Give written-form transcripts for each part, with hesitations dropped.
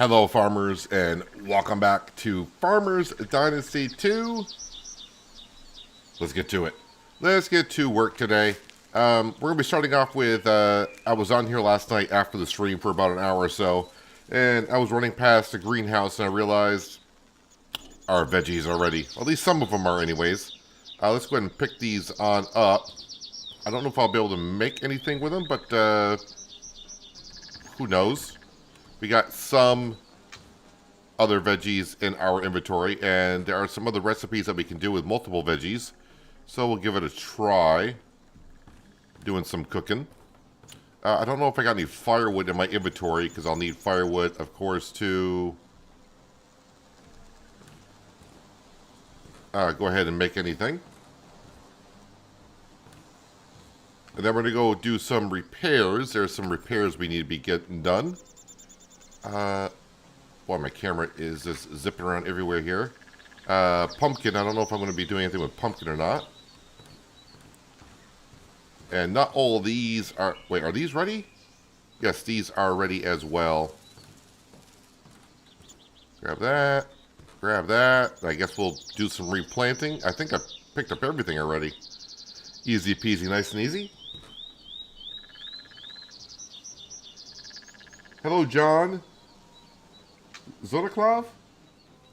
Hello, farmers, and welcome back to Farmers Dynasty 2. Let's get to it. Let's get to work today. We're going to be starting off with, I was on here last night after the stream for about an hour or so, and I was running past the greenhouse, and I realized our veggies are ready. At least some of them are anyways. Let's go ahead and pick these on up. I don't know if I'll be able to make anything with them, but who knows? We got some other veggies in our inventory, and there are some other recipes that we can do with multiple veggies. So we'll give it a try, doing some cooking. I don't know if I got any firewood in my inventory, because I'll need firewood, of course, to go ahead and make anything. And then we're going to go do some repairs. There's some repairs we need to be getting done. Boy, my camera is just zipping around everywhere here. Pumpkin, I don't know if I'm going to be doing anything with pumpkin or not. And not all of these are... Wait, are these ready? Yes, these are ready as well. Grab that. Grab that. I guess we'll do some replanting. I think I picked up everything already. Easy peasy, nice and easy. Hello, John. Zodaklav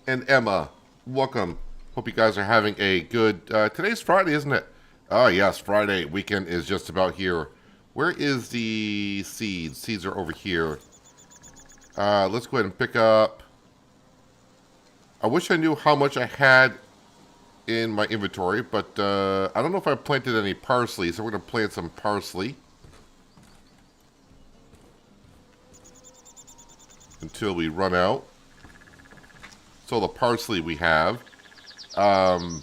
and Emma, welcome. Hope you guys are having a good... today's Friday, isn't it? Oh, yes, Friday. Weekend is just about here. Where is the seeds? Seeds are over here. Let's go ahead and pick up... I wish I knew how much I had in my inventory, but I don't know if I planted any parsley, so we're going to plant some parsley. Until we run out. So the parsley we have. One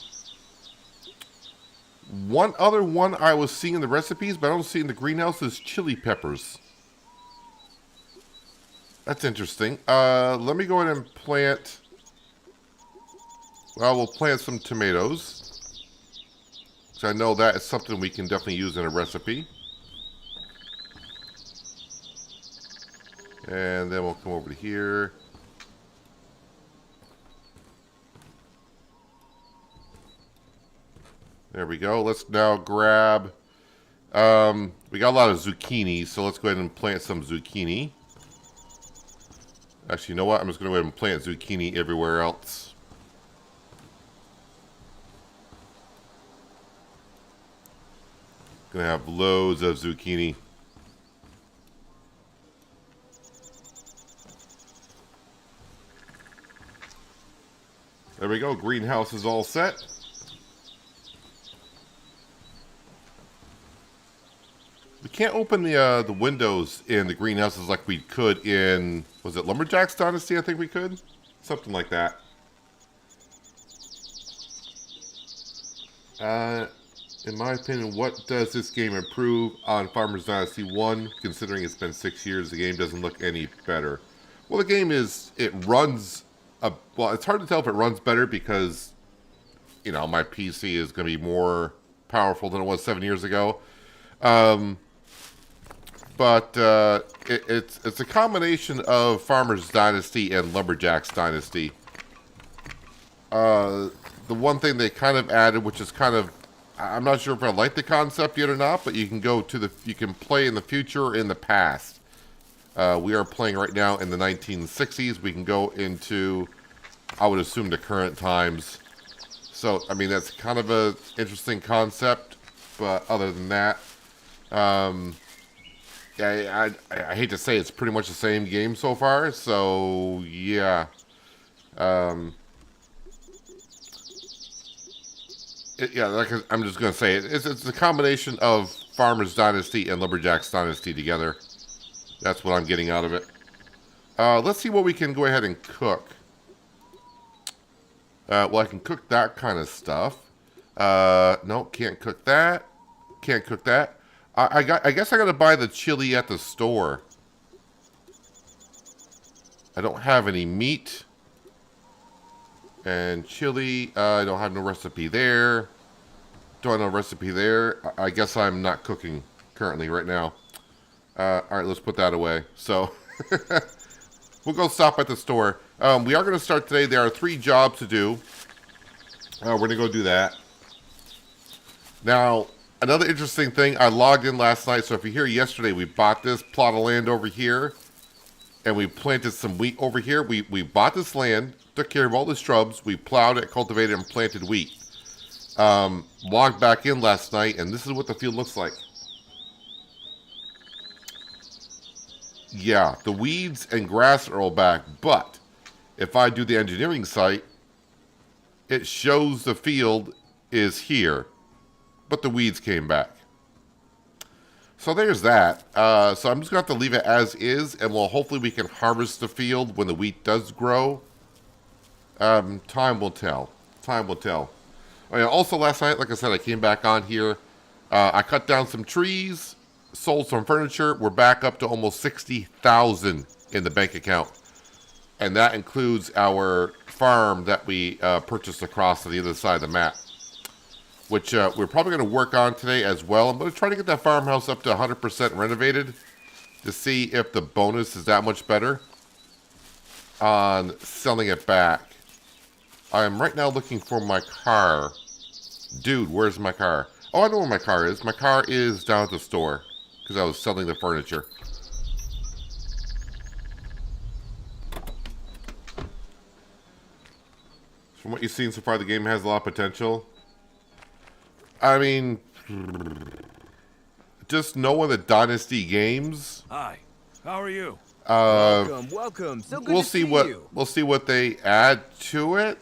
other one I was seeing in the recipes, but I don't see in the greenhouse, is chili peppers. That's interesting. Let me go ahead and plant... Well, we'll plant some tomatoes. So I know that is something we can definitely use in a recipe. And then we'll come over to here. There we go. Let's now grab... we got a lot of zucchini, so let's go ahead and plant some zucchini. Actually, you know what? I'm just going to go ahead and plant zucchini everywhere else. Going to have loads of zucchini. There we go. Greenhouse is all set. We can't open the windows in the greenhouses like we could in, was it Lumberjack's Dynasty? I think we could. Something like that. In my opinion, what does this game improve on Farmers Dynasty 1? Considering it's been 6 years, the game doesn't look any better. Well, the game is, it runs... well, it's hard to tell if it runs better because, you know, my PC is going to be more powerful than it was 7 years ago. But it's a combination of Farmers Dynasty and Lumberjacks Dynasty. The one thing they kind of added, which is kind of, I'm not sure if I like the concept yet or not, but you can go to you can play in the future or in the past. We are playing right now in the 1960s. We can go into, I would assume, the current times. So, I mean, that's kind of a interesting concept. But other than that, yeah, I hate to say it's pretty much the same game so far. So, yeah. Yeah, like I'm just going to say, it's a combination of Farmers Dynasty and Lumberjacks Dynasty together. That's what I'm getting out of it. Let's see what we can go ahead and cook. Well, I can cook that kind of stuff. No, can't cook that. Can't cook that. I guess I got to buy the chili at the store. I don't have any meat. And chili, I don't have no recipe there. Don't have no recipe there. I guess I'm not cooking currently right now. Alright, let's put that away. So, we'll go stop at the store. We are going to start today. There are 3 jobs to do. We're going to go do that. Now, another interesting thing, I logged in last night. So if you're here yesterday, we bought this plot of land over here. And we planted some wheat over here. We bought this land, took care of all the shrubs. We plowed it, cultivated, and planted wheat. Logged back in last night, and this is what the field looks like. Yeah, the weeds and grass are all back, but if I do the engineering site, it shows the field is here, but the weeds came back. So there's that. So I'm just going to have to leave it as is, and hopefully we can harvest the field when the wheat does grow. Time will tell. Time will tell. Oh, yeah, also last night, like I said, I came back on here. I cut down some trees, sold some furniture. We're back up to almost 60,000 in the bank account. And that includes our farm that we purchased across to the other side of the map, which we're probably going to work on today as well. I'm going to try to get that farmhouse up to 100% renovated to see if the bonus is that much better on selling it back. I am right now looking for my car. Dude, where's my car? Oh, I know where my car is. My car is down at the store because I was selling the furniture. From what you've seen so far, the game has a lot of potential. I mean, just knowing the Dynasty games. Hi, how are you? Welcome. So good We'll to see see what you. we'll see what they add to it.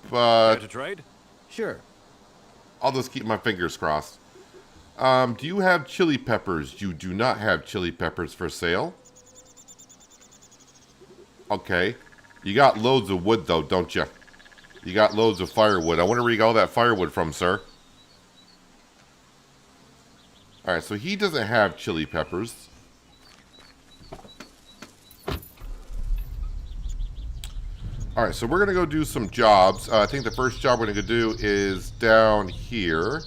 But Care to trade? Sure. I'll just keep my fingers crossed. Do you have chili peppers? You do not have chili peppers for sale. Okay. You got loads of wood though, don't you? You got loads of firewood. I wonder where you got all that firewood from, sir. Alright, so he doesn't have chili peppers. Alright, so we're going to go do some jobs. I think the first job we're going to do is down here.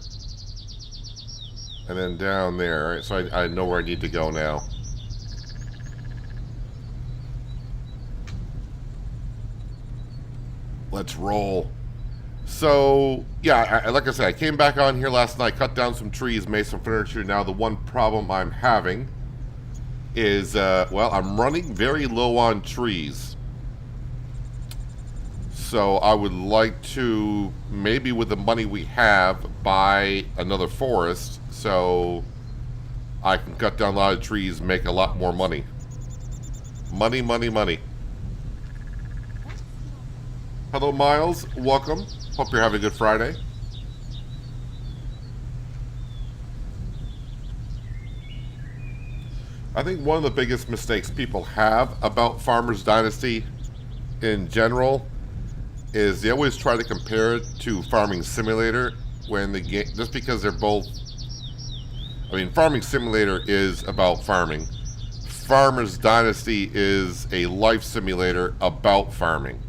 And then down there. Alright, so I know where I need to go now. Let's roll. So, yeah, like I said, I came back on here last night, cut down some trees, made some furniture. Now, the one problem I'm having is, well, I'm running very low on trees. So, I would like to, maybe with the money we have, buy another forest so I can cut down a lot of trees, make a lot more money. Money, money, money. Hello, Miles. Welcome. Hope you're having a good Friday. I think one of the biggest mistakes people have about Farmers Dynasty in general is they always try to compare it to Farming Simulator when the game, just because they're both, I mean, Farming Simulator is about farming. Farmers Dynasty is a life simulator about farming.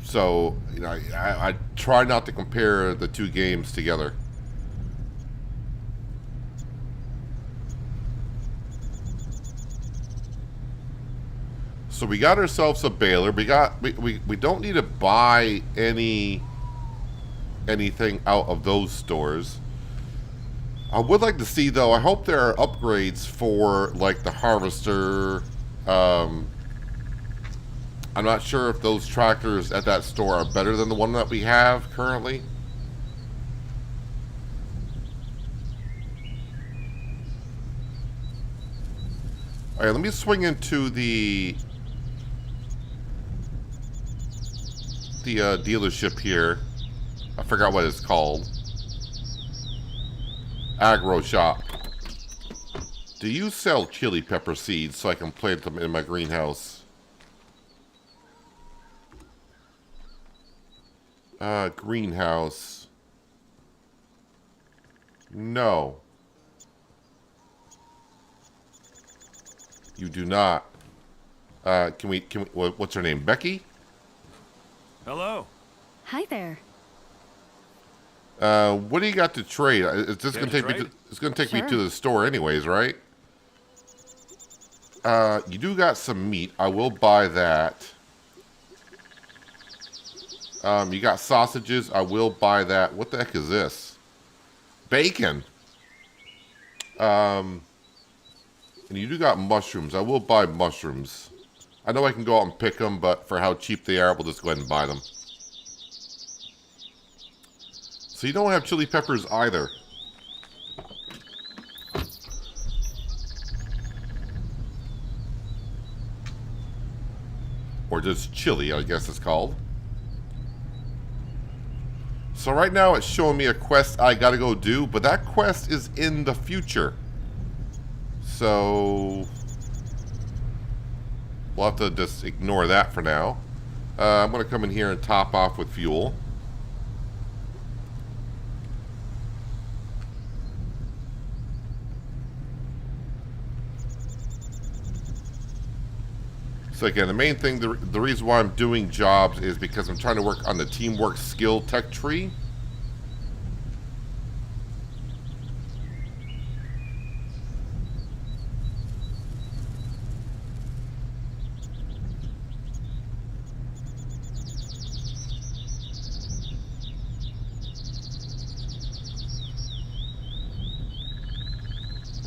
So, you know, I try not to compare the two games together. So we got ourselves a baler. We don't need to buy anything out of those stores. I would like to see, though, I hope there are upgrades for, like, the harvester. I'm not sure if those tractors at that store are better than the one that we have currently. All right, let me swing into the dealership here. I forgot what it's called. Agro shop. Do you sell chili pepper seeds so I can plant them in my greenhouse? Greenhouse. No. You do not. Can we, what's her name? Becky? Hello. Hi there. What do you got to trade? It's just Care gonna to take me trade? it's gonna take me Sure. to the store anyways, right? You do got some meat. I will buy that. You got sausages. I will buy that. What the heck is this? Bacon. And you do got mushrooms. I will buy mushrooms. I know I can go out and pick them, but for how cheap they are, we'll just go ahead and buy them. So you don't have chili peppers either. Or just chili, I guess it's called. So right now it's showing me a quest I gotta go do, but that quest is in the future. So we'll have to just ignore that for now. I'm gonna come in here and top off with fuel. So again, the main thing, the reason why I'm doing jobs is because I'm trying to work on the teamwork skill tech tree.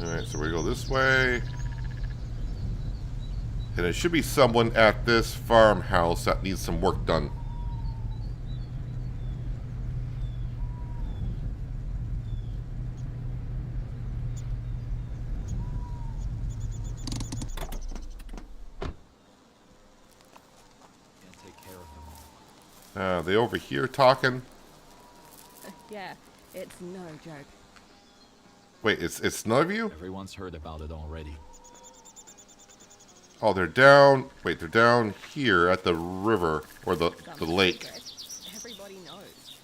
Alright, so we go this way. And there should be someone at this farmhouse that needs some work done. Can't take care of them all. They over here talking. Yeah, it's no joke. Wait, it's none of you? Everyone's heard about it already. Oh, they're down. Wait, they're down here at the river or the lake. Everybody knows.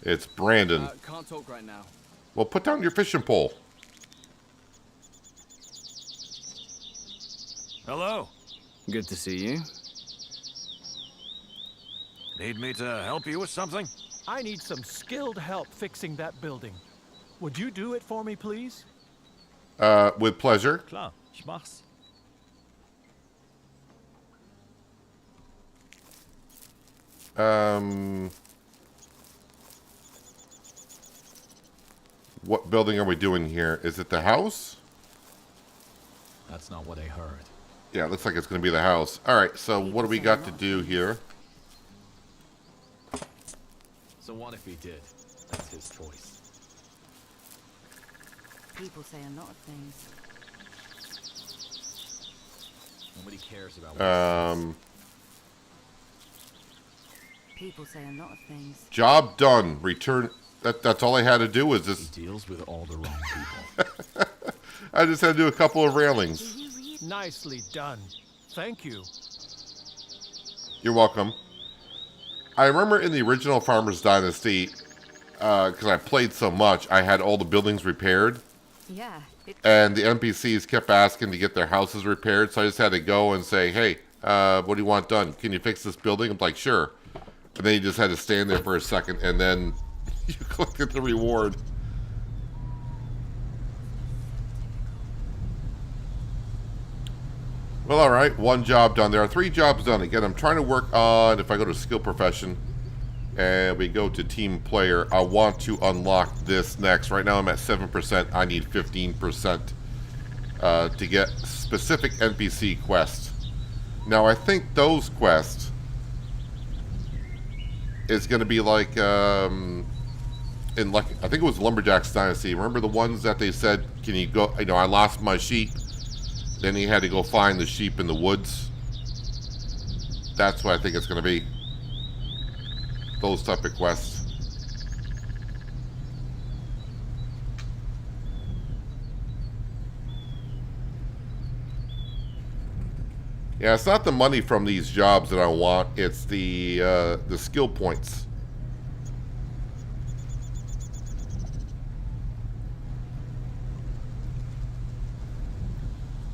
It's Brandon. Can't talk right now. Well, put down your fishing pole. Hello. Good to see you. Need me to help you with something? I need some skilled help fixing that building. Would you do it for me, please? With pleasure. Klar, ich mach's. What building are we doing here? Is it the house? That's not what I heard. Yeah, it looks like it's going to be the house. All right, so what do we got to do here? So what if he did? That's his choice. People say a lot of things. Nobody cares about what People say a lot of things. Job done. Return. That's all I had to do was he just. deals with all the wrong people. I just had to do a couple of railings. Nicely done. Thank you. You're welcome. I remember in the original Farmers Dynasty, because I played so much, I had all the buildings repaired. Yeah. And the NPCs kept asking to get their houses repaired, so I just had to go and say, hey, what do you want done? Can you fix this building? I'm like, sure. And then you just had to stand there for a second, and then you collected the reward. Well, all right, one job done. There are 3 jobs done. Again, I'm trying to work on, if I go to skill profession, and we go to team player, I want to unlock this next. Right now I'm at 7%. I need 15% to get specific NPC quests. Now I think those quests is going to be like in like I think it was Lumberjack's Dynasty. Remember the ones that they said, can you go? You know, I lost my sheep. Then he had to go find the sheep in the woods. That's what I think it's going to be. Those type of quests. Yeah, it's not the money from these jobs that I want. It's the skill points.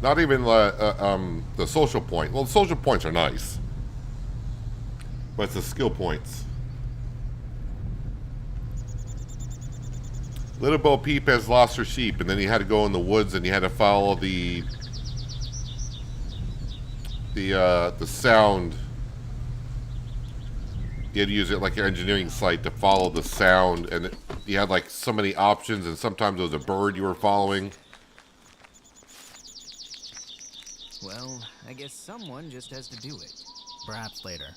Not even the social point. Well, the social points are nice, but it's the skill points. Little Bo Peep has lost her sheep, and then you had to go in the woods and you had to follow the sound. You had to use it like your engineering site to follow the sound, and you had like so many options, and sometimes it was a bird you were following. Well, I guess someone just has to do it. Perhaps later.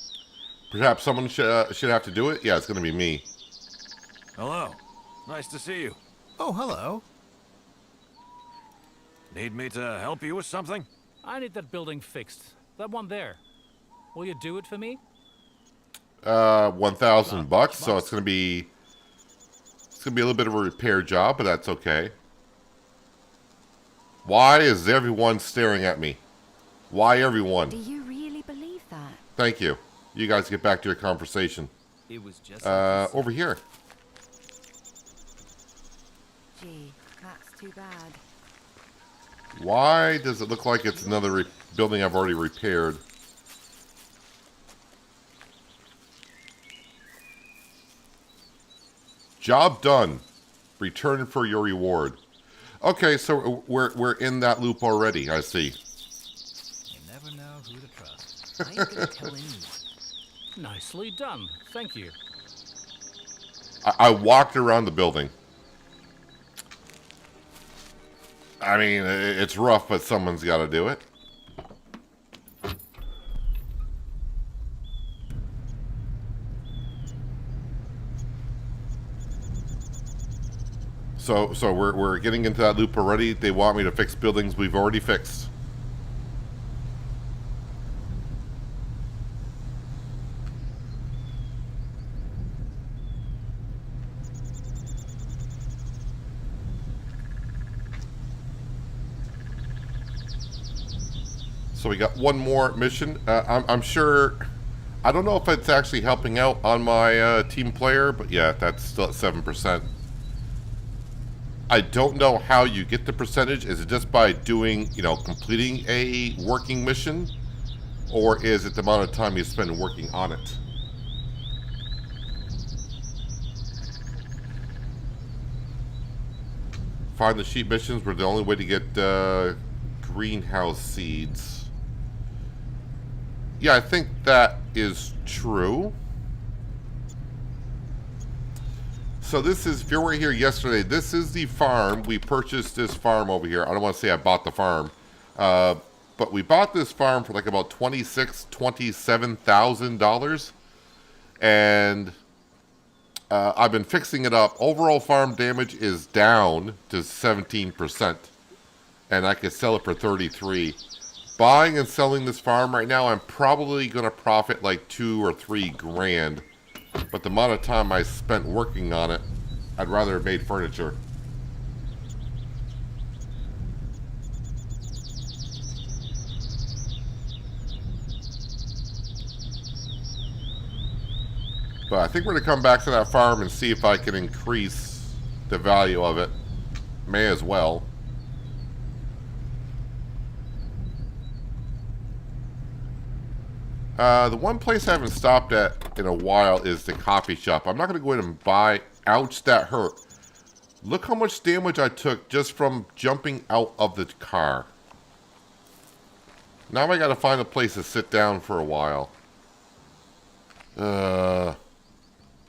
Perhaps someone should have to do it. Yeah, it's going to be me. Hello. Nice to see you. Oh, hello. Need me to help you with something? I need that building fixed. That one there. Will you do it for me? $1,000, so it's gonna be a little bit of a repair job, but that's okay. Why is everyone staring at me? Why everyone? Do you really believe that? Thank you. You guys get back to your conversation. It was just Over here. Gee, that's too bad. Why does it look like it's another building I've already repaired? Job done. Return for your reward. Okay, so we're in that loop already. I see. You never know who to trust. I ain't gonna tell anyone. Nicely done. Thank you. I walked around the building. I mean, it's rough, but someone's got to do it. So we're getting into that loop already. They want me to fix buildings we've already fixed. So we got one more mission. I'm sure. I don't know if it's actually helping out on my team player, but yeah, that's still at 7%. I don't know how you get the percentage. Is it just by doing, completing a working mission? Or is it the amount of time you spend working on it? Find the sheep missions were the only way to get greenhouse seeds. Yeah, I think that is true. So this is, if you were here yesterday, this is the farm. We purchased this farm over here. I don't want to say I bought the farm. But we bought this farm for like about $27,000. And I've been fixing it up. Overall farm damage is down to 17%. And I could sell it for 33. Buying and selling this farm right now, I'm probably going to profit like 2 or 3 grand. But the amount of time I spent working on it, I'd rather have made furniture. But I think we're going to come back to that farm and see if I can increase the value of it. May as well. The one place I haven't stopped at in a while is the coffee shop. I'm not going to go in and buy... Ouch, that hurt. Look how much damage I took just from jumping out of the car. Now I got to find a place to sit down for a while. Hi.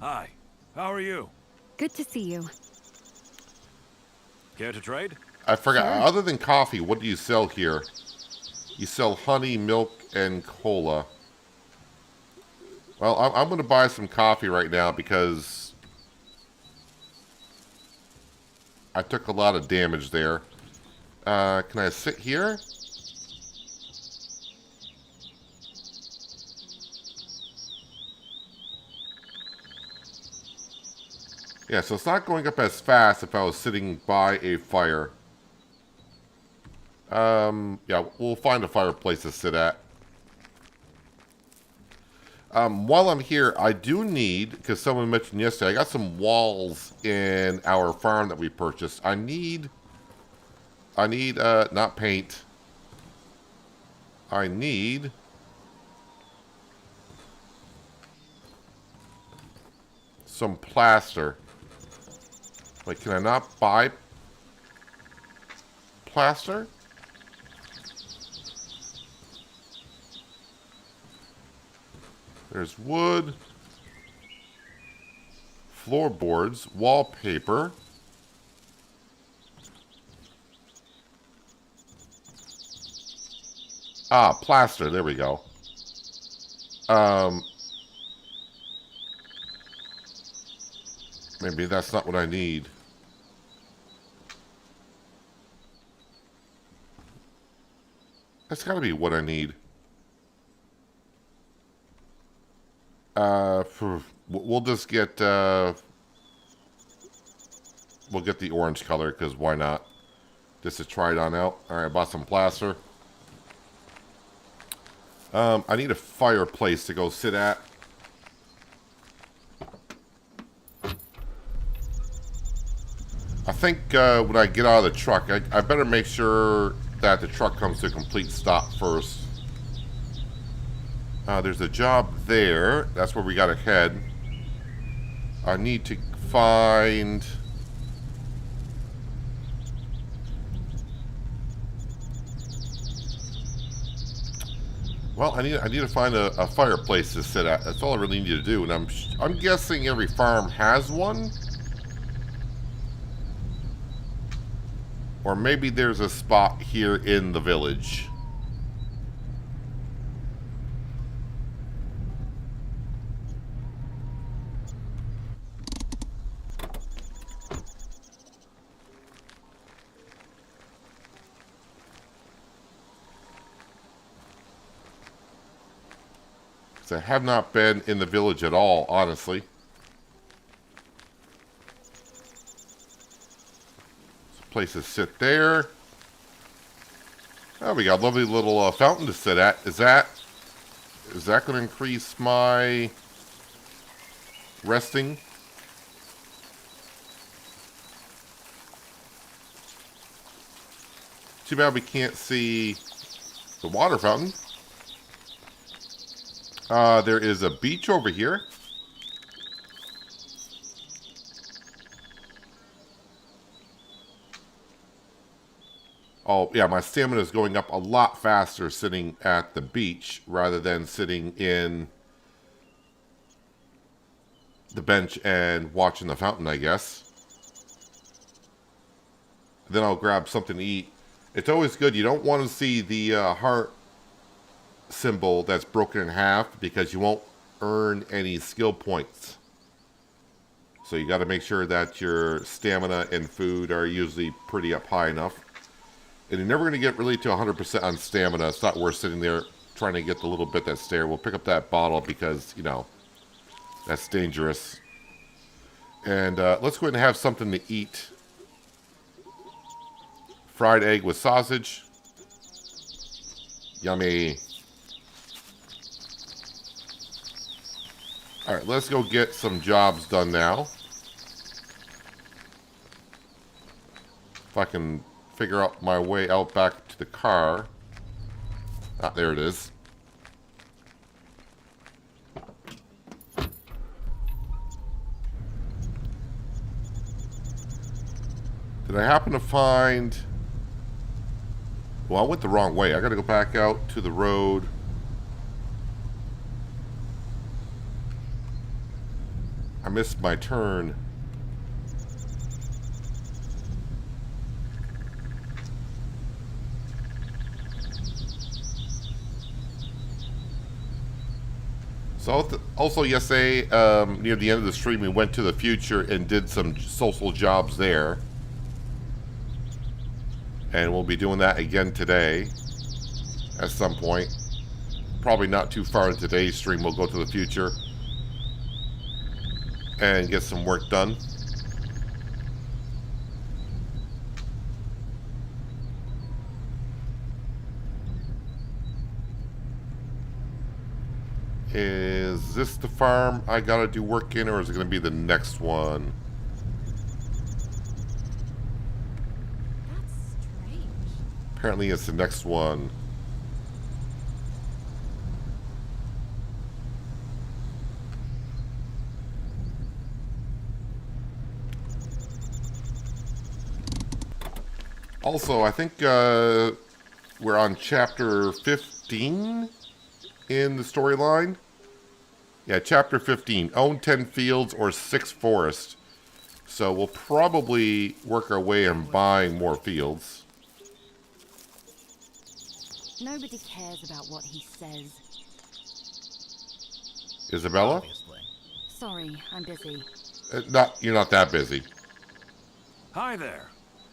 How are you? Good to see you. Care to trade? I forgot. Sure. Other than coffee, what do you sell here? You sell honey, milk, and cola. Well, I'm going to buy some coffee right now because I took a lot of damage there. Can I sit here? Yeah, so it's not going up as fast if I was sitting by a fire. Yeah, we'll find a fireplace to sit at. While I'm here, I do need, because someone mentioned yesterday, I got some walls in our farm that we purchased. I need not paint. I need some plaster. Wait, can I not buy plaster? There's wood, floorboards, wallpaper. Ah, plaster. There we go. Maybe that's not what I need. That's got to be what I need. We'll just get we'll get the orange color because why not? Just to try it on out. All right, I bought some plaster. I need a fireplace to go sit at. I think when I get out of the truck, I better make sure that the truck comes to a complete stop first. There's a job there. That's where we gotta head. I need to find... Well, I need to find a fireplace to sit at. That's all I really need to do. And I'm guessing every farm has one. Or maybe there's a spot here in the village. I have not been in the village at all, honestly. Place to sit there. Oh, we got a lovely little fountain to sit at. Is that going to increase my resting? Too bad we can't see the water fountain. There is a beach over here. Oh, yeah, my stamina is going up a lot faster sitting at the beach rather than sitting in the bench and watching the fountain, I guess. Then I'll grab something to eat. It's always good. You don't want to see the heart symbol that's broken in half because you won't earn any skill points. So you got to make sure that your stamina and food are usually pretty up high enough. And you're never going to get really to 100% on stamina. It's not worth sitting there trying to get the little bit that's there. We'll pick up that bottle because, you know, that's dangerous. And let's go ahead and have something to eat. Fried egg with sausage. Yummy. All right, let's go get some jobs done now. If I can figure out my way out back to the car. Ah, there it is. Did I happen to find... Well, I went the wrong way. I gotta go back out to the road. I missed my turn. So also yesterday, near the end of the stream, we went to the future and did some social jobs there. And we'll be doing that again today at some point. Probably not too far in today's stream. We'll go to the future and get some work done. Is this the farm I gotta do work in, or is it gonna be the next one? That's strange. Apparently it's the next one. Also, I think we're on chapter 15 in the storyline. Yeah, chapter 15. Own 10 fields or 6 forests. So we'll probably work our way in buying more fields. Nobody cares about what he says. Isabella? Obviously. Sorry, I'm busy. You're not that busy. Hi there.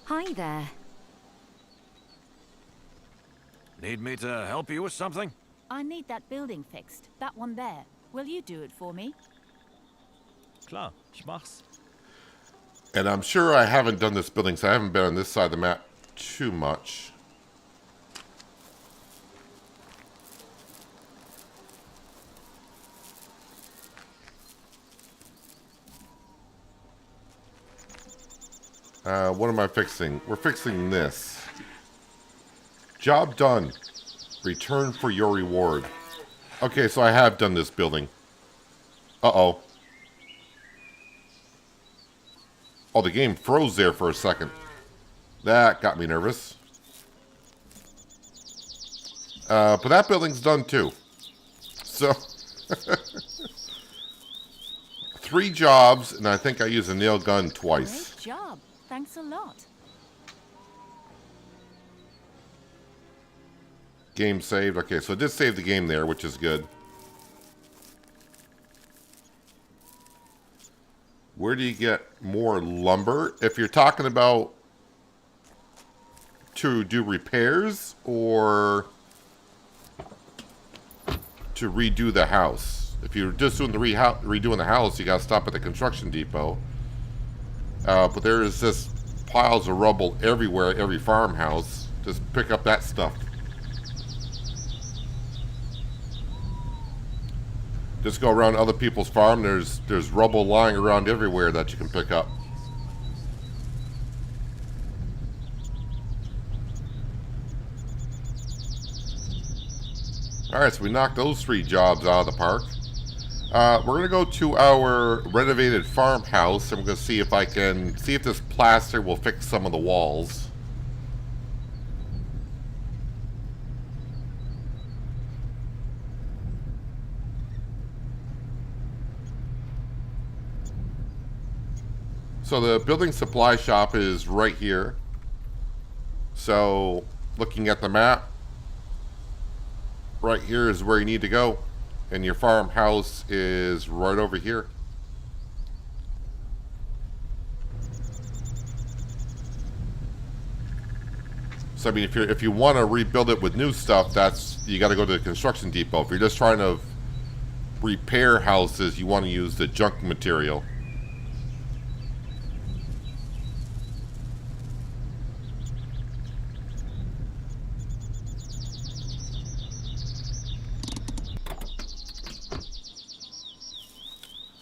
Hi there. Need me to help you with something? I need that building fixed. That one there. Will you do it for me? Klar, ich mach's. And I'm sure I haven't done this building, so I haven't been on this side of the map too much. What am I fixing? We're fixing this. Job done. Return for your reward. Okay, so I have done this building. Uh-oh. Oh, the game froze there for a second. That got me nervous. But that building's done too. So, 3 jobs, and I think I used a nail gun twice. Great job. Thanks a lot. Game saved. Okay, so it did save the game there, which is good. Where do you get more lumber? If you're talking about to do repairs or to redo the house. If you're just doing the redoing the house, you got to stop at the construction depot. But there is just piles of rubble everywhere, every farmhouse. Just pick up that stuff. Just go around other people's farm. There's rubble lying around everywhere that you can pick up. Alright, so we knocked those 3 jobs out of the park. We're going to go to our renovated farmhouse, and we're going to see if this plaster will fix some of the walls. So the building supply shop is right here. So looking at the map, right here is where you need to go. And your farmhouse is right over here. So I mean, if you want to rebuild it with new stuff, you got to go to the construction depot. If you're just trying to repair houses, you want to use the junk material.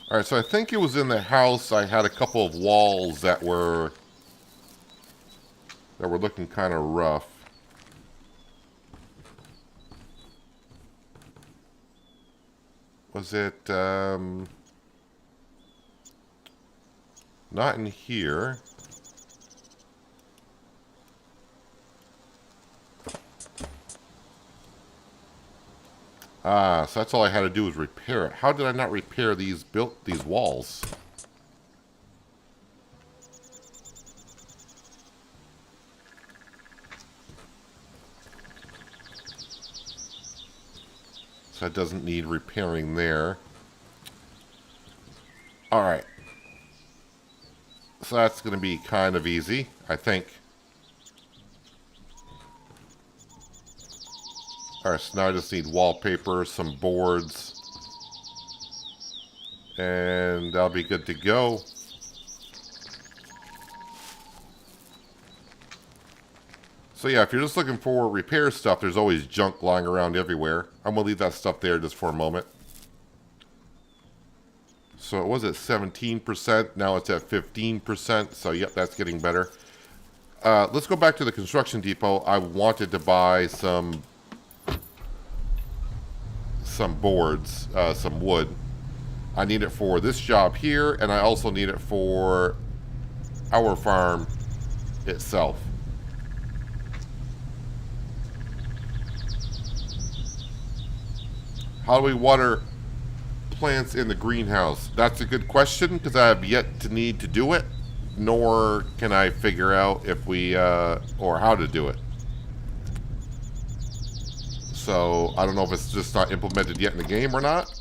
Alright, so I think it was in the house I had a couple of walls that were looking kind of rough. Was it, not in here. Ah, so that's all I had to do was repair it. How did I not repair these walls? So that doesn't need repairing there. Alright. So that's going to be kind of easy, I think. Alright, so now I just need wallpaper, some boards, and that'll be good to go. So yeah, if you're just looking for repair stuff, there's always junk lying around everywhere. I'm going to leave that stuff there just for a moment. So it was at 17%, now it's at 15%, so yep, that's getting better. Let's go back to the construction depot. I wanted to buy some boards, some wood. I need it for this job here, and I also need it for our farm itself. How do we water plants in the greenhouse? That's a good question because I have yet to need to do it, nor can I figure out if we, or how to do it. So I don't know if it's just not implemented yet in the game or not.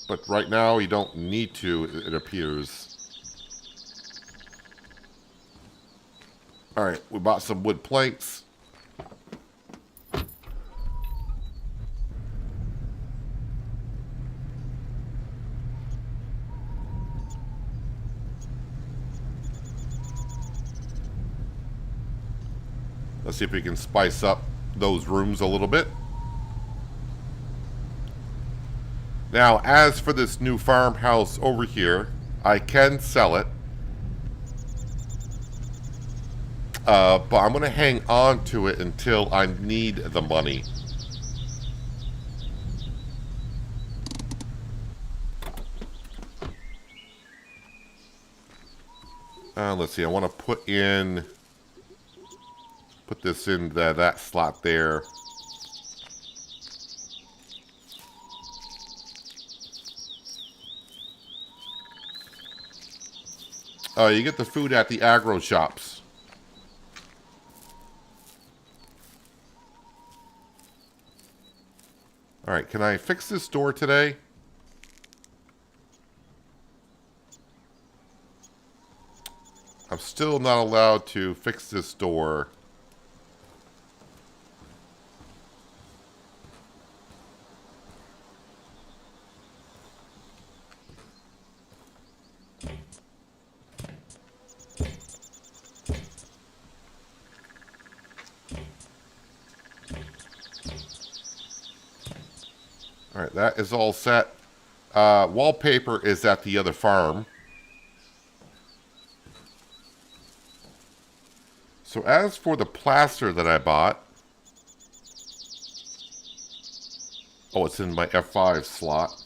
But right now you don't need to, it appears. Alright, we bought some wood planks. Let's see if we can spice up those rooms a little bit. Now, as for this new farmhouse over here, I can sell it. But I'm going to hang on to it until I need the money. Let's see, I want to put this in that slot there. You get the food at the agro shops. Alright, can I fix this door today? I'm still not allowed to fix this door. Alright, that is all set. Wallpaper is at the other farm. So as for the plaster that I bought... Oh, it's in my F5 slot.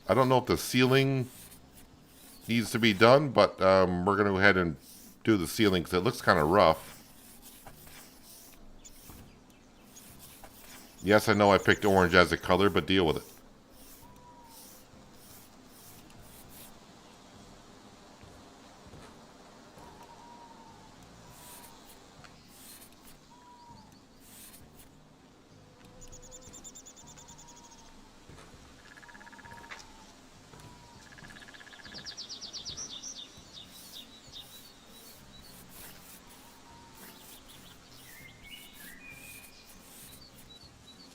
I don't know if the ceiling needs to be done, but we're going to go ahead and do the ceiling because it looks kind of rough. Yes, I know I picked orange as a color, but deal with it.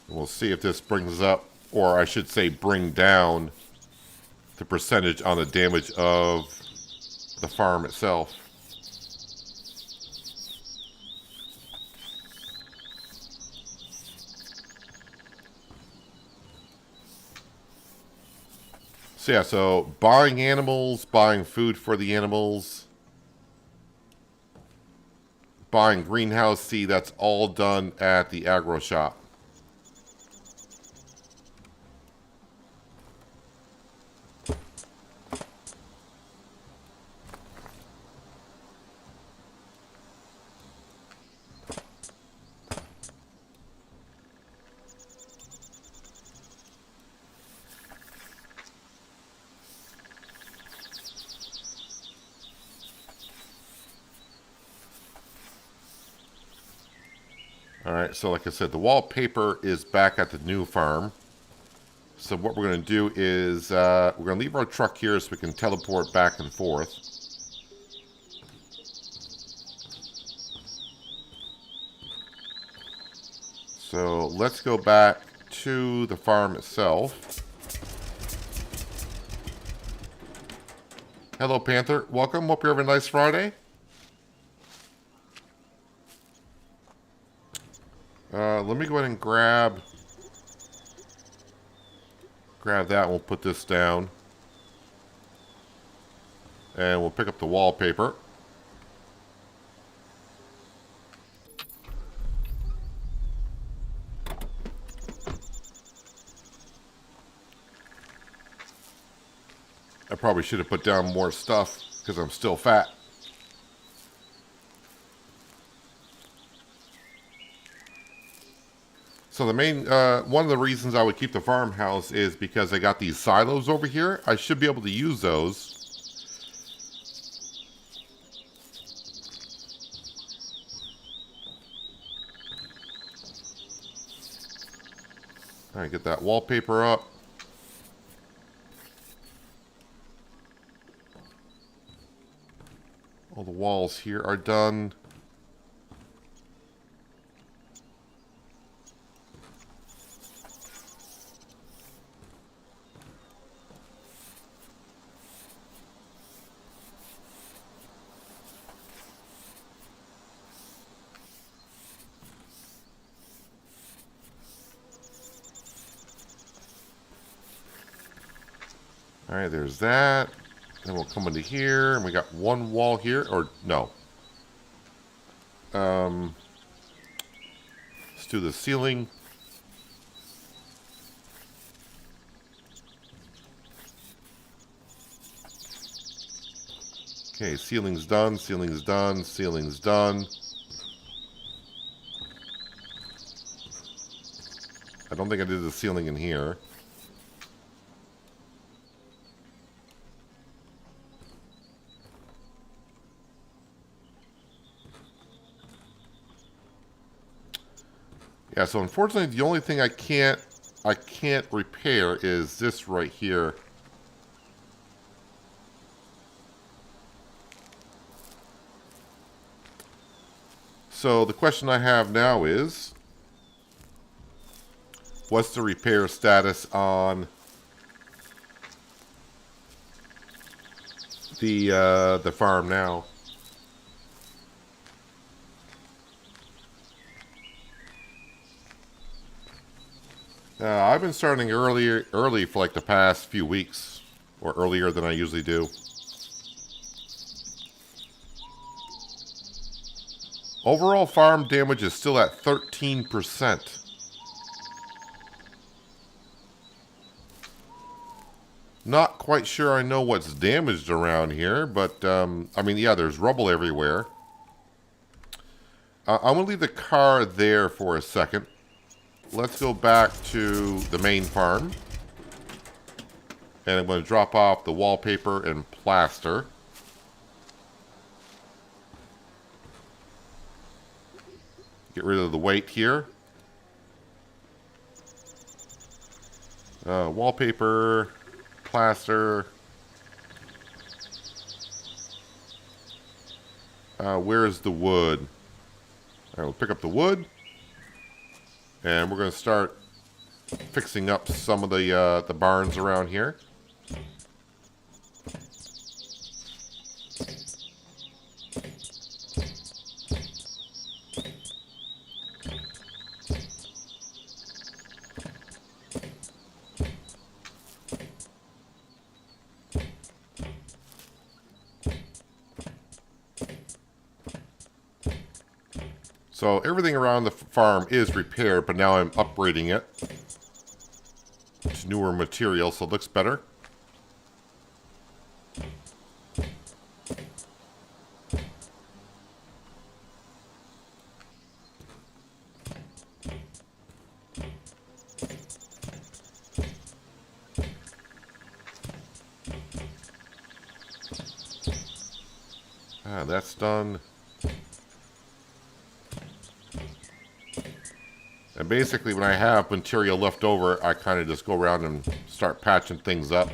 We'll see if this brings up, or I should say bring down, the percentage on the damage of the farm itself. So yeah, so buying animals, buying food for the animals, buying greenhouse seed, that's all done at the agro shop. Alright, so like I said, the wallpaper is back at the new farm. So what we're going to do is, we're going to leave our truck here so we can teleport back and forth. So let's go back to the farm itself. Hello, Panther. Welcome. Hope you're having a nice Friday. Let me go ahead and grab that, and we'll put this down. And we'll pick up the wallpaper. I probably should have put down more stuff because I'm still fat. So the main, one of the reasons I would keep the farmhouse is because I got these silos over here. I should be able to use those. All right, get that wallpaper up. All the walls here are done. All right, there's that. Then we'll come into here, and we got one wall here, or no. Let's do the ceiling. Okay, ceiling's done, ceiling's done, ceiling's done. I don't think I did the ceiling in here. Yeah, so unfortunately the only thing I can't repair is this right here. So the question I have now is, what's the repair status on the farm now? I've been starting early for like the past few weeks, or earlier than I usually do. Overall farm damage is still at 13%. Not quite sure I know what's damaged around here, but I mean, yeah, there's rubble everywhere. I'm going to leave the car there for a second. Let's go back to the main farm. And I'm going to drop off the wallpaper and plaster. Get rid of the weight here. Wallpaper, plaster. Where's the wood? All right, we'll pick up the wood. And we're going to start fixing up some of the barns around here. So everything around the farm is repaired, but now I'm upgrading it to newer material, so it looks better. That's done. And basically, when I have material left over, I kind of just go around and start patching things up.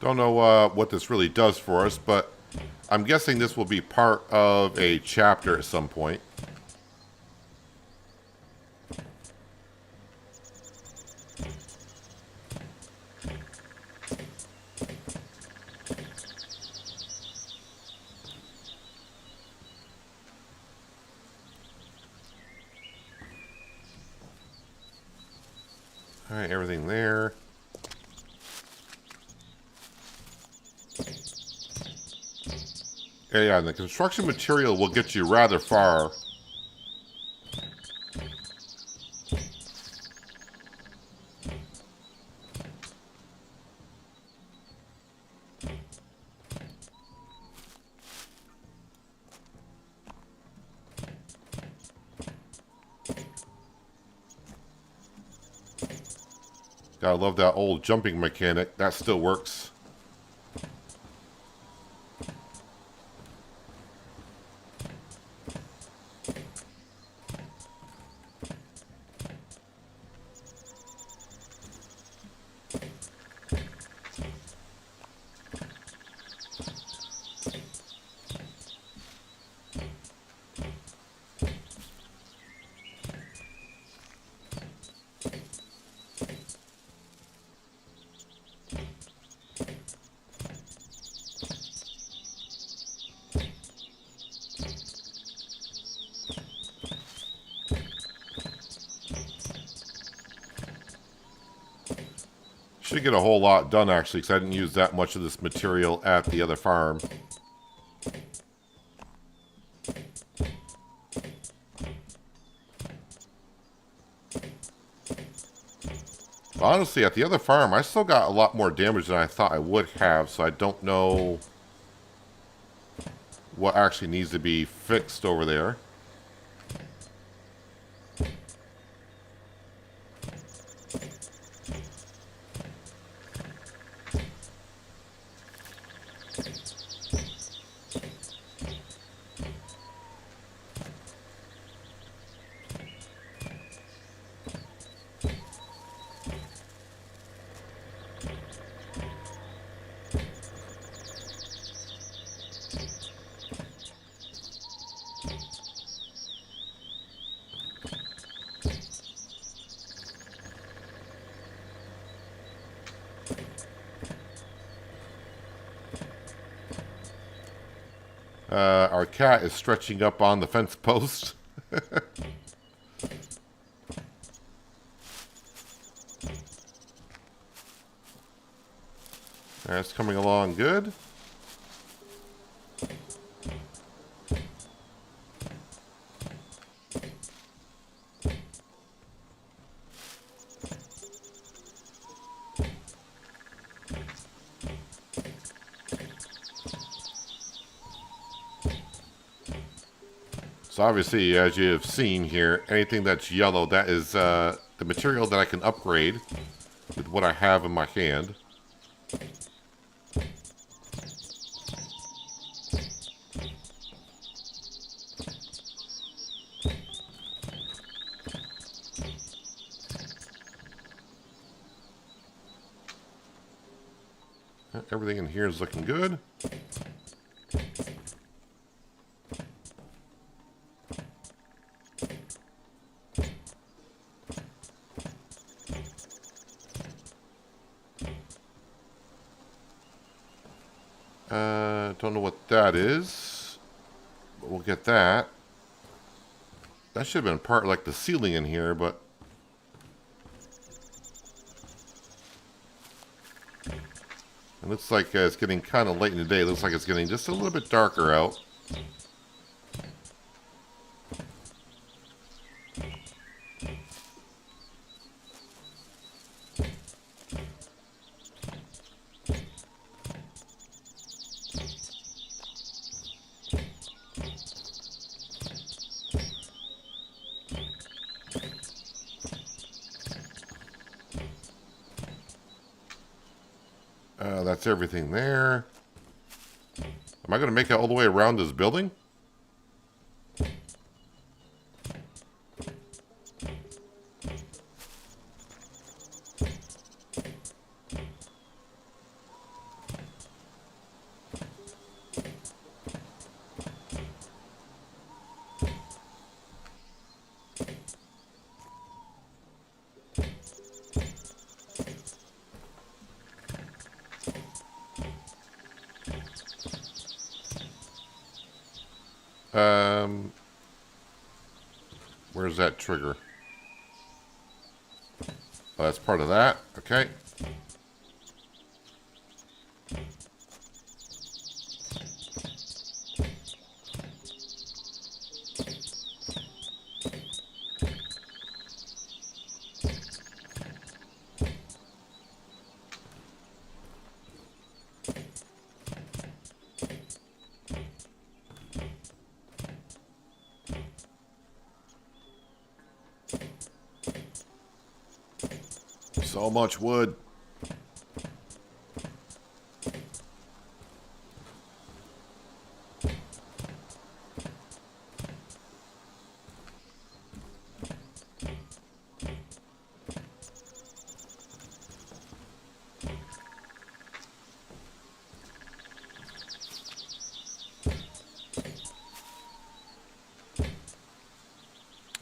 Don't know what this really does for us, but I'm guessing this will be part of a chapter at some point. Alright, everything there. Yeah, and the construction material will get you rather far. Gotta love that old jumping mechanic. That still works. Should get a whole lot done, actually, because I didn't use that much of this material at the other farm. Honestly, at the other farm, I still got a lot more damage than I thought I would have, so I don't know what actually needs to be fixed over there. Our cat is stretching up on the fence post. That's coming along good. So obviously, as you have seen here, anything that's yellow, that is the material that I can upgrade with what I have in my hand. Everything in here is looking good. Don't know what that is, but we'll get that. That should have been part like the ceiling in here, but it looks like it's getting kind of late in the day. It looks like it's getting just a little bit darker out. That's everything there. Am I going to make it all the way around this building? Where's that trigger? Oh, that's part of that. Okay. So much wood.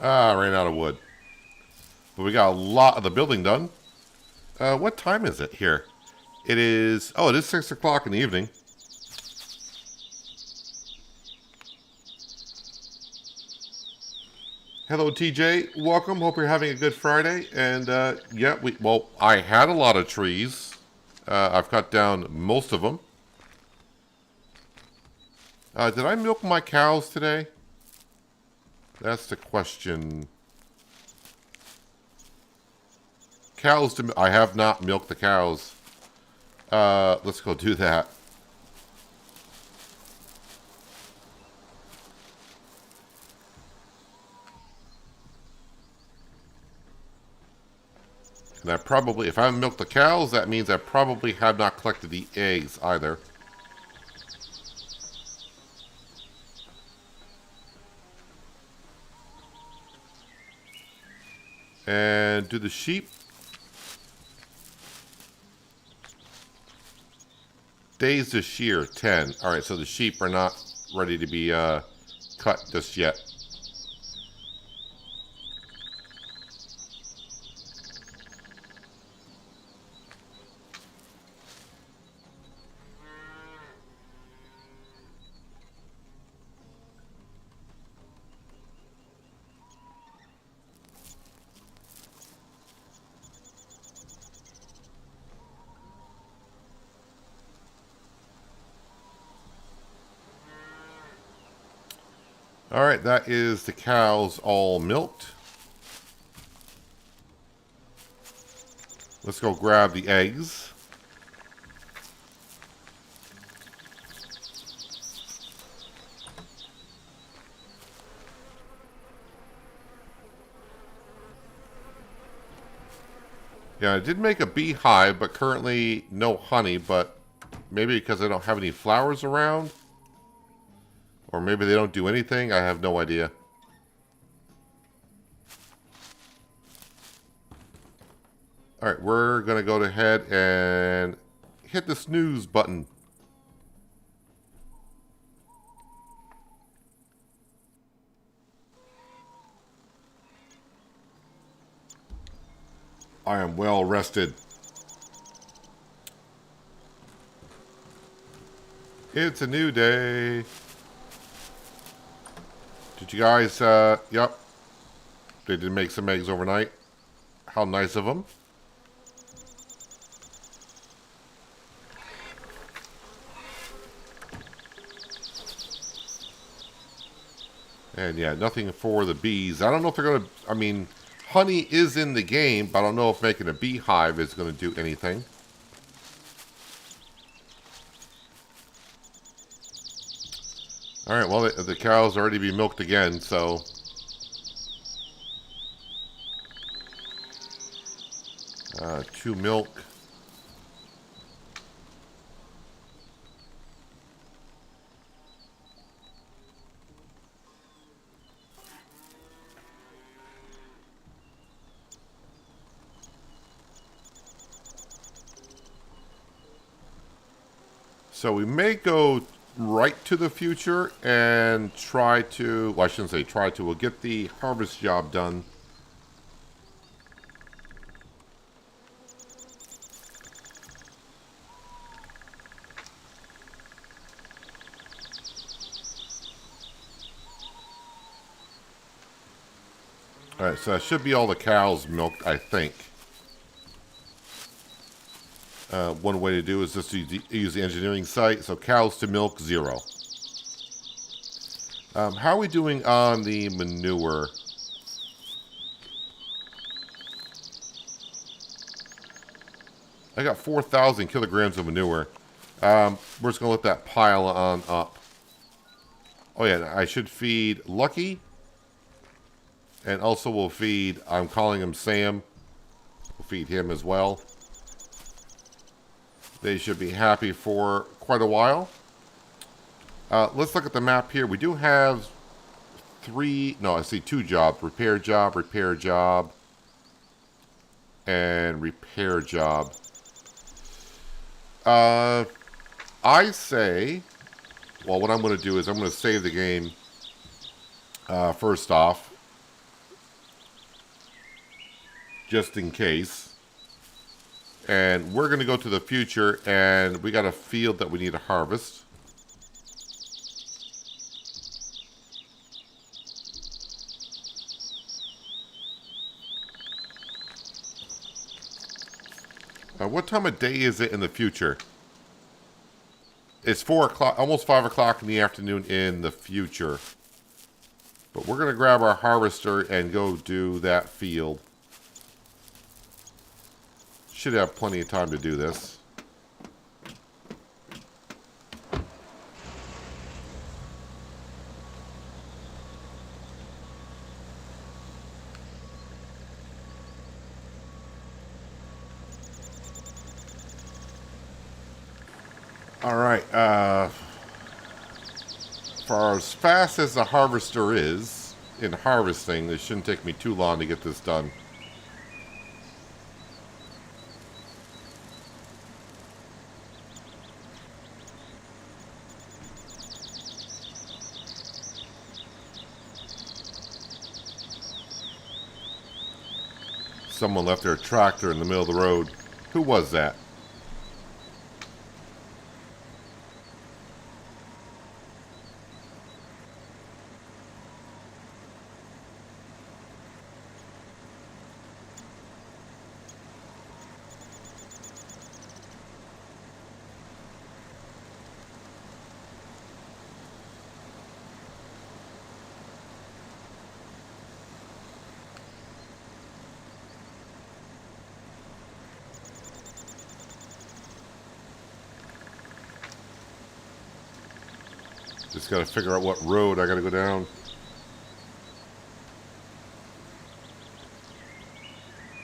Ah, I ran out of wood. But we got a lot of the building done. What time is it here? It is... Oh, it is 6 o'clock in the evening. Hello, TJ. Welcome. Hope you're having a good Friday. And, yeah, well, I had a lot of trees. I've cut down most of them. Did I milk my cows today? That's the question. Cows, I have not milked the cows. Let's go do that. And I probably, if I haven't milked the cows, that means I probably have not collected the eggs either. And do the sheep. Days to shear, 10. Alright, so the sheep are not ready to be cut just yet. Alright, that is the cows all milked. Let's go grab the eggs. Yeah, I did make a beehive, but currently no honey, but maybe because I don't have any flowers around. Or maybe they don't do anything. I have no idea. Alright, we're going to go ahead and hit the snooze button. I am well rested. It's a new day. Did you guys, yep. They did make some eggs overnight. How nice of them. And yeah, nothing for the bees. I don't know if they're going to, I mean, honey is in the game, but I don't know if making a beehive is going to do anything. Alright, well, the cows already be milked again, so... to milk. So we may go right to the future and try to, well, I shouldn't say try to, we'll get the harvest job done. Alright, so that should be all the cows milked, I think. One way to do is just to use the engineering site. So cows to milk, 0. How are we doing on the manure? I got 4,000 kilograms of manure. We're just going to let that pile on up. Oh yeah, I should feed Lucky. And also we'll feed, I'm calling him Sam. We'll feed him as well. They should be happy for quite a while. Let's look at the map here. We do have 2 jobs. Repair job, and repair job. I say, well, what I'm going to do is I'm going to save the game first off, just in case. And we're going to go to the future, and we got a field that we need to harvest. What time of day is it in the future? It's 4 o'clock, almost 5 o'clock in the afternoon in the future. But we're going to grab our harvester and go do that field. Should have plenty of time to do this. All right. For as fast as the harvester is in harvesting, it shouldn't take me too long to get this done. Someone left their tractor in the middle of the road. Who was that? Just got to figure out what road I got to go down.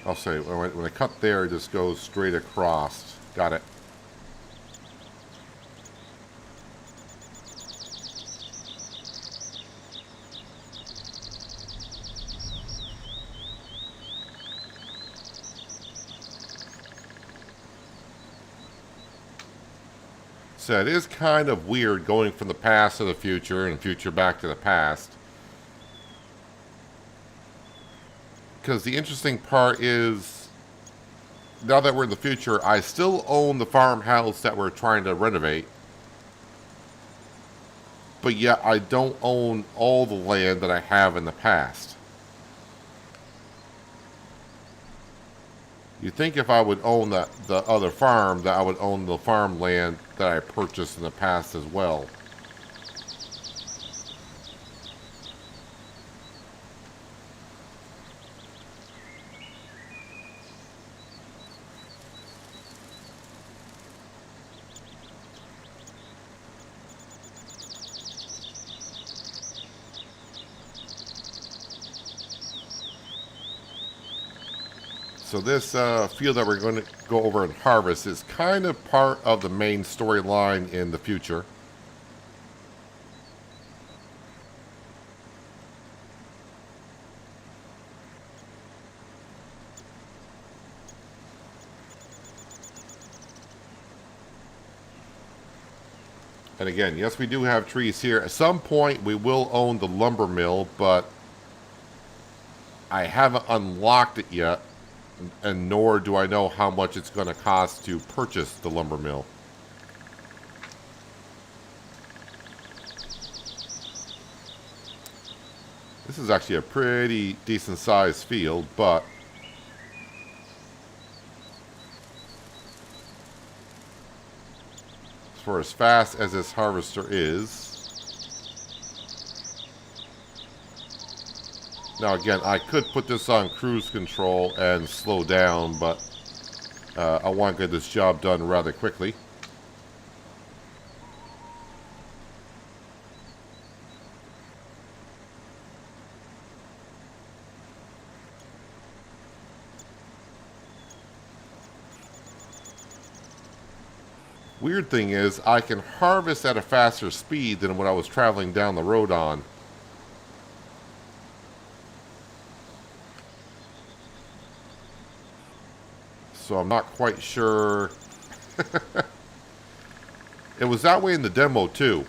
I'll say, when I cut there, it just goes straight across. Got it. So it is kind of weird going from the past to the future and future back to the past. Because the interesting part is, now that we're in the future, I still own the farmhouse that we're trying to renovate. But yet I don't own all the land that I have in the past. You'd think if I would own the other farm, that I would own the farmland that I purchased in the past as well. So this field that we're going to go over and harvest is kind of part of the main storyline in the future. And again, yes, we do have trees here. At some point, we will own the lumber mill, but I haven't unlocked it yet. And nor do I know how much it's going to cost to purchase the lumber mill. This is actually a pretty decent sized field, but for as fast as this harvester is. Now again, I could put this on cruise control and slow down, but I want to get this job done rather quickly. Weird thing is, I can harvest at a faster speed than what I was traveling down the road on. So I'm not quite sure. It was that way in the demo too.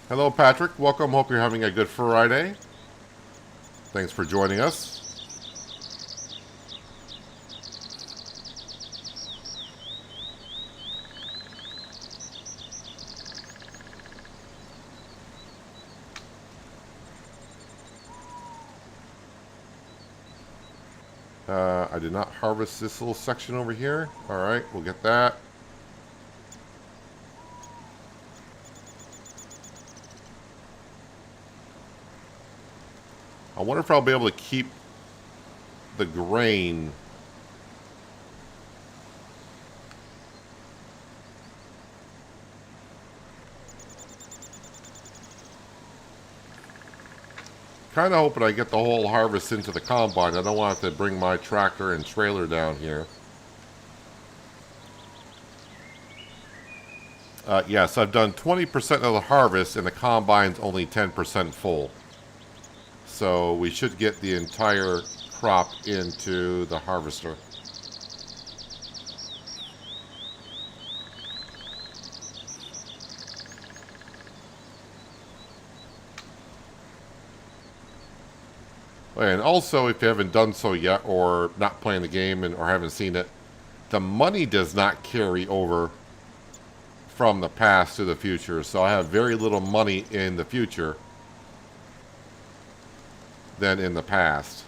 Hello, Patrick. Welcome. Hope you're having a good Friday. Thanks for joining us. I did not harvest this little section over here. All right, we'll get that. I wonder if I'll be able to keep the grain. Kind of hoping I get the whole harvest into the combine. I don't want to bring my tractor and trailer down here. Yes, I've done 20% of the harvest and the combine's only 10% full. So we should get the entire crop into the harvester. And also, if you haven't done so yet, or not playing the game or haven't seen it, the money does not carry over from the past to the future. So I have very little money in the future than in the past.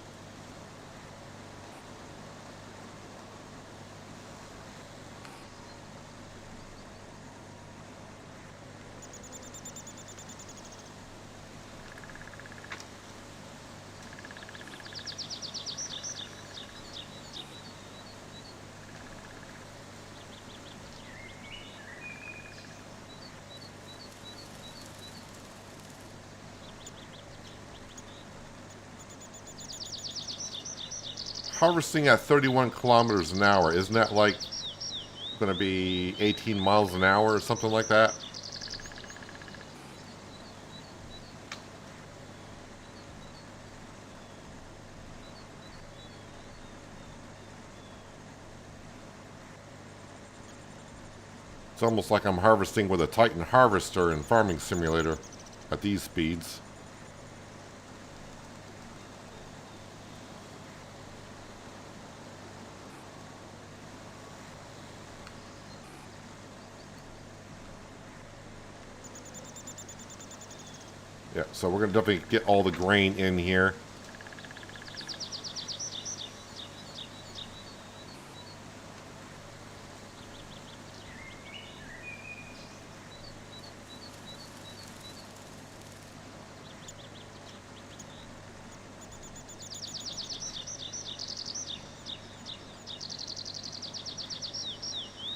Harvesting at 31 kilometers an hour, isn't that like going to be 18 miles an hour or something like that? It's almost like I'm harvesting with a Titan harvester in Farming Simulator at these speeds. Yeah, so we're going to definitely get all the grain in here.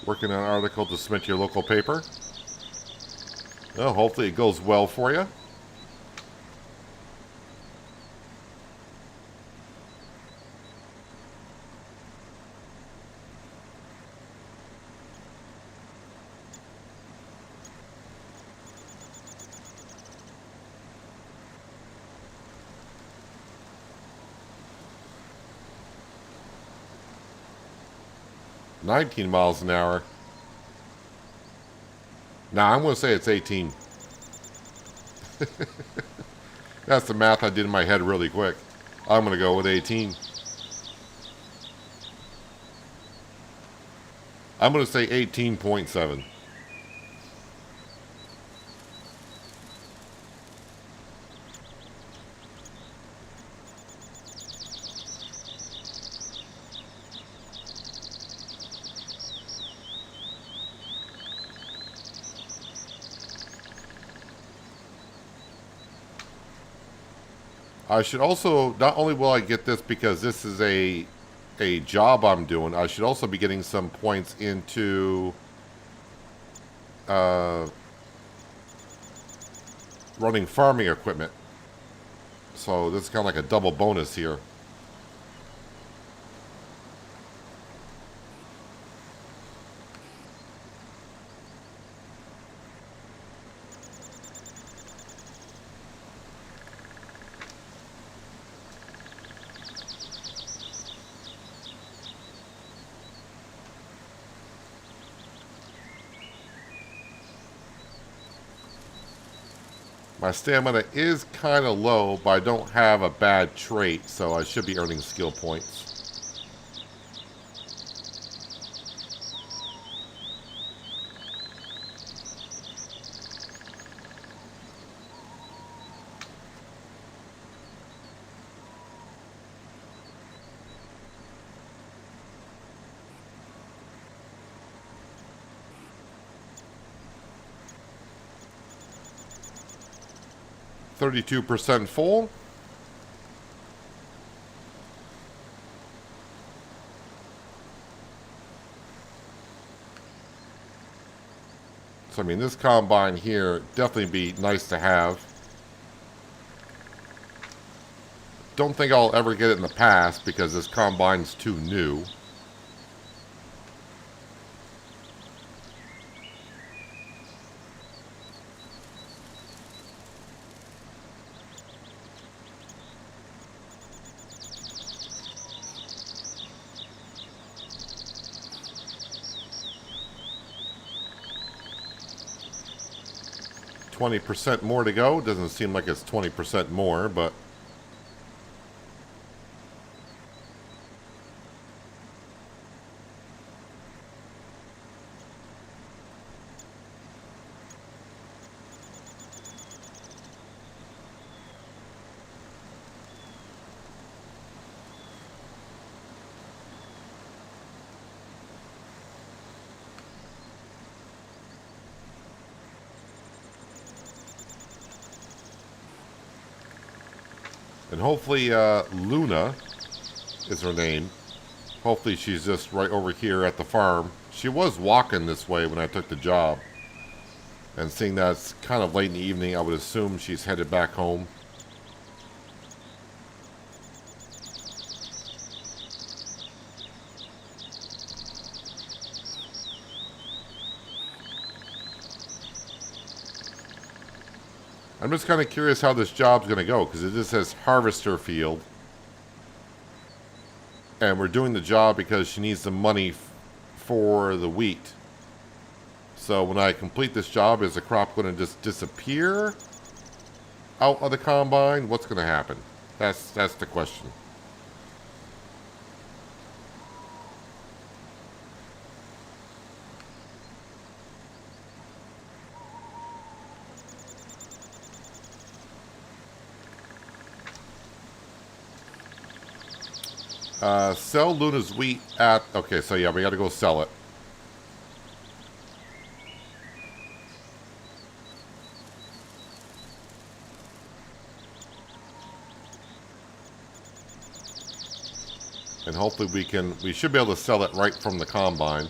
Working on an article to submit to your local paper. Well, hopefully it goes well for you. $19 an hour. Nah, I'm going to say it's 18. That's the math I did in my head really quick. I'm going to go with 18. I'm going to say 18.7. I should also, not only will I get this because this is a job I'm doing, I should also be getting some points into running farming equipment. So this is kind of like a double bonus here. My stamina is kind of low, but I don't have a bad trait, so I should be earning skill points. %32 full. So I mean, this combine here definitely be nice to have. Don't think I'll ever get it in the past because this combine's too new. %20 more to go. Doesn't seem like it's 20% more, but and hopefully Luna is her name. Hopefully she's just right over here at the farm. She was walking this way when I took the job. And seeing that it's kind of late in the evening, I would assume she's headed back home. I'm just kind of curious how this job's going to go, because it just says harvester field. And we're doing the job because she needs the money for the wheat. So when I complete this job, is the crop going to just disappear out of the combine? What's going to happen? That's the question. Sell Luna's wheat at... Okay, so yeah, we got to go sell it. And hopefully we should be able to sell it right from the combine.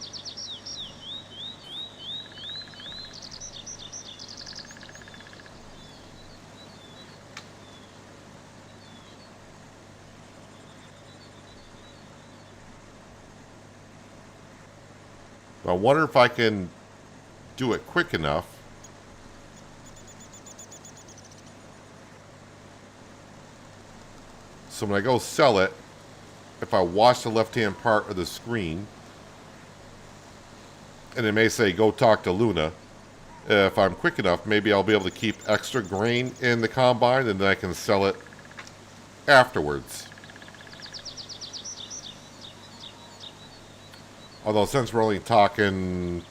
I wonder if I can do it quick enough. So when I go sell it, if I watch the left-hand part of the screen, and it may say, go talk to Luna. If I'm quick enough, maybe I'll be able to keep extra grain in the combine, and then I can sell it afterwards. Although since we're only talking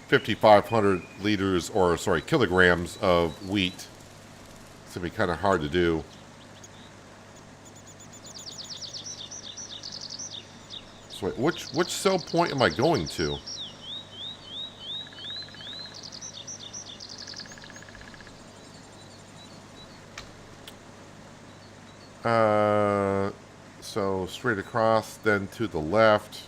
5,500 liters, or sorry, kilograms of wheat, it's going to be kind of hard to do. So wait, which sell point am I going to? So straight across, then to the left.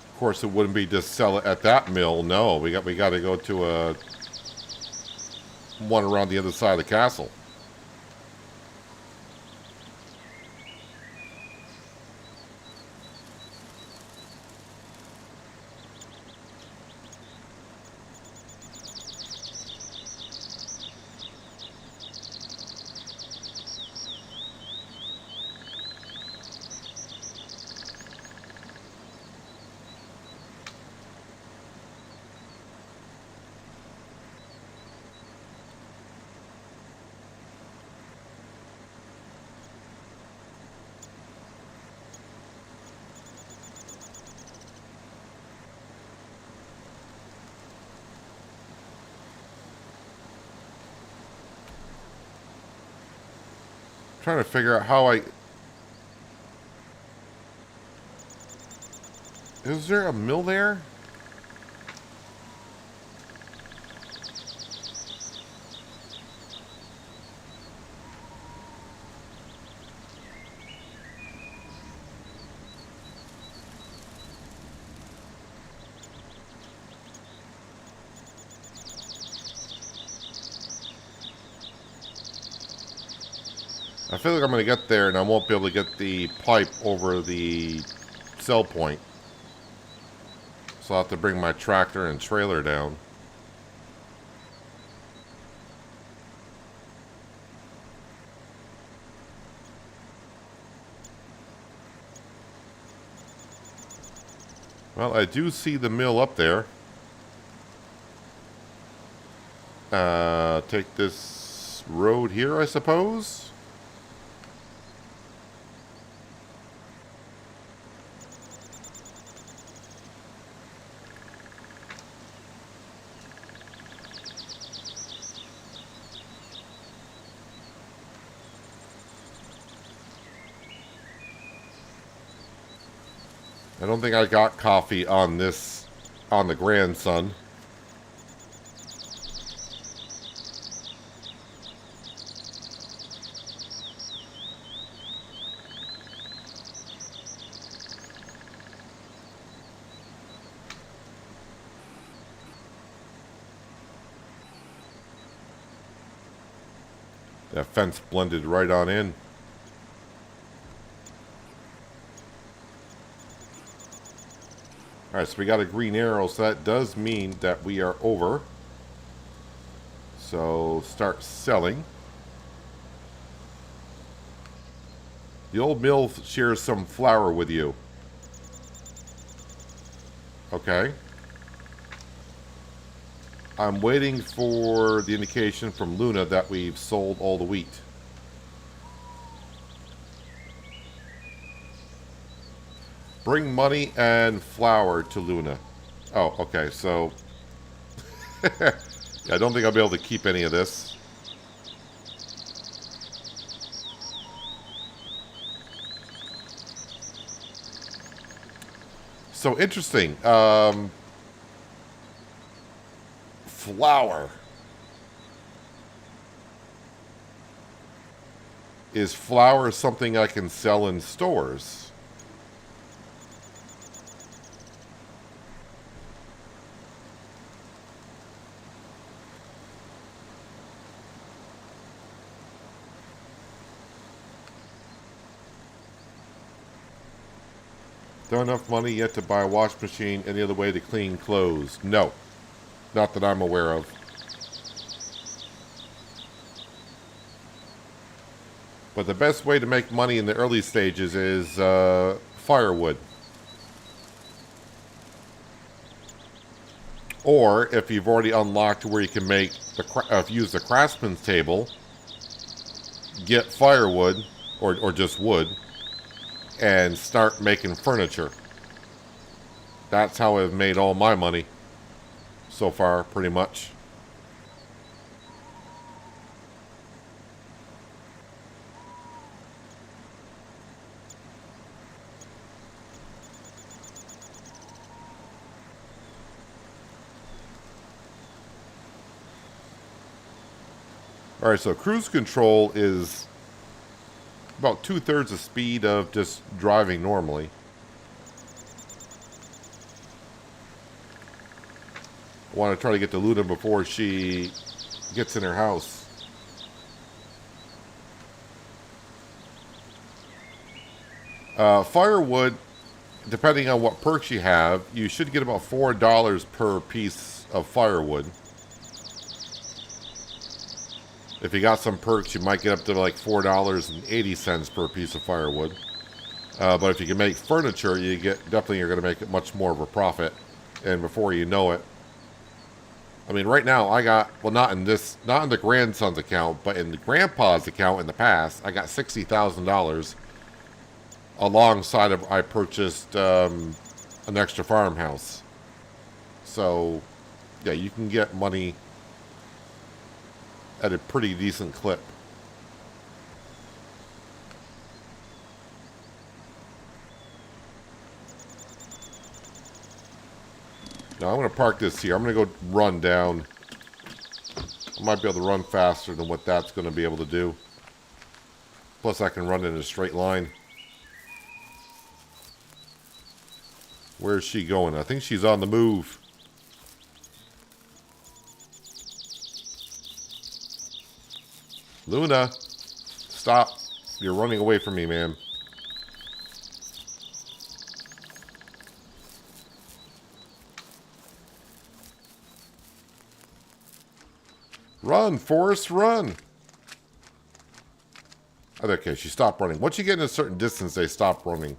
Of course, it wouldn't be just sell it at that mill. No, we got to go to a one around the other side of the castle. Trying to figure out how I... Is there a mill there? I feel like I'm going to get there and I won't be able to get the pipe over the cell point. So I'll have to bring my tractor and trailer down. Well, I do see the mill up there. Take this road here, I suppose. I don't think I got coffee on this, on the grandson. That fence blended right on in. Alright, so we got a green arrow, so that does mean that we are over. So, start selling. The old mill shares some flour with you. Okay. I'm waiting for the indication from Luna that we've sold all the wheat. Bring money and flour to Luna. Oh, okay, so... yeah, I don't think I'll be able to keep any of this. So, interesting. Flour. Is flour something I can sell in stores? Don't enough money yet to buy a wash machine. Any other way to clean clothes? No. Not that I'm aware of. But the best way to make money in the early stages is firewood. Or if you've already unlocked where you can make use the craftsman's table, get firewood or just wood and start making furniture. That's how I've made all my money. so far, pretty much. Alright, so cruise control is about 2/3 the speed of just driving normally. I want to try to get to Luna before she gets in her house. Firewood, depending on what perks you have, you should get about $4 per piece of firewood. If you got some perks, you might get up to like $4.80 per piece of firewood. But if you can make furniture, you definitely you're going to make it much more of a profit. And before you know it, I mean, right now I got, well, not in the grandson's account, but in the grandpa's account in the past, I got $60,000 alongside of I purchased an extra farmhouse. So, yeah, you can get money at a pretty decent clip. Now I'm going to park this here. I'm going to go run down. I might be able to run faster than what that's going to be able to do. Plus I can run in a straight line. Where's she going? I think she's on the move. Luna, stop. You're running away from me, man. Run, Forrest, run. Okay, she stopped running. Once you get in a certain distance, they stop running.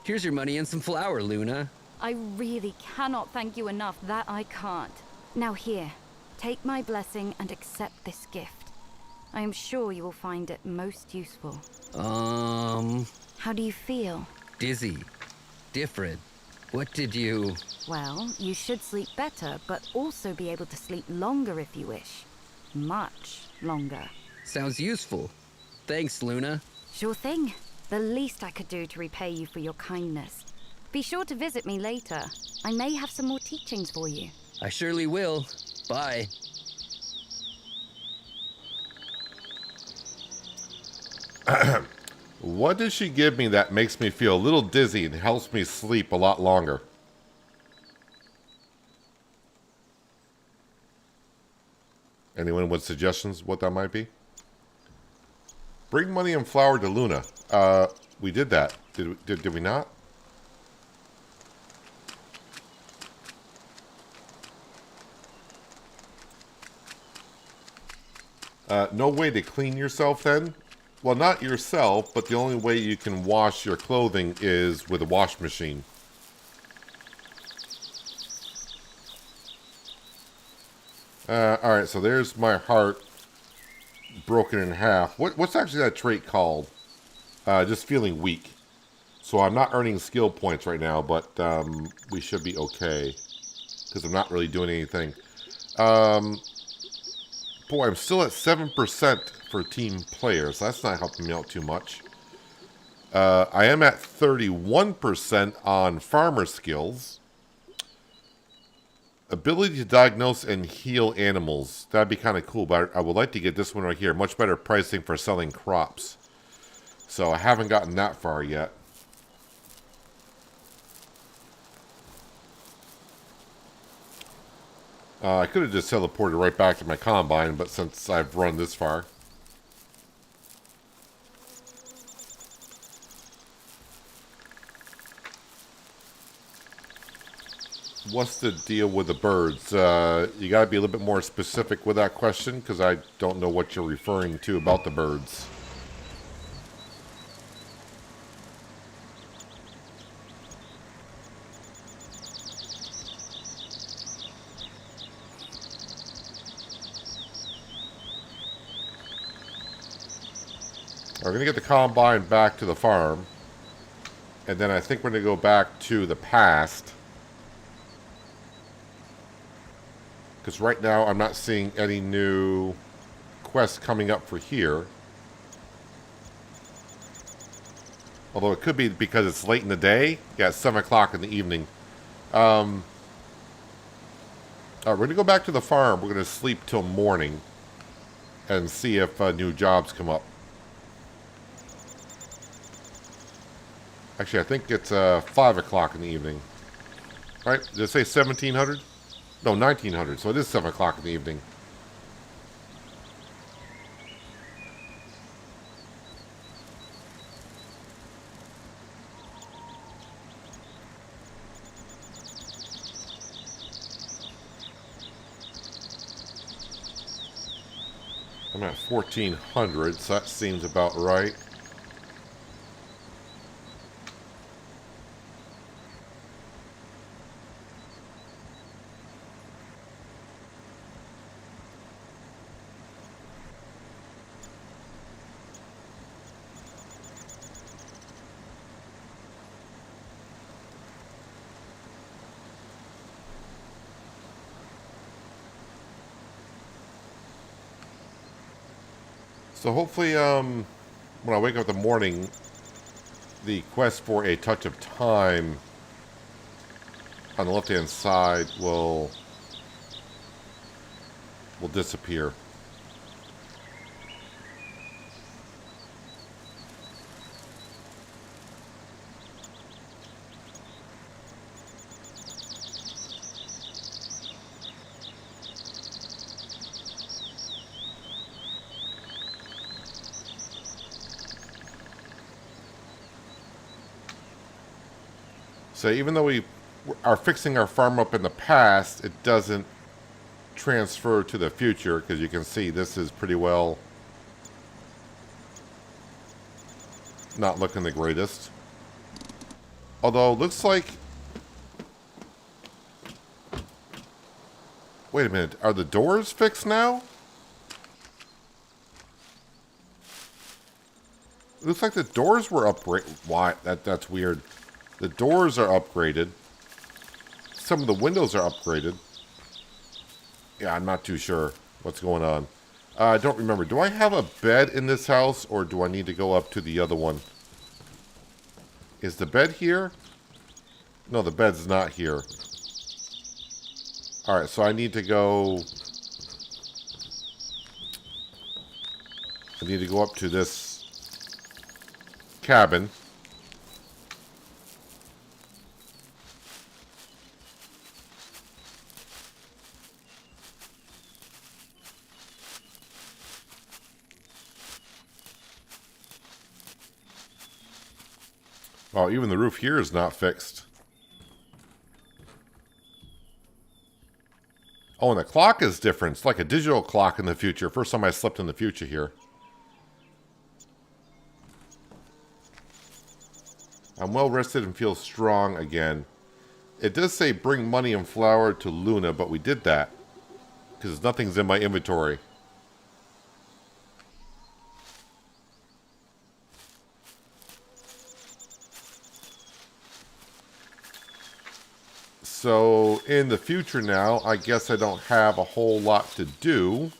Here's your money and some flour, Luna. I really cannot thank you enough, that I can't. Now here, take my blessing and accept this gift. I am sure you will find it most useful. How do you feel? Dizzy. Different. What did you... Well, you should sleep better, but also be able to sleep longer if you wish. Much longer. Sounds useful. Thanks, Luna. Sure thing. The least I could do to repay you for your kindness. Be sure to visit me later. I may have some more teachings for you. I surely will. Bye. What does she give me that makes me feel a little dizzy and helps me sleep a lot longer? Anyone with suggestions what that might be? Bring money and flour to Luna. We did that. Did we not? No way to clean yourself then? Well, not yourself, but the only way you can wash your clothing is with a wash machine. Alright, so there's my heart broken in half. What's actually that trait called? Just feeling weak. So I'm not earning skill points right now, but we should be okay. Because I'm not really doing anything. Boy, I'm still at 7% for team players. That's not helping me out too much. I am at 31% on farmer skills. Ability to diagnose and heal animals. That'd be kind of cool, but I would like to get this one right here. Much better pricing for selling crops. So I haven't gotten that far yet. I could have just teleported right back to my combine, but since I've run this far. What's the deal with the birds? You got to be a little bit more specific with that question, because I don't know what you're referring to about the birds. We're going to get the combine back to the farm. And then I think we're going to go back to the past. Because right now I'm not seeing any new quests coming up for here. Although it could be because it's late in the day. Yeah, it's 7 o'clock in the evening. Alright, we're going to go back to the farm. We're going to sleep till morning. And see if new jobs come up. Actually, I think it's 5 o'clock in the evening. Right? Did it say 1700? No, 1900. So it is 7 o'clock in the evening. I'm at 1400, so that seems about right. So hopefully, when I wake up in the morning, the quest for a touch of time on the left-hand side will disappear. So even though we are fixing our farm up in the past, it doesn't transfer to the future, because you can see this is pretty well not looking the greatest. Although it looks like... Wait a minute, are the doors fixed now? It looks like the doors were upgraded. Why? That's weird. The doors are upgraded. Some of the windows are upgraded. Yeah, I'm not too sure what's going on. I don't remember. Do I have a bed in this house, or do I need to go up to the other one? Is the bed here? No, the bed's not here. Alright, so I need to go... I need to go up to this cabin. Oh, even the roof here is not fixed. Oh, and the clock is different. It's like a digital clock in the future. First time I slept in the future here. I'm well rested and feel strong again. It does say bring money and flour to Luna, but we did that. Because nothing's in my inventory. So, in the future now, I guess I don't have a whole lot to do.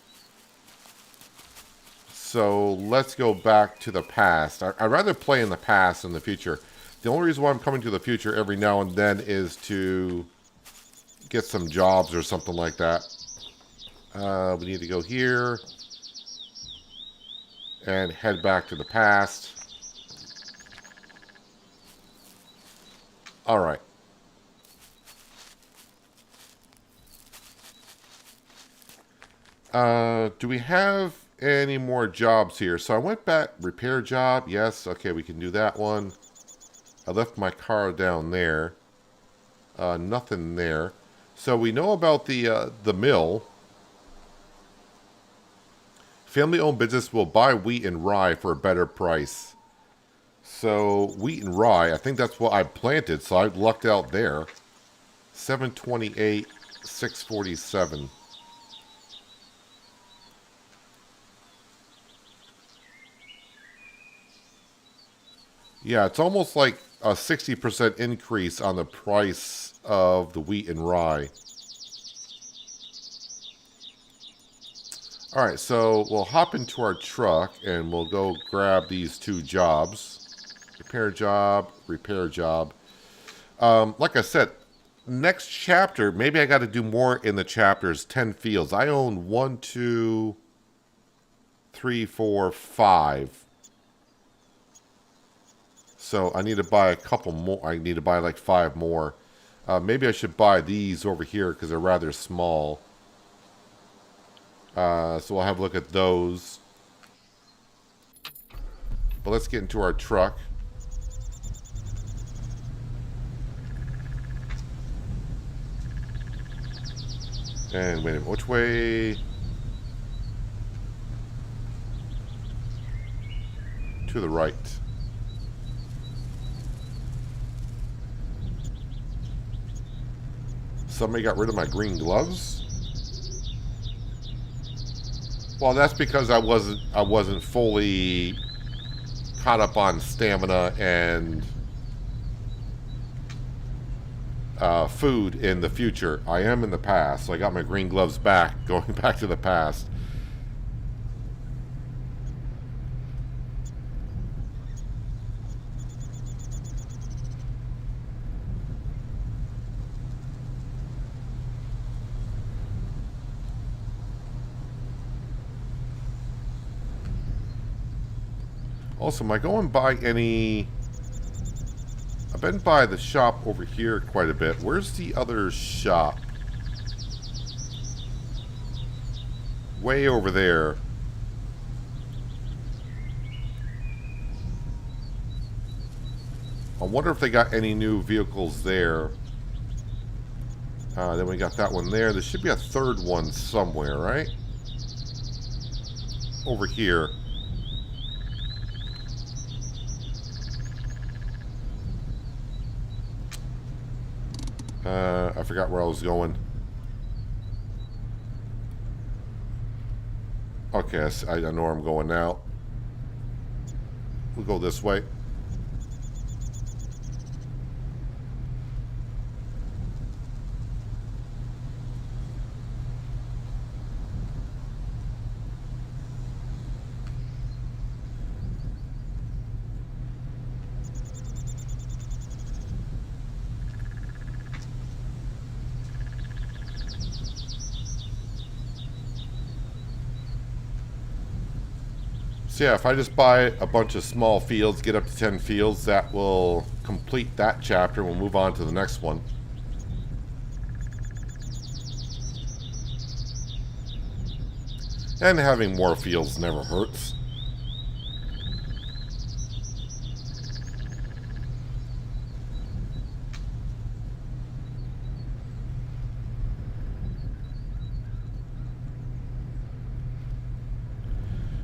So, let's go back to the past. I'd rather play in the past than the future. The only reason why I'm coming to the future every now and then is to get some jobs or something like that. We need to go here and head back to the past. Alright. Do we have any more jobs here? So I went back, repair job, yes, okay, we can do that one. I left my car down there. Nothing there. So we know about the mill. Family-owned business will buy wheat and rye for a better price. So wheat and rye, I think that's what I planted, so I lucked out there. 728, 647. Yeah, it's almost like a 60% increase on the price of the wheat and rye. All right, so we'll hop into our truck and we'll go grab these 2 jobs. Repair job, repair job. Like I said, next chapter, maybe I got to do more in the chapters. 10 fields. I own 1, 2, 3, 4, 5. So I need to buy a couple more. I need to buy like 5 more. Maybe I should buy these over here because they're rather small. So we'll have a look at those. But let's get into our truck. And wait a minute, which way? To the right. Somebody got rid of my green gloves? Well, that's because I wasn't fully caught up on stamina and food in the future. I am in the past, so I got my green gloves back, going back to the past. Also, am I going by any... I've been by the shop over here quite a bit. Where's the other shop? Way over there. I wonder if they got any new vehicles there. Then we got that one there. There should be a third one somewhere, right? Over here. I forgot where I was going. Okay, I know where I'm going now. We'll go this way. So yeah, if I just buy a bunch of small fields, get up to 10 fields, that will complete that chapter. We'll move on to the next one. And having more fields never hurts.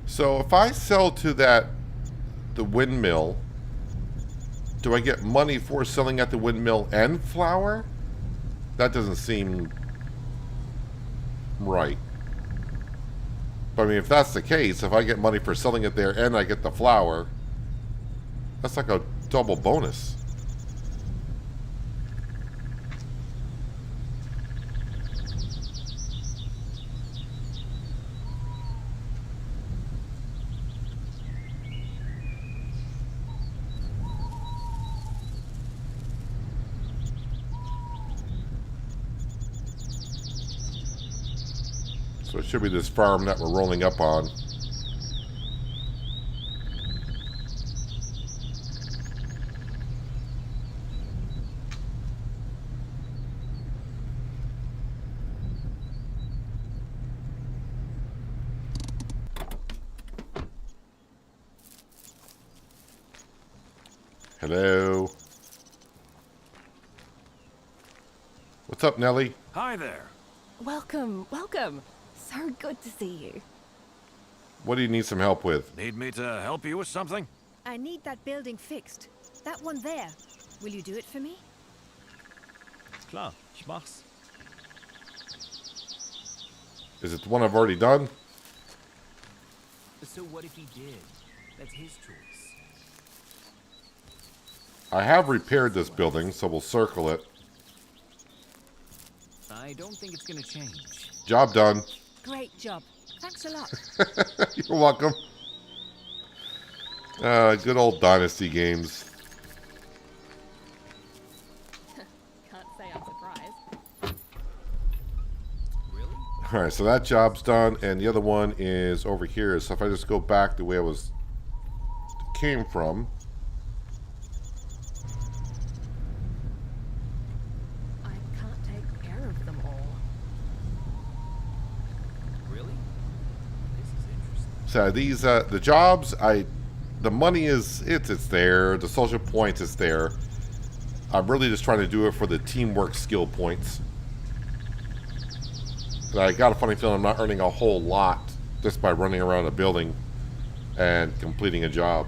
So if I sell to the windmill, do I get money for selling at the windmill and flour? That doesn't seem right. But I mean, if that's the case, if I get money for selling it there and I get the flour, that's like a double bonus. So it should be this farm that we're rolling up on. Hello. What's up, Nellie? Hi there. Welcome, welcome. So good to see you. What do you need some help with? Need me to help you with something? I need that building fixed. That one there. Will you do it for me? Klar, ich mach's. Is it the one I've already done? So what if he did? That's his choice. I have repaired this building, so we'll circle it. I don't think it's gonna change. Job done. Great job. Thanks a lot. You're welcome. Good old Dynasty games. Can't say I'm surprised. Really? Alright, so that job's done, and the other one is over here. So if I just go back the way I came from. I can't take care of them all. Really? This is interesting. So these, the jobs, the money is, it's there. The social points is there. I'm really just trying to do it for the teamwork skill points. And I got a funny feeling I'm not earning a whole lot just by running around a building and completing a job.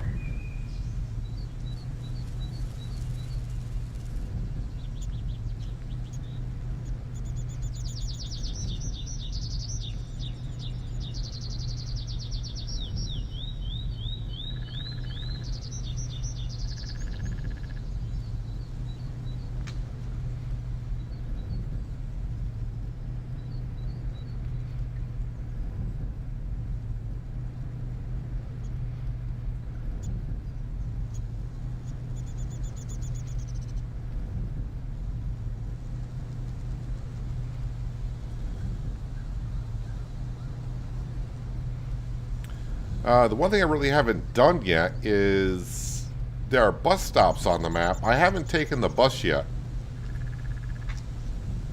The one thing I really haven't done yet is there are bus stops on the map. I haven't taken the bus yet.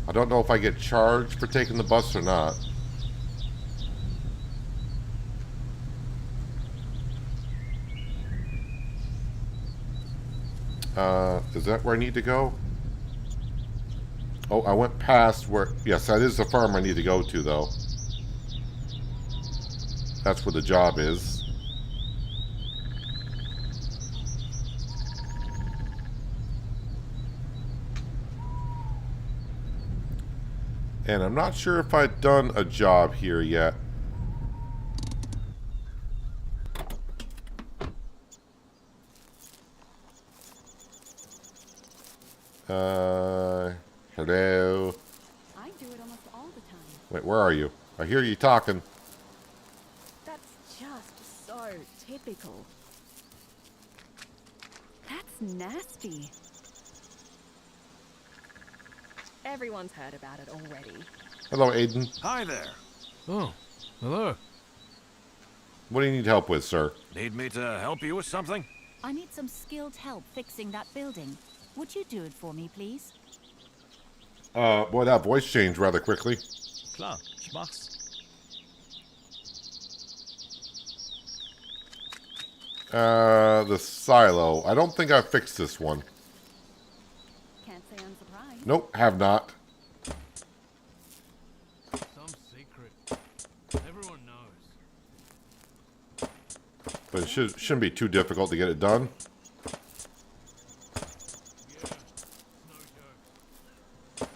I don't know if I get charged for taking the bus or not. Is that where I need to go? Oh, I went past where... Yes, that is the farm I need to go to, though. That's where the job is. And I'm not sure if I've done a job here yet. Hello? I do it almost all the time. Wait, where are you? I hear you talking. That's just so typical. That's nasty. Everyone's heard about it already. Hello, Aiden. Hi there. Oh, hello. What do you need help with, sir? Need me to help you with something? I need some skilled help fixing that building. Would you do it for me, please? Boy, that voice changed rather quickly. Klar, ich mach's. The silo. I don't think I fixed this one. Can't say I'm surprised. Nope, have not. Some secret. Everyone knows. But it shouldn't be too difficult to get it done. Yeah, no joke.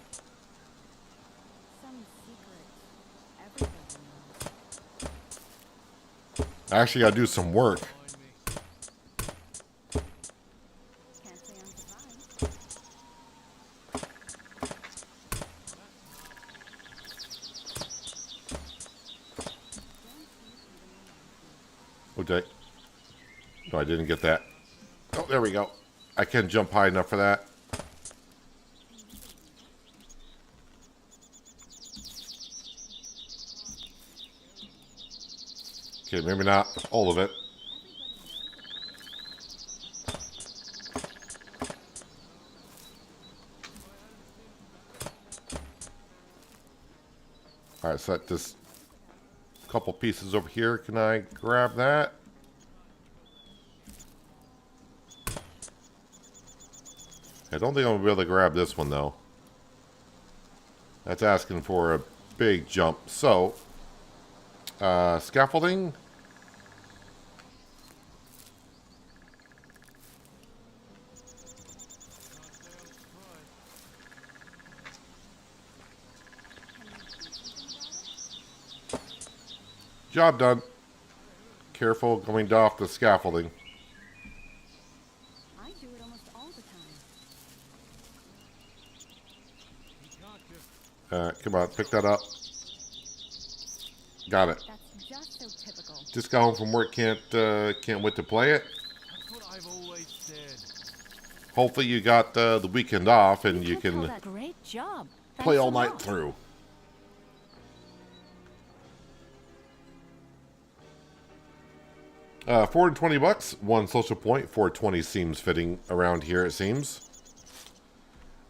Some secret. Everyone knows. I actually got to do some work. Find me. Can't say I'm surprised. Oh, did I? No, I didn't get that. Oh, there we go. I can jump high enough for that. Okay, maybe not all of it. Alright, so that this couple pieces over here. Can I grab that? I don't think I'm going to be able to grab this one, though. That's asking for a big jump. So, scaffolding. Job done. Careful going off the scaffolding. I do it almost all the time. Come on, pick that up. Got it. That's just so typical. Just got home from work. Can't wait to play it. That's what I've always said. Hopefully you got the weekend off and you can Great job. play Thanks all a night lot. through. $420, one social point. 420 seems fitting around here, it seems.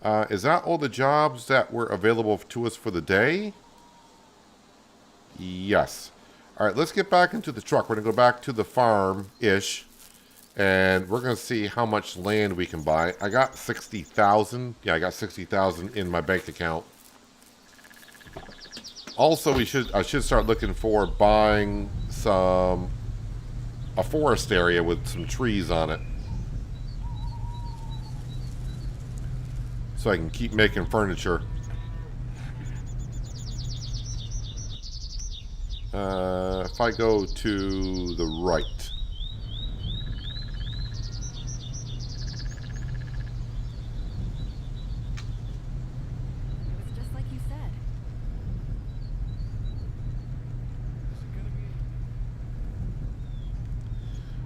Is that all the jobs that were available to us for the day? Yes. All right, let's get back into the truck. We're going to go back to the farm-ish, and we're going to see how much land we can buy. I got 60,000. Yeah, I got 60,000 in my bank account. Also, I should start looking for buying a forest area with some trees on it, so I can keep making furniture. If I go to the right. It's just like you said.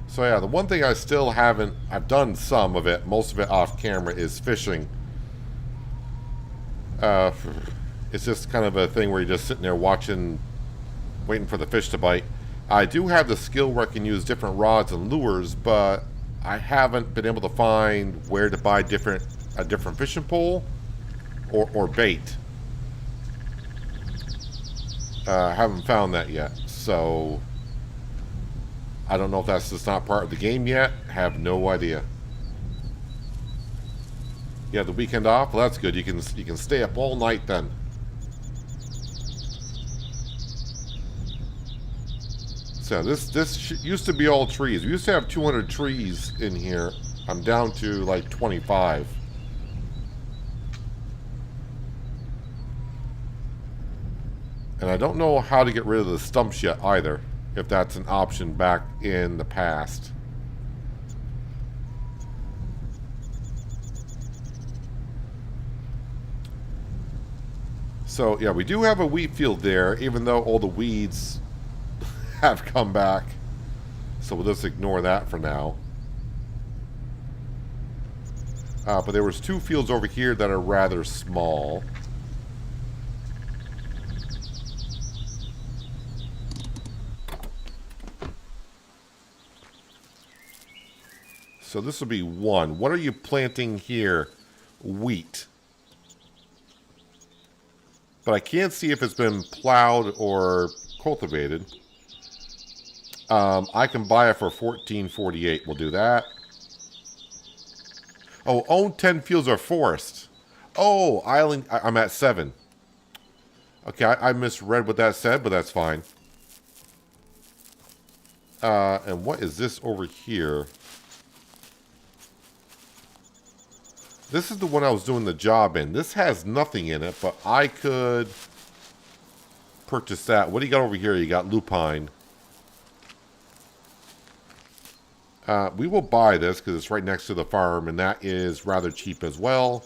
So yeah, the one thing I still haven't, I've done some of it, most of it off camera, is fishing. It's just kind of a thing where you're just sitting there watching, waiting for the fish to bite. I do have the skill where I can use different rods and lures, but I haven't been able to find where to buy a different fishing pole or bait. I haven't found that yet, so I don't know if that's just not part of the game yet. Have no idea. Yeah, the weekend off. Well, that's good. You can stay up all night then. So this used to be all trees. We used to have 200 trees in here. I'm down to like 25. And I don't know how to get rid of the stumps yet either, if that's an option back in the past. So yeah, we do have a wheat field there, even though all the weeds have come back. So we'll just ignore that for now. But there was 2 fields over here that are rather small. So this will be 1. What are you planting here? Wheat. But I can't see if it's been plowed or cultivated. I can buy it for $14.48. We'll do that. Oh, own 10 fields or forest. Oh, island. I'm at 7. Okay, I misread what that said, but that's fine. And what is this over here? This is the one I was doing the job in. This has nothing in it, but I could purchase that. What do you got over here? You got lupine. We will buy this because it's right next to the farm, and that is rather cheap as well.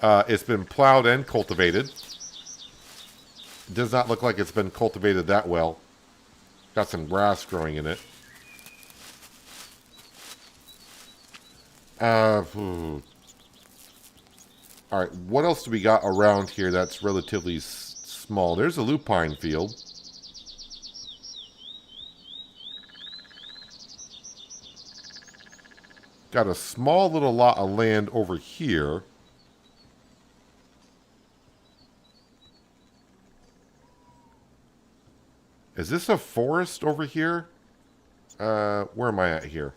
It's been plowed and cultivated. It does not look like it's been cultivated that well. Got some grass growing in it. Alright, what else do we got around here that's relatively small? There's a lupine field. Got a small little lot of land over here. Is this a forest over here? Where am I at here?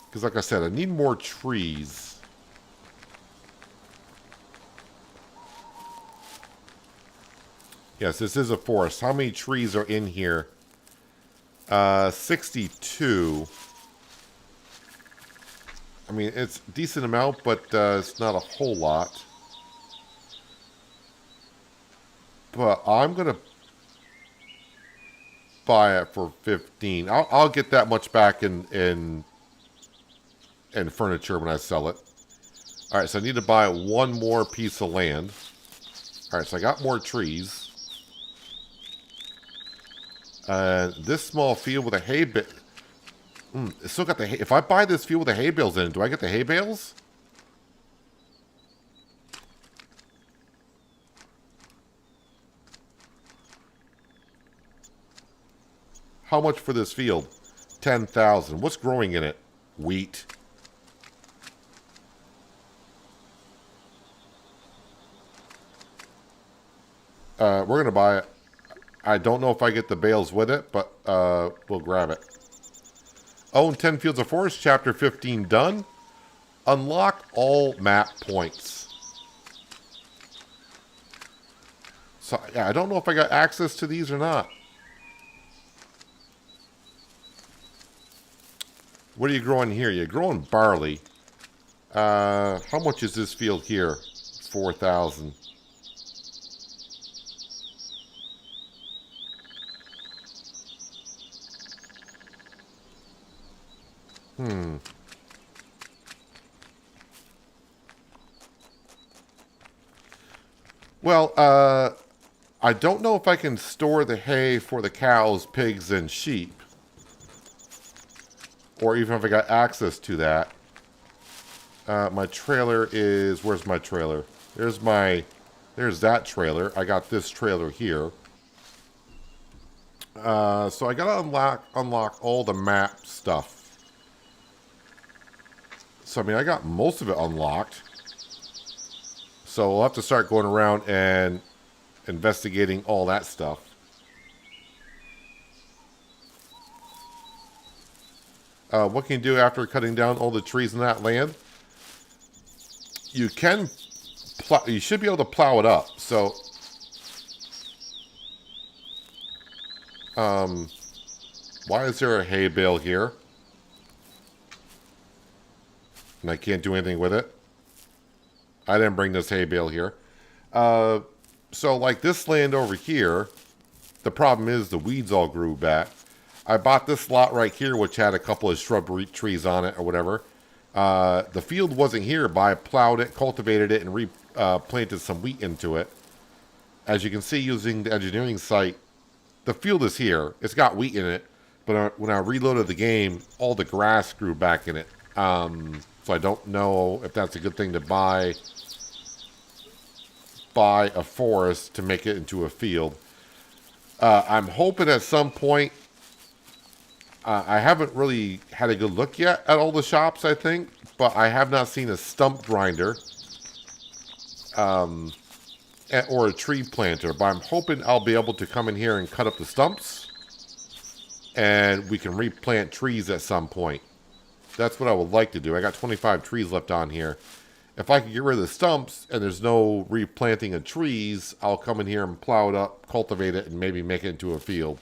Because like I said, I need more trees. Yes, this is a forest. How many trees are in here? 62. I mean, it's a decent amount, but it's not a whole lot. But I'm going to buy it for 15. I'll get that much back in furniture when I sell it. All right, so I need to buy one more piece of land. All right, so I got more trees. This small field with a hay bale. It's still got the hay. If I buy this field with the hay bales in it, do I get the hay bales? How much for this field? 10,000. What's growing in it? Wheat. We're going to buy it. I don't know if I get the bales with it, but we'll grab it. Own 10 Fields of Forest, Chapter 15 done. Unlock all map points. So, yeah, I don't know if I got access to these or not. What are you growing here? You're growing barley. How much is this field here? 4,000. Well, I don't know if I can store the hay for the cows, pigs, and sheep. Or even if I got access to that. My trailer is... Where's my trailer? There's that trailer. I got this trailer here. So I gotta unlock all the map stuff. So, I mean, I got most of it unlocked. So we'll have to start going around and investigating all that stuff. What can you do after cutting down all the trees in that land? You can plow, you should be able to plow it up. So, why is there a hay bale here? And I can't do anything with it. I didn't bring this hay bale here. So like this land over here, the problem is the weeds all grew back. I bought this lot right here, which had a couple of shrubbery trees on it or whatever. The field wasn't here, but I plowed it, cultivated it, and replanted some wheat into it. As you can see using the engineering site, the field is here. It's got wheat in it, but when I reloaded the game, all the grass grew back in it. So I don't know if that's a good thing to buy a forest to make it into a field. I'm hoping at some point, I haven't really had a good look yet at all the shops, I think, but I have not seen a stump grinder or a tree planter, but I'm hoping I'll be able to come in here and cut up the stumps and we can replant trees at some point. That's what I would like to do. I got 25 trees left on here. If I can get rid of the stumps and there's no replanting of trees, I'll come in here and plow it up, cultivate it, and maybe make it into a field.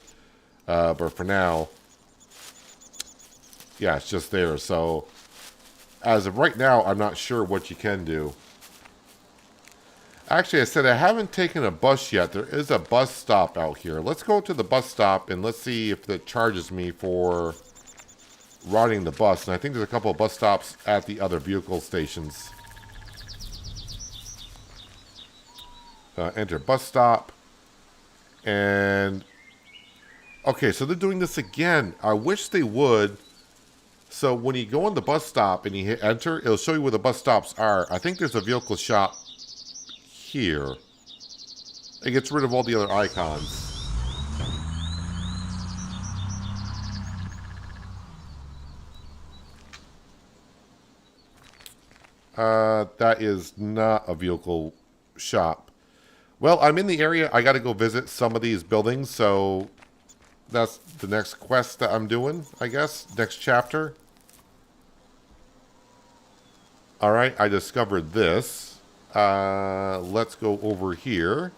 But for now, yeah, it's just there. So, as of right now, I'm not sure what you can do. Actually, I said I haven't taken a bus yet. There is a bus stop out here. Let's go to the bus stop and let's see if it charges me for riding the bus. And I think there's a couple of bus stops at the other vehicle stations. Enter bus stop. And okay, so they're doing this again. I wish they would. So when you go on the bus stop and you hit enter, it'll show you where the bus stops are. I think there's a vehicle shop here. It gets rid of all the other icons. That is not a vehicle shop. Well, I'm in the area. I got to go visit some of these buildings, so that's the next quest that I'm doing, I guess. Next chapter. Alright, I discovered this. Let's go over here.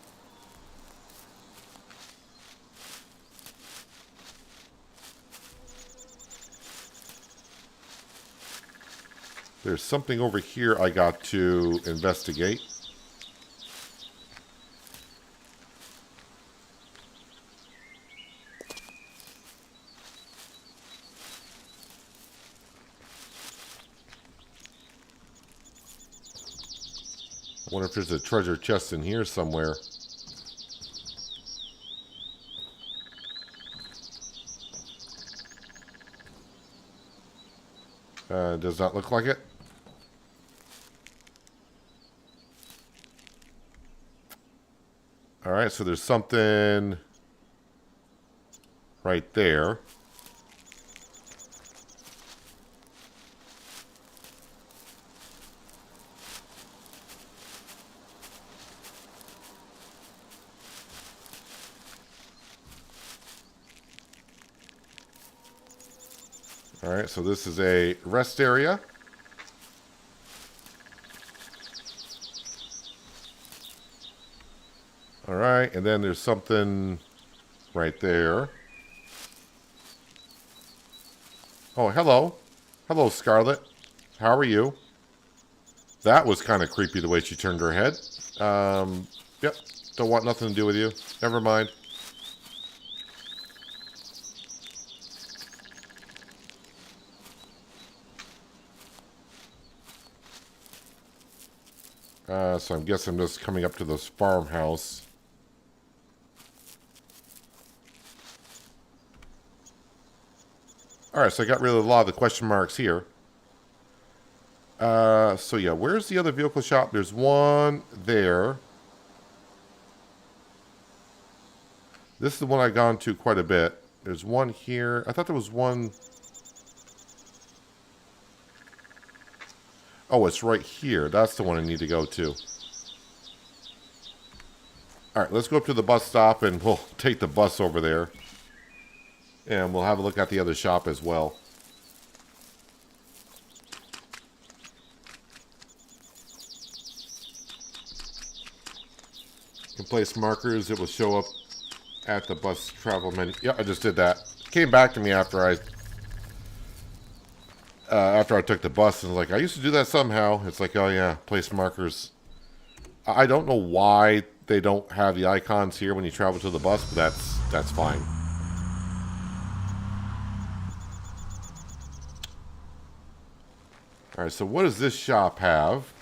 There's something over here I got to investigate. I wonder if there's a treasure chest in here somewhere. Does not look like it. Alright, so there's something right there. Alright, so this is a rest area. Alright, and then there's something right there. Oh, hello. Hello, Scarlet. How are you? That was kind of creepy the way she turned her head. Yep, don't want nothing to do with you. Never mind. So I guess I'm just coming up to this farmhouse. Alright, so I got rid of a lot of the question marks here. So yeah, where's the other vehicle shop? There's one there. This is the one I've gone to quite a bit. There's one here. I thought there was one... Oh, it's right here. That's the one I need to go to. Alright, let's go up to the bus stop and we'll take the bus over there. And we'll have a look at the other shop as well. You can place markers. It will show up at the bus travel menu. Yeah, I just did that. It came back to me after I took the bus and was like, I used to do that somehow. It's like, oh yeah, place markers. I don't know why they don't have the icons here when you travel to the bus, but that's fine. Alright, so what does this shop have?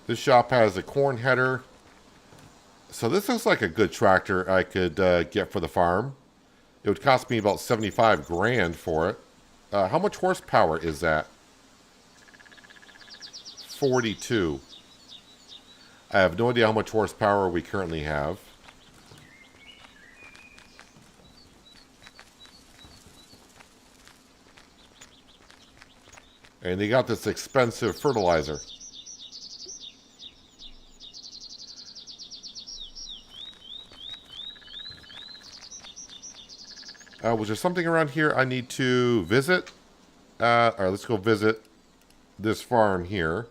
This shop has a corn header. So this looks like a good tractor I could get for the farm. It would cost me about 75 grand for it. How much horsepower is that? 42. I have no idea how much horsepower we currently have. And they got this expensive fertilizer. Was there something around here I need to visit? Alright, let's go visit this farm here.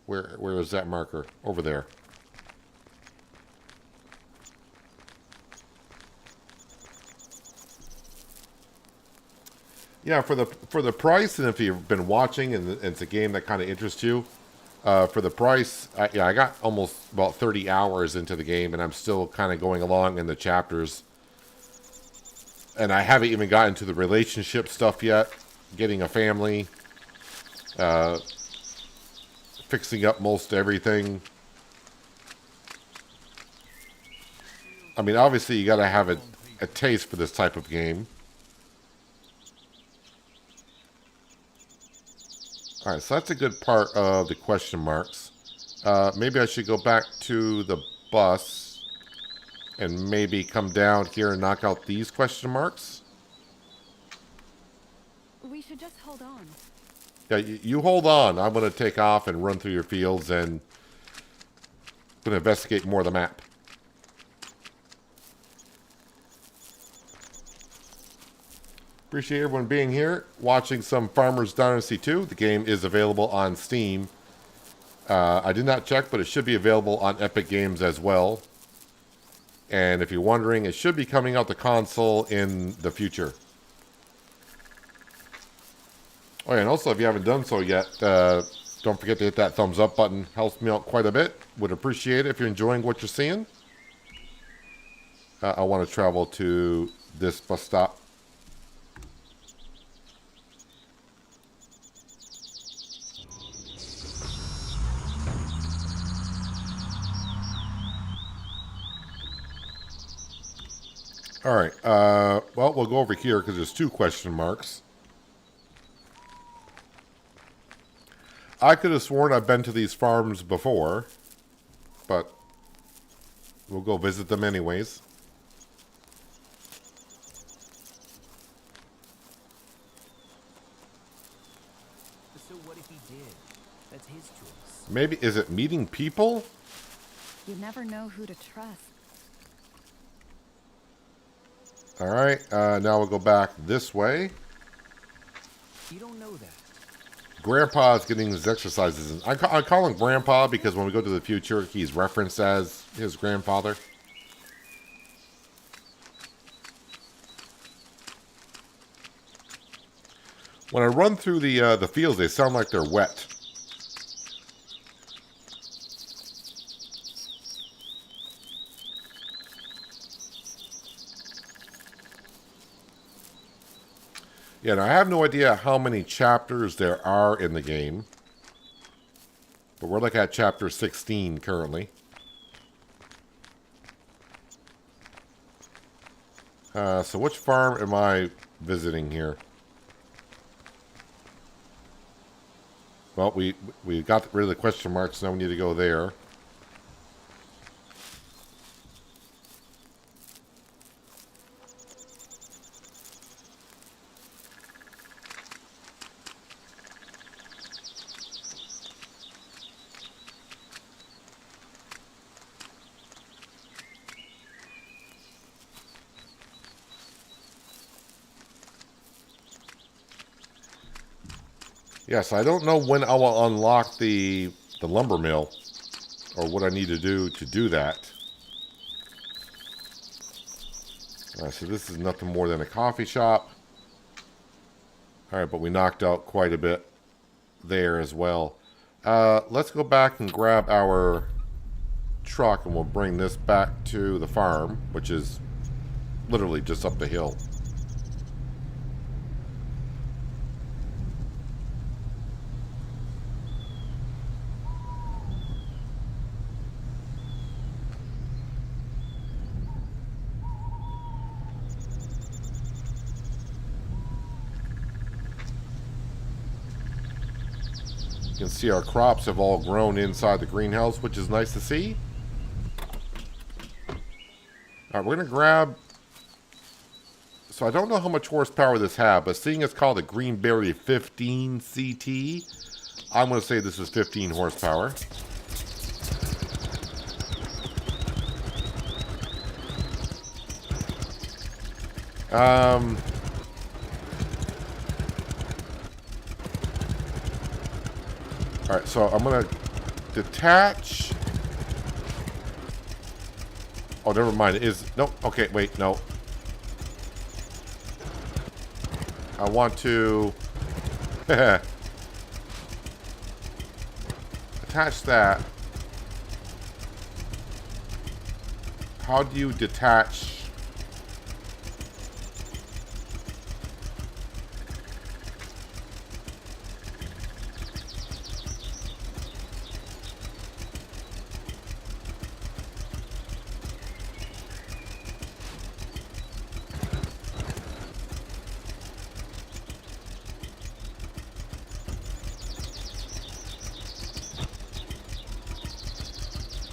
Where is that marker? Over there. Yeah, for the price, and if you've been watching and it's a game that kind of interests you, for the price, I got almost about 30 hours into the game, and I'm still kind of going along in the chapters. And I haven't even gotten to the relationship stuff yet. Getting a family. Fixing up most everything. I mean, obviously you got to have a taste for this type of game. Alright, so that's a good part of the question marks. Maybe I should go back to the bus and maybe come down here and knock out these question marks. We should just hold on. Yeah, you hold on. I'm going to take off and run through your fields and going to investigate more of the map. Appreciate everyone being here, watching some Farmers Dynasty 2. The game is available on Steam. I did not check, but it should be available on Epic Games as well. And if you're wondering, it should be coming out the console in the future. Oh yeah, and also if you haven't done so yet, don't forget to hit that thumbs up button. Helps me out quite a bit. Would appreciate it if you're enjoying what you're seeing. I want to travel to this bus stop. All right. Well, we'll go over here because there's 2 question marks. I could have sworn I've been to these farms before, but we'll go visit them anyways. So what if he did? That's his choice. Maybe, is it meeting people? You never know who to trust. All right. Now we'll go back this way. You don't know that. Grandpa's getting his exercises in. I call him Grandpa because when we go to the future, he's referenced as his grandfather. When I run through the fields, they sound like they're wet. Yeah, and I have no idea how many chapters there are in the game. But we're like at chapter 16 currently. So which farm am I visiting here? Well, we got rid of the question marks, so now we need to go there. Yes, I don't know when I will unlock the lumber mill or what I need to do that. So this is nothing more than a coffee shop. All right, but we knocked out quite a bit there as well. Let's go back and grab our truck and we'll bring this back to the farm, which is literally just up the hill. You can see our crops have all grown inside the greenhouse, which is nice to see. All right, we're going to grab... So I don't know how much horsepower this has, but seeing it's called a Greenberry 15 CT, I'm going to say this is 15 horsepower. Alright, so I'm going to detach. Oh, never mind. It is... Nope. Okay, wait. No. I want to... attach that. How do you detach...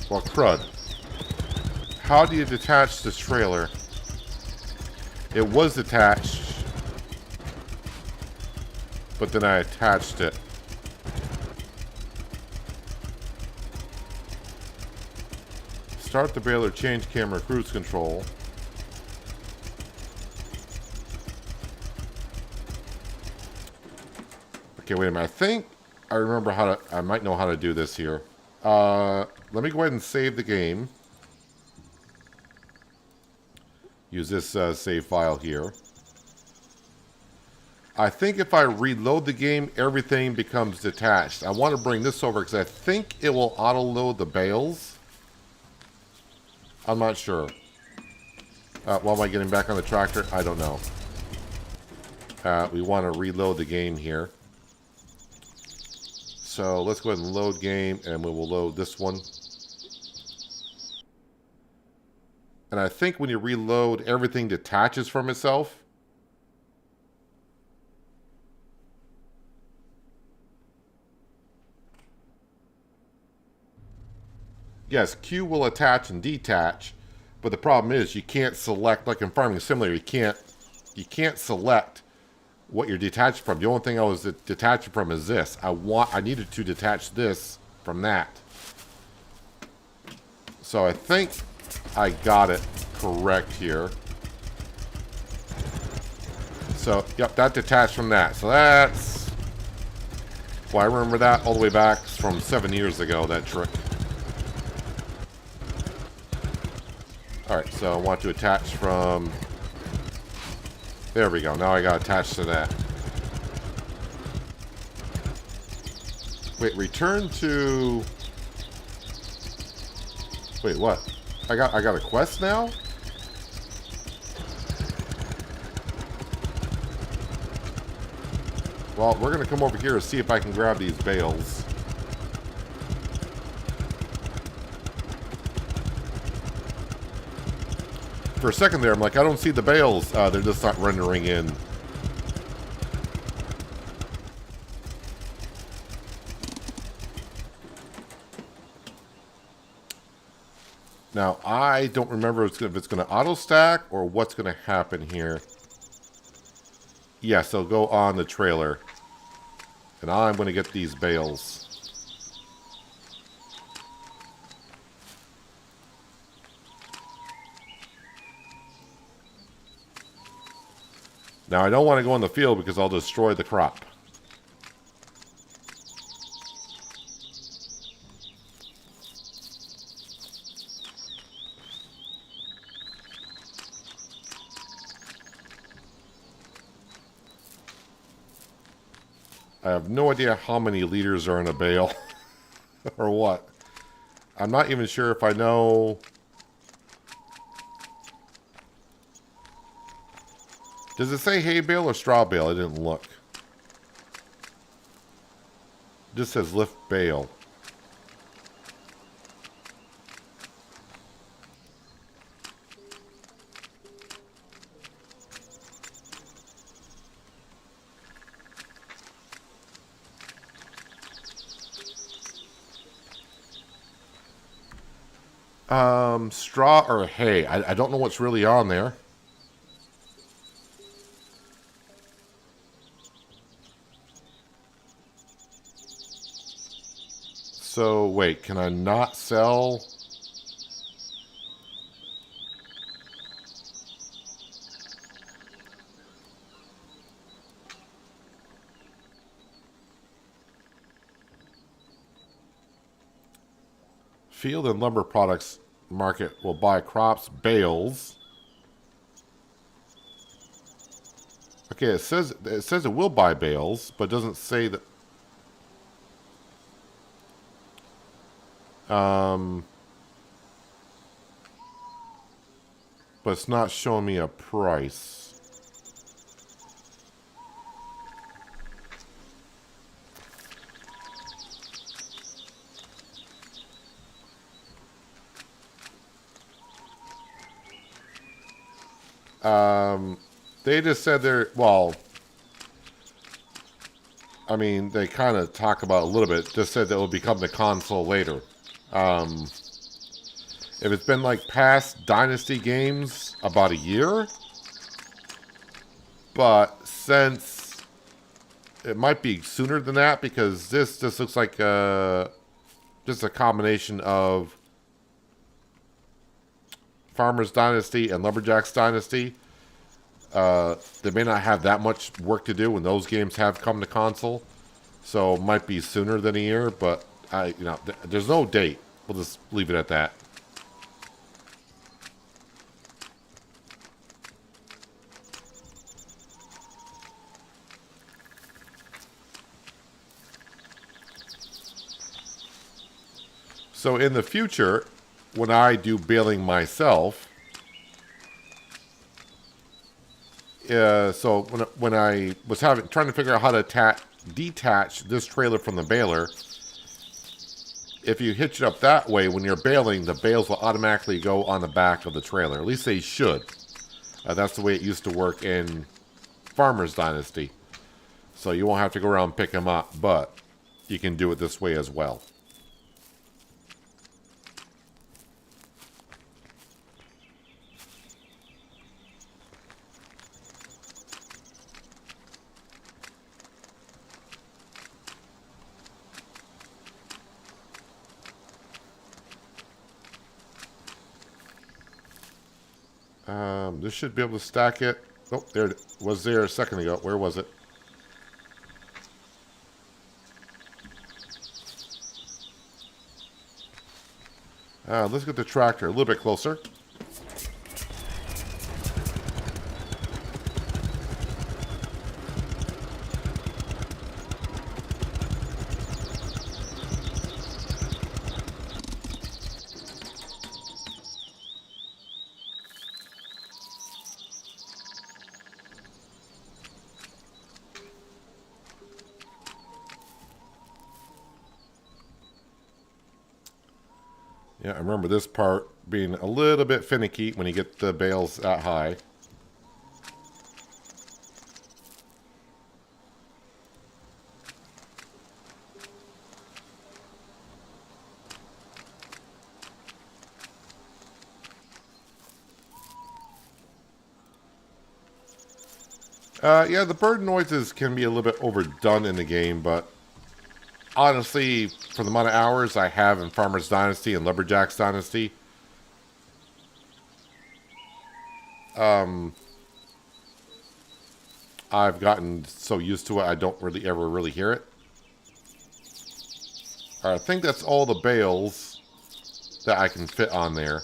Well, crud. How do you detach this trailer? It was attached, but then I attached it. Start the baler, change camera, cruise control. Okay, wait a minute. I think I remember how to... I might know how to do this here. Let me go ahead and save the game. Use this save file here. I think if I reload the game, everything becomes detached. I want to bring this over because I think it will auto-load the bales. I'm not sure. Why am I getting back on the tractor? I don't know. We want to reload the game here. So let's go ahead and load game, and we will load this one. And I think when you reload, everything detaches from itself. Yes, Q will attach and detach, but the problem is you can't select, like in Farming Simulator, you can't select what you're detached from. The only thing I was detaching from is this. I needed to detach this from that. So I think I got it correct here. So, yep, that detached from that. So that's... Well, I remember that all the way back from 7 years ago, that trick. Alright, so I want to attach from... There we go. Now I got attached to that. Wait, return to... Wait, what? I got a quest now? Well, we're going to come over here and see if I can grab these bales. For a second there, I'm like, I don't see the bales. They're just not rendering in. Now, I don't remember if it's going to auto stack or what's going to happen here. Yes, they'll go on the trailer. And I'm going to get these bales. Now, I don't want to go in the field because I'll destroy the crop. I have no idea how many liters are in a bale. Or what. I'm not even sure if I know... Does it say hay bale or straw bale? I didn't look. It just says lift bale. Straw or hay. I don't know what's really on there. So, wait, can I not sell? Field and lumber products market will buy crops, bales. Okay, it says it will buy bales, but doesn't say that. But it's not showing me a price. They just said they're, well, I mean, they kind of talk about it a little bit, just said that it will become the console later. If it's been like past Dynasty games, about a year. But since it might be sooner than that, because this just looks like just a combination of Farmers Dynasty and Lumberjacks Dynasty. They may not have that much work to do when those games have come to console. So it might be sooner than a year, but there's no date. We'll just leave it at that. So in the future, when I do baling myself, so when I was trying to figure out how to detach this trailer from the baler, if you hitch it up that way, when you're baling, the bales will automatically go on the back of the trailer. At least they should. That's the way it used to work in Farmer's Dynasty. So you won't have to go around and pick them up, but you can do it this way as well. This should be able to stack it. Oh, there it was there a second ago. Where was it? Let's get the tractor a little bit closer. Yeah, I remember this part being a little bit finicky when you get the bales that high. Yeah, the bird noises can be a little bit overdone in the game, but honestly, for the amount of hours I have in Farmer's Dynasty and Lumberjack's Dynasty, I've gotten so used to it, I don't really ever really hear it. Alright, I think that's all the bales that I can fit on there.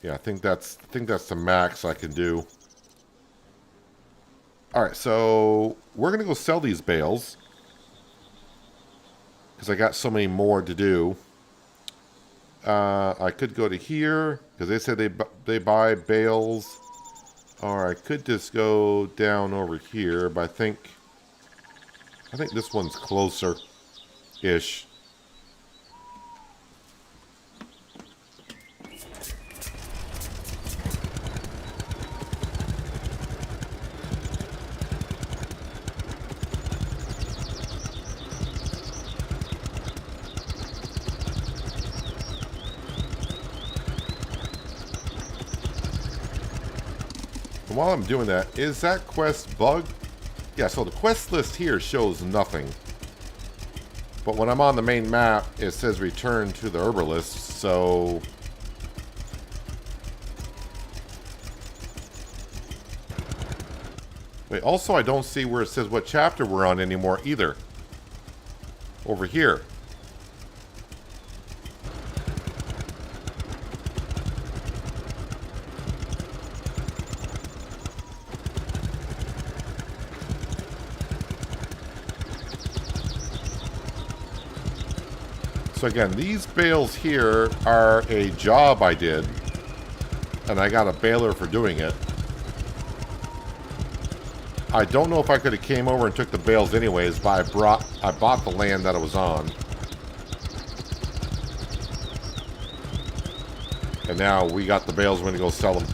Yeah, I think that's the max I can do. All right, so we're gonna go sell these bales because I got so many more to do. I could go to here because they said they buy bales, or I could just go down over here. But I think this one's closer-ish. While I'm doing that, is that quest bugged? Yeah, so the quest list here shows nothing. But when I'm on the main map, it says return to the herbalist, so... Wait, also I don't see where it says what chapter we're on anymore either. Over here. So again, these bales here are a job I did, and I got a baler for doing it. I don't know if I could have came over and took the bales anyways, but I bought the land that I was on. And now we got the bales, we're gonna go sell them.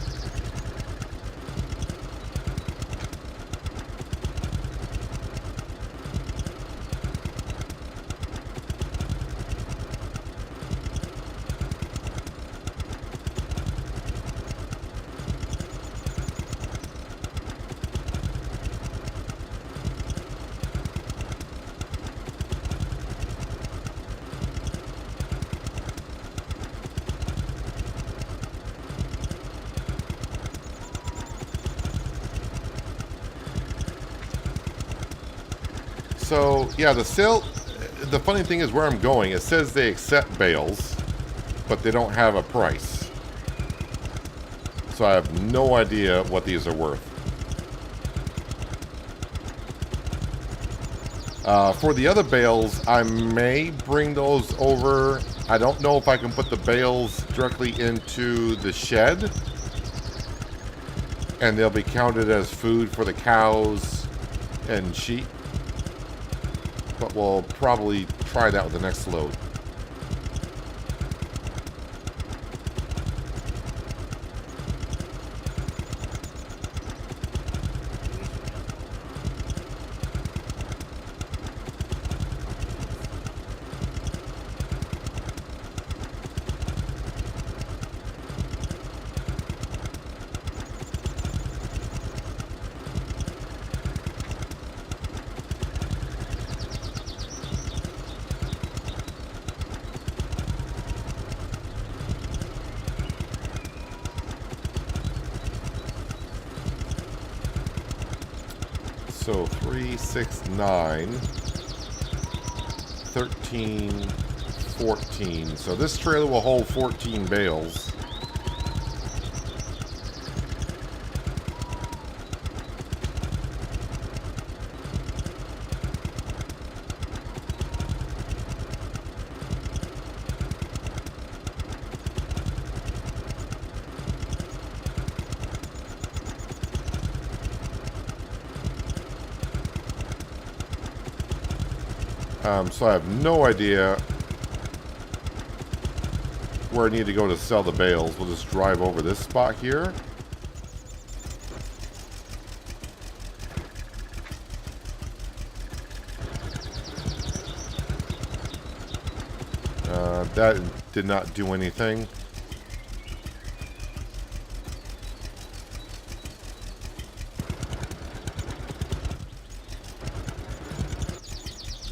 So, yeah, the funny thing is where I'm going, it says they accept bales, but they don't have a price. So I have no idea what these are worth. For the other bales, I may bring those over. I don't know if I can put the bales directly into the shed. And they'll be counted as food for the cows and sheep. But we'll probably try that with the next load. So 3, 6, 9, 13, 14. So this trailer will hold 14 bales. So I have no idea where I need to go to sell the bales. We'll just drive over this spot here. That did not do anything.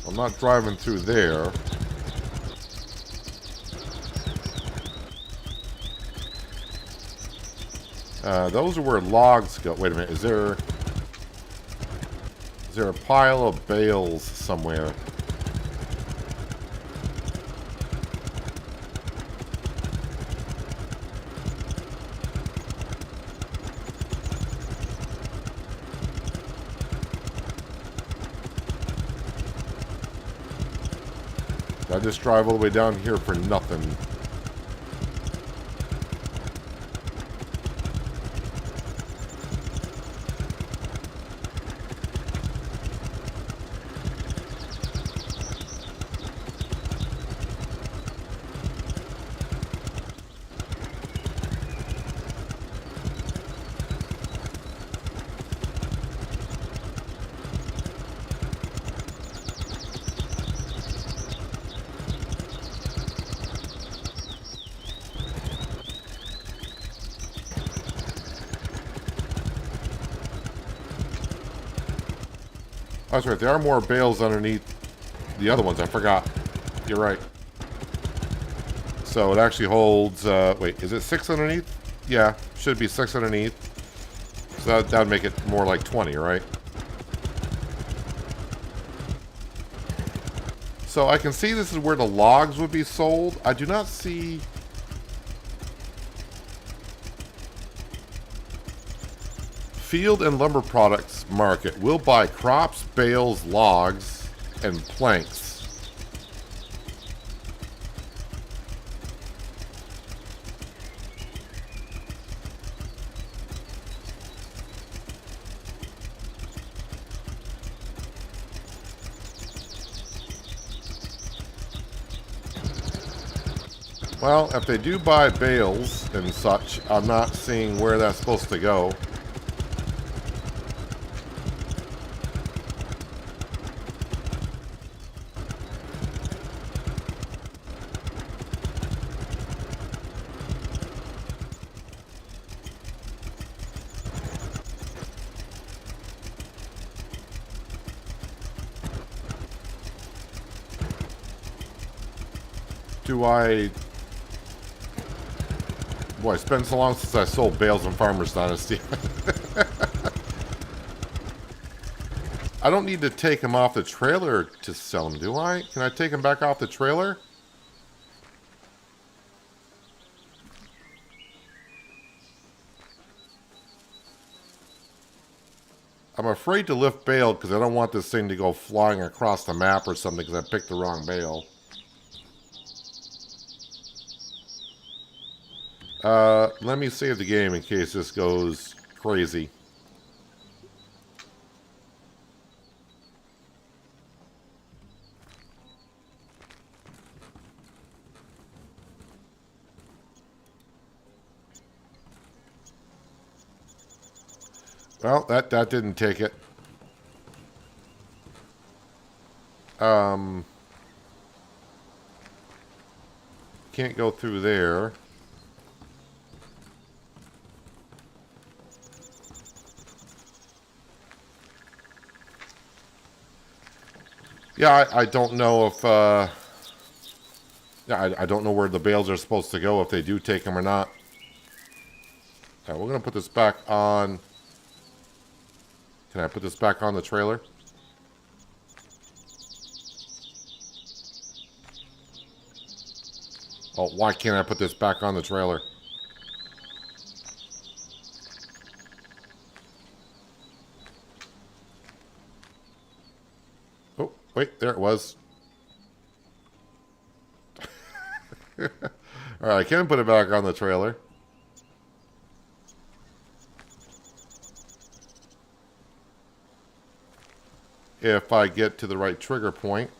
I'm not driving through there. Those are where logs go. Wait a minute. Is there a pile of bales somewhere? I just drive all the way down here for nothing. That's right, there are more bales underneath the other ones. I forgot. You're right. So it actually holds, wait, is it 6 underneath? Yeah, should be 6 underneath. So that would make it more like 20, right? So I can see this is where the logs would be sold. I do not see... Field and Lumber Products Market will buy crops, bales, logs, and planks. Well, if they do buy bales and such, I'm not seeing where that's supposed to go. Boy, it's been so long since I sold bales in Farmers Dynasty. I don't need to take them off the trailer to sell them, do I? Can I take them back off the trailer? I'm afraid to lift bale because I don't want this thing to go flying across the map or something because I picked the wrong bale. Let me save the game in case this goes crazy. Well, that didn't take it. Can't go through there. Yeah, I don't know if, yeah, I don't know where the bales are supposed to go, if they do take them or not. All right, we're going to put this back on. Can I put this back on the trailer? Oh, why can't I put this back on the trailer? Oh, wait, there it was. Alright, I can put it back on the trailer. If I get to the right trigger point.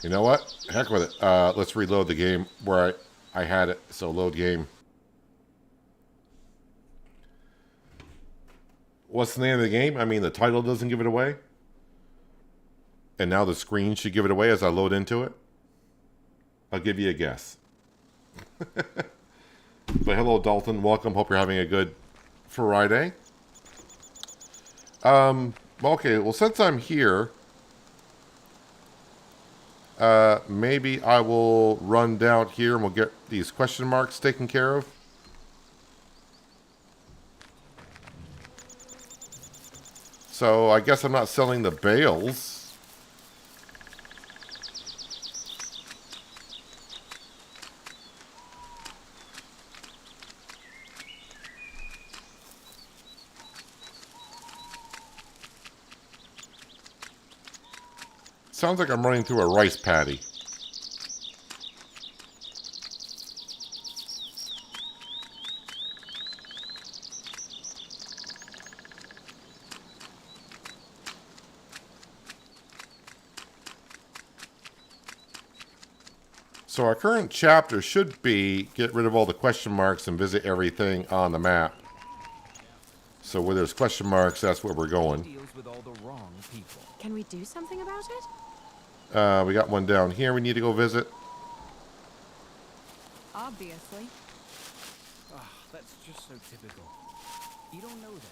You know what? Heck with it. Let's reload the game where I had it. So load game. What's the name of the game? I mean, the title doesn't give it away. And now the screen should give it away as I load into it. I'll give you a guess. But hello, Dalton. Welcome. Hope you're having a good Friday. Okay. Well, since I'm here, maybe I will run down here and we'll get these question marks taken care of. So I guess I'm not selling the bales. Sounds like I'm running through a rice paddy. So our current chapter should be get rid of all the question marks and visit everything on the map. So where there's question marks, that's where we're going. Deals with all the wrong people. Can we do something about it? We got one down here we need to go visit. Obviously. Ah, that's just so typical. You don't know that.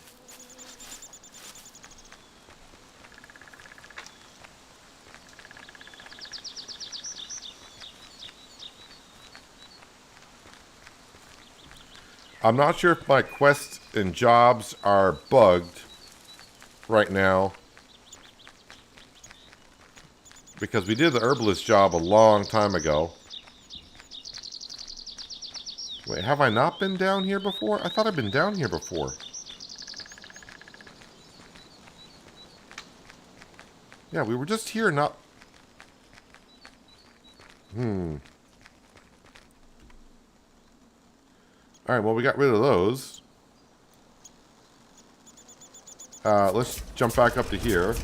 I'm not sure if my quests and jobs are bugged right now. Because we did the herbalist job a long time ago. Wait, have I not been down here before? I thought I'd been down here before. Yeah, we were just here not... Alright, well, we got rid of those. Let's jump back up to here.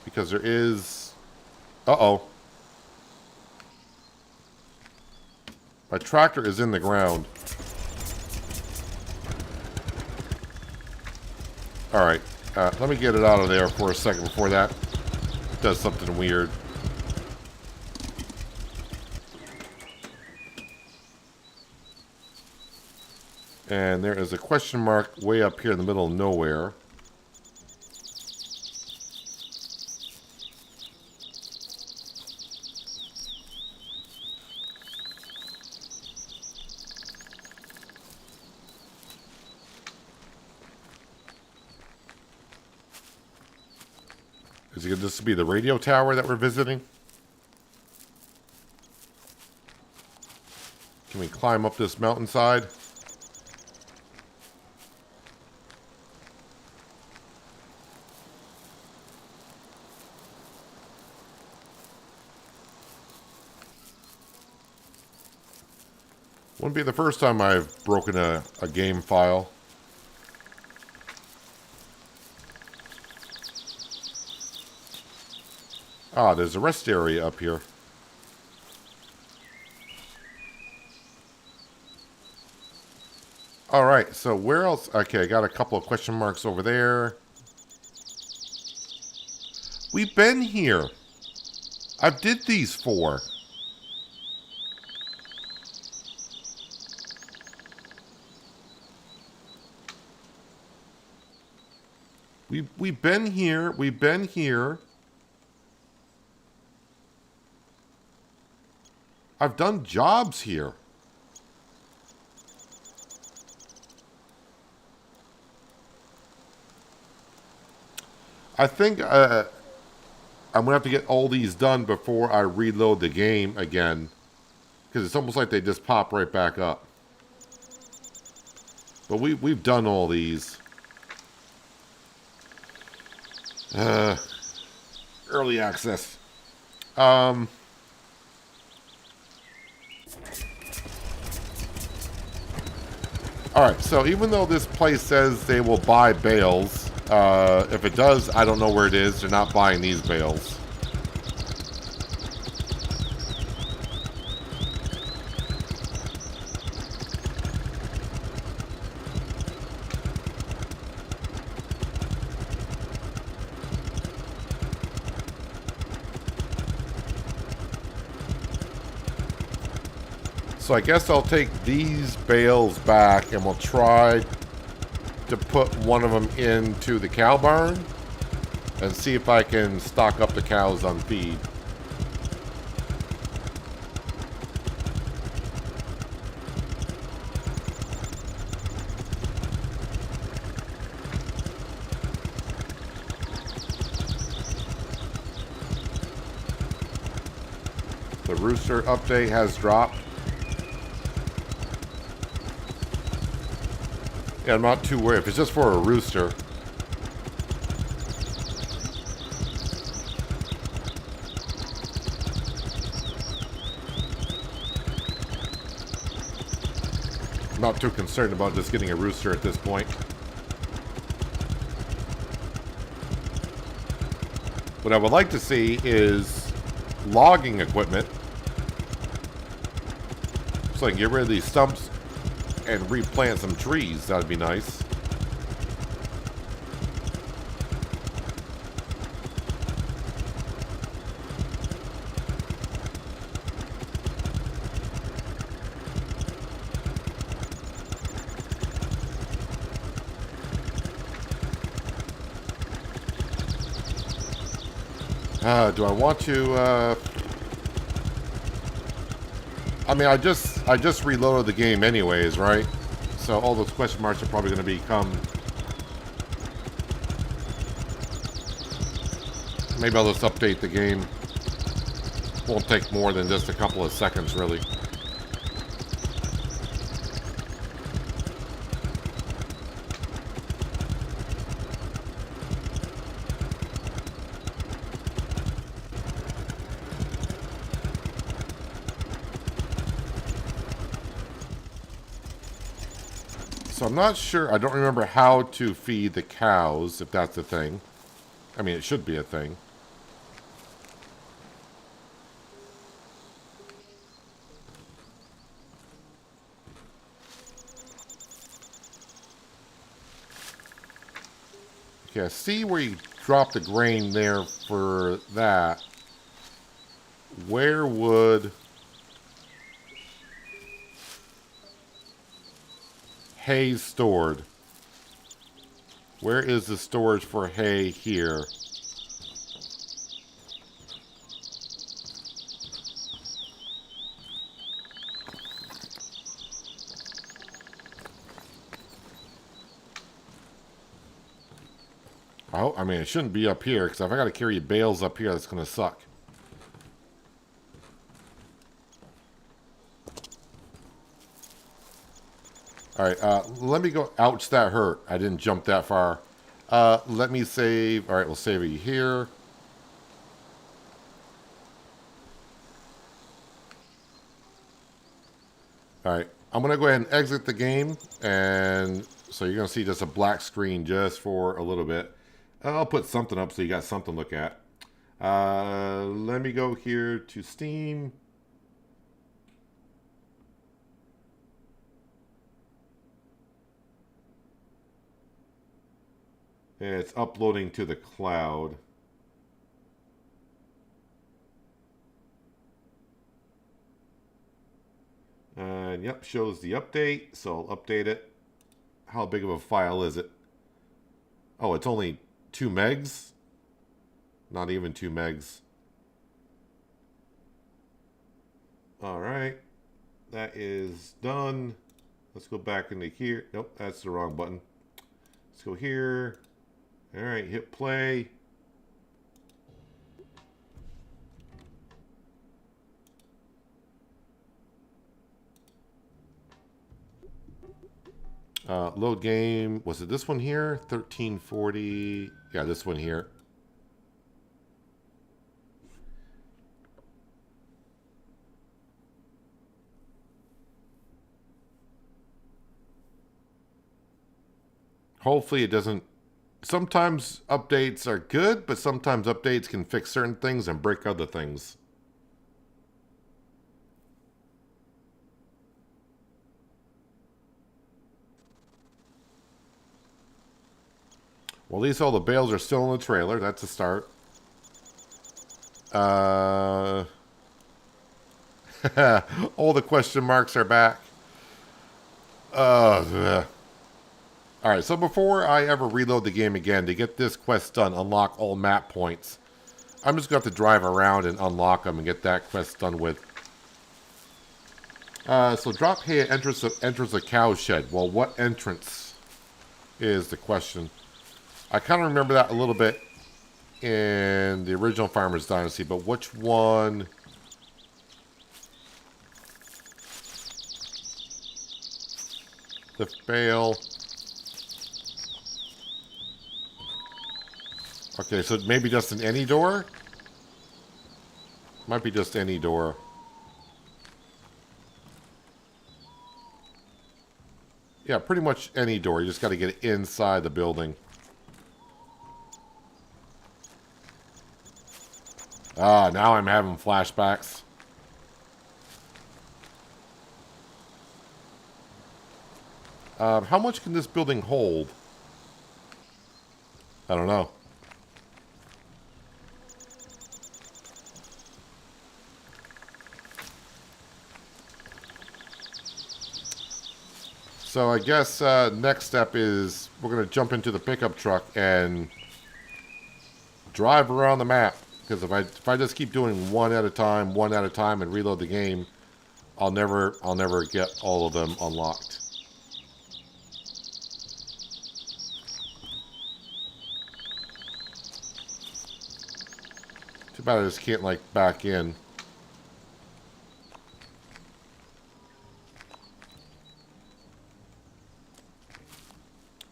Because there is... Uh-oh. My tractor is in the ground. Alright. Let me get it out of there for a second before that does something weird. And there is a question mark way up here in the middle of nowhere. Is it this be the radio tower that we're visiting? Can we climb up this mountainside? Wouldn't be the first time I've broken a game file. Ah, there's a rest area up here. Alright, so where else? Okay, I got a couple of question marks over there. We've been here. I've did these 4. We've been here. We've been here. I've done jobs here. I think I'm going to have to get all these done before I reload the game again. Because it's almost like they just pop right back up. But we've done all these. Early access. Alright, so even though this place says they will buy bales, if it does, I don't know where it is. They're not buying these bales. So I guess I'll take these bales back and we'll try to put one of them into the cow barn and see if I can stock up the cows on feed. The rooster update has dropped. Yeah, I'm not too worried. If it's just for a rooster. I'm not too concerned about just getting a rooster at this point. What I would like to see is logging equipment. So I can get rid of these stumps and replant some trees. That'd be nice. Do I want to, I mean, I just reloaded the game anyways, right? So all those question marks are probably going to become... Maybe I'll just update the game. Won't take more than just a couple of seconds, really. So I'm not sure, I don't remember how to feed the cows, if that's a thing. I mean, it should be a thing. Okay, I see where you dropped the grain there for that. Where would hay stored? Where is the storage for hay here? I mean, it shouldn't be up here, because if I got to carry bales up here, that's going to suck. Alright, let me go. Ouch, that hurt. I didn't jump that far. Let me save. Alright, we'll save it here. Alright, I'm going to go ahead and exit the game. And so you're going to see just a black screen just for a little bit. I'll put something up so you got something to look at. Let me go here to Steam. And it's uploading to the cloud. And yep, shows the update. So I'll update it. How big of a file is it? Oh, it's only 2 megs? Not even 2 megs. Alright. That is done. Let's go back into here. Nope, that's the wrong button. Let's go here. Alright, hit play. Load game. Was it this one here? 1340. Yeah, this one here. Hopefully it doesn't. Sometimes updates are good, but sometimes updates can fix certain things and break other things. Well, at least all the bales are still in the trailer. That's a start. All the question marks are back. Alright, so before I ever reload the game again, to get this quest done, unlock all map points, I'm just going to have to drive around and unlock them and get that quest done with. So drop hay enters a cow shed. Well, what entrance is the question? I kind of remember that a little bit in the original Farmers Dynasty, but which one? The bale. Okay, so maybe just an any door? Might be just any door. Yeah, pretty much any door. You just got to get inside the building. Ah, now I'm having flashbacks. How much can this building hold? I don't know. So I guess next step is we're going to jump into the pickup truck and drive around the map. Because if I just keep doing one at a time and reload the game, I'll never get all of them unlocked. Too bad I just can't like back in.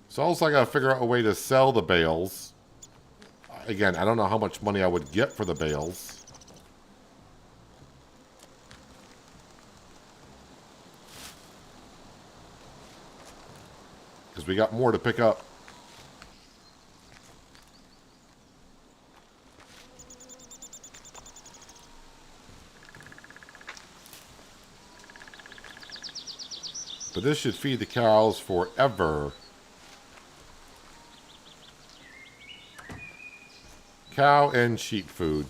So also I gotta figure out a way to sell the bales. Again, I don't know how much money I would get for the bales. Because we got more to pick up. But this should feed the cows forever. Cow and sheep food.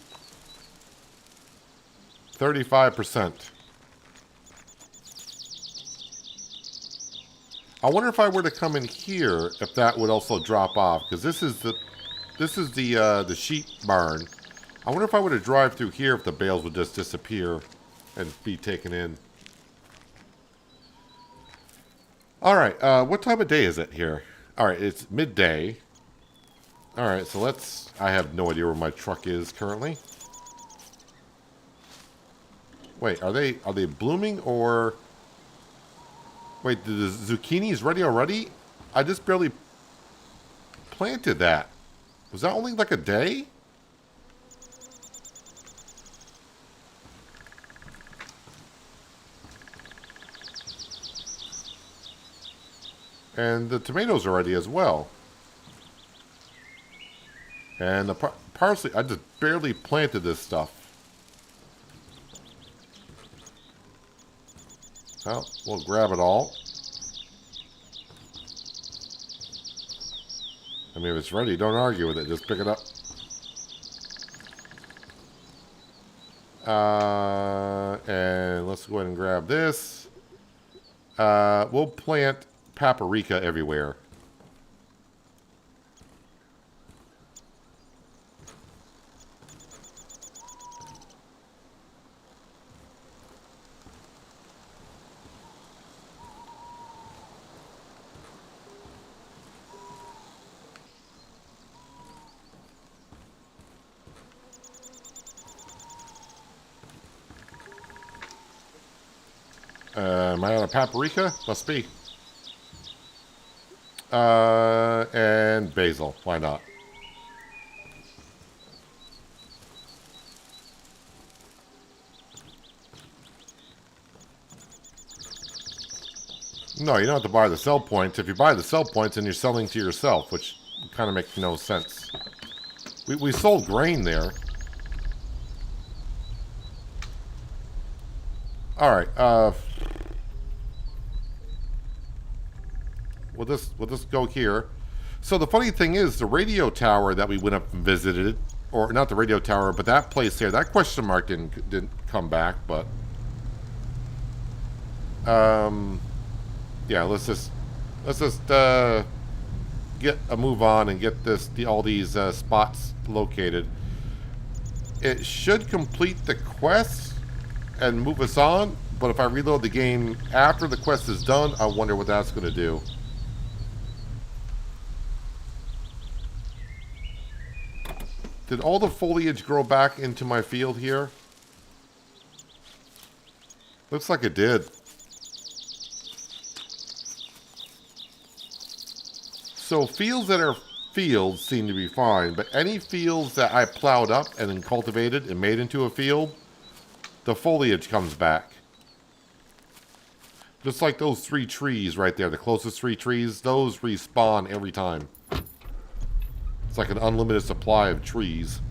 35%. I wonder if I were to come in here, if that would also drop off, because this is the sheep barn. I wonder if I were to drive through here, if the bales would just disappear and be taken in. All right, what time of day is it here? All right, it's midday. Alright, so let's... I have no idea where my truck is currently. Wait, are they blooming or... Wait, the zucchini's ready already? I just barely planted that. Was that only like a day? And the tomatoes are ready as well. And the parsley, I just barely planted this stuff. Well, we'll grab it all. I mean, if it's ready, don't argue with it. Just pick it up. And let's go ahead and grab this. We'll plant paprika everywhere. Am I out of paprika? Must be. And basil. Why not? No, you don't have to buy the sell points. If you buy the sell points, then you're selling to yourself, which kind of makes no sense. We sold grain there. Alright, we'll just go here. So the funny thing is, the radio tower that we went up and visited, or not the radio tower, but that place here, that question mark didn't come back, but yeah, let's just get a move on and get all these spots located. It should complete the quest and move us on, but if I reload the game after the quest is done, I wonder what that's going to do. Did all the foliage grow back into my field here? Looks like it did. So fields that are fields seem to be fine, but any fields that I plowed up and then cultivated and made into a field, the foliage comes back. Just like those 3 trees right there, the closest 3 trees, those respawn every time. It's like an unlimited supply of trees.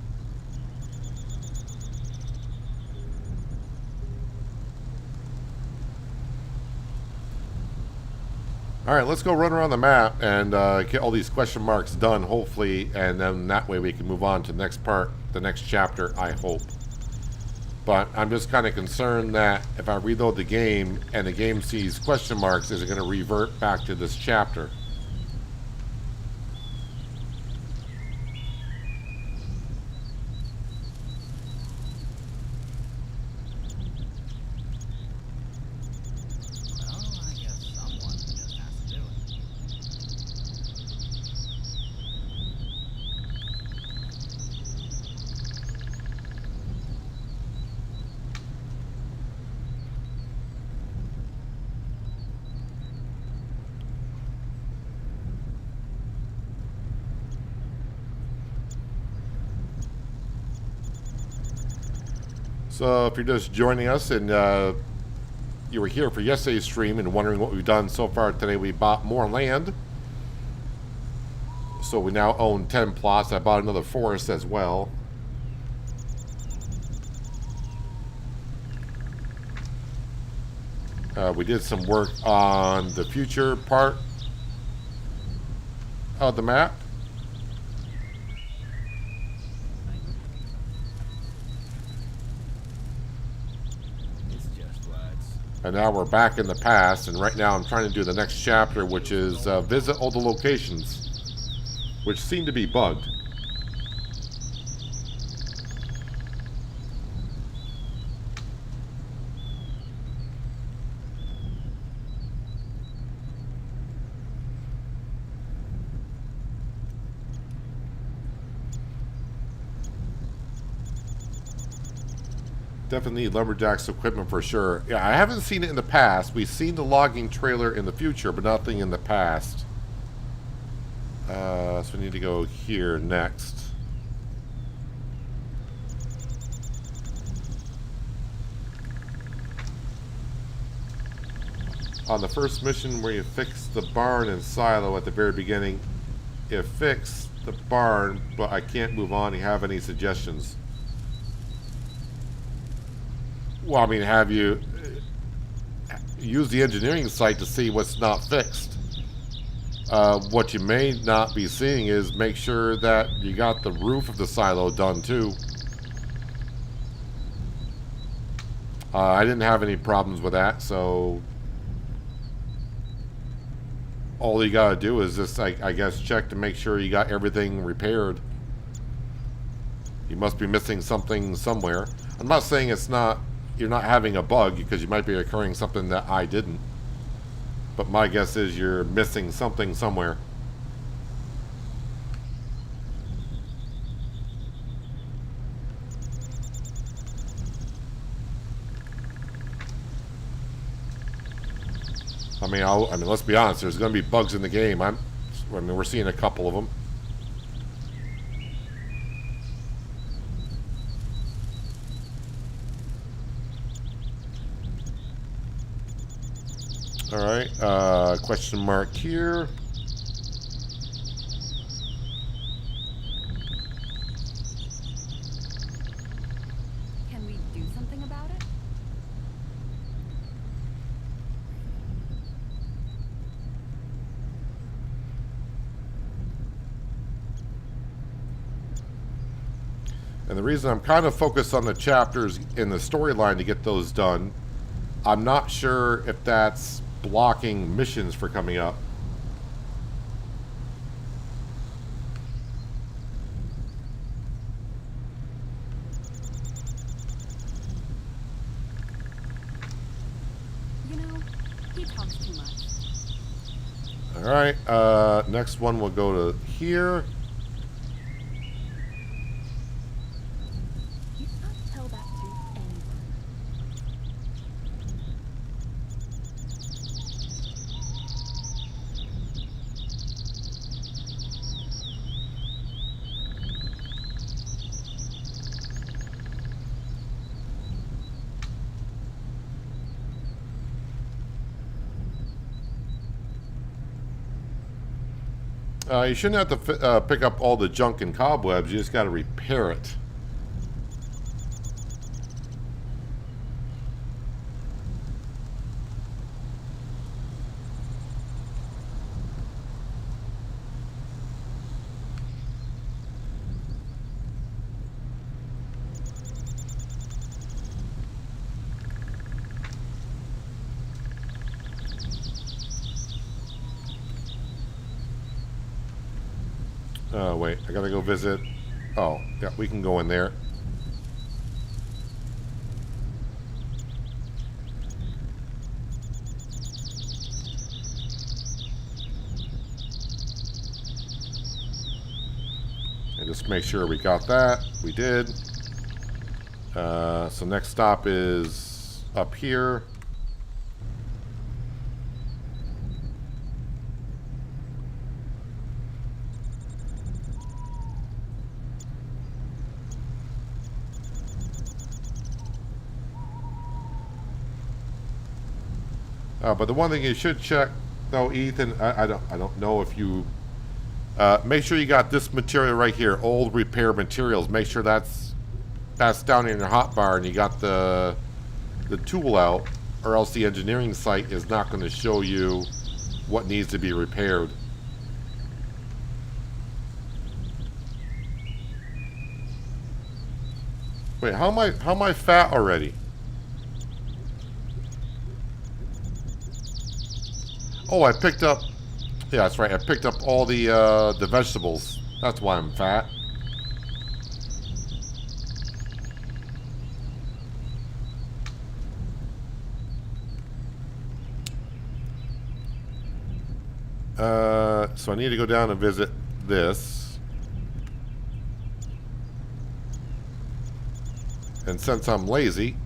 Alright, let's go run around the map and get all these question marks done, hopefully, and then that way we can move on to the next part, the next chapter, I hope. But I'm just kind of concerned that if I reload the game and the game sees question marks, is it going to revert back to this chapter? So if you're just joining us and you were here for yesterday's stream and wondering what we've done so far today, we bought more land. So we now own 10 plots. I bought another forest as well. We did some work on the future part of the map. And now we're back in the past, and right now I'm trying to do the next chapter, which is visit all the locations, which seem to be bugged. definitely need lumberjacks equipment for sure. Yeah, I haven't seen it in the past. We've seen the logging trailer in the future, but nothing in the past. So we need to go here next. On the first mission where you fix the barn and silo at the very beginning, you fix the barn, but I can't move on. Do you have any suggestions? Well, I mean, have you use the engineering site to see what's not fixed? What you may not be seeing is make sure that you got the roof of the silo done too. I didn't have any problems with that, so all you gotta do is just, I guess, check to make sure you got everything repaired. You must be missing something somewhere. I'm not saying it's not, you're not having a bug, because you might be occurring something that I didn't. But my guess is you're missing something somewhere. I mean, let's be honest. There's going to be bugs in the game. I mean, we're seeing a couple of them. All right. Question mark here. Can we do something about it? And the reason I'm kind of focused on the chapters in the storyline to get those done, I'm not sure if that's blocking missions for coming up. You know, he talks too much. All right, next one will go to here. You can't tell that to anyone. You shouldn't have to pick up all the junk and cobwebs. You just got to repair it. Wait, I gotta go visit. Oh, yeah, we can go in there. And just make sure we got that. We did. So next stop is up here. But the one thing you should check, though, Ethan, I don't know if you make sure you got this material right here, old repair materials. Make sure that's down in your hotbar and you got the tool out, or else the engineering site is not going to show you what needs to be repaired. Wait, how am I fat already? Oh, I picked up. Yeah, that's right. I picked up all the vegetables. That's why I'm fat. So I need to go down and visit this. And since I'm lazy,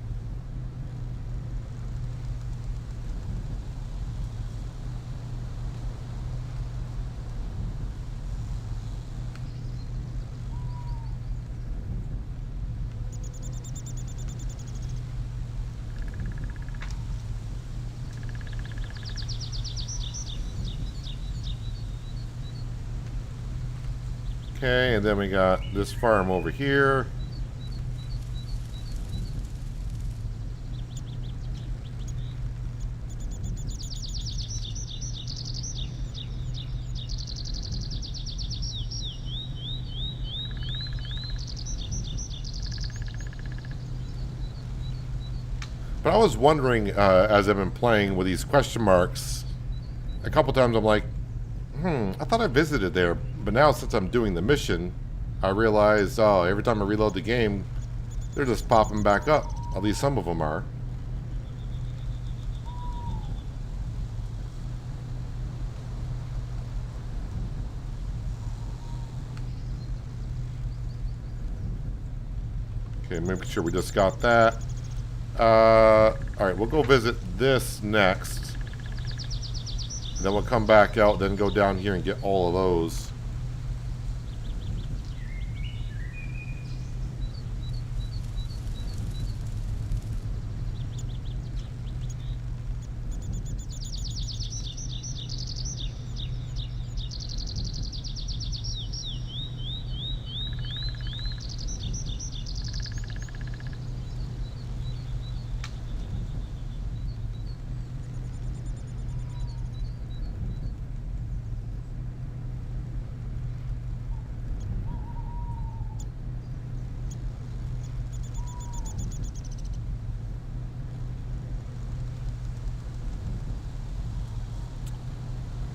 Okay, and then we got this farm over here. But I was wondering, as I've been playing with these question marks, a couple times I'm like, I thought I visited there. But now since I'm doing the mission, I realize, oh, every time I reload the game, they're just popping back up. At least some of them are. Okay, make sure we just got that. Alright, we'll go visit this next. And then we'll come back out, then go down here and get all of those.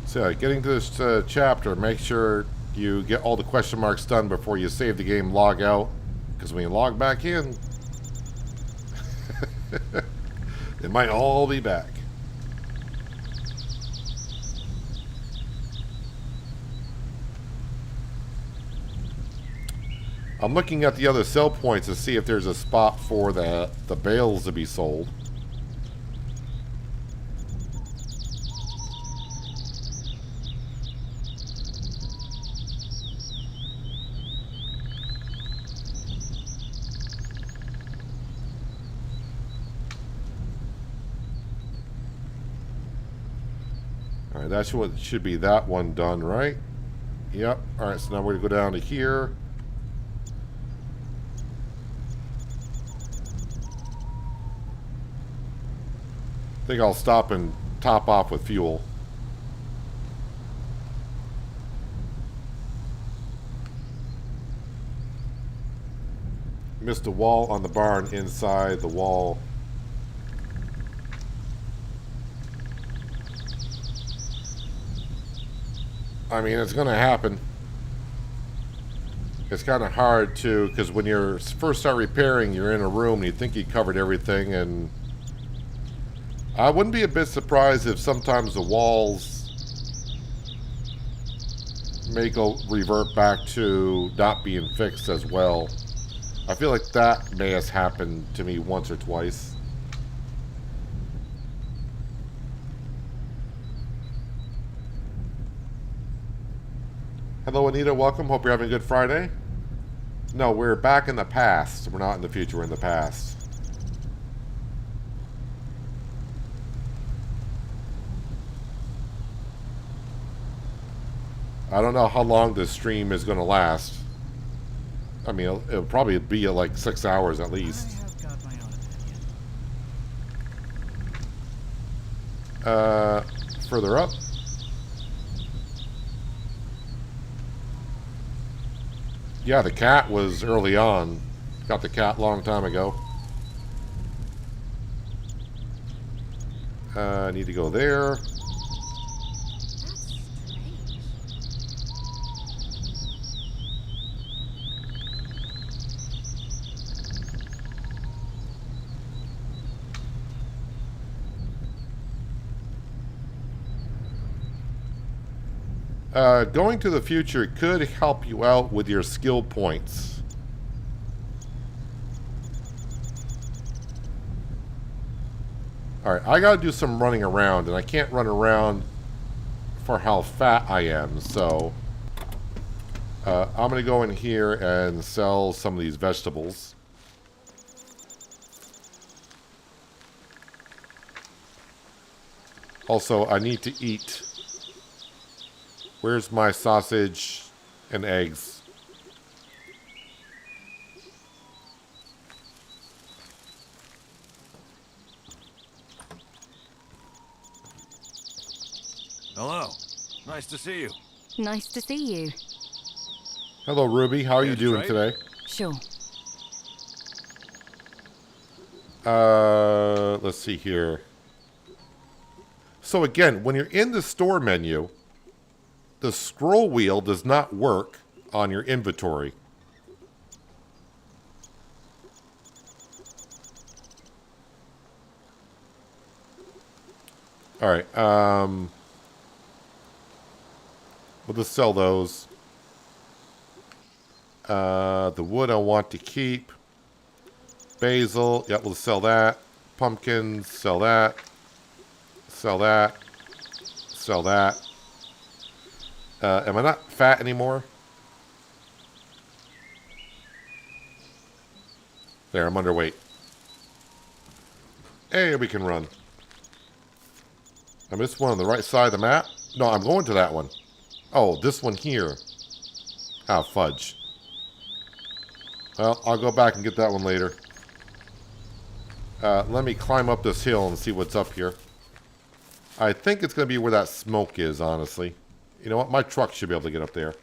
So, getting to this chapter, make sure you get all the question marks done before you save the game, log out. Because when you log back in, it might all be back. I'm looking at the other sell points to see if there's a spot for the bales to be sold. Alright, that's what should be that one done, right? Yep. Alright, so now we're going to go down to here. I think I'll stop and top off with fuel. Missed a wall on the barn inside the wall. I mean, it's going to happen. It's kind of hard to, because when you're first start repairing, you're in a room and you think you covered everything, and I wouldn't be a bit surprised if sometimes the walls may go revert back to not being fixed as well. I feel like that may have happened to me once or twice. Hello, Anita. Welcome. Hope you're having a good Friday. No, we're back in the past. We're not in the future. We're in the past. I don't know how long this stream is going to last. I mean, it'll probably be like 6 hours at least. I have got my own opinion. Further up. Yeah, the cat was early on. Got the cat a long time ago. I need to go there. Going to the future could help you out with your skill points. Alright, I gotta do some running around, and I can't run around for how fat I am, so I'm gonna go in here and sell some of these vegetables. Also, I need to eat. Where's my sausage and eggs? Hello. Nice to see you. Nice to see you. Hello, Ruby. How are you Yes, doing right? today? Sure. Let's see here. So again, when you're in the store menu, the scroll wheel does not work on your inventory. All right. We'll just sell those. The wood I want to keep. Basil. Yep, we'll sell that. Pumpkins. Sell that. Sell that. Sell that. Am I not fat anymore? There, I'm underweight. Hey, we can run. I missed one on the right side of the map? No, I'm going to that one. Oh, this one here. Ah, fudge. Well, I'll go back and get that one later. Let me climb up this hill and see what's up here. I think it's going to be where that smoke is, honestly. You know what? My truck should be able to get up there.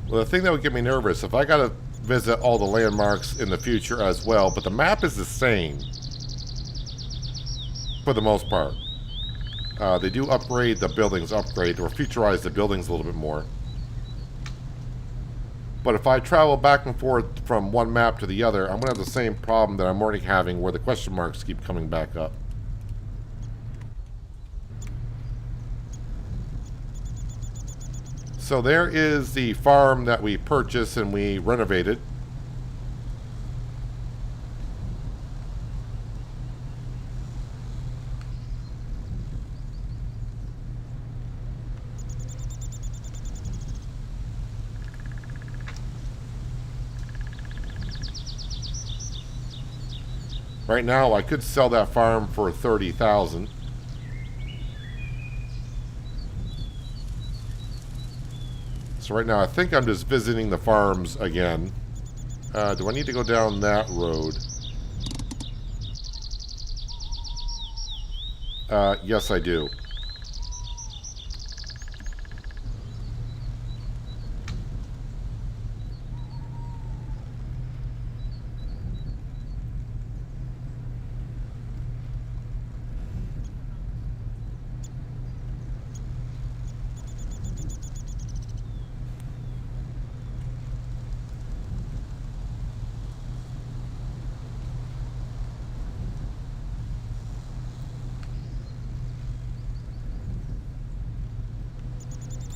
Well, the thing that would get me nervous, if I got to visit all the landmarks in the future as well, but the map is the same for the most part. They do upgrade the buildings, or futurize the buildings a little bit more. But if I travel back and forth from one map to the other, I'm going to have the same problem that I'm already having where the question marks keep coming back up. So there is the farm that we purchased and we renovated. Right now, I could sell that farm for $30,000. So right now, I think I'm just visiting the farms again. Do I need to go down that road? Yes, I do.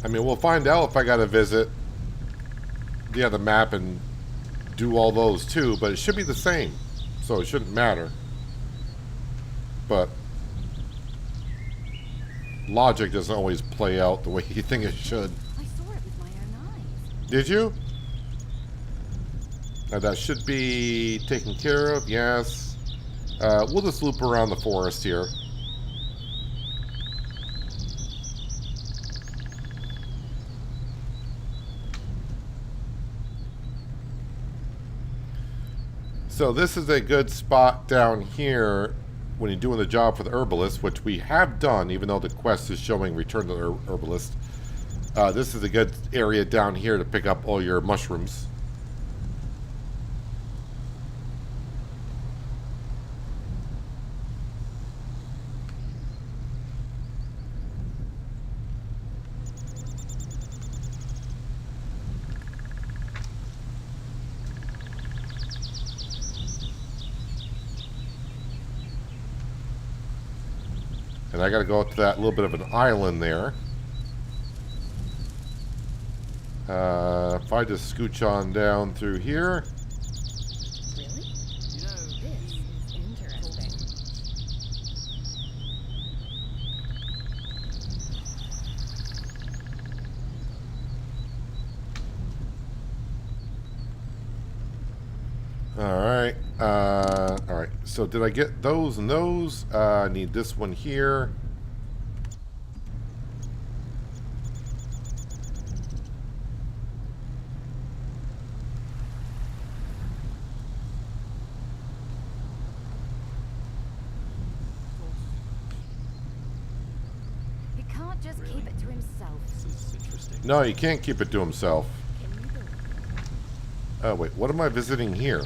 I mean, we'll find out if I got to visit the map and do all those too, but it should be the same, so it shouldn't matter. But logic doesn't always play out the way you think it should. I saw it with my own eyes. Did you? That should be taken care of, yes. We'll just loop around the forest here. So this is a good spot down here when you're doing the job for the herbalist, which we have done, even though the quest is showing return to the herbalist. This is a good area down here to pick up all your mushrooms. And I got to go up to that little bit of an island there. If I just scooch on down through here. Really? Alright, so did I get those and those? I need this one here. He can't just keep it to himself. This is interesting. No, he can't keep it to himself. Oh, wait, what am I visiting here?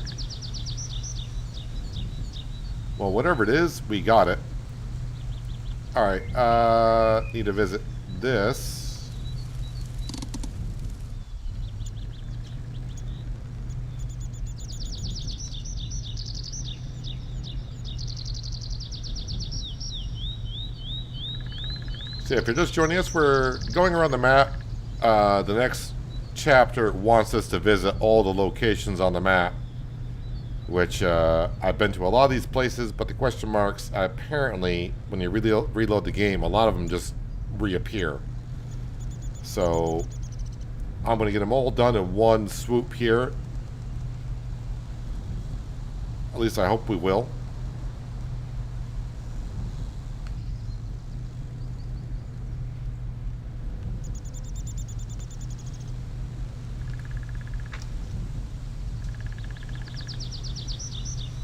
Well, whatever it is, we got it. Alright, need to visit this. So if you're just joining us, we're going around the map. The next chapter wants us to visit all the locations on the map, which I've been to a lot of these places, but the question marks, apparently, when you reload the game, a lot of them just reappear. So I'm going to get them all done in one swoop here. At least I hope we will.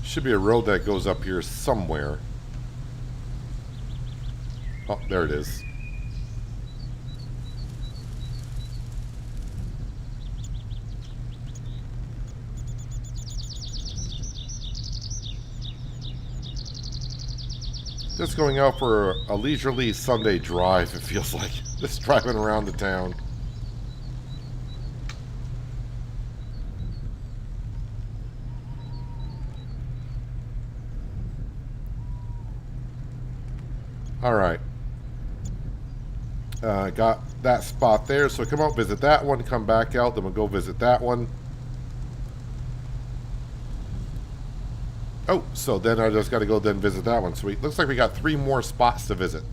Should be a road that goes up here somewhere. Oh, there it is. Just going out for a leisurely Sunday drive, it feels like. Just driving around the town. Alright. Got that spot there, so come out, visit that one, come back out, then we'll go visit that one. Oh, so then I just got to go then visit that one. Sweet. Looks like we got 3 more spots to visit.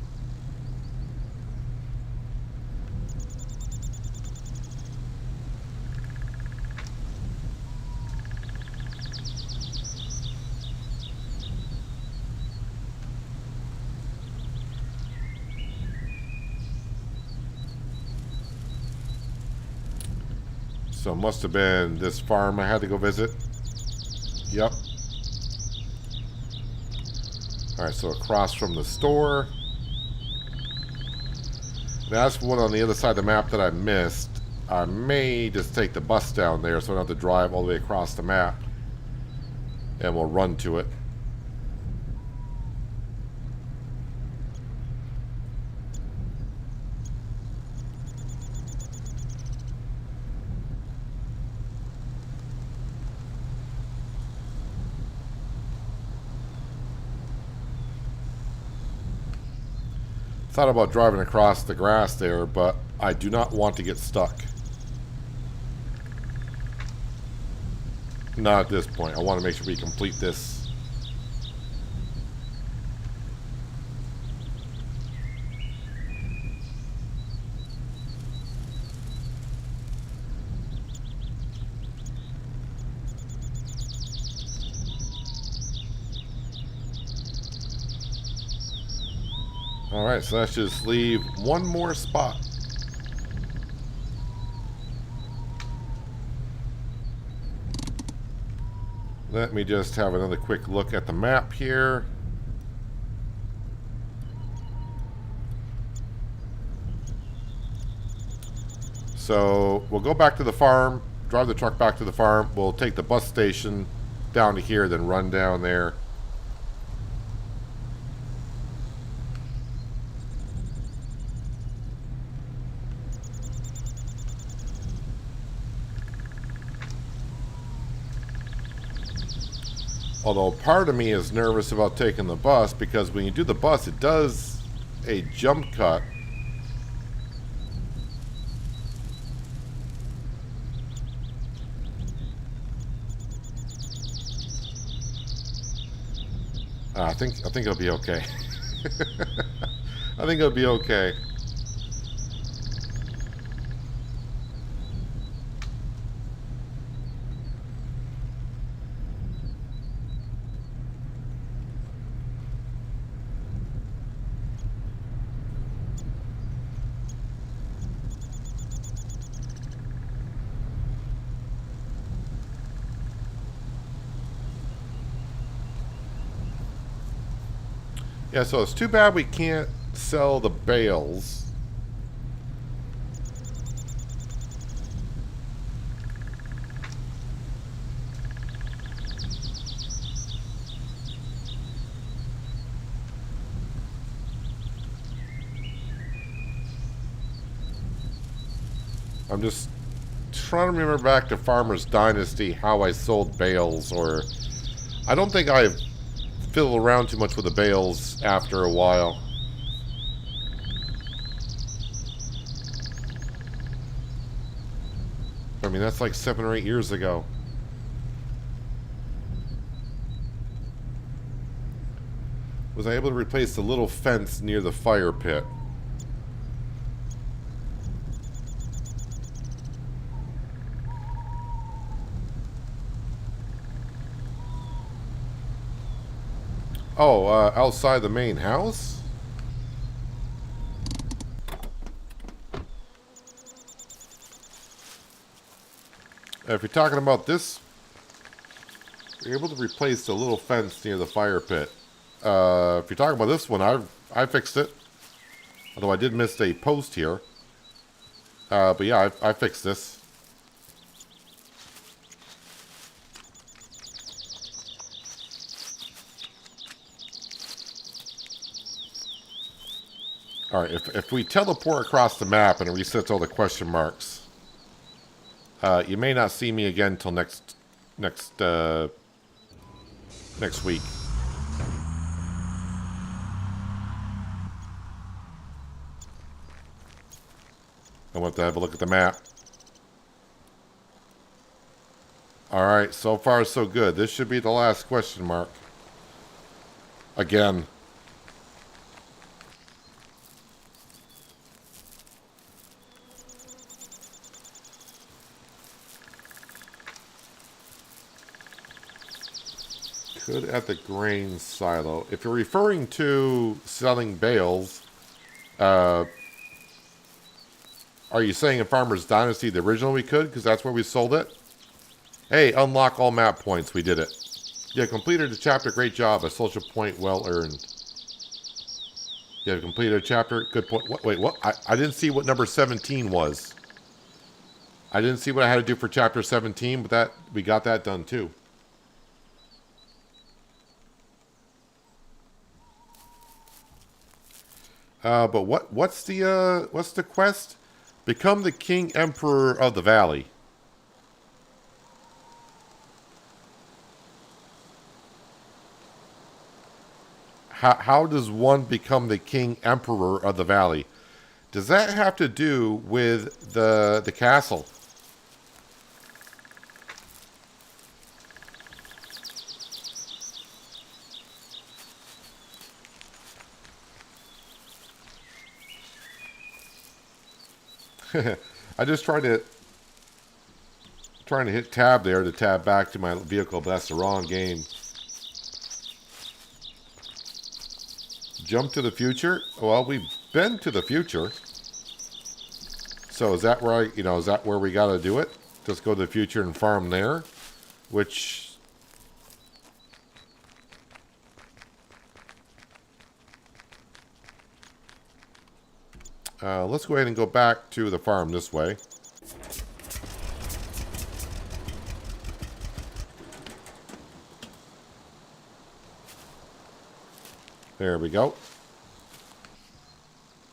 So must have been this farm I had to go visit. Yep. Alright, so across from the store. That's one on the other side of the map that I missed. I may just take the bus down there so I don't have to drive all the way across the map. And we'll run to it. Thought about driving across the grass there, but I do not want to get stuck. Not at this point. I want to make sure we complete this. Alright, so let's just leave one more spot. Let me just have another quick look at the map here. So we'll go back to the farm, drive the truck back to the farm. We'll take the bus station down to here, then run down there. Although part of me is nervous about taking the bus, because when you do the bus, it does a jump cut. I think it'll be okay. I think it'll be okay. Yeah, so it's too bad we can't sell the bales. I'm just trying to remember back to Farmer's Dynasty how I sold bales, or I don't think I've fiddled around too much with the bales after a while. I mean, that's like 7 or 8 years ago. Was I able to replace the little fence near the fire pit? Oh, outside the main house? If you're talking about this, you're able to replace the little fence near the fire pit. If you're talking about this one, I fixed it. Although I did miss a post here. But yeah, I fixed this. Alright, if we teleport across the map and it resets all the question marks, you may not see me again till next week. I want to have a look at the map. Alright, so far so good. This should be the last question mark. Again. Could at the grain silo. If you're referring to selling bales, are you saying in Farmer's Dynasty the original we could? Because that's where we sold it? Hey, unlock all map points. We did it. You have completed the chapter. Great job. A social point well earned. You have completed a chapter. Good point. What, wait, what? I didn't see what number 17 was. I didn't see what I had to do for chapter 17, but that we got that done too. But what's the quest? Become the King Emperor of the Valley. How does one become the King Emperor of the Valley? Does that have to do with the castle? I just trying to hit tab there to tab back to my vehicle, but that's the wrong game. Jump to the future? Well, we've been to the future. So is that where is that where we got to do it? Just go to the future and farm there, which let's go ahead and go back to the farm this way. There we go.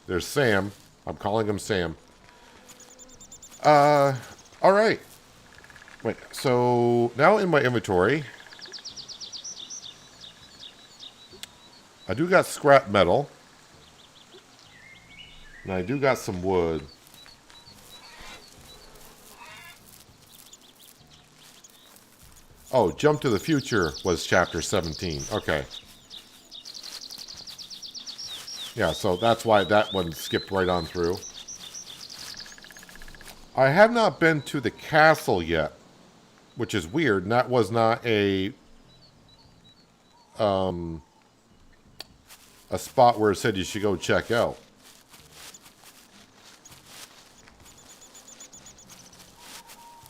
There's Sam. I'm calling him Sam. All right. Wait, so now in my inventory, I do got scrap metal. And I do got some wood. Oh, Jump to the Future was chapter 17. Okay. Yeah, so that's why that one skipped right on through. I have not been to the castle yet, which is weird. And that was not a spot where it said you should go check out.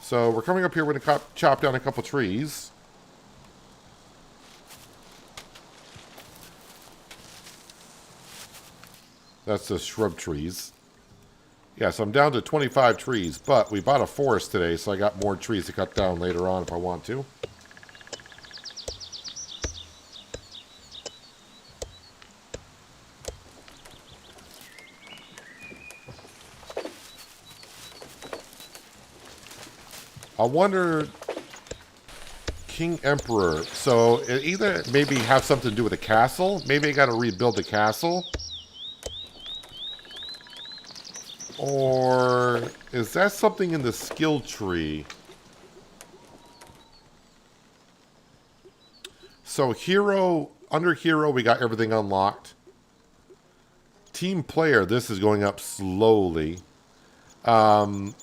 So we're coming up here. We're going to chop down a couple trees. That's the shrub trees. Yeah, so I'm down to 25 trees, but we bought a forest today, so I got more trees to cut down later on if I want to. I wonder, King Emperor. So it either maybe have something to do with the castle. Maybe I got to rebuild the castle. Or is that something in the skill tree? So hero, under hero, we got everything unlocked. Team player, this is going up slowly. Where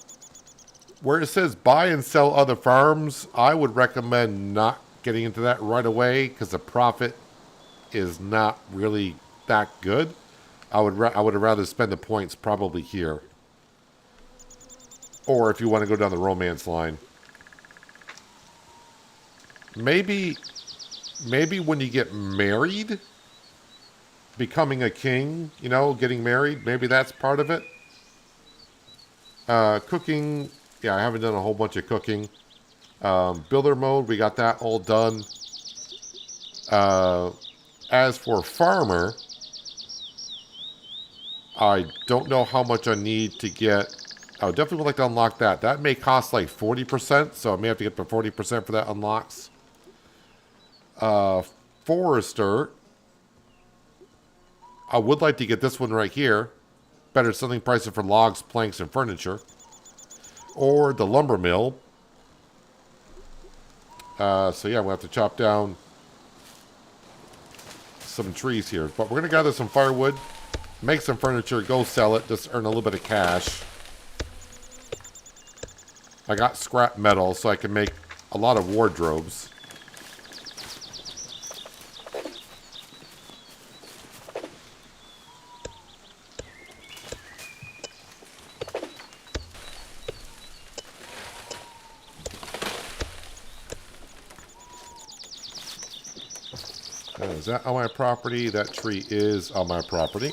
it says buy and sell other farms, I would recommend not getting into that right away because the profit is not really that good. I would have rather spend the points probably here. Or if you want to go down the romance line. Maybe when you get married, becoming a king, you know, getting married, maybe that's part of it. Cooking, yeah, I haven't done a whole bunch of cooking. Builder mode, we got that all done. As for farmer, I don't know how much I need to get. I would definitely would like to unlock that. That may cost like 40%, so I may have to get the 40% for that unlocks. Forester, I would like to get this one right here. Better selling prices for logs, planks, and furniture. Or the lumber mill. So yeah, we'll have to chop down some trees here. But we're going to gather some firewood, make some furniture, go sell it, just earn a little bit of cash. I got scrap metal, so I can make a lot of wardrobes. Is that on my property? That tree is on my property.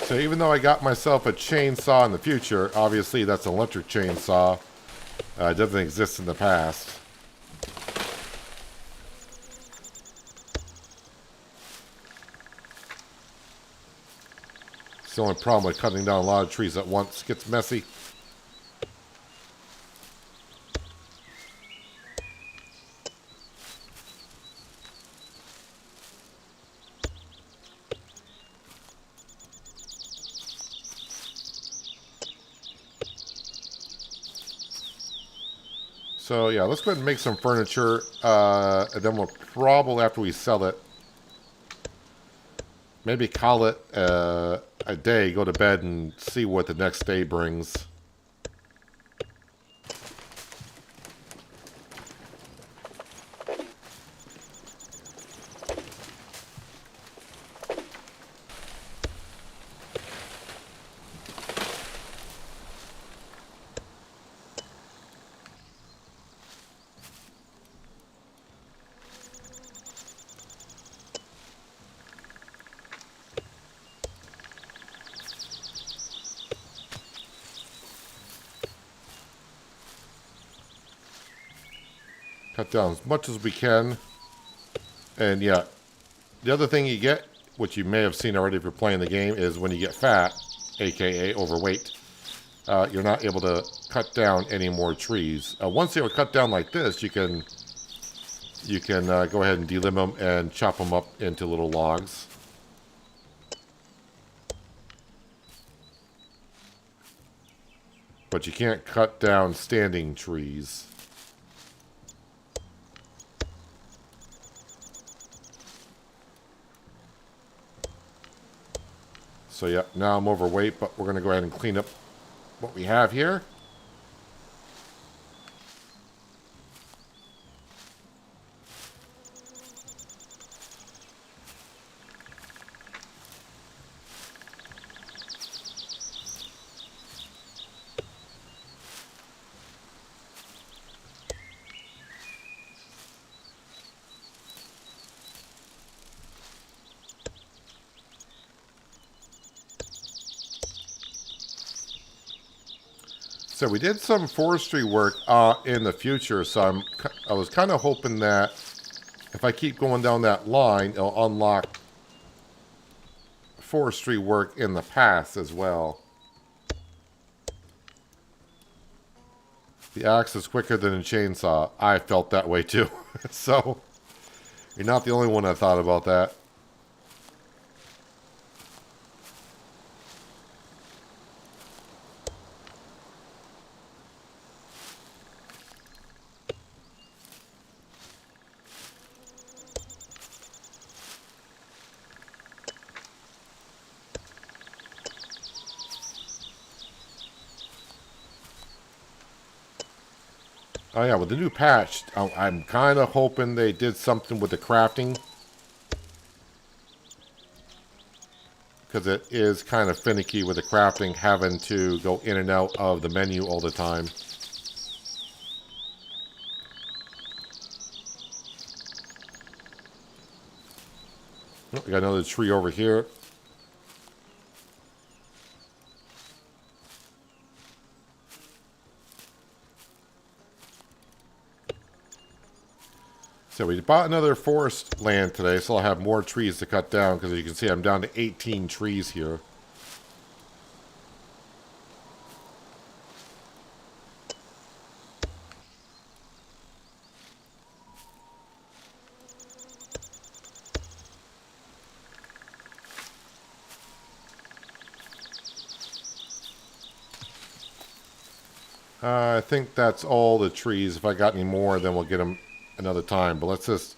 So even though I got myself a chainsaw in the future, obviously that's an electric chainsaw. It doesn't exist in the past. It's the only problem with cutting down a lot of trees at once. It gets messy. So yeah, let's go ahead and make some furniture, and then we'll probably, after we sell it, maybe call it a day, go to bed, and see what the next day brings. Cut down as much as we can. And yeah, the other thing you get, which you may have seen already if you're playing the game, is when you get fat, aka overweight, you're not able to cut down any more trees. Once they are cut down like this, you can go ahead and delimb them and chop them up into little logs. But you can't cut down standing trees. So yeah, now I'm overweight, but we're going to go ahead and clean up what we have here. So we did some forestry work in the future, so I was kind of hoping that if I keep going down that line, it'll unlock forestry work in the past as well. The axe is quicker than a chainsaw. I felt that way too. So, you're not the only one that thought about that. Oh yeah, with the new patch, I'm kind of hoping they did something with the crafting. Because it is kind of finicky with the crafting, having to go in and out of the menu all the time. Oh, we got another tree over here. So we bought another forest land today, so I'll have more trees to cut down, because as you can see, I'm down to 18 trees here. I think that's all the trees. If I got any more, then we'll get them another time. But let's just,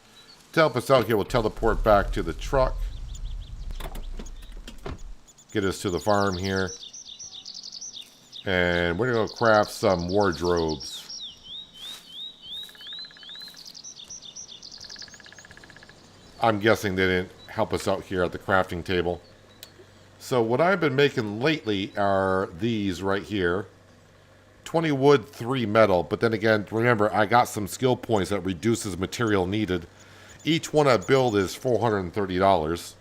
to help us out here, we'll teleport back to the truck. Get us to the farm here. And we're going to go craft some wardrobes. I'm guessing they didn't help us out here at the crafting table. So what I've been making lately are these right here. 20 wood, 3 metal. But then again, remember, I got some skill points that reduces material needed. Each one I build is $430.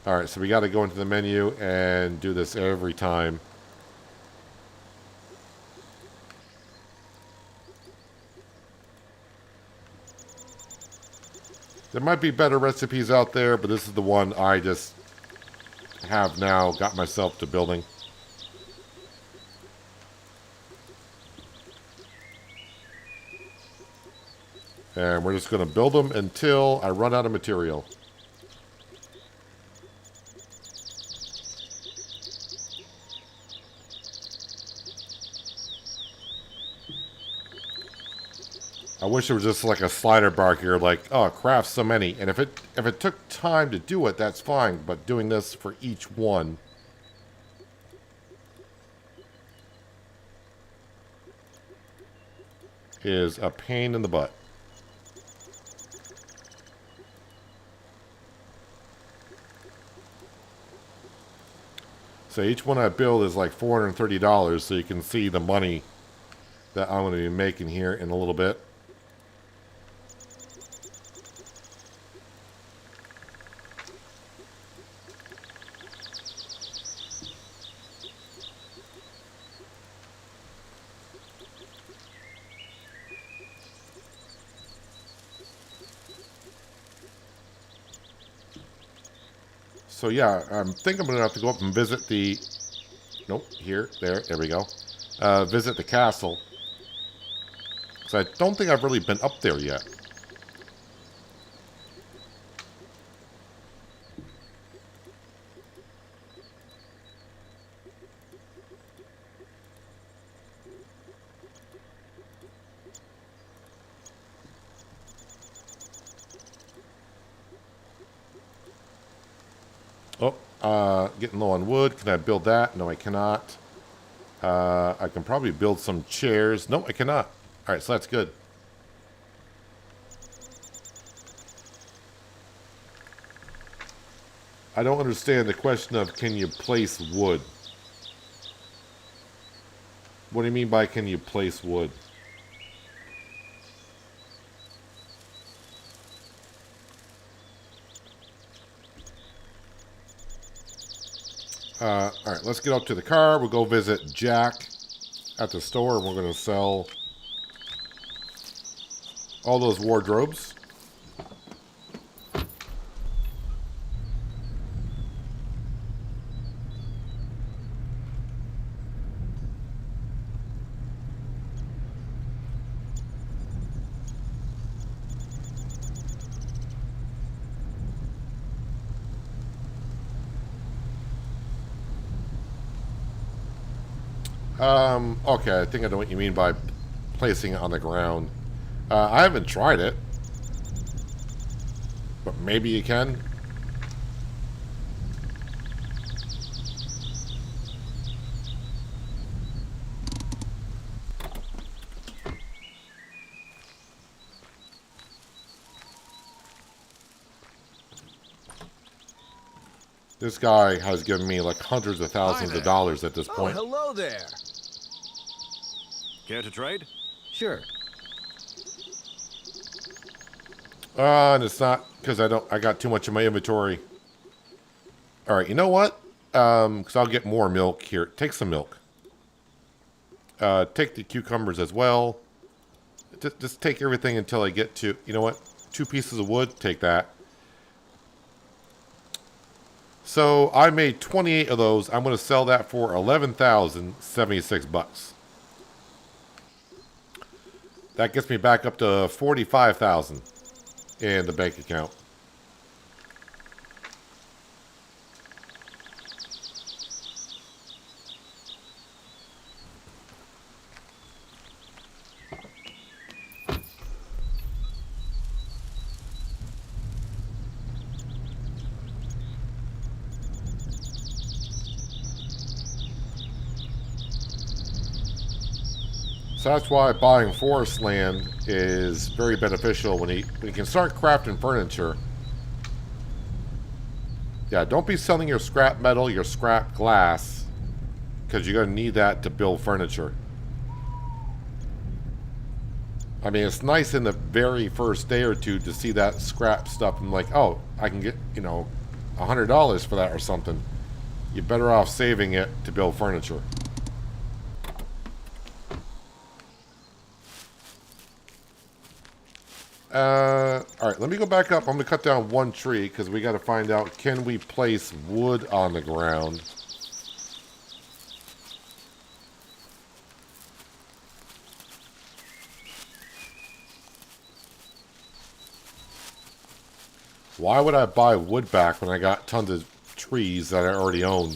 Alright, so we got to go into the menu and do this every time. There might be better recipes out there, but this is the one I just have now got myself to building. And we're just going to build them until I run out of material. I wish there was just like a slider bar here, like, oh, craft so many. And if it took time to do it, that's fine. But doing this for each one is a pain in the butt. So each one I build is like $430, so you can see the money that I'm going to be making here in a little bit. So yeah, I think I'm going to have to go up and visit the... Nope, there we go. Visit the castle. Because I don't think I've really been up there yet. Oh, getting low on wood. Can I build that? No, I cannot. I can probably build some chairs. No, I cannot. Alright, so that's good. I don't understand the question of can you place wood? What do you mean by can you place wood? Alright, let's get up to the car. We'll go visit Jack at the store, and we're going to sell all those wardrobes. Okay, I think I know what you mean by placing it on the ground. I haven't tried it, but maybe you can. This guy has given me like hundreds of thousands of dollars at this point. Oh, hello there. Care to trade? Sure. And it's not because I got too much in my inventory. All right, you know what? Because I'll get more milk here. Take some milk. Take the cucumbers as well. Just take everything until I get to, you know what? 2 pieces of wood. Take that. So I made 28 of those. I'm going to sell that for $11,076. That gets me back up to 45,000 in the bank account. So that's why buying forest land is very beneficial when you can start crafting furniture. Yeah, don't be selling your scrap metal, your scrap glass, because you're going to need that to build furniture. I mean, it's nice in the very first day or two to see that scrap stuff and like, oh, I can get, you know, $100 for that or something. You're better off saving it to build furniture. Alright, let me go back up. I'm going to cut down one tree because we got to find out, can we place wood on the ground? Why would I buy wood back when I got tons of trees that I already own?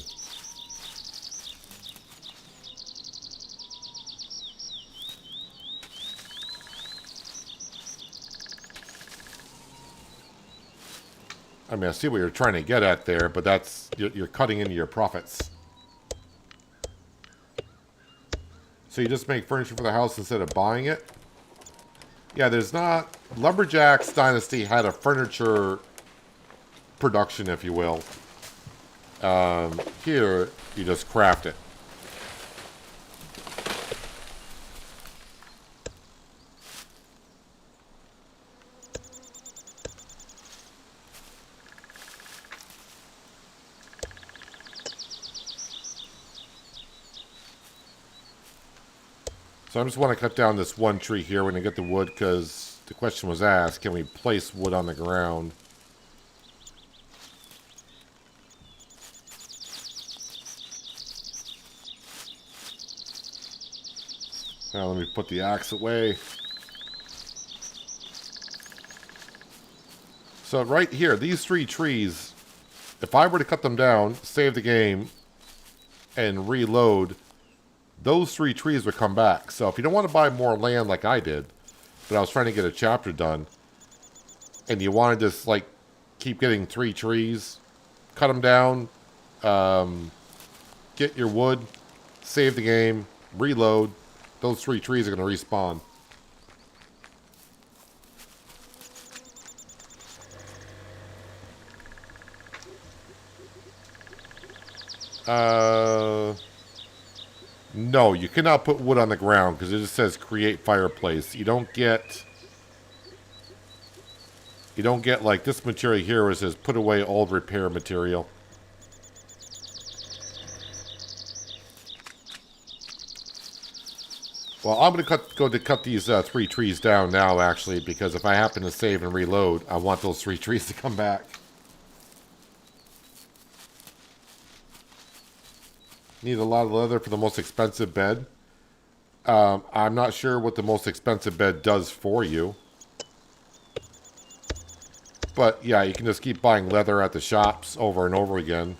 I mean, I see what you're trying to get at there, but that's, you're cutting into your profits. So you just make furniture for the house instead of buying it? Yeah, there's not... Lumberjack's Dynasty had a furniture production, if you will. Here, you just craft it. So I just want to cut down this one tree here when I get the wood, because the question was asked, can we place wood on the ground? Now let me put the axe away. So right here, these 3 trees, if I were to cut them down, save the game, and reload, those 3 trees would come back. So if you don't want to buy more land like I did, but I was trying to get a chapter done, and you want to just like keep getting 3 trees, cut them down, get your wood, save the game, reload, those 3 trees are going to respawn. No, you cannot put wood on the ground because it just says create fireplace. You don't get like this material here where it says put away old repair material. Well, I'm going to go to cut these 3 trees down now, actually, because if I happen to save and reload, I want those 3 trees to come back. Need a lot of leather for the most expensive bed. I'm not sure what the most expensive bed does for you. But, yeah, you can just keep buying leather at the shops over and over again.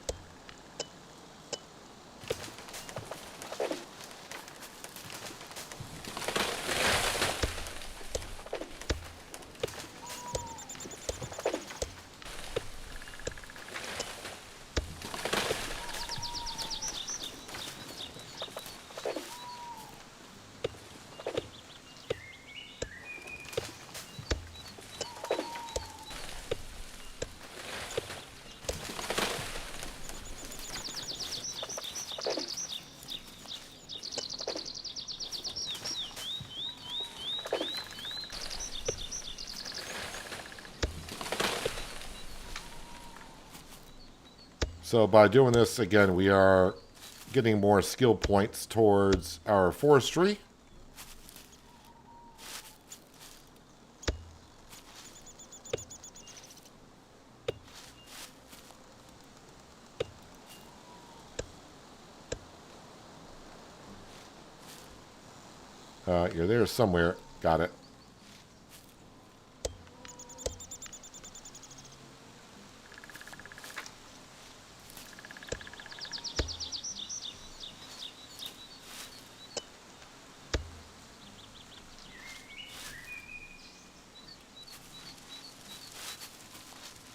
So by doing this, again, we are getting more skill points towards our forestry. You're there somewhere. Got it.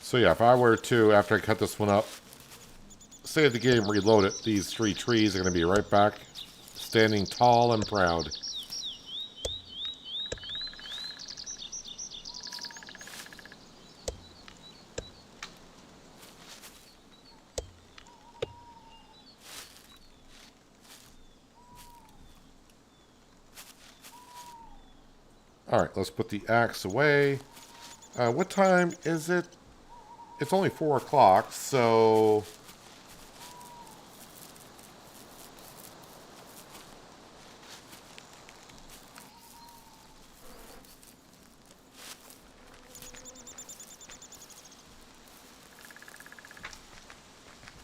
So yeah, if I were to, after I cut this one up, save the game, reload it, these 3 trees are going to be right back, standing tall and proud. Alright, let's put the axe away. What time is it? It's only 4 o'clock, so...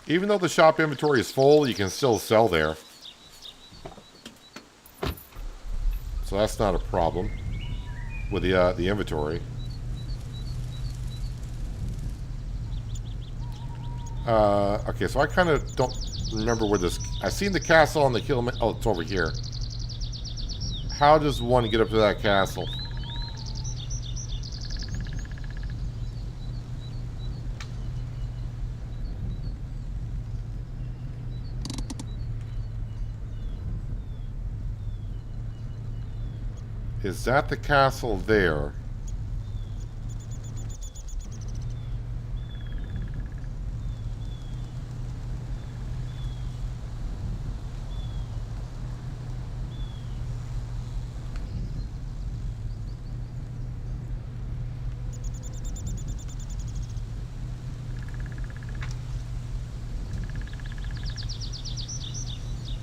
Even though the shop inventory is full, you can still sell there. So that's not a problem with the inventory. Okay, so I kind of don't remember where this... I've seen the castle on the hill... Oh, it's over here. How does one get up to that castle? Is that the castle there?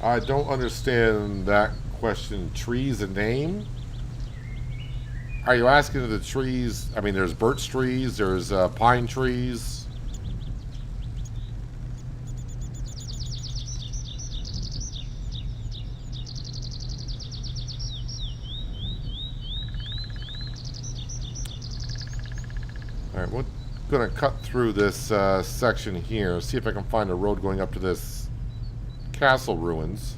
I don't understand that question. Trees a name? Are you asking the trees? I mean, there's birch trees, there's pine trees. All right, we're going to cut through this section here, see if I can find a road going up to this castle ruins.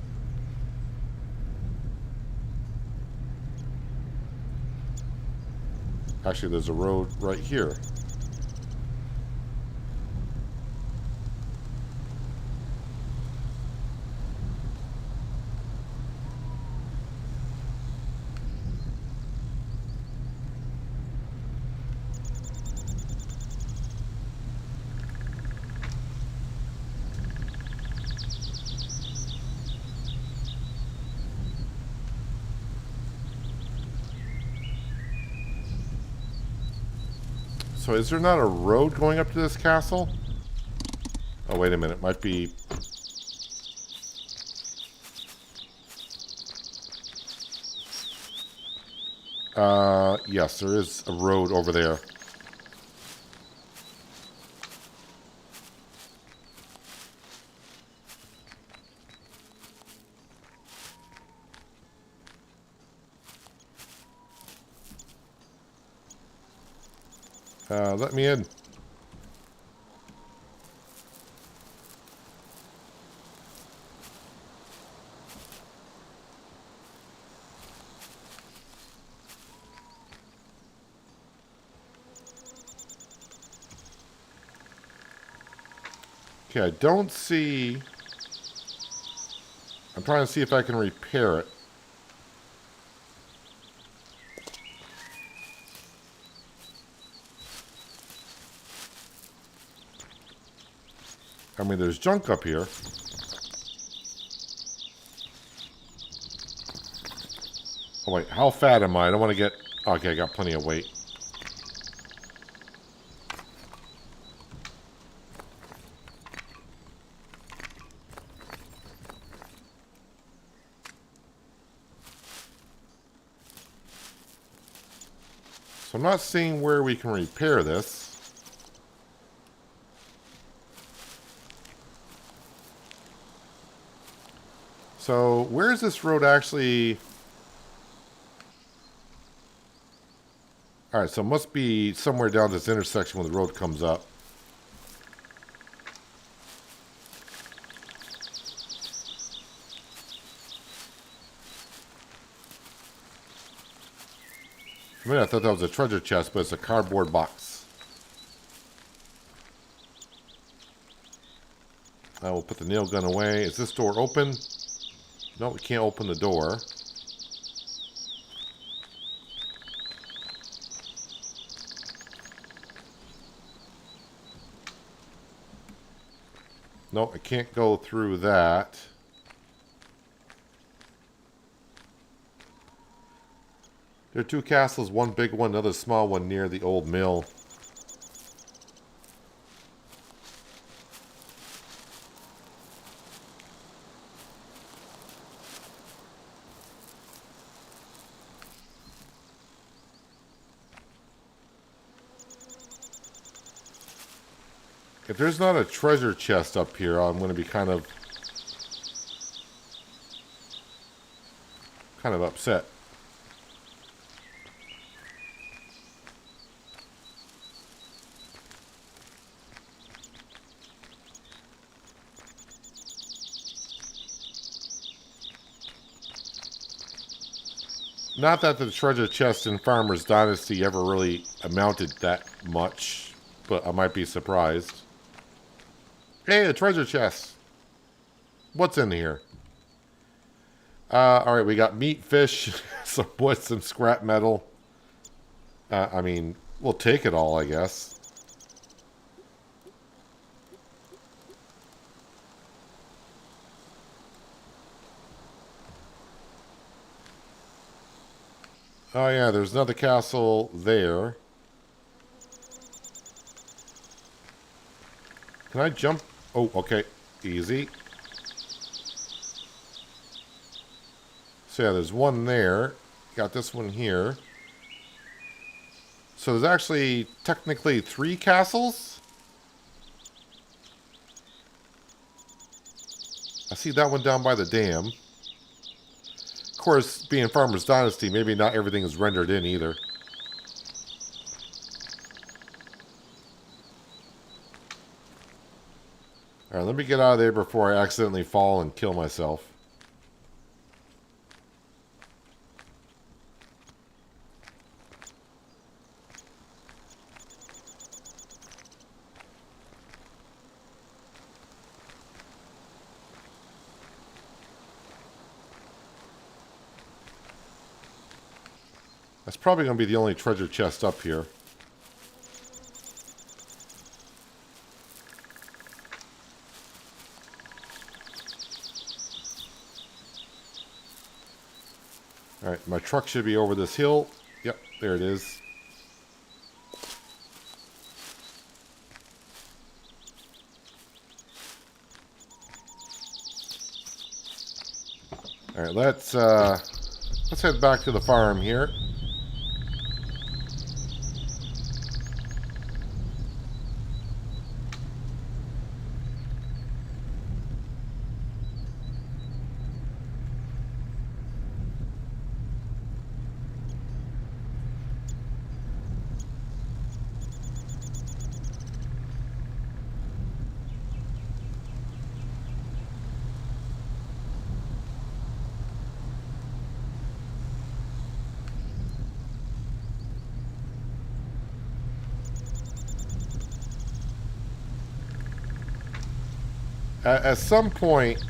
Actually, there's a road right here. So is there not a road going up to this castle? Oh, wait a minute. Might be... Yes, there is a road over there. Let me in. Okay, I don't see... I'm trying to see if I can repair it. I mean, there's junk up here. Oh, wait. How fat am I? I don't want to get... Okay, I got plenty of weight. So I'm not seeing where we can repair this. So, where is this road actually... Alright, so it must be somewhere down this intersection when the road comes up. For a minute I thought that was a treasure chest, but it's a cardboard box. I will put the nail gun away. Is this door open? No, we can't open the door. No, I can't go through that. There are two castles, one big one, another small one near the old mill. If there's not a treasure chest up here, I'm going to be kind of upset. Not that the treasure chest in Farmer's Dynasty ever really amounted that much, but I might be surprised. Hey, a treasure chest. What's in here? Alright, we got meat, fish, some wood, some scrap metal. I mean, we'll take it all, I guess. Oh yeah, there's another castle there. Can I jump? Oh, okay. Easy. So yeah, there's one there. Got this one here. So there's actually technically 3 castles? I see that one down by the dam. Of course, being Farmer's Dynasty, maybe not everything is rendered in either. Alright, let me get out of there before I accidentally fall and kill myself. That's probably going to be the only treasure chest up here. Alright, my truck should be over this hill. Yep, there it is. Alright, let's head back to the farm here. At some point,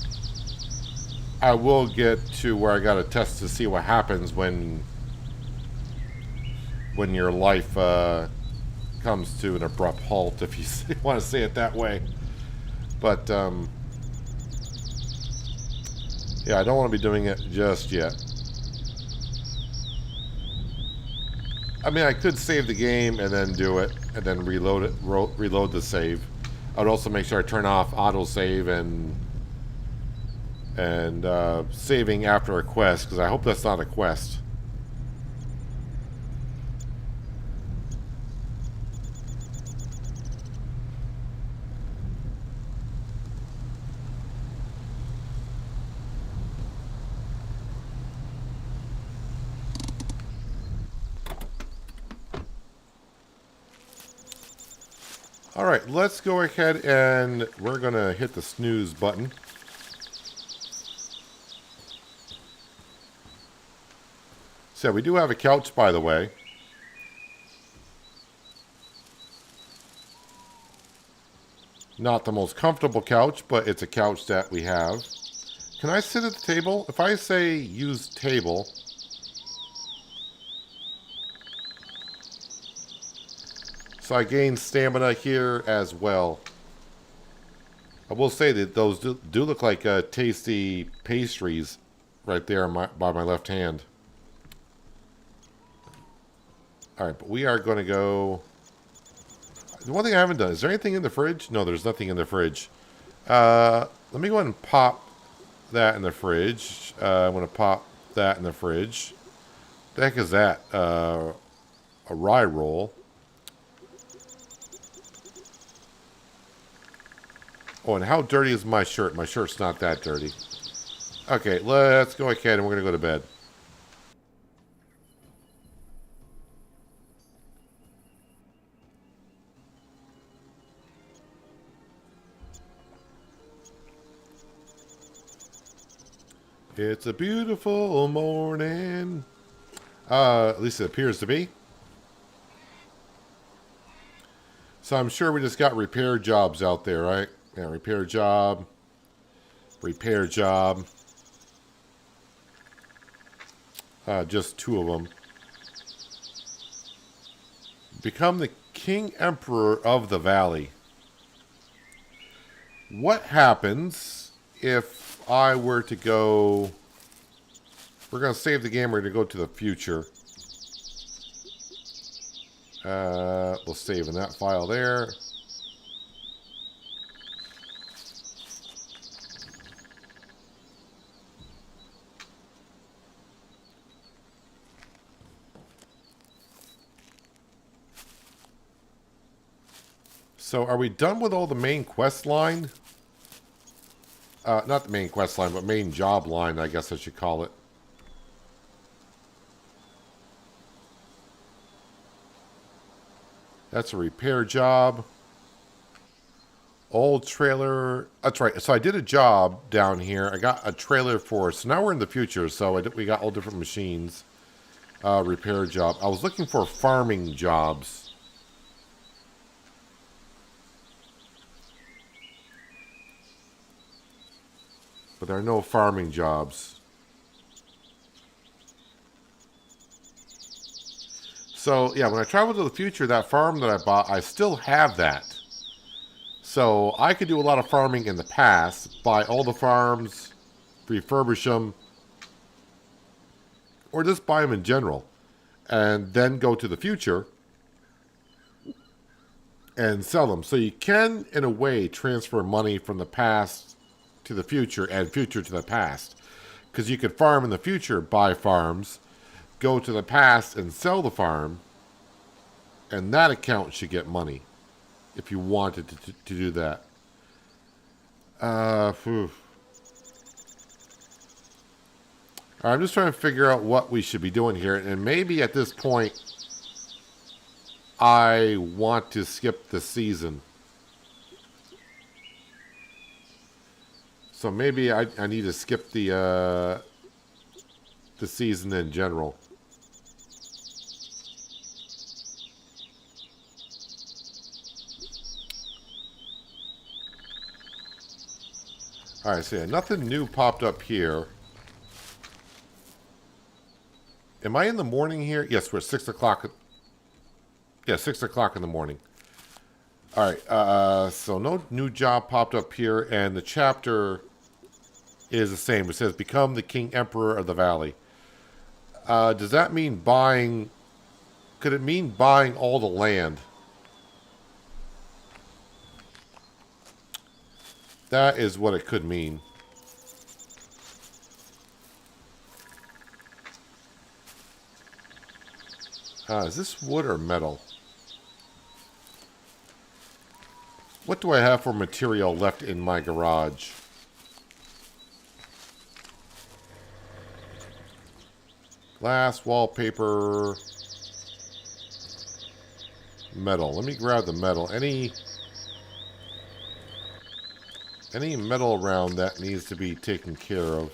I will get to where I got to test to see what happens when your life comes to an abrupt halt, if you want to say it that way. But yeah, I don't want to be doing it just yet. I mean, I could save the game and then do it, and then reload it, reload the save. I would also make sure I turn off autosave and saving after a quest, because I hope that's not a quest. All right, let's go ahead and we're going to hit the snooze button. So we do have a couch, by the way. Not the most comfortable couch, but it's a couch that we have. Can I sit at the table? If I say use table... So I gain stamina here as well. I will say that those do look like tasty pastries right there by my left hand. Alright, but we are going to go... The one thing I haven't done, is there anything in the fridge? No, there's nothing in the fridge. Let me go ahead and pop that in the fridge. I'm going to pop that in the fridge. What the heck is that? A rye roll. Oh, and how dirty is my shirt? My shirt's not that dirty. Okay, let's go ahead and we're going to go to bed. It's a beautiful morning. At least it appears to be. So I'm sure we just got repair jobs out there, right? Yeah, repair job. Repair job. Just 2 of them. Become the King Emperor of the Valley. What happens if I were to go... We're going to save the game. We're going to go to the future. We'll save in that file there. So are we done with all the main quest line? Not the main quest line, but main job line, I guess I should call it. That's a repair job. Old trailer. That's right. So I did a job down here. I got a trailer for... So now we're in the future. So we got all different machines. Repair job. I was looking for farming jobs. But there are no farming jobs. So, yeah, when I travel to the future, that farm that I bought, I still have that. So, I could do a lot of farming in the past, buy all the farms, refurbish them, or just buy them in general, and then go to the future and sell them. So you can, in a way, transfer money from the past to the future and future to the past. Because you could farm in the future, buy farms, go to the past and sell the farm, and that account should get money if you wanted to do that. I'm just trying to figure out what we should be doing here, and maybe at this point I want to skip the season. So maybe I need to skip the season in general. Alright, so yeah, nothing new popped up here. Am I in the morning here? Yes, we're 6 o'clock. Yeah, 6 o'clock in the morning. Alright, so no new job popped up here, and the chapter is the same. It says, become the King Emperor of the Valley. Does that mean buying... Could it mean buying all the land? That is what it could mean. Is this wood or metal? What do I have for material left in my garage? Glass, wallpaper, metal. Let me grab the metal. Any metal around that needs to be taken care of.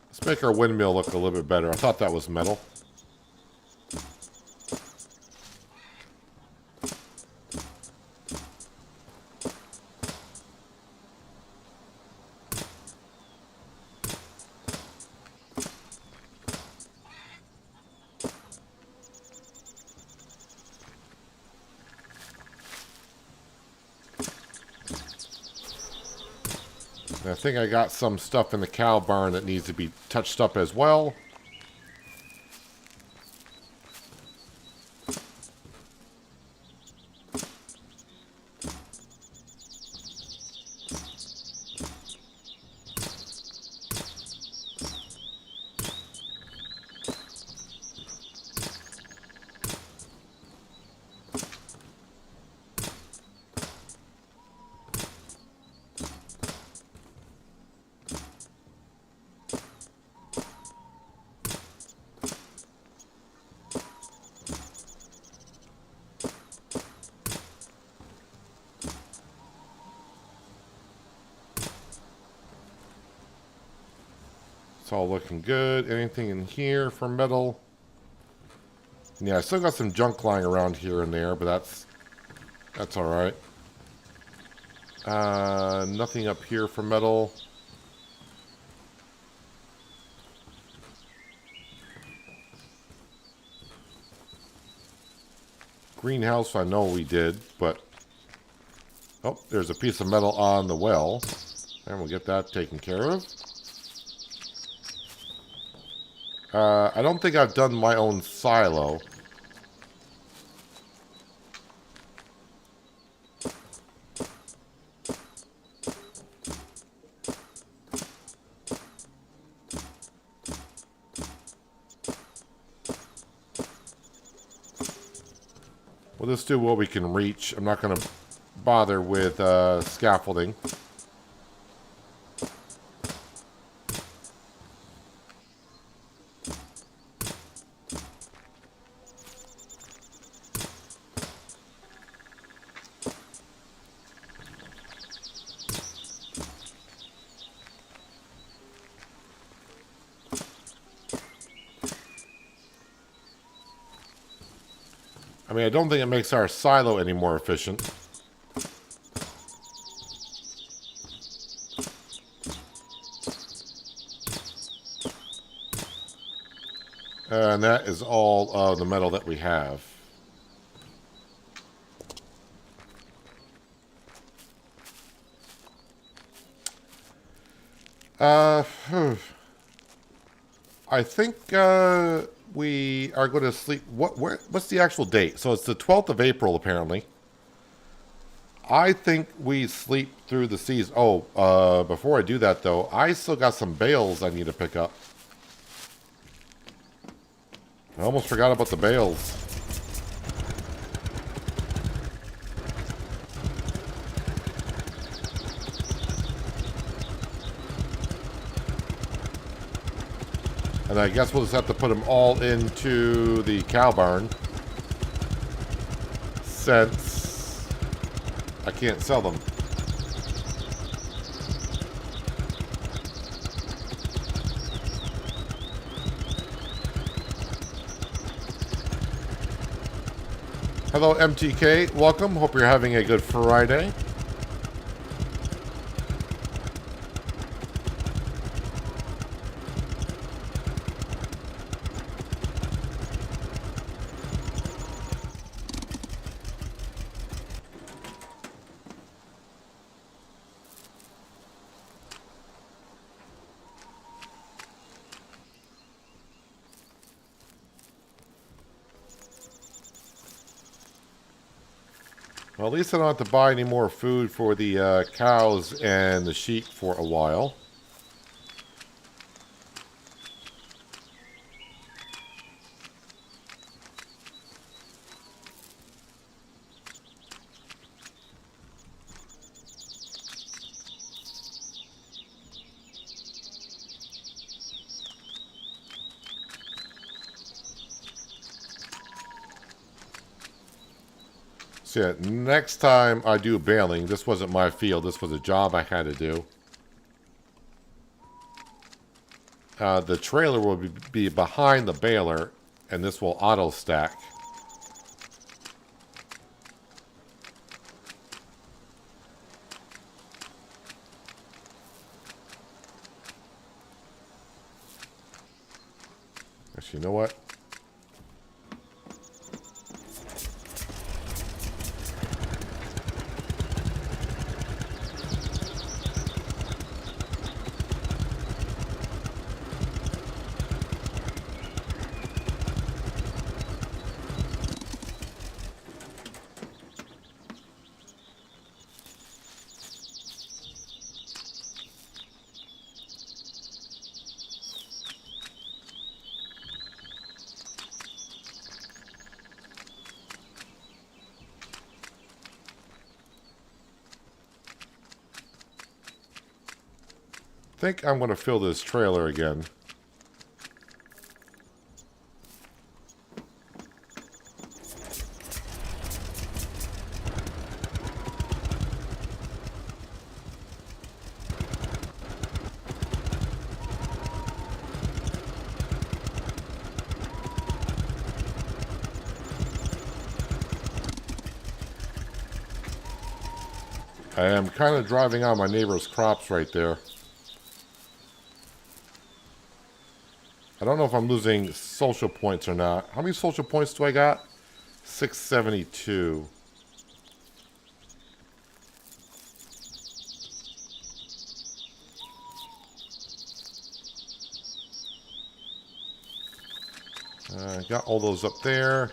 Let's make our windmill look a little bit better. I thought that was metal. I think I got some stuff in the cow barn that needs to be touched up as well. It's all looking good. Anything in here for metal? Yeah, I still got some junk lying around here and there, but that's all right. Nothing up here for metal. Greenhouse, I know we did, but oh, there's a piece of metal on the well, and we'll get that taken care of. I don't think I've done my own silo. We'll just do what we can reach. I'm not going to bother with scaffolding. I mean, I don't think it makes our silo any more efficient. And that is all of the metal that we have. I think we are going to sleep. What's the actual date? So it's the 12th of April, apparently. I think we sleep through the season. Oh, before I do that, though, I still got some bales I need to pick up. I almost forgot about the bales. And I guess we'll just have to put them all into the cow barn, since I can't sell them. Hello, MTK. Welcome. Hope you're having a good Friday. Well, at least I don't have to buy any more food for the cows and the sheep for a while. So yeah, next time I do baling, this wasn't my field, this was a job I had to do. The trailer will be behind the baler, and this will auto stack. Actually, you know what? I think I'm going to fill this trailer again. I am kind of driving on my neighbor's crops right there. I don't know if I'm losing social points or not. How many social points do I got? 672. Got all those up there.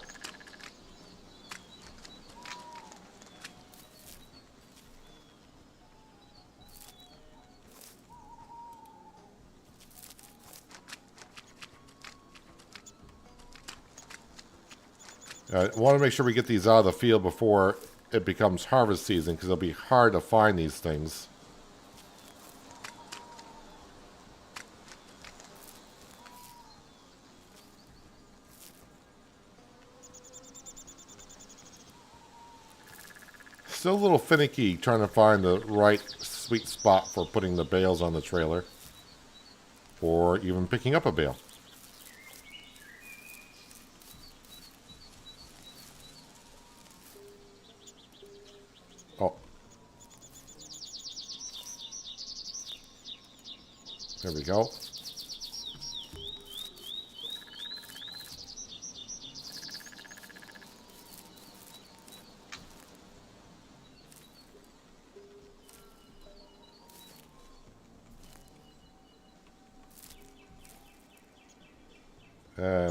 I want to make sure we get these out of the field before it becomes harvest season, because it'll be hard to find these things. Still a little finicky trying to find the right sweet spot for putting the bales on the trailer, or even picking up a bale. Oh. There we go.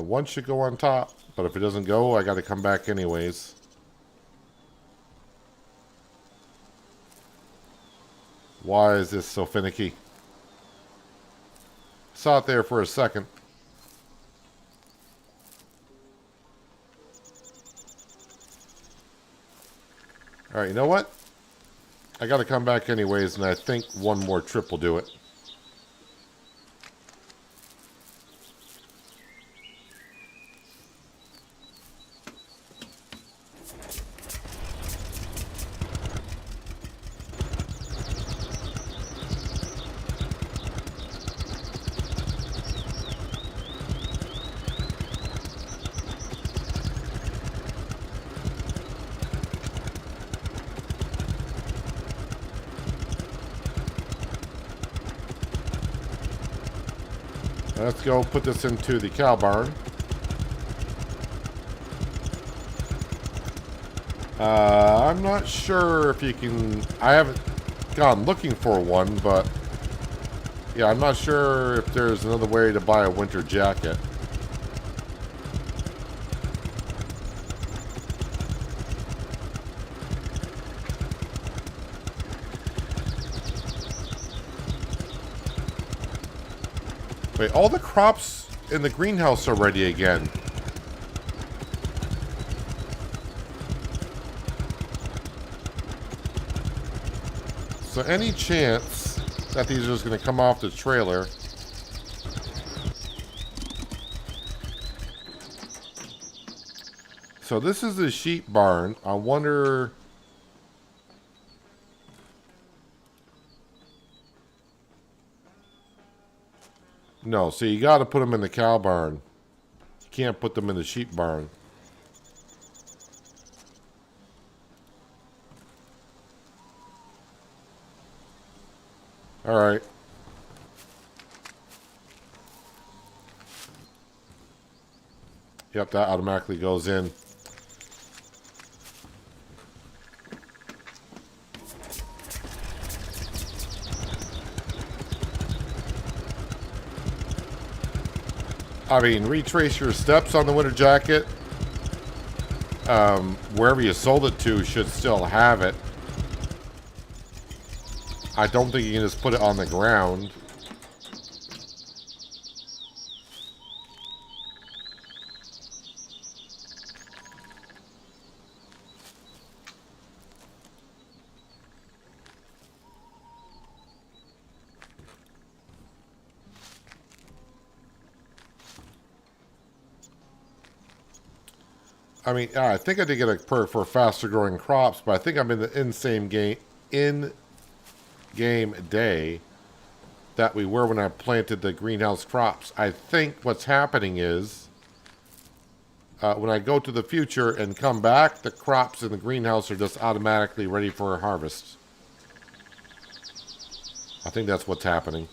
One should go on top, but if it doesn't go, I got to come back anyways. Why is this so finicky? Saw it there for a second. Alright, you know what? I got to come back anyways, and I think one more trip will do it. let's go put this into the cow barn. I'm not sure if you can... I haven't gone looking for one, but... yeah, I'm not sure if there's another way to buy a winter jacket. Wait, all the crops in the greenhouse are ready again. So any chance that these are just going to come off the trailer? So this is the sheep barn. I wonder... no, so you got to put them in the cow barn. You can't put them in the sheep barn. All right. Yep, that automatically goes in. I mean, retrace your steps on the winter jacket. Wherever you sold it to should still have it. I don't think you can just put it on the ground. I mean, I think I did get a perk for faster growing crops, but I think I'm in the in-game day that we were when I planted the greenhouse crops. I think what's happening is when I go to the future and come back, the crops in the greenhouse are just automatically ready for harvest. I think that's what's happening.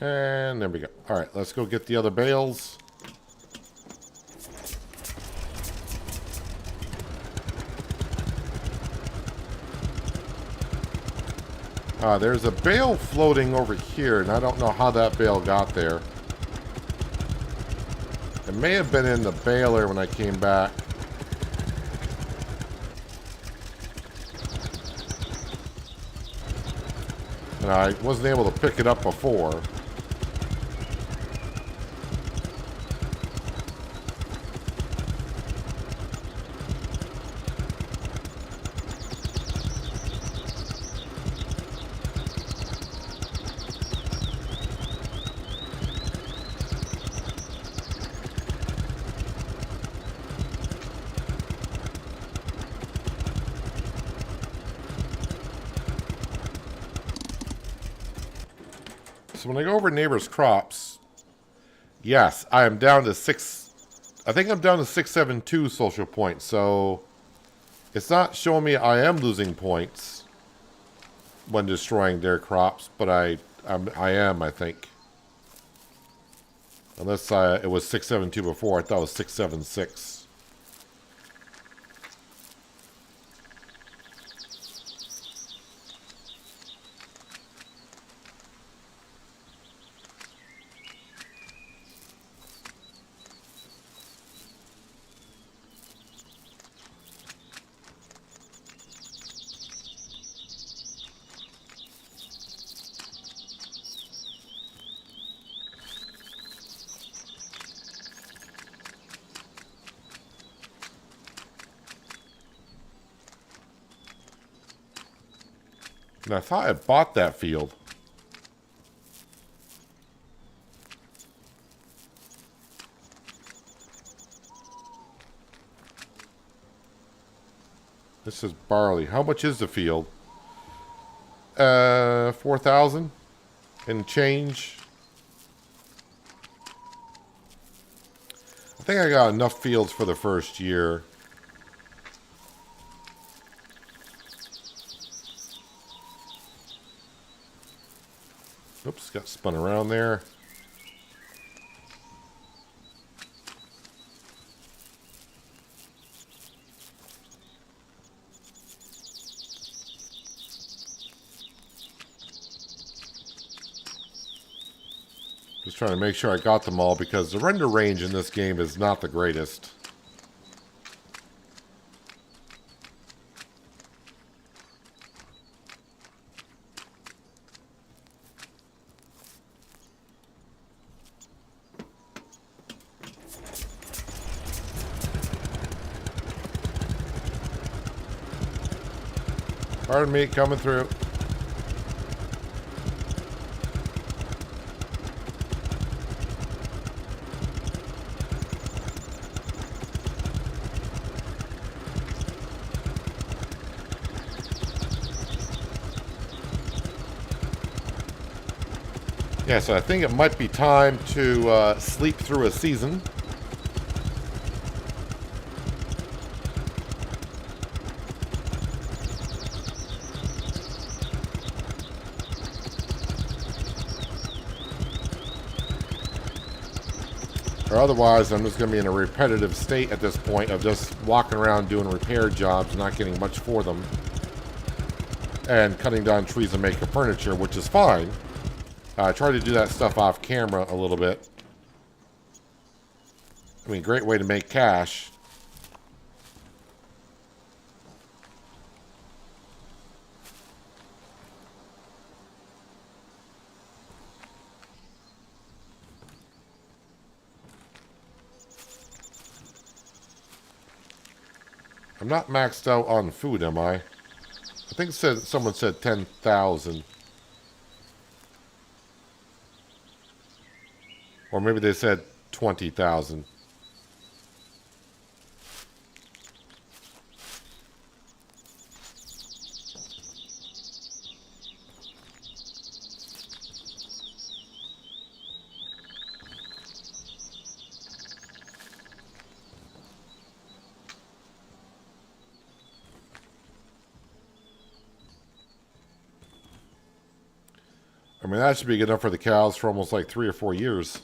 And there we go. All right, let's go get the other bales. There's a bale floating over here, and I don't know how that bale got there. It may have been in the baler when I came back. And I wasn't able to pick it up before. So when I go over neighbors' crops, yes, I am down to I think I'm down to 672 social points. So it's not showing me I am losing points when destroying their crops, but I am, I think. Unless it was 672 before, I thought it was 676. And I thought I bought that field. This is barley. How much is the field? 4,000 and change. I think I got enough fields for the first year. Oops, got spun around there. Just trying to make sure I got them all because the render range in this game is not the greatest. Pardon me, coming through. Yeah, so I think it might be time to sleep through a season. Or otherwise, I'm just going to be in a repetitive state at this point of just walking around doing repair jobs, not getting much for them. And cutting down trees and making furniture, which is fine. I try to do that stuff off camera a little bit. I mean, great way to make cash. I'm not maxed out on food, am I? I think someone said 10,000. Or maybe they said 20,000. I mean, that should be good enough for the cows for almost like 3 or 4 years.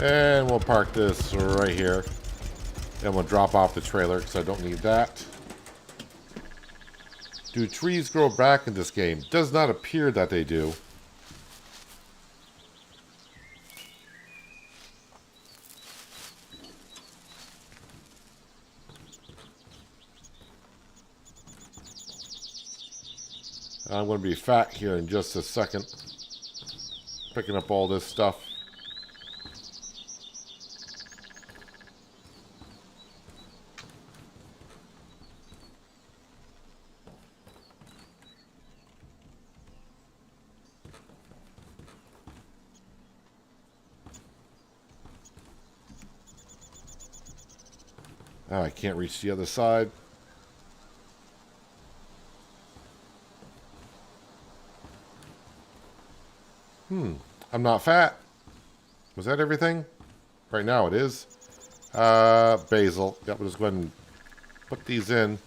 And we'll park this right here. And we'll drop off the trailer because I don't need that. Do trees grow back in this game? Does not appear that they do. I'm going to be fat here in just a second. Picking up all this stuff. Oh, I can't reach the other side. I'm not fat. Was that everything? Right now it is. Basil. Yep, we'll just go ahead and put these in.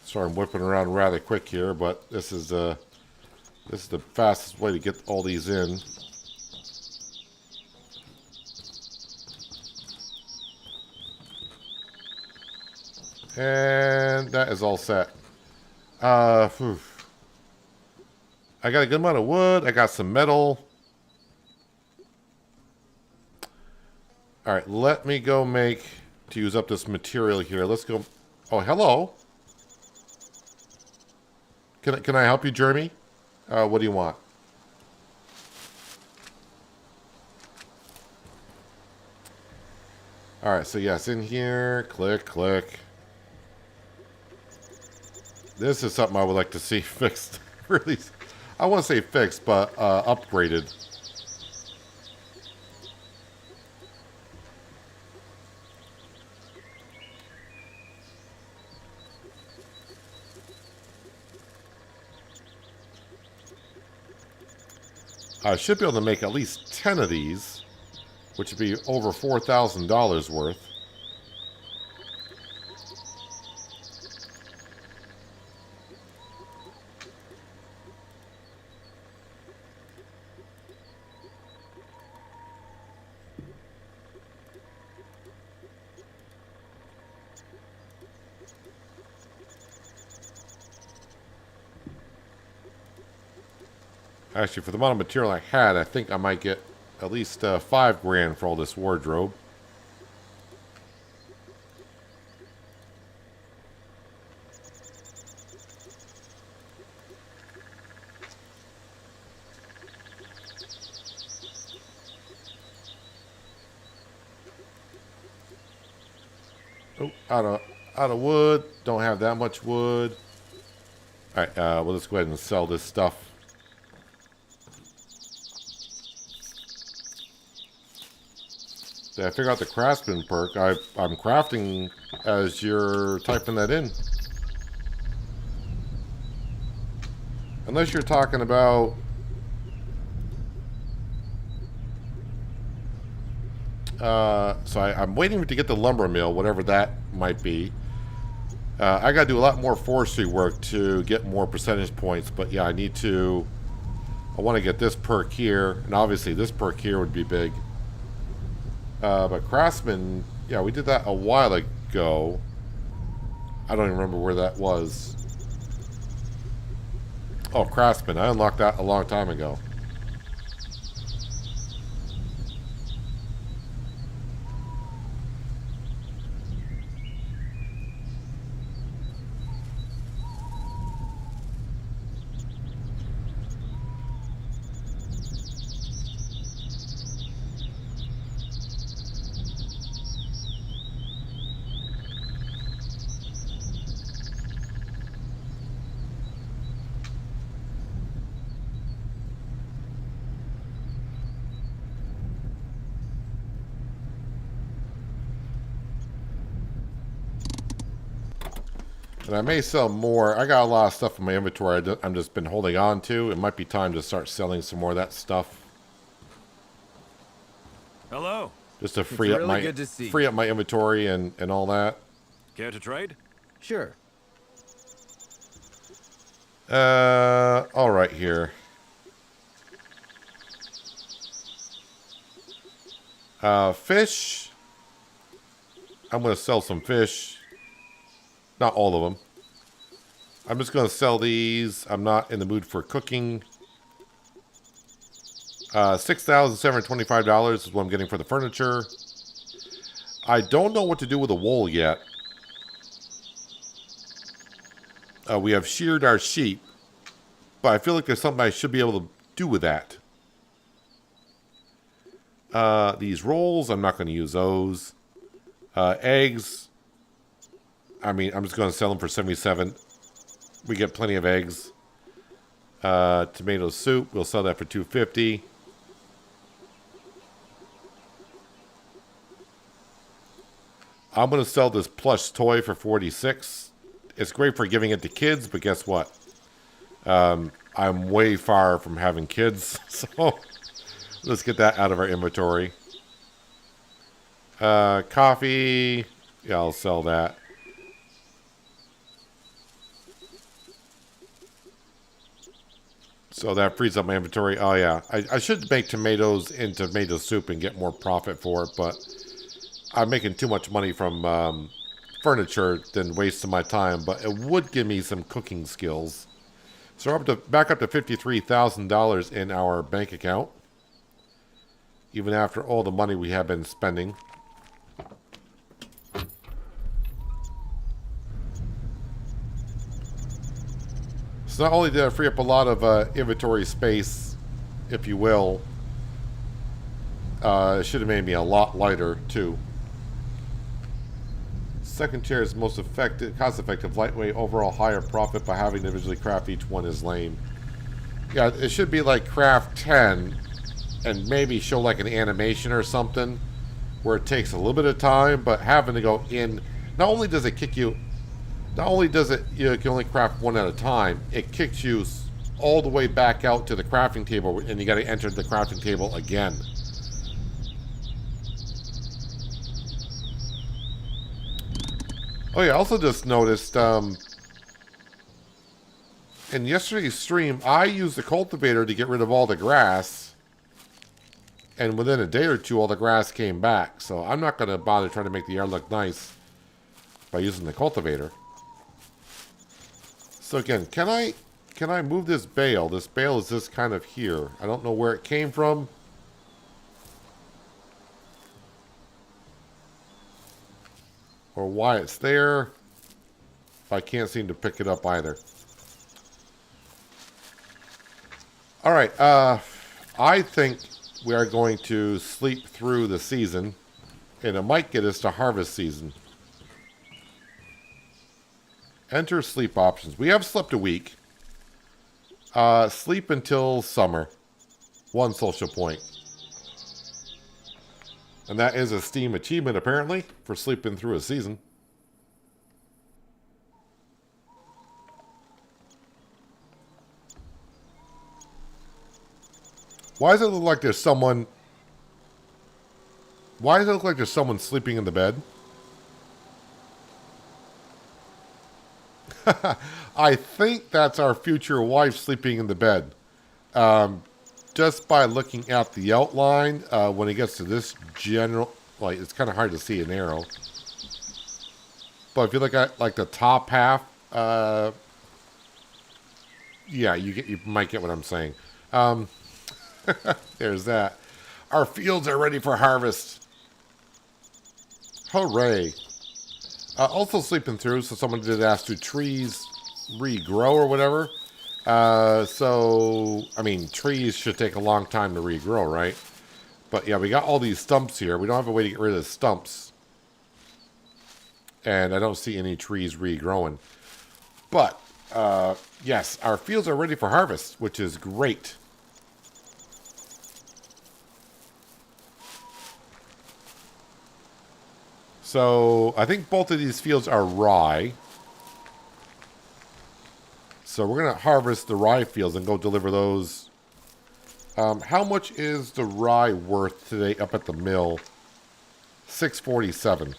Sorry, I'm whipping around rather quick here, but this is the fastest way to get all these in. And that is all set. I got a good amount of wood. I got some metal. All right, let me go make, to use up this material here. Let's go. Oh, hello. Can I help you, Jeremy? What do you want? Alright, so yes, in here. Click, click. This is something I would like to see fixed. Really, I want to say fixed, but upgraded. I should be able to make at least 10 of these, which would be over $4,000 worth. Actually, for the amount of material I had, I think I might get at least $5 grand for all this wardrobe. Oh, out of wood. Don't have that much wood. All right, we'll just go ahead and sell this stuff. Did I figure out the craftsman perk? I'm crafting as you're typing that in. Unless you're talking about... so I'm waiting to get the lumber mill, whatever that might be. I got to do a lot more forestry work to get more percentage points. But yeah, I want to get this perk here. And obviously this perk here would be big. But craftsman, yeah, we did that a while ago. I don't even remember where that was. Oh, craftsman. I unlocked that a long time ago. And I may sell more. I got a lot of stuff in my inventory I'm just been holding on to. It might be time to start selling some more of that stuff. Hello. Just to free up my inventory and all that. Care to trade? Sure. All right here. Fish. I'm going to sell some fish. Not all of them. I'm just going to sell these. I'm not in the mood for cooking. $6,725 is what I'm getting for the furniture. I don't know what to do with the wool yet. We have sheared our sheep, but I feel like there's something I should be able to do with that. These rolls, I'm not going to use those. Eggs, I mean, I'm just going to sell them for 77. We get plenty of eggs. Tomato soup, we'll sell that for 250. I'm going to sell this plush toy for 46. It's great for giving it to kids, but guess what? I'm way far from having kids, so let's get that out of our inventory. Coffee, yeah, I'll sell that. So that frees up my inventory. Oh yeah, I should make tomatoes into tomato soup and get more profit for it, but I'm making too much money from furniture than wasting my time. But it would give me some cooking skills. So we're back up to $53,000 in our bank account, even after all the money we have been spending. So not only did I free up a lot of inventory space, if you will, it should have made me a lot lighter too. Second chair is most effective, cost-effective, lightweight, overall higher profit by having to individually craft each one is lame. Yeah, it should be like craft 10 and maybe show like an animation or something where it takes a little bit of time, but having to go in, not only does it kick you, not only does it, you can only craft one at a time, it kicks you all the way back out to the crafting table and you got to enter the crafting table again. Oh yeah, I also just noticed, in yesterday's stream, I used the cultivator to get rid of all the grass. And within a day or two, all the grass came back. So I'm not going to bother trying to make the yard look nice by using the cultivator. So again, can I move this bale? This bale is just kind of here. I don't know where it came from. Or why it's there. I can't seem to pick it up either. Alright, I think we are going to sleep through the season. And it might get us to harvest season. Enter sleep options. We have slept a week. Sleep until summer. 1 social point. And that is a Steam achievement, apparently, for sleeping through a season. Why does it look like there's someone... Why does it look like there's someone sleeping in the bed? I think that's our future wife sleeping in the bed. Just by looking at the outline, when it gets to this general, like it's kind of hard to see an arrow. But if you look at like the top half, yeah, you might get what I'm saying. There's that. Our fields are ready for harvest. Hooray! Also sleeping through, so someone did ask, do trees regrow or whatever? So, I mean, trees should take a long time to regrow, right? But yeah, we got all these stumps here. We don't have a way to get rid of the stumps. And I don't see any trees regrowing. But, yes, our fields are ready for harvest, which is great. So, I think both of these fields are rye. So we're going to harvest the rye fields and go deliver those. How much is the rye worth today up at the mill? $6.47.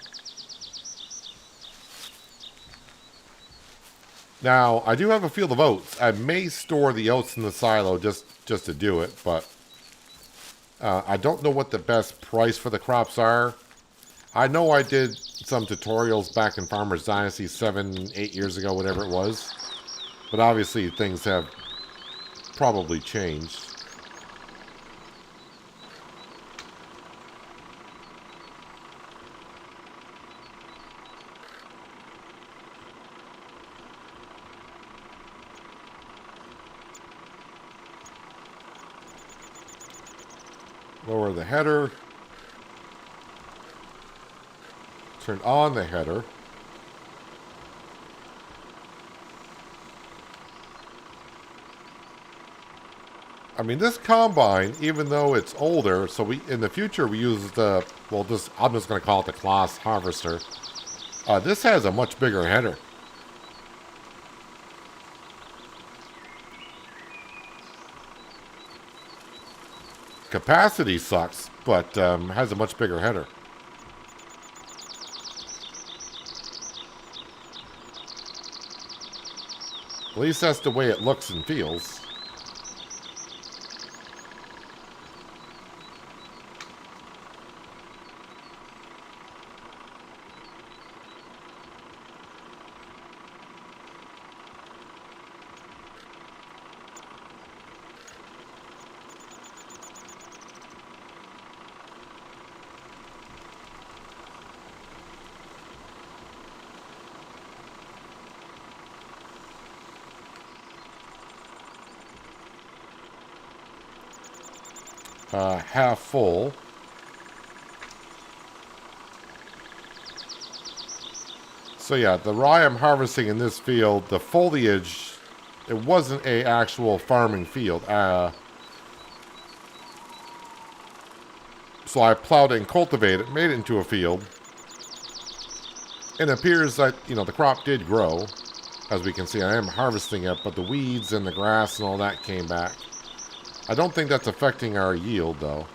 Now, I do have a field of oats. I may store the oats in the silo just to do it, but I don't know what the best price for the crops are. I know I did some tutorials back in Farmers Dynasty 7-8 years ago, whatever it was. But obviously things have probably changed. Lower the header. Turn on the header. I mean, this combine, even though it's older, so in the future we use the, well, I'm just going to call it the Claas Harvester. This has a much bigger header. Capacity sucks, but has a much bigger header. At least that's the way it looks and feels. half full. So yeah, the rye I'm harvesting in this field, the foliage, it wasn't a actual farming field. So I plowed it and cultivated it, made it into a field. And it appears that, you know, the crop did grow. As we can see, I am harvesting it, but the weeds and the grass and all that came back. I don't think that's affecting our yield, though.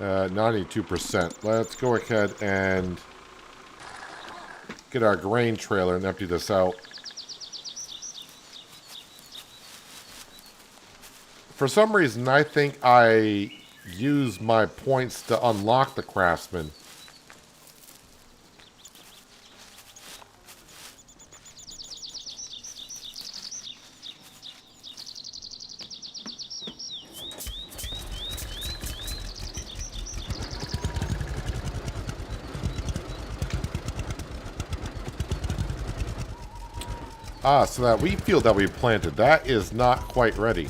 Uh, 92%. Let's go ahead and get our grain trailer and empty this out. For some reason, I think I used my points to unlock the craftsman. Ah, so that wheat field that we planted, that is not quite ready.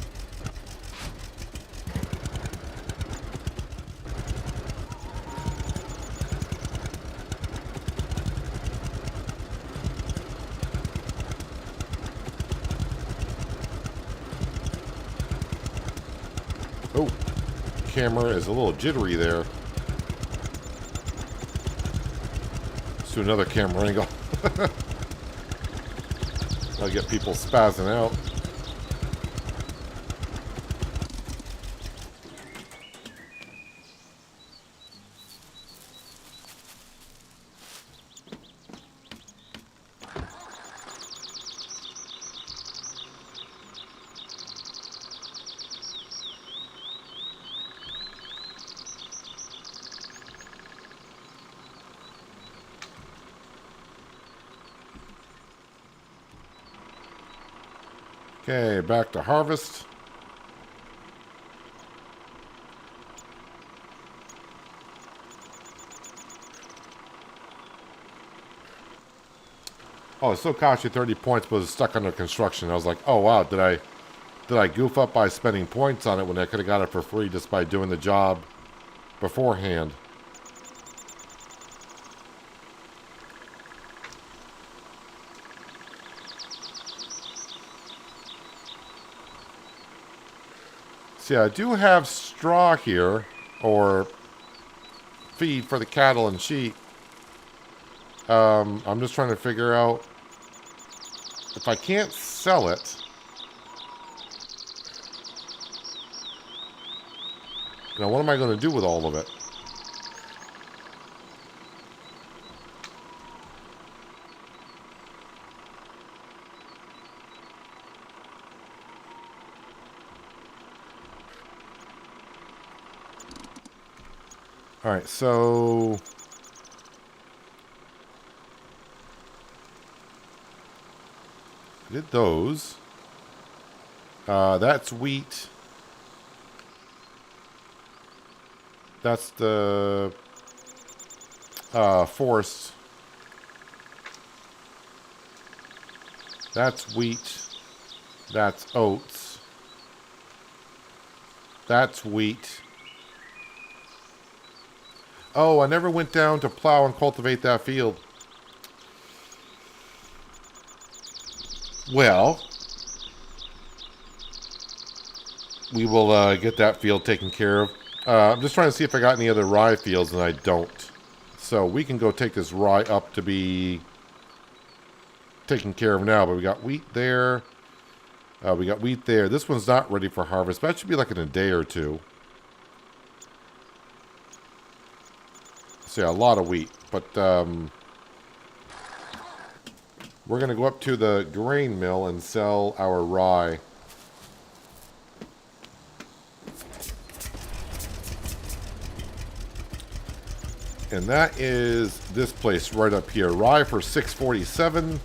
Oh, camera is a little jittery there. Let's do another camera angle. I'll get people spazzing out. Okay, back to harvest. Oh, it still cost you 30 points, but it's stuck under construction. I was like, oh wow, did I goof up by spending points on it when I could have got it for free just by doing the job beforehand? See, I do have straw here, or feed for the cattle and sheep. I'm just trying to figure out if I can't sell it. Now, what am I going to do with all of it? All right, so I did those. That's wheat. That's the forest. That's wheat. That's oats. That's wheat. Oh, I never went down to plow and cultivate that field. Well, we will get that field taken care of. I'm just trying to see if I got any other rye fields, and I don't. So we can go take this rye up to be taken care of now. But we got wheat there. We got wheat there. This one's not ready for harvest. That should be like in a day or two. So yeah, a lot of wheat. But we're going to go up to the grain mill and sell our rye. And that is this place right up here. Rye for $6.47.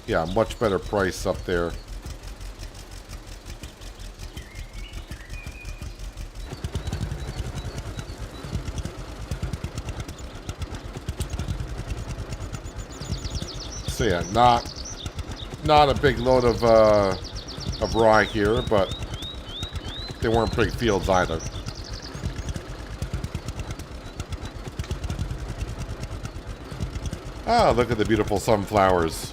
Yeah, much better price up there. So yeah, not a big load of rye here, but they weren't big fields either. Ah, look at the beautiful sunflowers.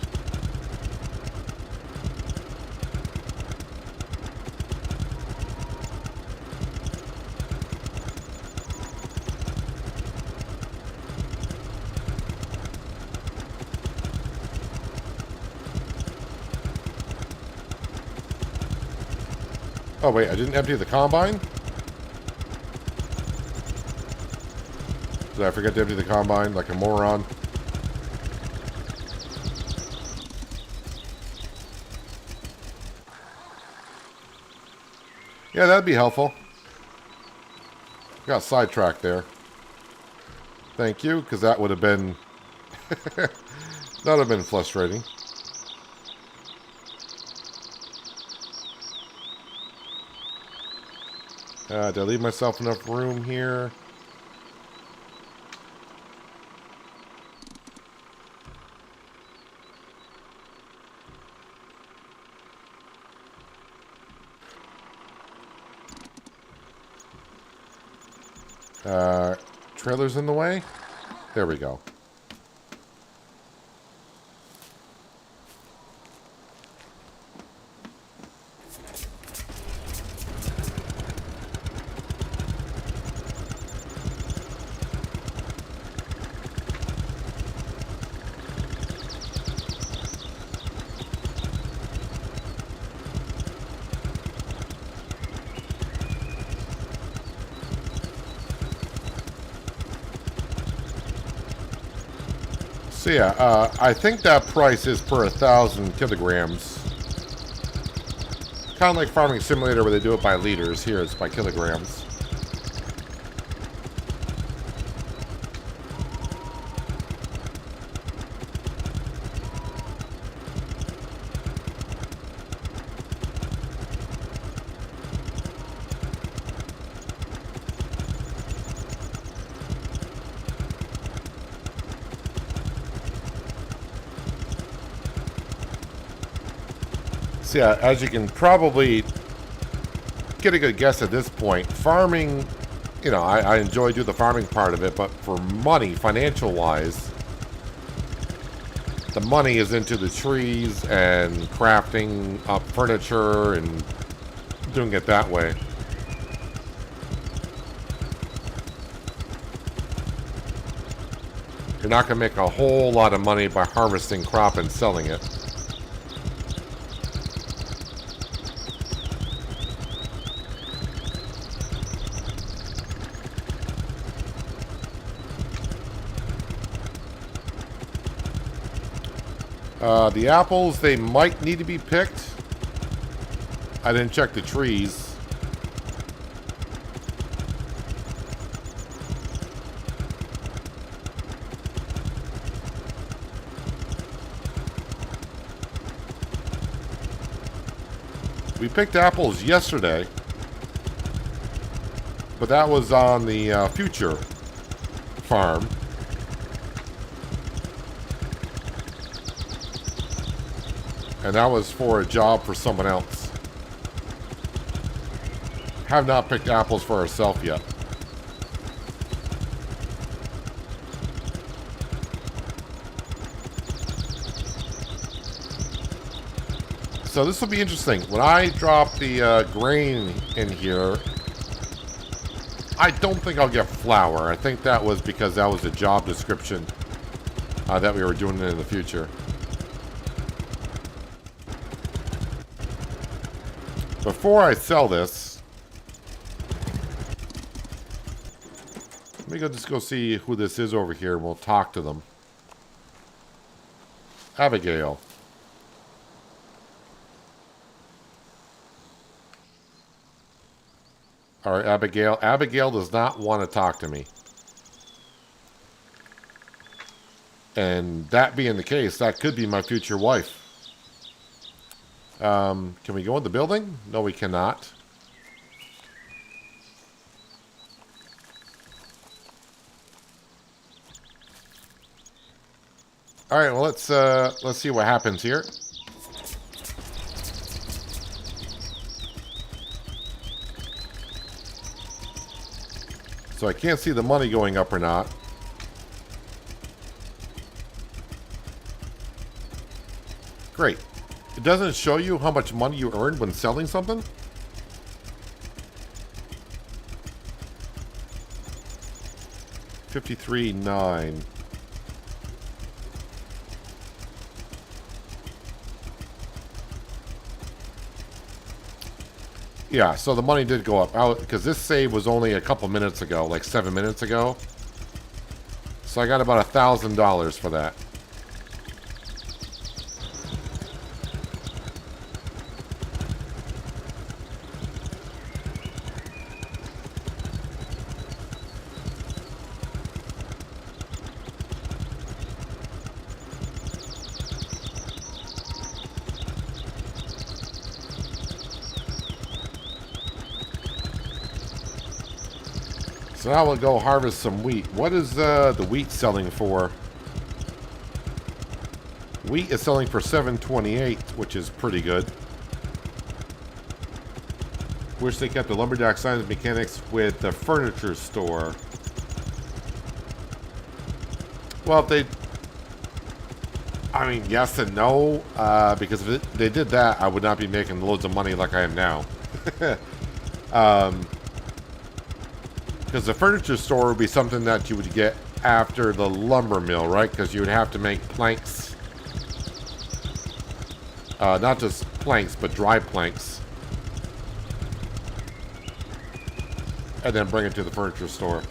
Oh wait, I didn't empty the combine? Did I forget to empty the combine like a moron? Yeah, that'd be helpful. Got sidetracked there. Thank you, because that would have been... that would have been frustrating. Did I leave myself enough room here? Trailer's in the way? There we go. So yeah, I think that price is per 1,000 kilograms. Kind of like Farming Simulator where they do it by liters. Here it's by kilograms. So yeah, as you can probably get a good guess at this point, farming, you know, I enjoy doing the farming part of it, but for money, financial-wise, the money is into the trees and crafting up furniture and doing it that way. You're not going to make a whole lot of money by harvesting crop and selling it. The apples, they might need to be picked. I didn't check the trees. We picked apples yesterday, but that was on the future farm. And that was for a job for someone else. Have not picked apples for ourselves yet. So this will be interesting. When I drop the grain in here, I don't think I'll get flour. I think that was because that was a job description that we were doing it in the future. Before I sell this, let me just go see who this is over here and we'll talk to them. Abigail. All right, Abigail. Abigail does not want to talk to me. And that being the case, that could be my future wife. Can we go in the building? No, we cannot. All right, well, let's see what happens here. So I can't see the money going up or not. Great. It doesn't show you how much money you earned when selling something? $53.9. Yeah, so the money did go up. Because this save was only a couple minutes ago, like 7 minutes ago. So I got about $1,000 for that. So now we'll go harvest some wheat. What is the wheat selling for? Wheat is selling for $7.28, which is pretty good. Wish they kept the lumberjack signs mechanics with the furniture store. Well, if they... I mean, yes and no. Because if they did that, I would not be making loads of money like I am now. Because the furniture store would be something that you would get after the lumber mill, right? Because you would have to make planks. Not just planks, but dry planks. And then bring it to the furniture store.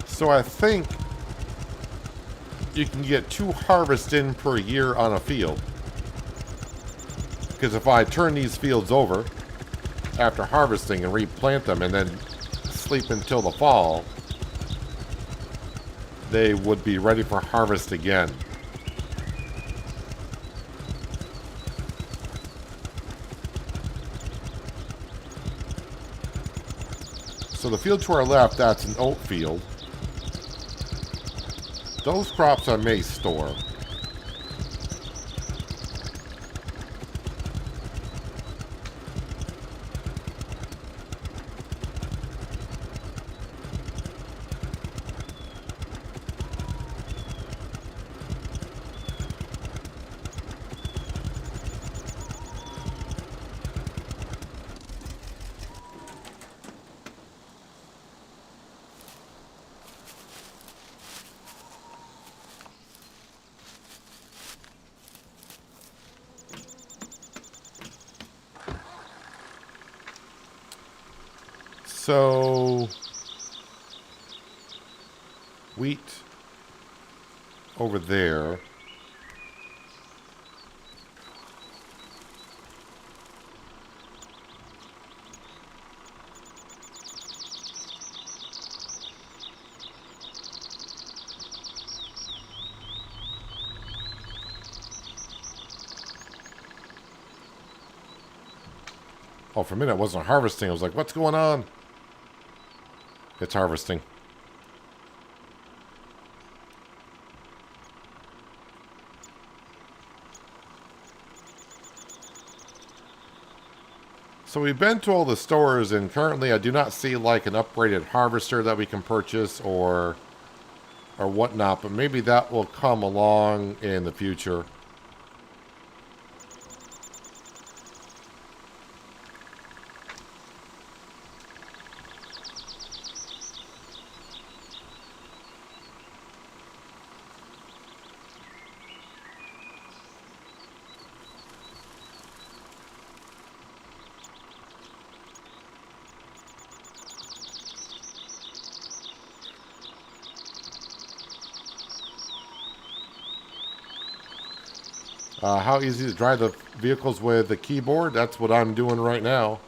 So I think you can get 2 harvests in per year on a field. Because if I turn these fields over after harvesting and replant them and then sleep until the fall, they would be ready for harvest again. So the field to our left, that's an oat field. Those crops I may store. So, wheat over there. Oh, for a minute it wasn't harvesting. I was like, what's going on? It's harvesting. So we've been to all the stores, and currently I do not see like an upgraded harvester that we can purchase or or whatnot, but maybe that will come along in the future. How easy to drive the vehicles with the keyboard? That's what I'm doing right now.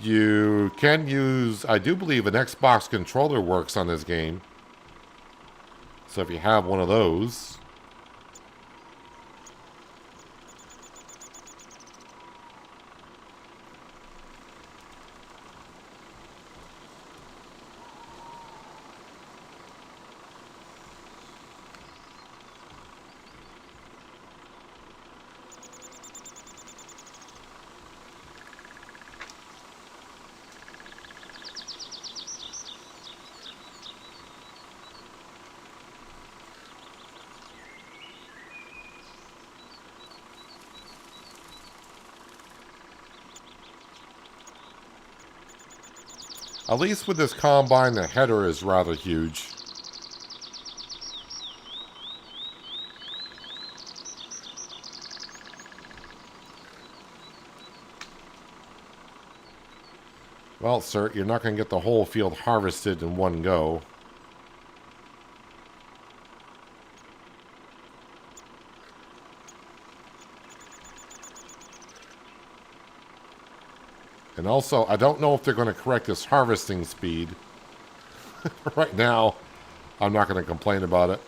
You can use, I do believe an Xbox controller works on this game. So if you have one of those. At least with this combine, the header is rather huge. Well, sir, you're not going to get the whole field harvested in one go. And also, I don't know if they're going to correct this harvesting speed. Right now, I'm not going to complain about it.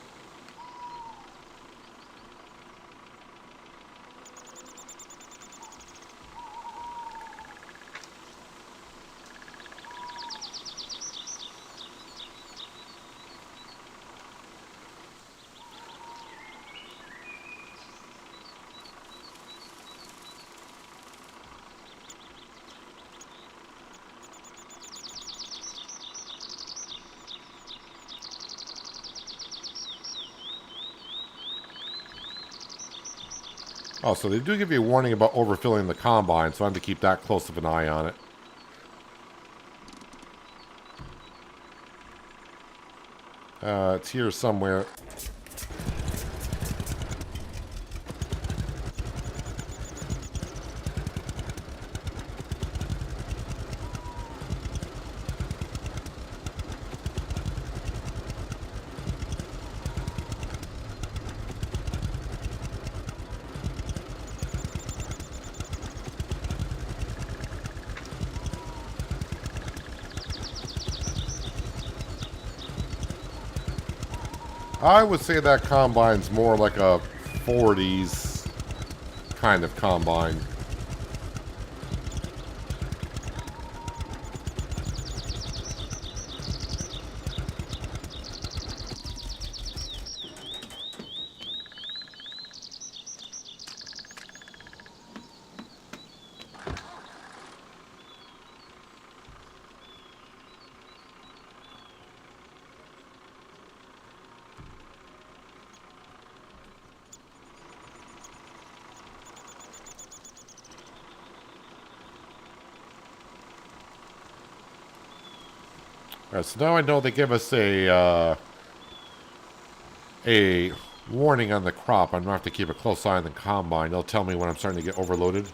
Oh, so they do give you a warning about overfilling the combine, so I have to keep that close of an eye on it. It's here somewhere. I would say that combine's more like a 40s kind of combine. Alright, so now I know they give us a warning on the crop. I'm going to have to keep a close eye on the combine. They'll tell me when I'm starting to get overloaded.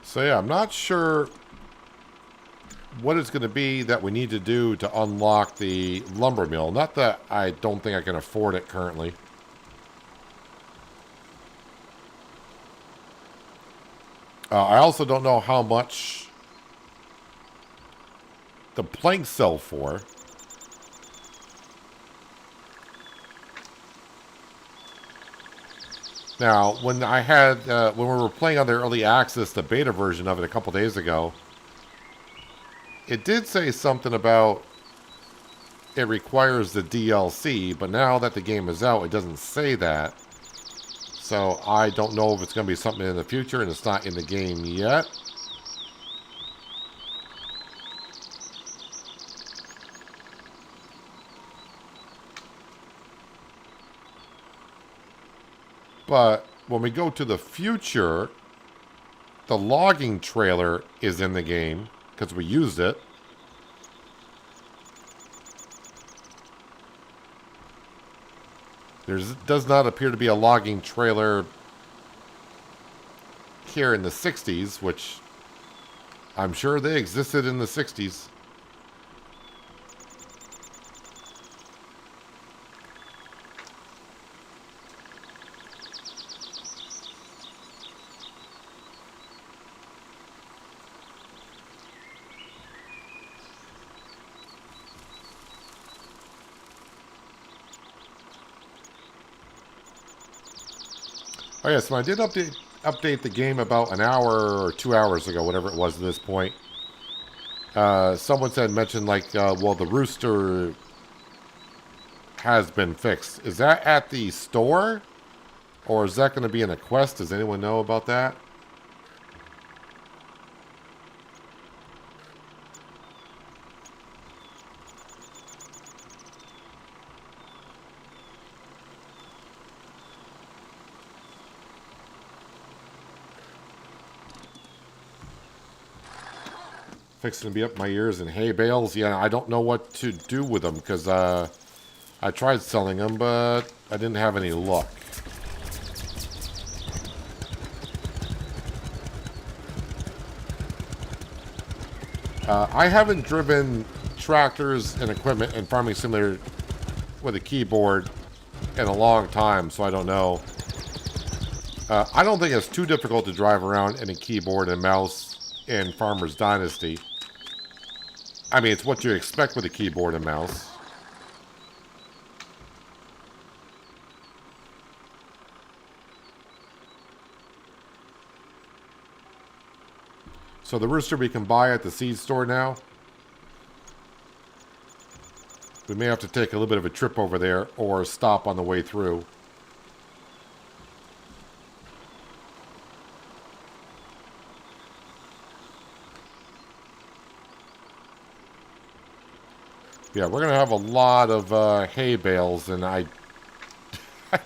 So yeah, I'm not sure what it's going to be that we need to do to unlock the lumber mill. Not that I don't think I can afford it currently. I also don't know how much the planks sell for. Now, when I had, when we were playing on the early access, the beta version of it a couple days ago, it did say something about it requires the DLC, but now that the game is out, it doesn't say that. So I don't know if it's going to be something in the future, and it's not in the game yet. But when we go to the future, the logging trailer is in the game because we used it. There does not appear to be a logging trailer here in the 60s, which I'm sure they existed in the 60s. Oh yes, when I did update the game about an hour or 2 hours ago, whatever it was at this point, someone said mentioned like, well, the rooster has been fixed. Is that at the store, or is that going to be in a quest? Does anyone know about that? Fixing to be up my ears in hay bales. Yeah, I don't know what to do with them because I tried selling them, but I didn't have any luck. I haven't driven tractors and equipment in Farming Simulator with a keyboard in a long time, so I don't know. I don't think it's too difficult to drive around in a keyboard and mouse in Farmer's Dynasty. I mean, it's what you expect with a keyboard and mouse. So the rooster we can buy at the seed store now. We may have to take a little bit of a trip over there or stop on the way through. Yeah, we're going to have a lot of hay bales, and I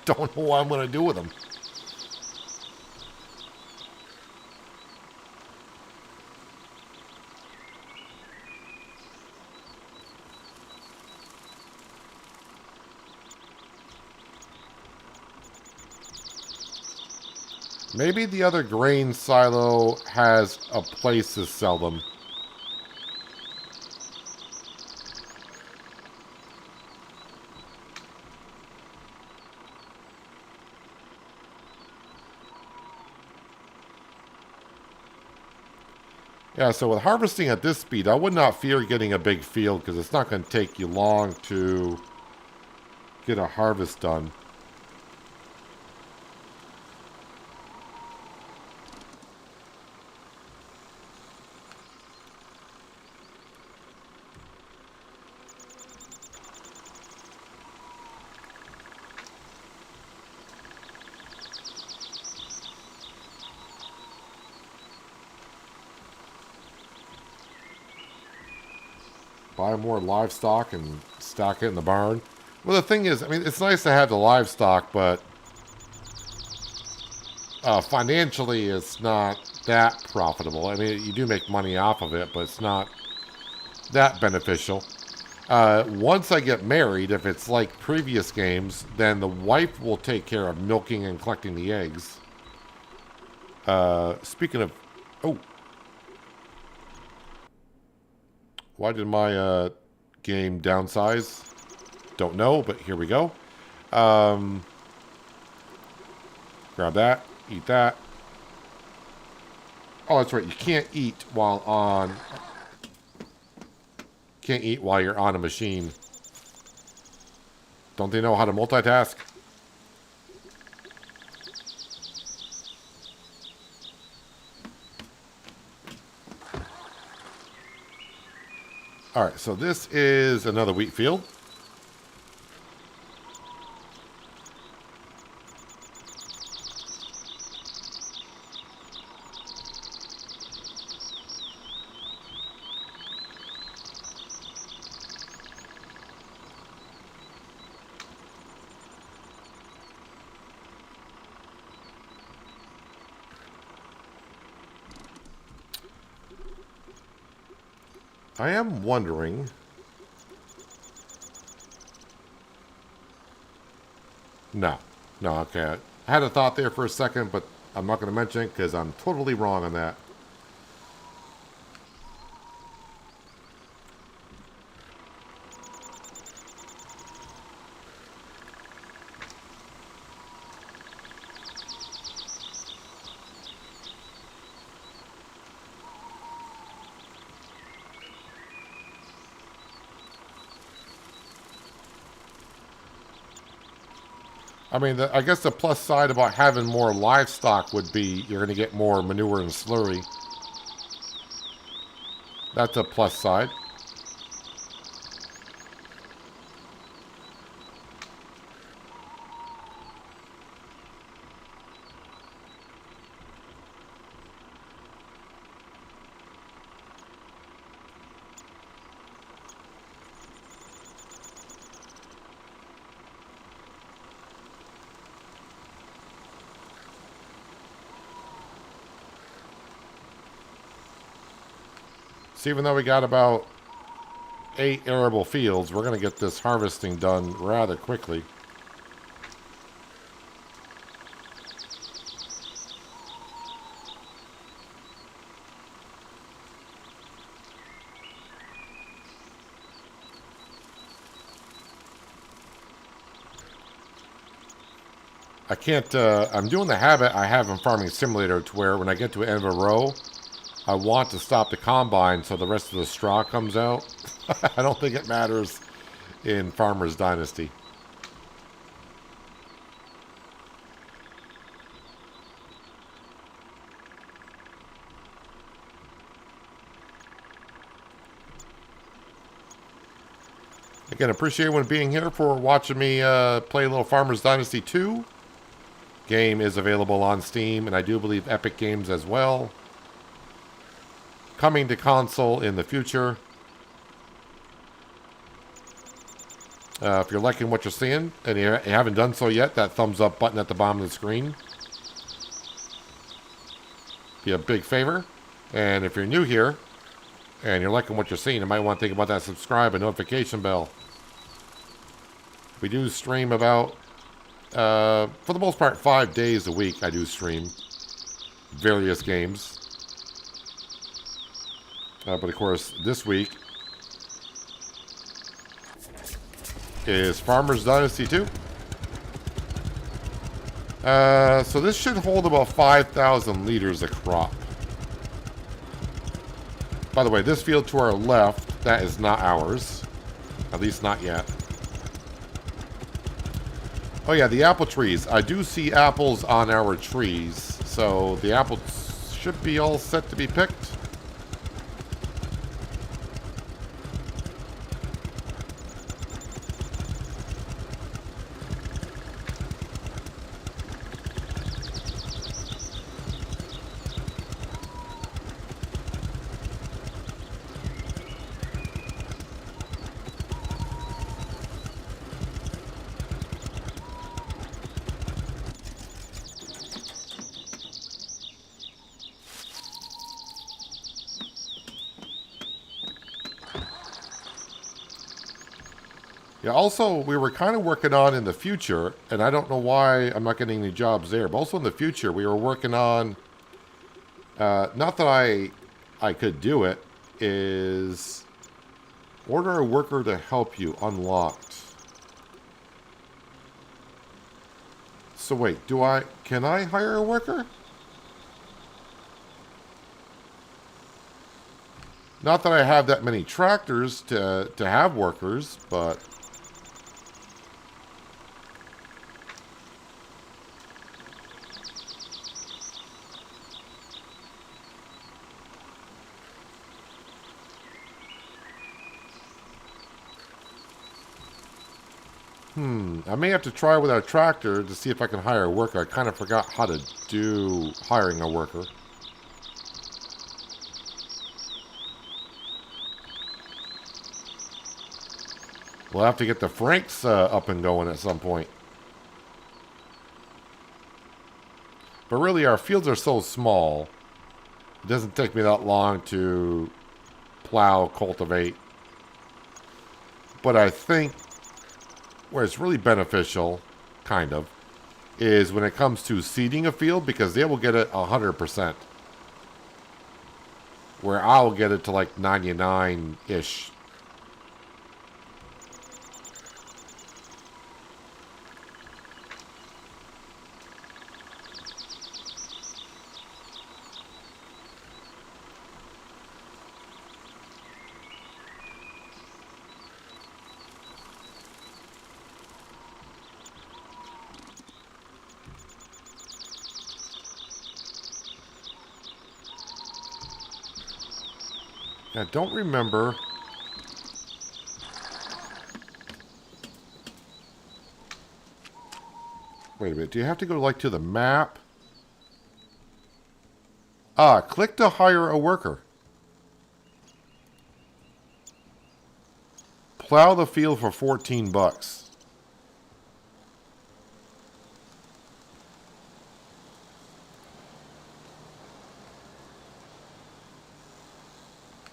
don't know what I'm going to do with them. Maybe the other grain silo has a place to sell them. Yeah, so with harvesting at this speed, I would not fear getting a big field because it's not going to take you long to get a harvest done. Buy more livestock and stock it in the barn. Well, the thing is, I mean, it's nice to have the livestock, but financially it's not that profitable. I mean, you do make money off of it, but it's not that beneficial. Once I get married, if it's like previous games, then the wife will take care of milking and collecting the eggs. Speaking of... Oh. Why did my game downsize? Don't know, but here we go. Grab that. Eat that. Oh, that's right. You can't eat while on... Can't eat while you're on a machine. Don't they know how to multitask? Alright, so this is another wheat field. I am wondering... No. No, okay. I had a thought there for a second, but I'm not going to mention it because I'm totally wrong on that. I mean, I guess the plus side about having more livestock would be you're going to get more manure and slurry. That's a plus side. So even though we got about 8 arable fields, we're going to get this harvesting done rather quickly. I can't, I'm doing the habit I have in Farming Simulator to where when I get to the end of a row, I want to stop the combine so the rest of the straw comes out. I don't think it matters in Farmer's Dynasty. Again, appreciate everyone being here for watching me play a little Farmer's Dynasty 2. Game is available on Steam, and I do believe Epic Games as well. Coming to console in the future. If you're liking what you're seeing, and you haven't done so yet, that thumbs up button at the bottom of the screen. Be a big favor. And if you're new here, and you're liking what you're seeing, you might want to think about that subscribe and notification bell. We do stream about, for the most part, 5 days a week I do stream various games. But of course, this week is Farmer's Dynasty 2. So this should hold about 5,000 liters of crop. By the way, this field to our left, that is not ours. At least not yet. Oh yeah, the apple trees. I do see apples on our trees. So the apples should be all set to be picked. Yeah, also, we were kind of working on in the future, and I don't know why I'm not getting any jobs there, but also in the future, we were working on, not that I could do it, is order a worker to help you unlocked. So wait, can I hire a worker? Not that I have that many tractors to have workers, but... I may have to try with our tractor to see if I can hire a worker. I kind of forgot how to do hiring a worker. We'll have to get the Franks up and going at some point. But really, our fields are so small, it doesn't take me that long to plow, cultivate. But I think where it's really beneficial, kind of, is when it comes to seeding a field, because they will get it 100%. Where I'll get it to like 99-ish. I don't remember. Wait a minute. Do you have to go like to the map? Click to hire a worker. Plow the field for 14 bucks.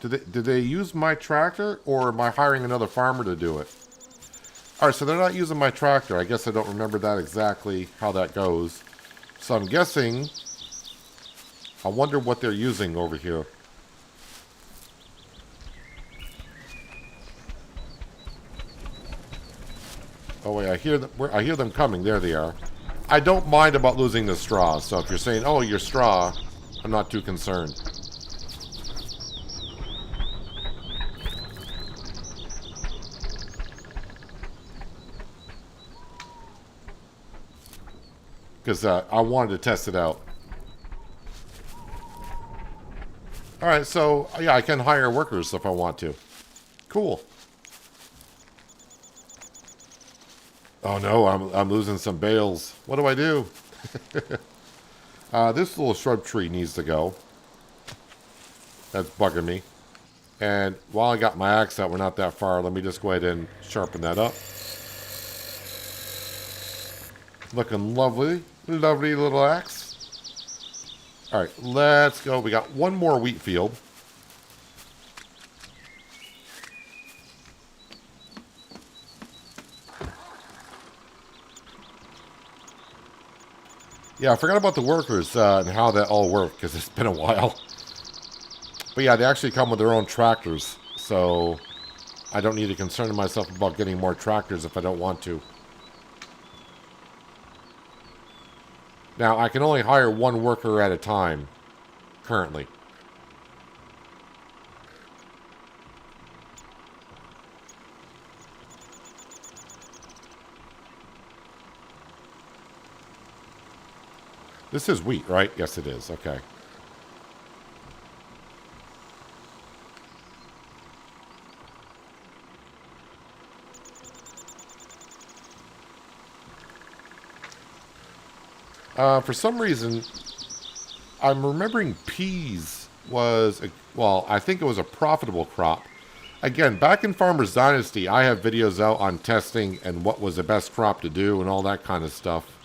Did they use my tractor, or am I hiring another farmer to do it? Alright, so they're not using my tractor. I guess I don't remember that exactly how that goes. So I'm guessing... I wonder what they're using over here. Oh wait, I hear them coming. There they are. I don't mind about losing the straw. So if you're saying, oh, your straw, I'm not too concerned. Because I wanted to test it out. Alright, so, yeah, I can hire workers if I want to. Cool. Oh no, I'm losing some bales. What do I do? This little shrub tree needs to go. That's bugging me. And while I got my axe out, we're not that far. Let me just go ahead and sharpen that up. Looking lovely. Lovely little axe. Alright, let's go. We got one more wheat field. Yeah, I forgot about the workers and how that all worked, because it's been a while. But yeah, they actually come with their own tractors, so I don't need to concern myself about getting more tractors if I don't want to. Now, I can only hire one worker at a time, currently. This is wheat, right? Yes, it is. Okay. For some reason, I'm remembering peas was, well, I think it was a profitable crop. Again, back in Farmers Dynasty, I have videos out on testing and what was the best crop to do and all that kind of stuff.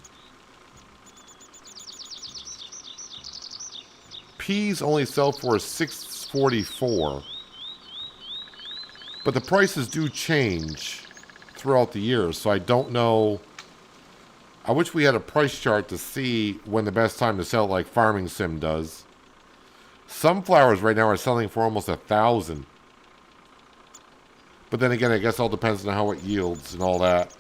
Peas only sell for $6.44, but the prices do change throughout the year, so I don't know. I wish we had a price chart to see when the best time to sell, like Farming Sim does. Sunflowers right now are selling for almost $1,000. But then again, I guess it all depends on how it yields and all that.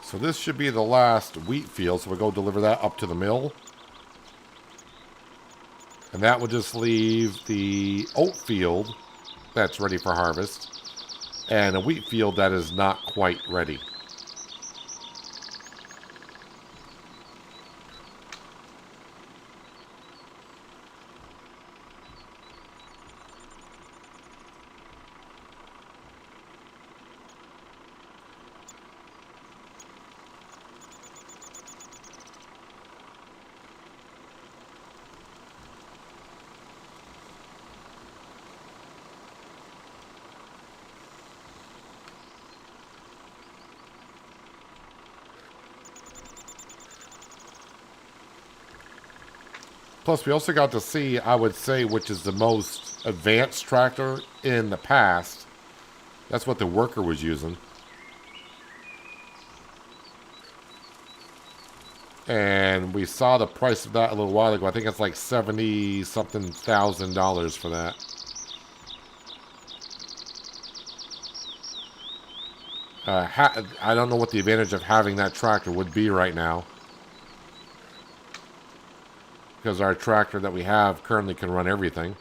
So this should be the last wheat field, so we'll go deliver that up to the mill. And that will just leave the oat field that's ready for harvest and a wheat field that is not quite ready. Plus, we also got to see, I would say, which is the most advanced tractor in the past. That's what the worker was using. And we saw the price of that a little while ago. I think it's like $70-something thousand for that. I don't know what the advantage of having that tractor would be right now. Because our tractor that we have currently can run everything.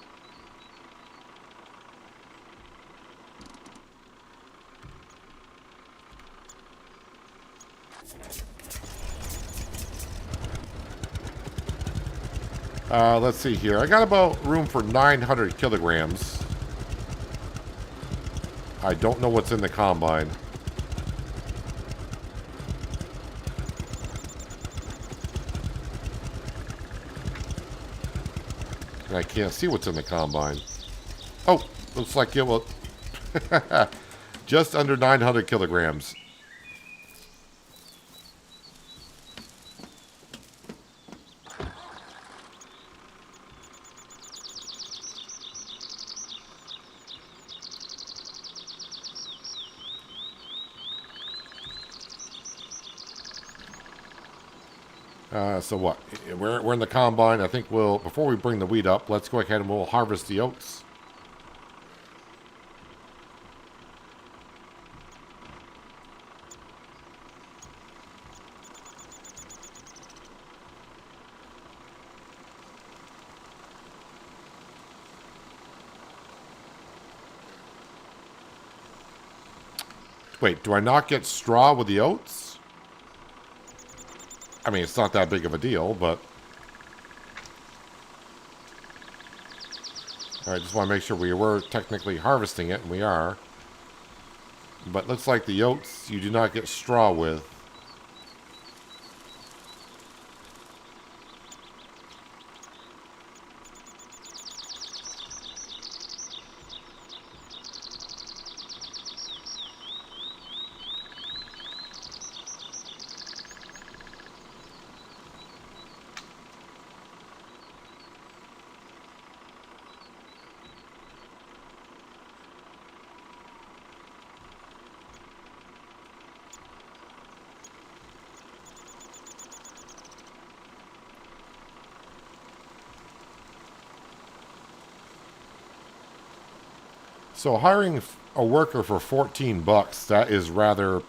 Let's see here. I got about room for 900 kilograms. I don't know what's in the combine. And I can't see what's in the combine. Oh, looks like it will... just under 900 kilograms. So what? We're in the combine. I think we'll, before we bring the wheat up, let's go ahead and we'll harvest the oats. Wait, do I not get straw with the oats? I mean, it's not that big of a deal, but... Alright, just want to make sure we were technically harvesting it, and we are. But looks like the oats you do not get straw with. So hiring a worker for 14 bucks, that is rather...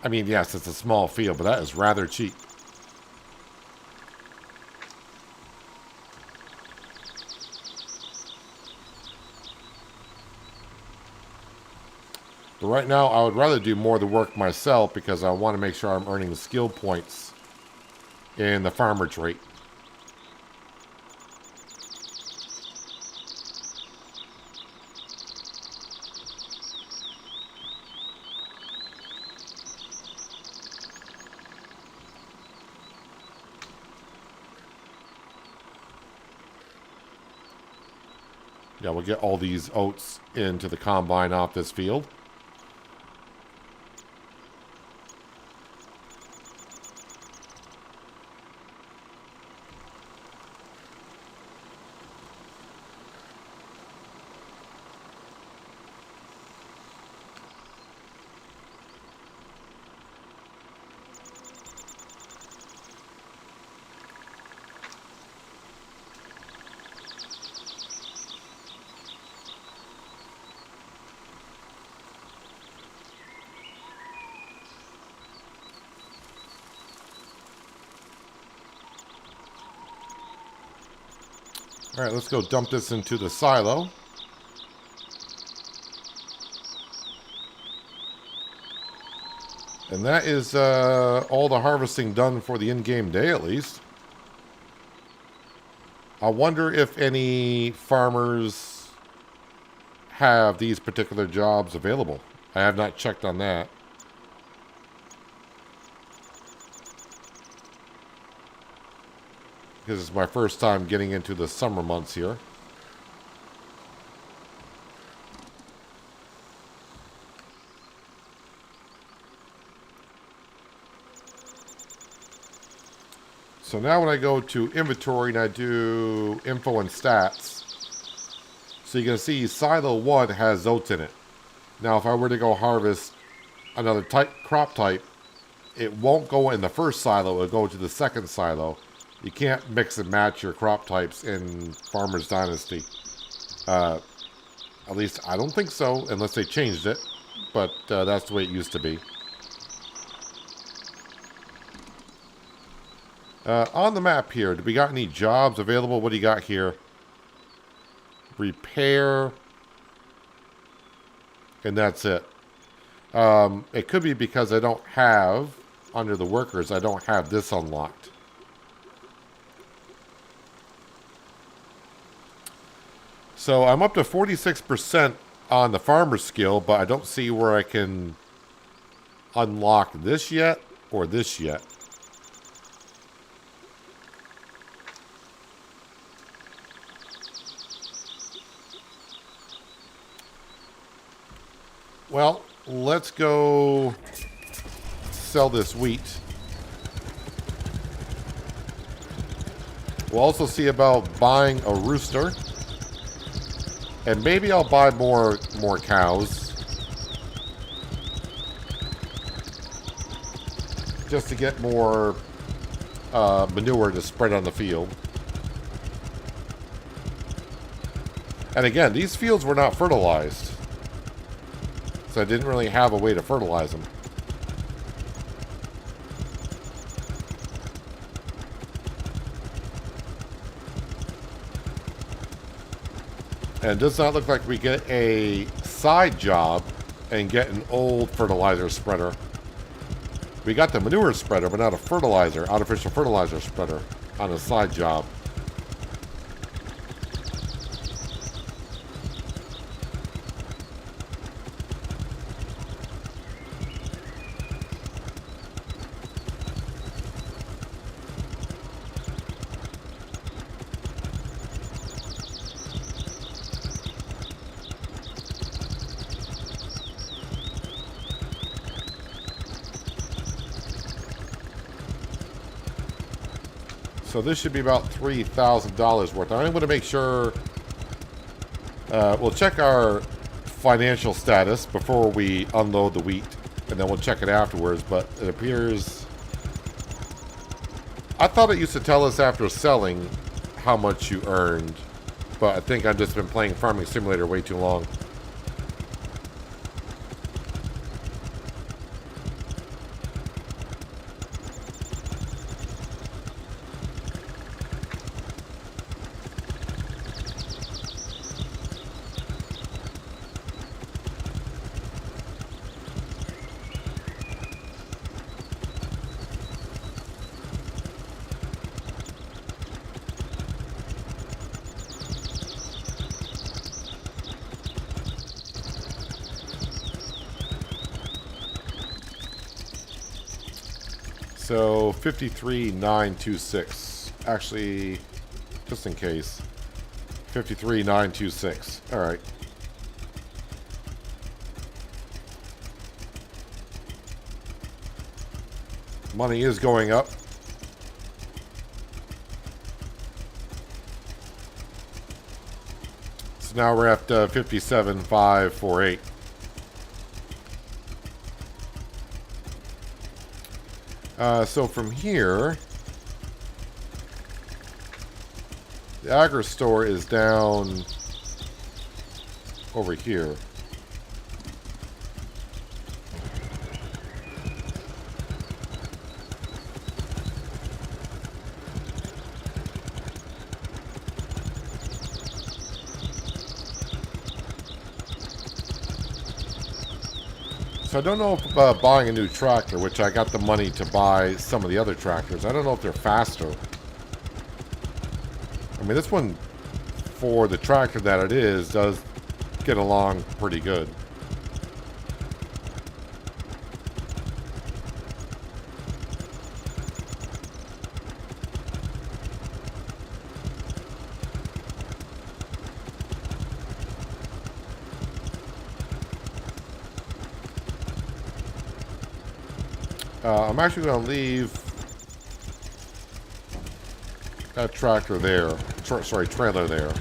I mean, yes, it's a small field, but that is rather cheap. But right now, I would rather do more of the work myself because I want to make sure I'm earning skill points in the farmer trait. Yeah, we'll get all these oats into the combine off this field. Alright, let's go dump this into the silo. And that is all the harvesting done for the in-game day, at least. I wonder if any farmers have these particular jobs available. I have not checked on that. Because it's my first time getting into the summer months here. So now when I go to inventory and I do info and stats, so you can see silo 1 has oats in it. Now if I were to go harvest another crop type, it won't go in the first silo, it'll go to the second silo. You can't mix and match your crop types in Farmers Dynasty. At least I don't think so, unless they changed it, but that's the way it used to be. On the map here, do we got any jobs available? What do you got here? Repair. And that's it. It could be because I don't have, under the workers, I don't have this unlocked. So I'm up to 46% on the farmer skill, but I don't see where I can unlock this yet or this yet. Well, let's go sell this wheat. We'll also see about buying a rooster. And maybe I'll buy more cows. Just to get more manure to spread on the field. And again, these fields were not fertilized. So I didn't really have a way to fertilize them. And it does not look like we get a side job and get an old fertilizer spreader. We got the manure spreader, but not a fertilizer, artificial fertilizer spreader on a side job. So this should be about $3,000 worth. I'm going to make sure we'll check our financial status before we unload the wheat, and then we'll check it afterwards. But it appears, I thought it used to tell us after selling how much you earned, but I think I've just been playing Farming Simulator way too long. So 53,926. Actually, just in case, 53,926. All right. Money is going up. So now we're at 57,548. So from here, the agri store is down over here. So I don't know if buying a new tractor, which I got the money to buy some of the other tractors. I don't know if they're faster. I mean, this one, for the tractor that it is, does get along pretty good. I'm actually going to leave that tractor there. Sorry, trailer there.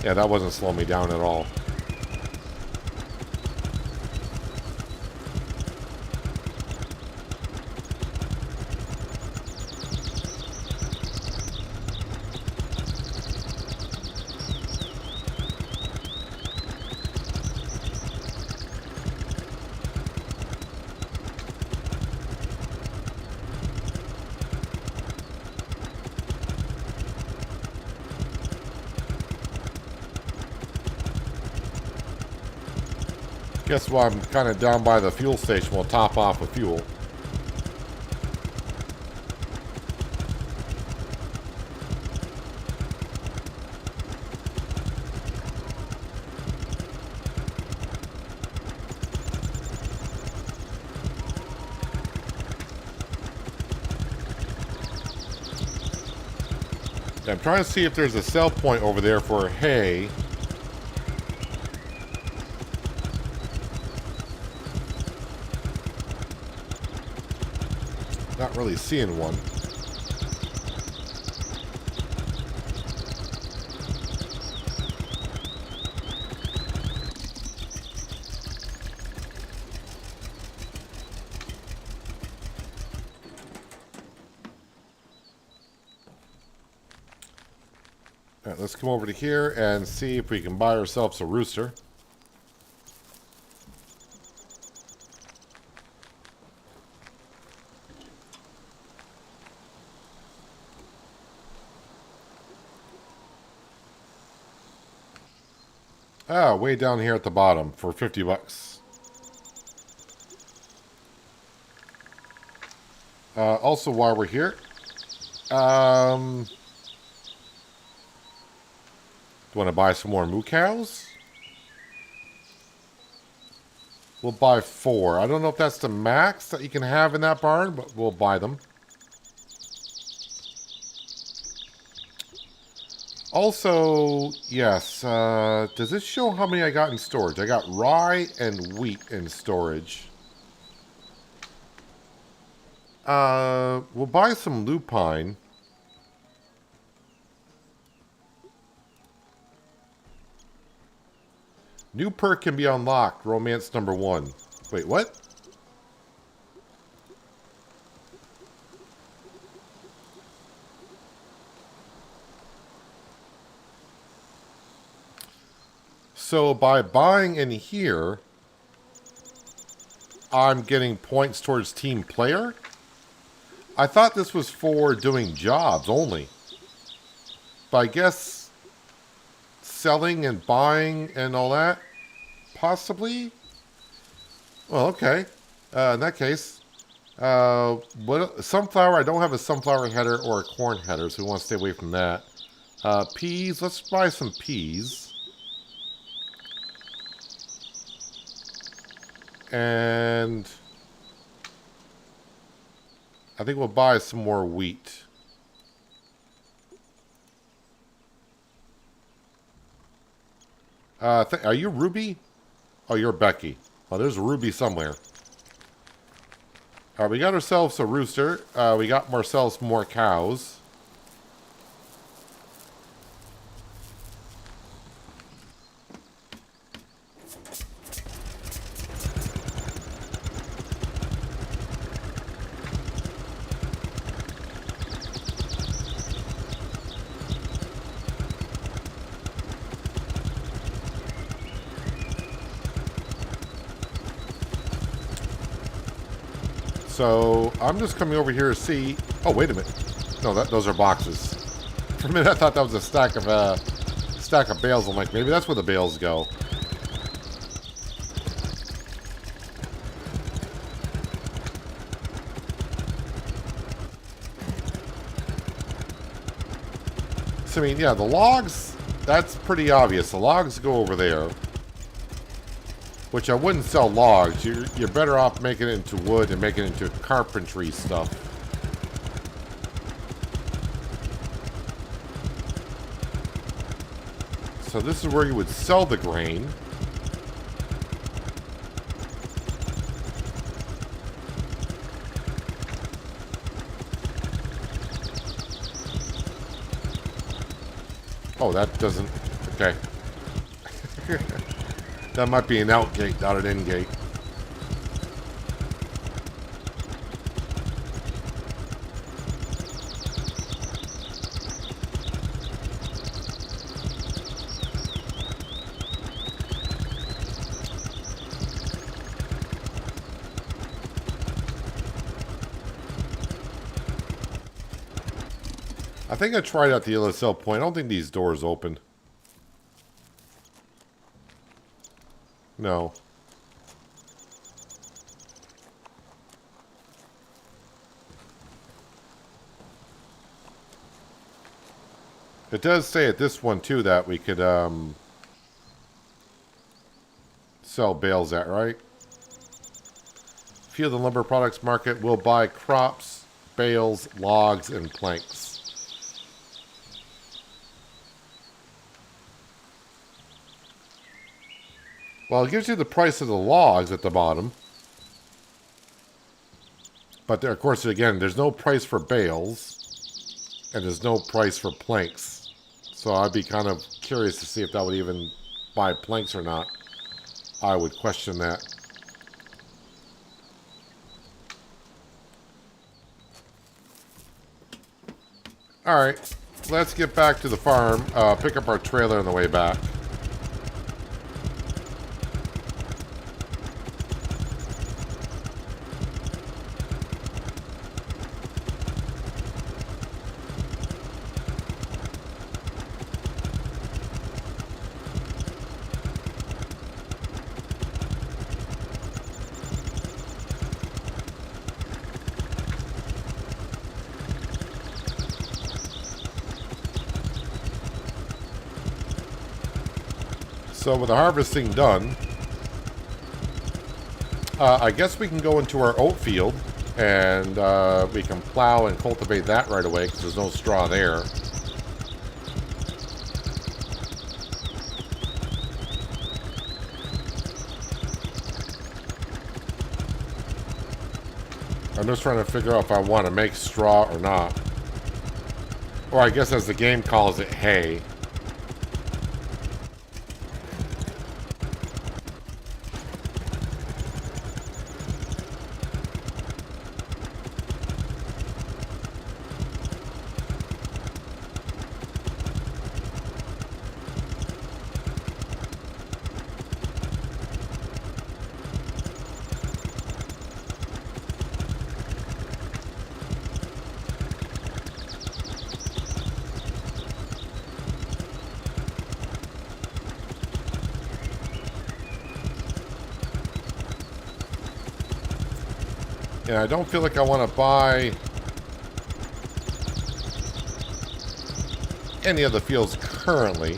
Yeah, that wasn't slowing me down at all. Guess why I'm kind of down by the fuel station. We'll top off with fuel. I'm trying to see if there's a sell point over there for hay. Not really seeing one. All right, let's come over to here and see if we can buy ourselves a rooster. Ah, way down here at the bottom for 50 bucks. Also, while we're here, do you want to buy some more moo cows? We'll buy 4. I don't know if that's the max that you can have in that barn, but we'll buy them. Also, yes, does this show how many I got in storage? I got rye and wheat in storage. We'll buy some lupine. New perk can be unlocked. Romance number 1. Wait, what? So by buying in here, I'm getting points towards team player. I thought this was for doing jobs only. But I guess selling and buying and all that, possibly? Well, okay. In that case, sunflower, I don't have a sunflower header or a corn header, so we want to stay away from that. Peas, let's buy some peas. And I think we'll buy some more wheat. Are you Ruby? Oh, you're Becky. Oh, there's a Ruby somewhere. All right, we got ourselves a rooster. We got ourselves more cows. So I'm just coming over here to see. stack of bales. I'm like, maybe that's where the bales go. So, I mean, yeah, the logs, that's pretty obvious. The logs go over there. Which I wouldn't sell logs. You're better off making it into wood and making it into carpentry stuff. So this is where you would sell the grain. Oh, that doesn't... Okay. That might be an out gate, not an in gate. I think I tried out the LSL point. I don't think these doors open. No. It does say at this one, too, that we could sell bales at, right? Field and lumber products market will buy crops, bales, logs, and planks. Well, it gives you the price of the logs at the bottom. But there, of course, again, there's no price for bales. And there's no price for planks. So I'd be kind of curious to see if that would even buy planks or not. I would question that. Alright, let's get back to the farm. Pick up our trailer on the way back. So with the harvesting done, I guess we can go into our oat field and we can plow and cultivate that right away because there's no straw there. I'm just trying to figure out if I want to make straw or not. Or I guess as the game calls it, hay. Yeah, I don't feel like I want to buy any of the fields currently.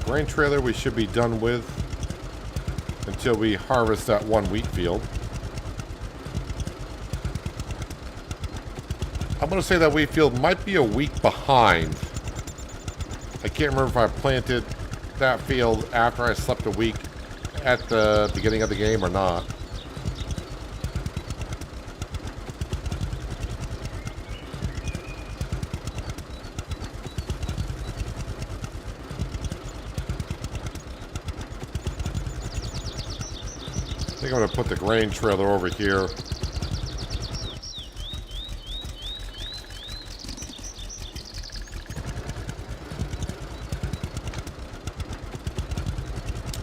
Grain trailer we should be done with until we harvest that one wheat field. I'm going to say that wheat field might be a week behind. I can't remember if I planted that field after I slept a week at the beginning of the game or not. I think I'm going to put the grain trailer over here.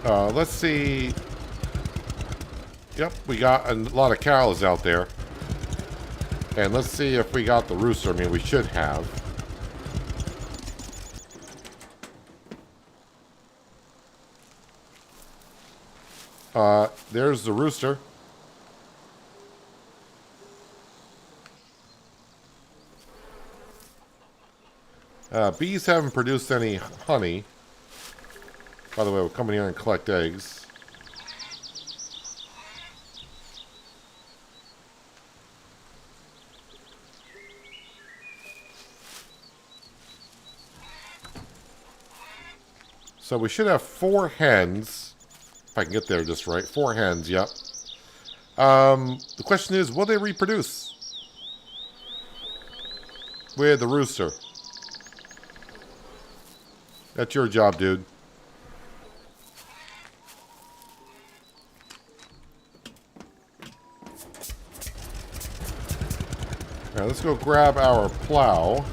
Let's see. Yep, we got a lot of cows out there. And let's see if we got the rooster. I mean, we should have. There's the rooster. Bees haven't produced any honey. By the way, we're coming here and collect eggs. So we should have 4 hens. If I can get there just right. 4 hens, yep. The question is, will they reproduce? With the rooster. That's your job, dude. Now let's go grab our plow.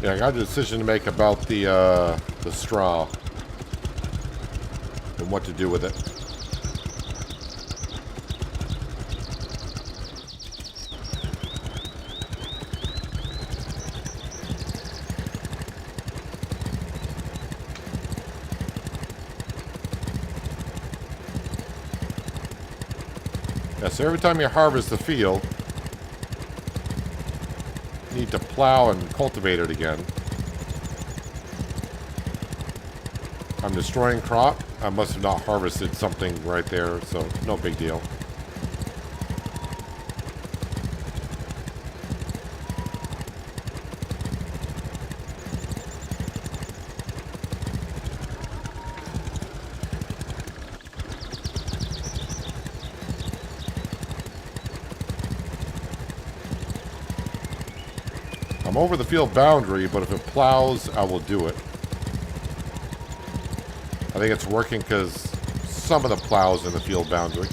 Yeah, I got a decision to make about the straw and what to do with it. Yeah, so every time you harvest the field, need to plow and cultivate it again. I'm destroying crop. I must have not harvested something right there, so no big deal. I'm over the field boundary, but if it plows, I will do it. I think it's working because some of the plows in the field boundary.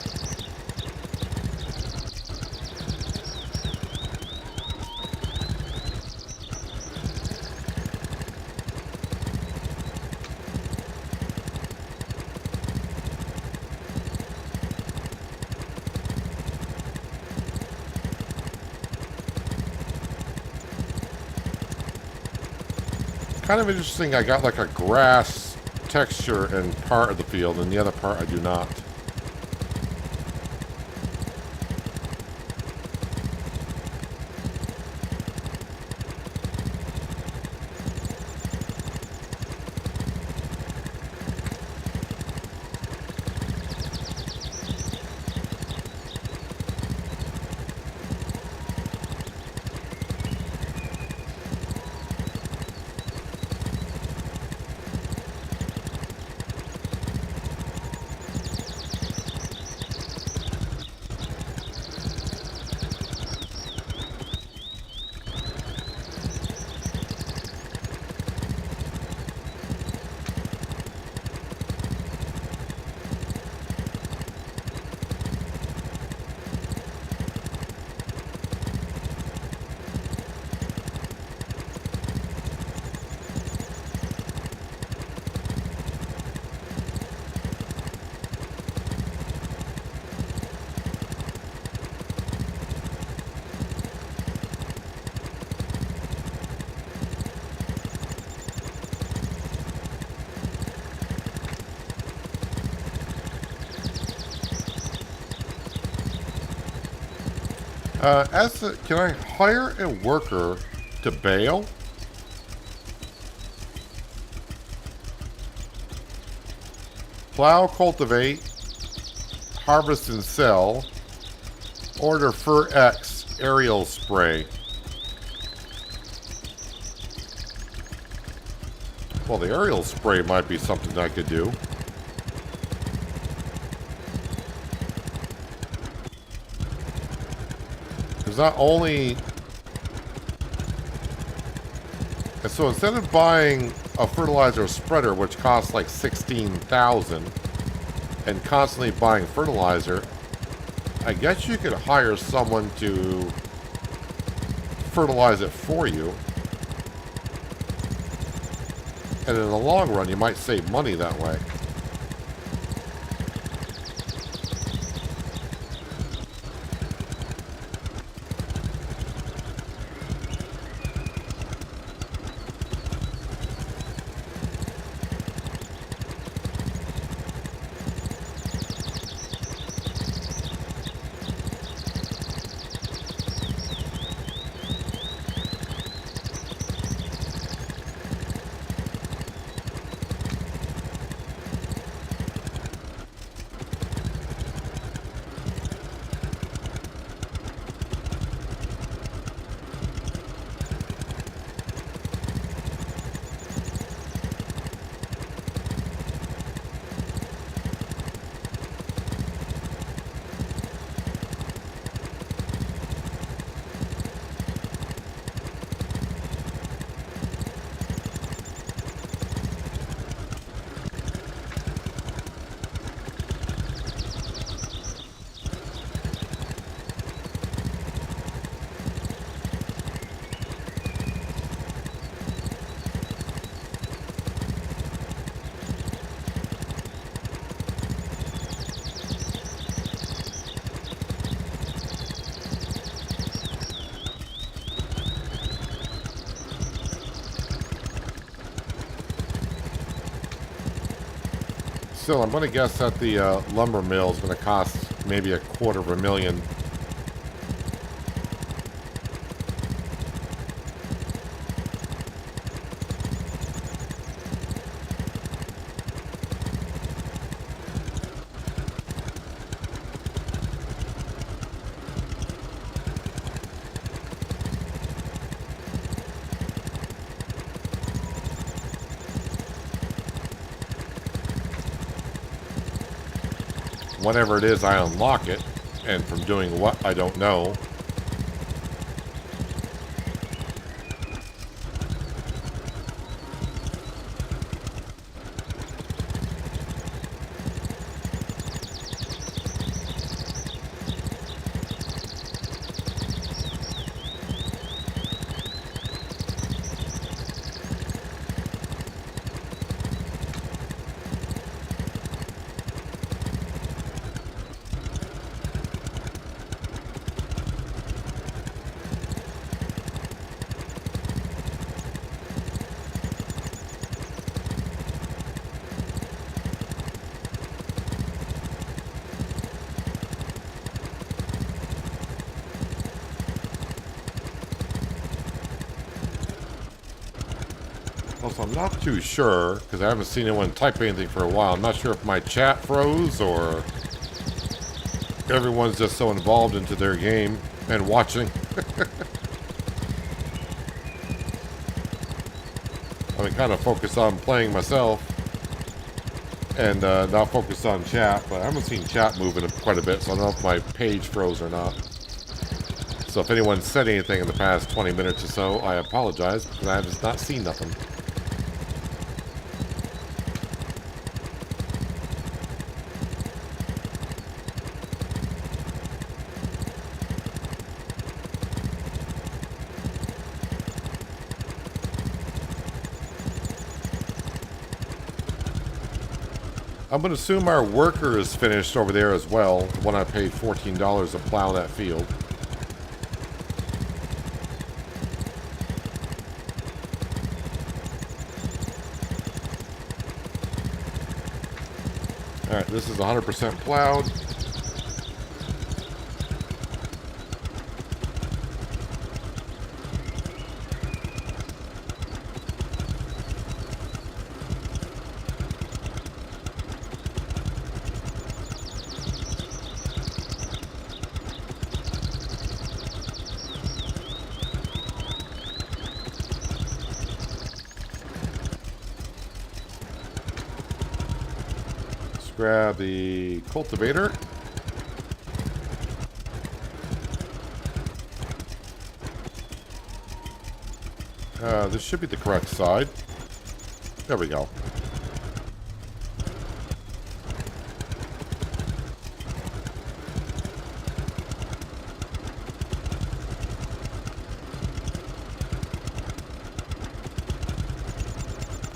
Kind of interesting, I got like a grass texture in part of the field, and the other part I do not. Can I hire a worker to bale? Plow, cultivate, harvest and sell. Order for X aerial spray. Well, the aerial spray might be something I could do. Because not only... And so instead of buying a fertilizer spreader, which costs like $16,000, and constantly buying fertilizer, I guess you could hire someone to fertilize it for you. And in the long run, you might save money that way. Still, I'm going to guess that the lumber mill is going to cost maybe $250,000. Whenever it is I unlock it, and from doing what, I don't know. Also, I'm not too sure, because I haven't seen anyone type anything for a while. I'm not sure if my chat froze or everyone's just so involved into their game and watching. I've been kind of focused on playing myself and not focused on chat, but I haven't seen chat moving quite a bit, so I don't know if my page froze or not. So if anyone said anything in the past 20 minutes or so, I apologize, because I have just not seen nothing. I'm going to assume our worker is finished over there as well, the one I paid $14 to plow that field. Alright, this is 100% plowed. Grab the cultivator. This should be the correct side. There we go.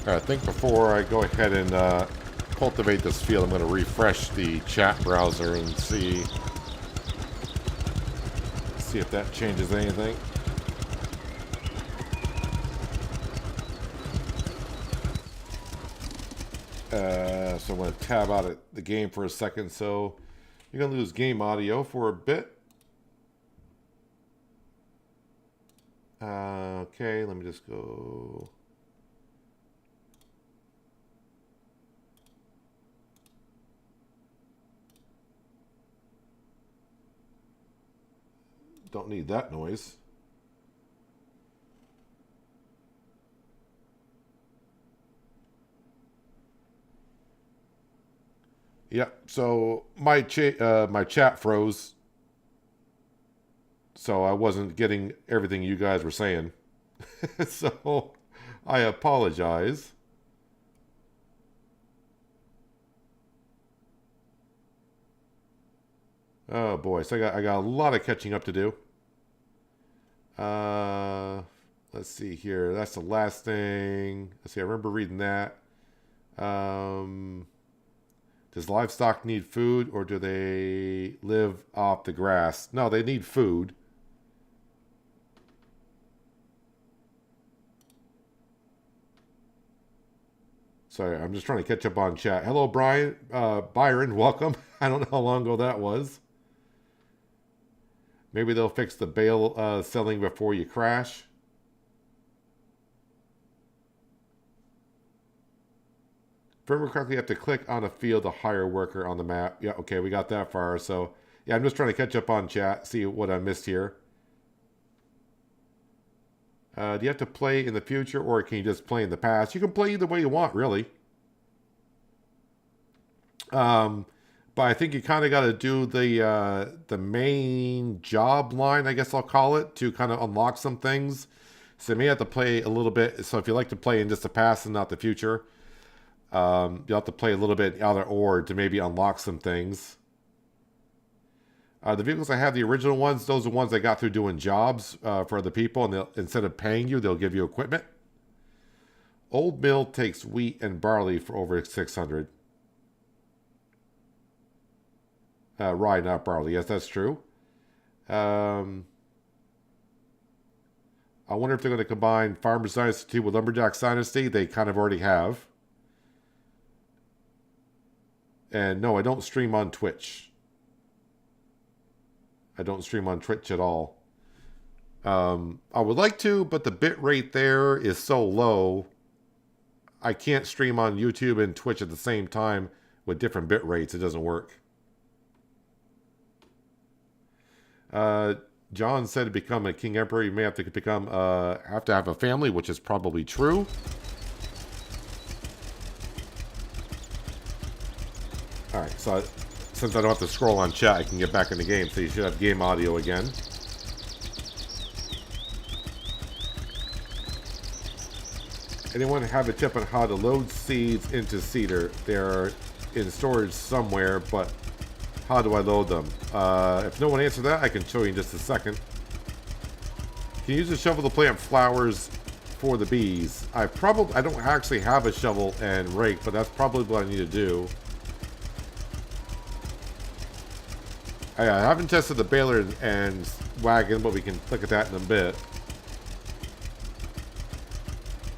I think before I go ahead and cultivate this field, I'm going to refresh the chat browser and see if that changes anything. So I'm going to tab out the game for a second. So you're going to lose game audio for a bit. Okay, let me just go. Don't need that noise. Yep. So my chat froze, so I wasn't getting everything you guys were saying. So I apologize. Oh boy, so I got a lot of catching up to do. Let's see here. That's the last thing. Let's see. I remember reading that. Does livestock need food, or do they live off the grass? No, they need food. Sorry, I'm just trying to catch up on chat. Hello, Brian. Byron, welcome. I don't know how long ago that was. Maybe they'll fix the bale selling before you crash. If I remember correctly, you have to click on a field to hire a worker on the map. Yeah, okay, we got that far. So, yeah, I'm just trying to catch up on chat, see what I missed here. Do you have to play in the future, or can you just play in the past? You can play either way you want, really. But I think you kind of got to do the main job line, I guess I'll call it, to kind of unlock some things. So you may have to play a little bit. So if you like to play in just the past and not the future, you'll have to play a little bit either or to maybe unlock some things. The vehicles I have, the original ones, those are ones I got through doing jobs for other people, and instead of paying you, they'll give you equipment. Old Mill takes wheat and barley for over 600. Rye, not barley. Yes, that's true. I wonder if they're going to combine Farmers Dynasty with Lumberjacks Dynasty. They kind of already have. And no, I don't stream on Twitch. I don't stream on Twitch at all. I would like to, but the bit rate there is so low. I can't stream on YouTube and Twitch at the same time with different bit rates. It doesn't work. John said to become a king emperor, you may have to become have to have a family, which is probably true. All right, so since I don't have to scroll on chat, I can get back in the game. So you should have game audio again. Anyone have a tip on how to load seeds into Cedar? They're in storage somewhere, but how do I load them? If no one answered that, I can show you in just a second. Can you use a shovel to plant flowers for the bees? I don't actually have a shovel and rake, but that's probably what I need to do. I haven't tested the baler and wagon, but we can look at that in a bit.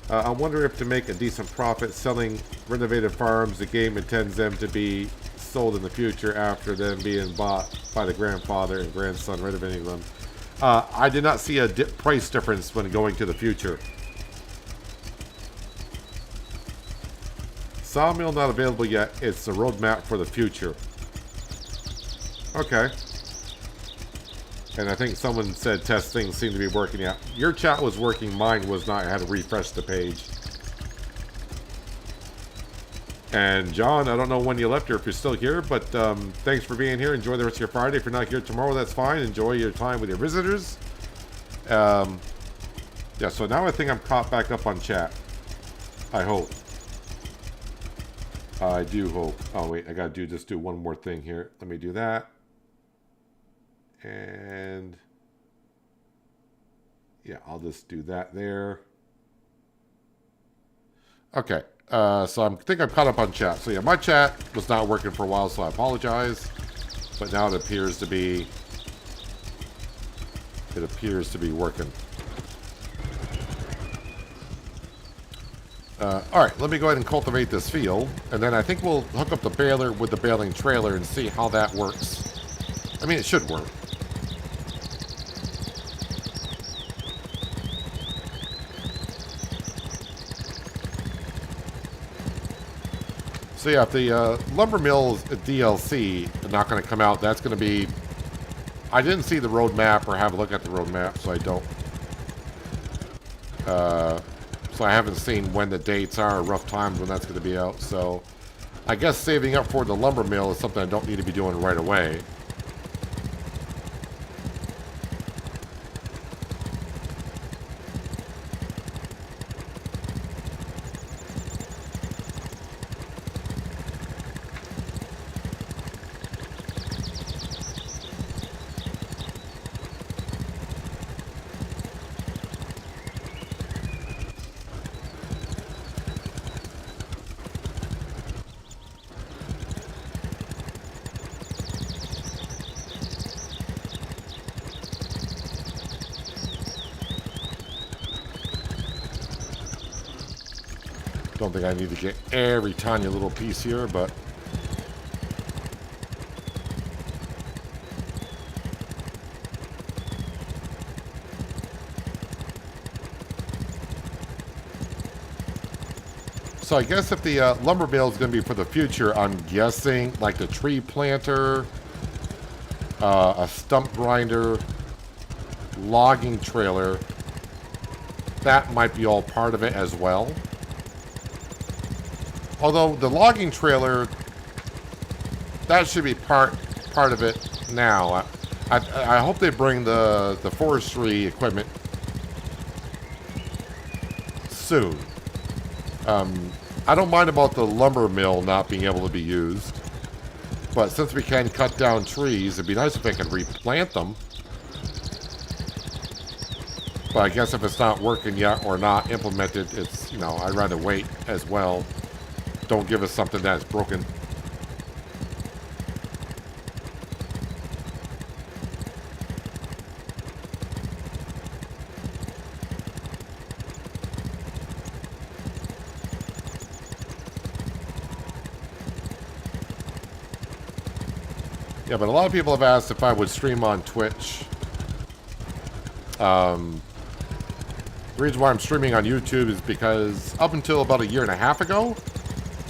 I wonder if to make a decent profit selling renovated farms, the game intends them to be sold in the future after them being bought by the grandfather and grandson renovating them. I did not see a price difference when going to the future. Sawmill not available yet. It's a roadmap for the future. Okay. And I think someone said test things seem to be working out. Your chat was working, mine was not. I had to refresh the page. And John, I don't know when you left or if you're still here, but thanks for being here. Enjoy the rest of your Friday. If you're not here tomorrow, that's fine. Enjoy your time with your visitors. Yeah, Yeah, so now I think I'm caught back up on chat. I hope. I do hope. Oh, wait, I gotta do one more thing here. Let me do that. And yeah, I'll just do that there. Okay, so I think I'm caught up on chat. So yeah, my chat was not working for a while, so I apologize. But now it appears to be working. Alright, let me go ahead and cultivate this field. And then I think we'll hook up the baler with the baling trailer and see how that works. I mean, it should work. So yeah, if the lumber mill's DLC is not going to come out, that's going to be... I didn't see the roadmap or have a look at the roadmap, so I don't... So I haven't seen when the dates are, or rough times when that's going to be out. So I guess saving up for the lumber mill is something I don't need to be doing right away. Don't think I need to get every tiny little piece here, but... So I guess if the lumber mill is going to be for the future, I'm guessing like the tree planter, a stump grinder, logging trailer, that might be all part of it as well. Although the logging trailer, that should be part of it now. I hope they bring the forestry equipment soon. I don't mind about the lumber mill not being able to be used, but since we can cut down trees, it'd be nice if they could replant them. But I guess if it's not working yet or not implemented, it's, you know, I'd rather wait as well. Don't give us something that's broken. Yeah, but a lot of people have asked if I would stream on Twitch. The reason why I'm streaming on YouTube is because up until about a year and a half ago,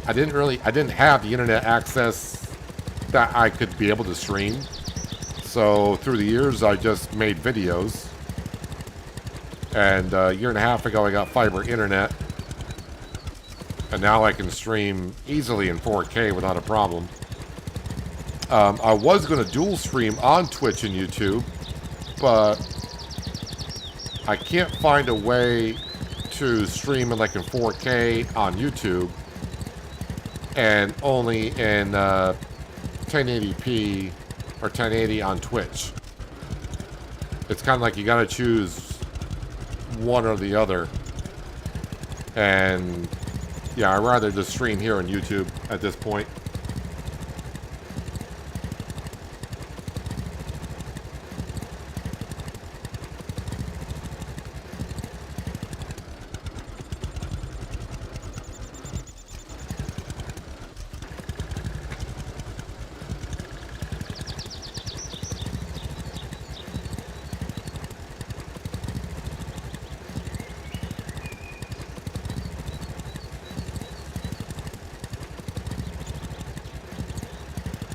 I didn't have the internet access that I could be able to stream. So through the years, I just made videos. And a year and a half ago, I got fiber internet. And now I can stream easily in 4K without a problem. I was going to dual stream on Twitch and YouTube, but I can't find a way to stream in like in 4K on YouTube and only in 1080p or 1080 on Twitch. It's kind of like you got to choose one or the other. And yeah, I'd rather just stream here on YouTube at this point.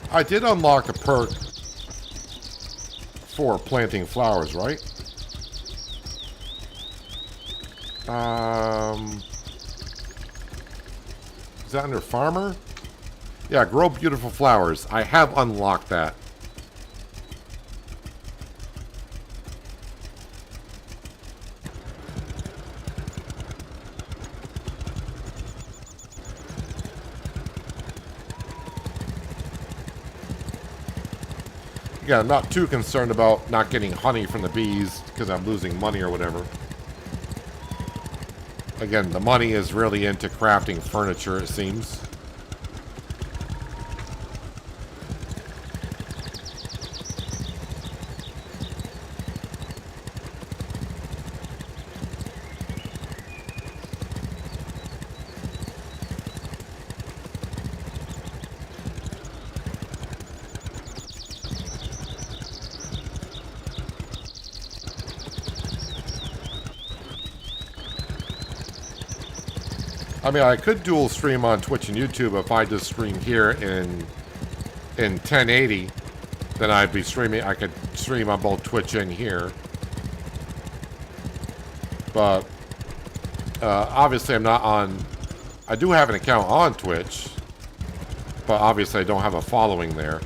I did unlock a perk for planting flowers, right? Is that under farmer? Yeah, grow beautiful flowers. I have unlocked that. Yeah, I'm not too concerned about not getting honey from the bees because I'm losing money or whatever. Again, the money is really into crafting furniture, it seems. I mean, I could dual stream on Twitch and YouTube if I just stream here in 1080. Then I'd be streaming. I could stream on both Twitch and here. But obviously, I'm not on. I do have an account on Twitch, but obviously, I don't have a following there.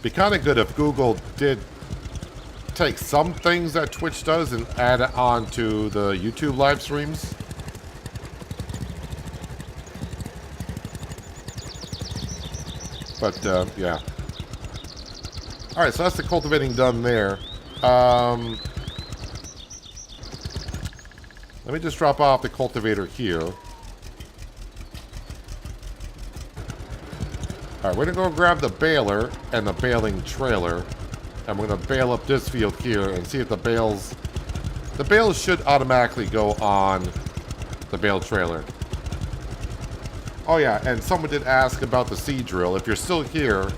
Be kind of good if Google did take some things that Twitch does and add it on to the YouTube live streams. But yeah. All right, so that's the cultivating done there. Let me just drop off the cultivator here. Alright, we're going to go grab the baler and the baling trailer. And we're going to bale up this field here and see if the bales... The bales should automatically go on the bale trailer. Oh yeah, and someone did ask about the seed drill. If you're still here...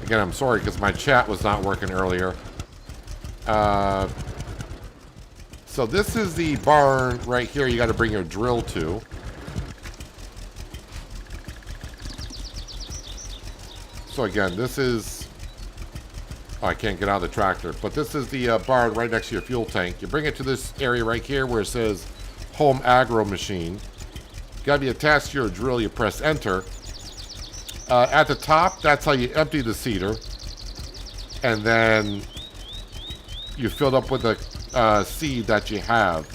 Again, I'm sorry because my chat was not working earlier. So this is the barn right here you got to bring your drill to. So again, this is... Oh, I can't get out of the tractor. But this is the barn right next to your fuel tank. You bring it to this area right here where it says Home Agro Machine. Got to be attached to your drill. You press Enter. At the top, that's how you empty the seeder. And then you fill it up with the seed that you have.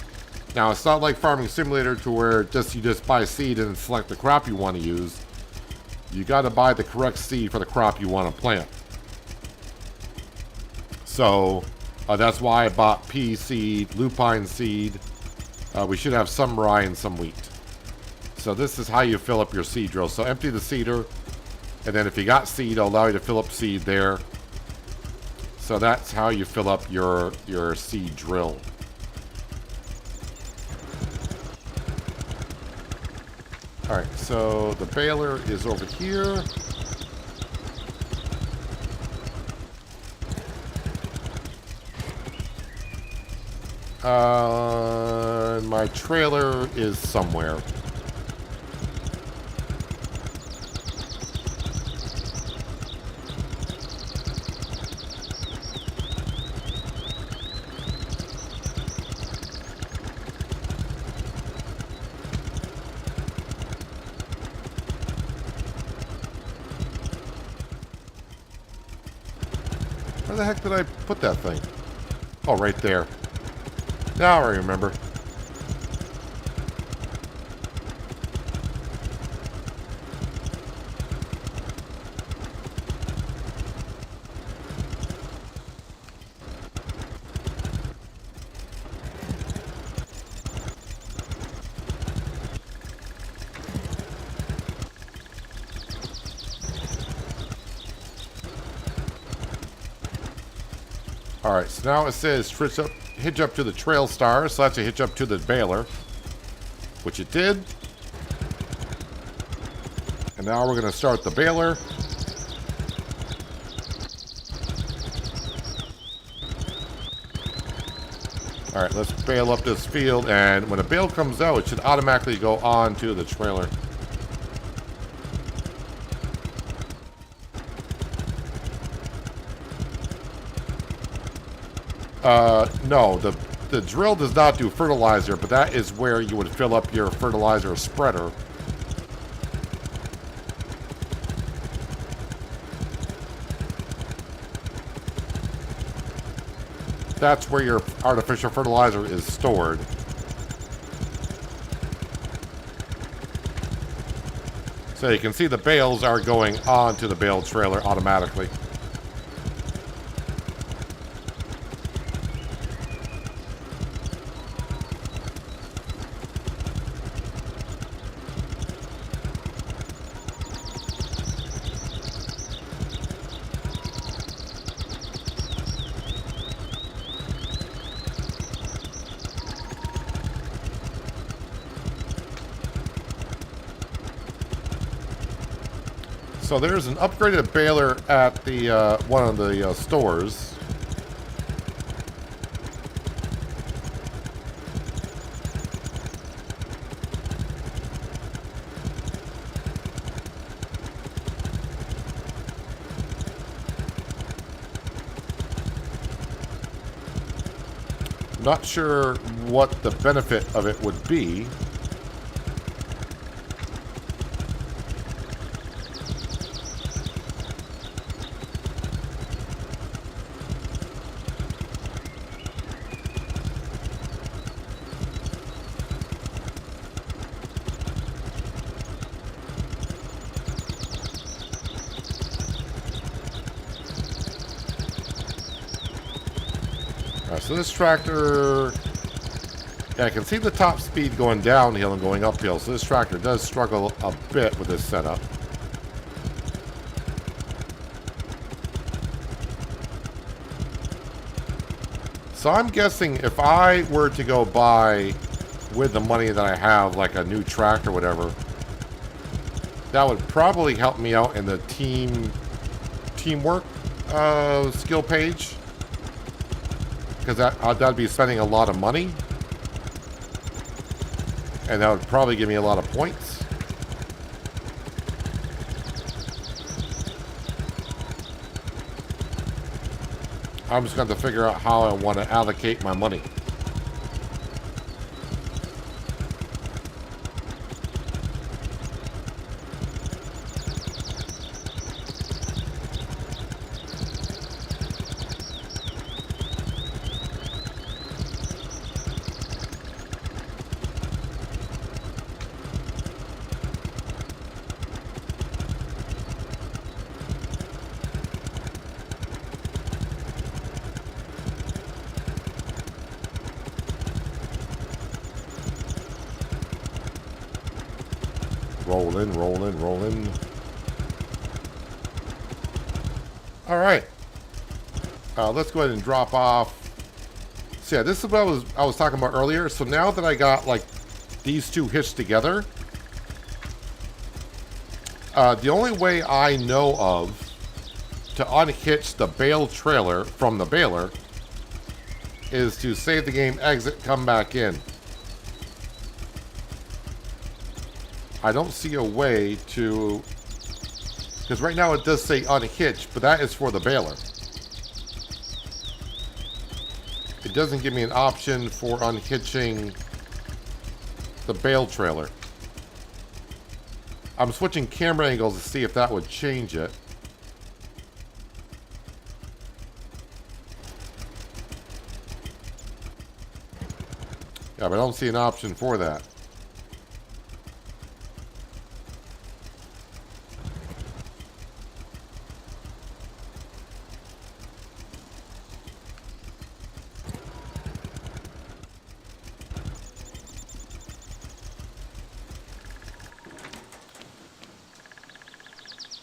Now, it's not like Farming Simulator to where you just buy seed and select the crop you want to use. You got to buy the correct seed for the crop you want to plant. So that's why I bought pea seed, lupine seed. We should have some rye and some wheat. So this is how you fill up your seed drill. So empty the seeder, and then if you got seed, it'll allow you to fill up seed there. So that's how you fill up your seed drill. Alright, so the baler is over here. My trailer is somewhere. Where the heck did I put that thing? Oh, right there. Now I remember. Alright, so now it says hitch up to the trail star, so that's a hitch up to the baler, which it did. And now we're going to start the baler. Alright, let's bale up this field, and when a bale comes out, it should automatically go on to the trailer. No, the drill does not do fertilizer, but that is where you would fill up your fertilizer spreader. That's where your artificial fertilizer is stored. So you can see the bales are going onto the bale trailer automatically. So there's an upgraded baler at the one of the stores. Not sure what the benefit of it would be. So this tractor, yeah, I can see the top speed going downhill and going uphill. So this tractor does struggle a bit with this setup. So I'm guessing if I were to go buy with the money that I have, like a new tractor or whatever, that would probably help me out in the teamwork skill page. Because that'd be spending a lot of money. And that would probably give me a lot of points. I'm just going to figure out how I want to allocate my money. Rolling. All right. Let's go ahead and drop off. So yeah, this is what I was talking about earlier. So now that I got like these two hitched together, the only way I know of to unhitch the bale trailer from the baler is to save the game, exit, come back in. I don't see a way to, because right now it does say unhitch, but that is for the baler. It doesn't give me an option for unhitching the bale trailer. I'm switching camera angles to see if that would change it. Yeah, but I don't see an option for that.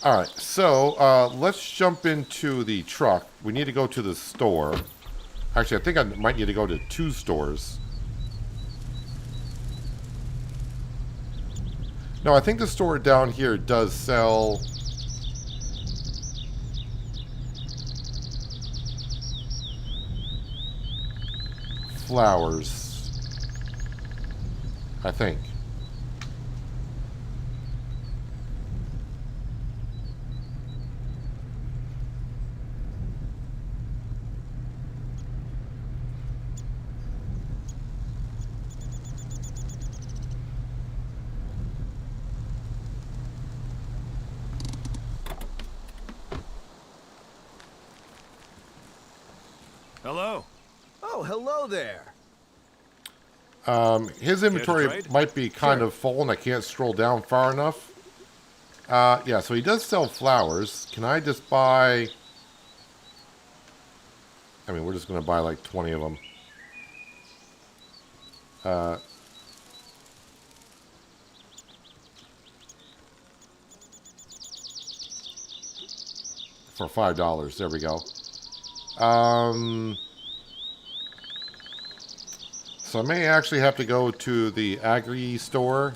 All right, so let's jump into the truck. We need to go to the store. Actually, I think I might need to go to 2 stores. No, I think the store down here does sell flowers, I think. Hello. Oh, hello there. His inventory trade? might be kind of full and I can't scroll down far enough. Yeah, so he does sell flowers. Can I just buy... I mean, we're just going to buy like 20 of them. For $5. There we go. So I may actually have to go to the agri store.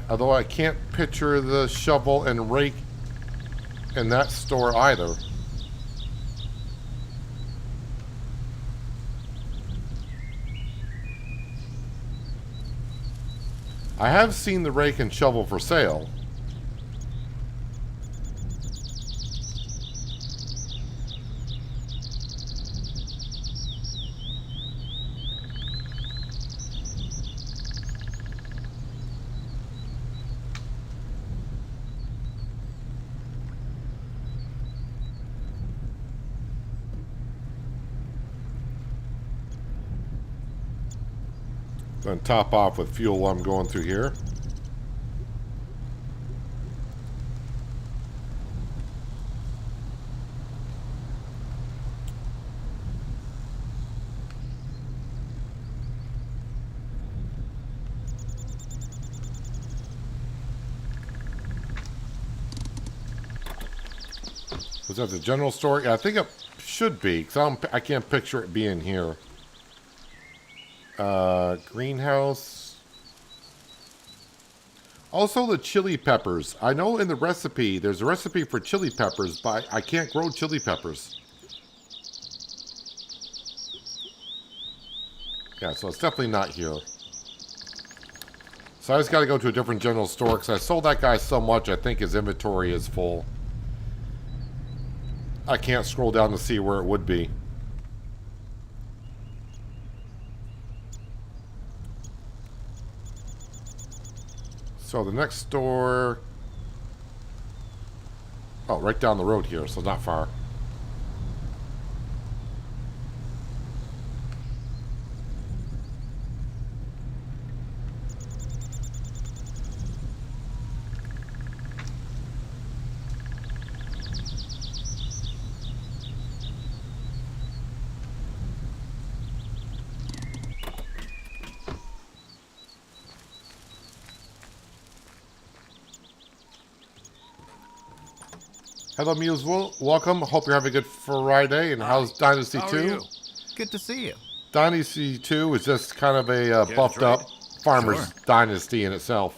Although I can't picture the shovel and rake in that store either. I have seen the rake and shovel for sale. Going to top off with fuel while I'm going through here. Was that the general store? Yeah, I think it should be, because I can't picture it being here. Greenhouse. Also the chili peppers. I know in the recipe, there's a recipe for chili peppers, but I can't grow chili peppers. Yeah, so it's definitely not here. So I just got to go to a different general store, because I sold that guy so much, I think his inventory is full. I can't scroll down to see where it would be. So the next store... Oh, right down the road here, so not far. Hello, Muse. Welcome. Hope you're having a good Friday. And how's Dynasty 2? Good to see you. Dynasty 2 is just kind of a buffed up farmer's dynasty in itself.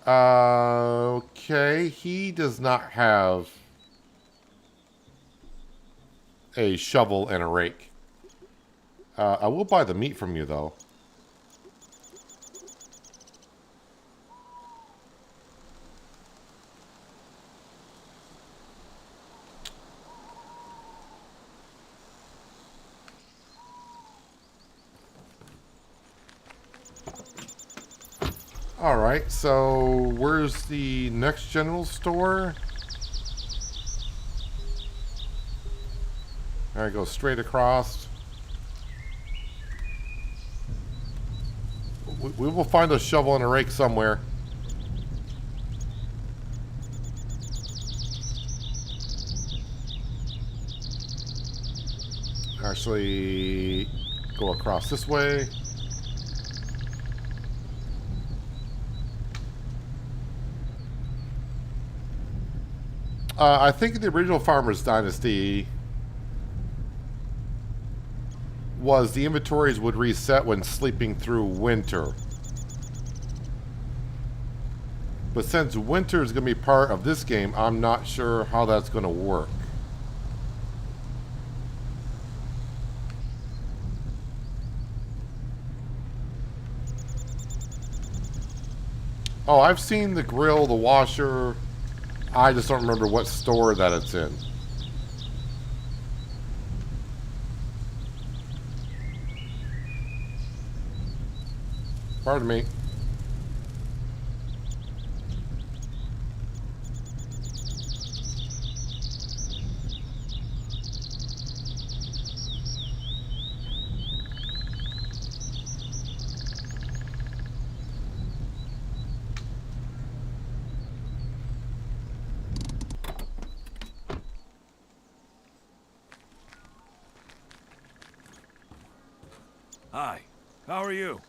Okay, he does not have a shovel and a rake. I will buy the meat from you, though. Alright, so where's the next general store? Alright, go straight across. We will find a shovel and a rake somewhere. Actually, go across this way. I think the original Farmer's Dynasty was the inventories would reset when sleeping through winter. But since winter is going to be part of this game, I'm not sure how that's going to work. Oh, I've seen the grill, the washer. I just don't remember what store that it's in. Pardon me. Hi. How are you?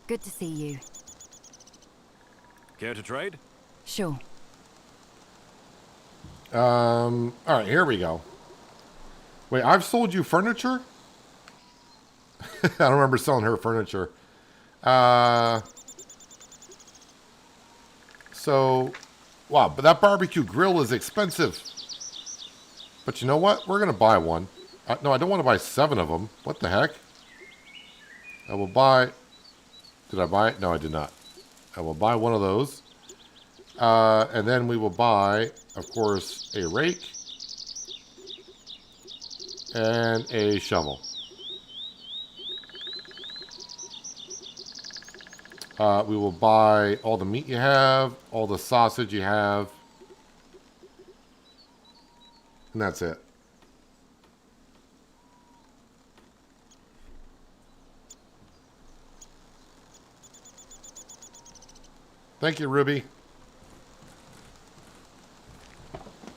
Good to see you. Care to trade? Sure. All right, here we go. Wait, I've sold you furniture? I don't remember selling her furniture. So, wow, but that barbecue grill is expensive. But you know what? We're going to buy one. No, I don't want to buy 7 of them. What the heck? I will buy... Did I buy it? No, I did not. I will buy one of those. And then we will buy, of course, a rake and a shovel. We will buy all the meat you have, all the sausage you have, and that's it. Thank you, Ruby.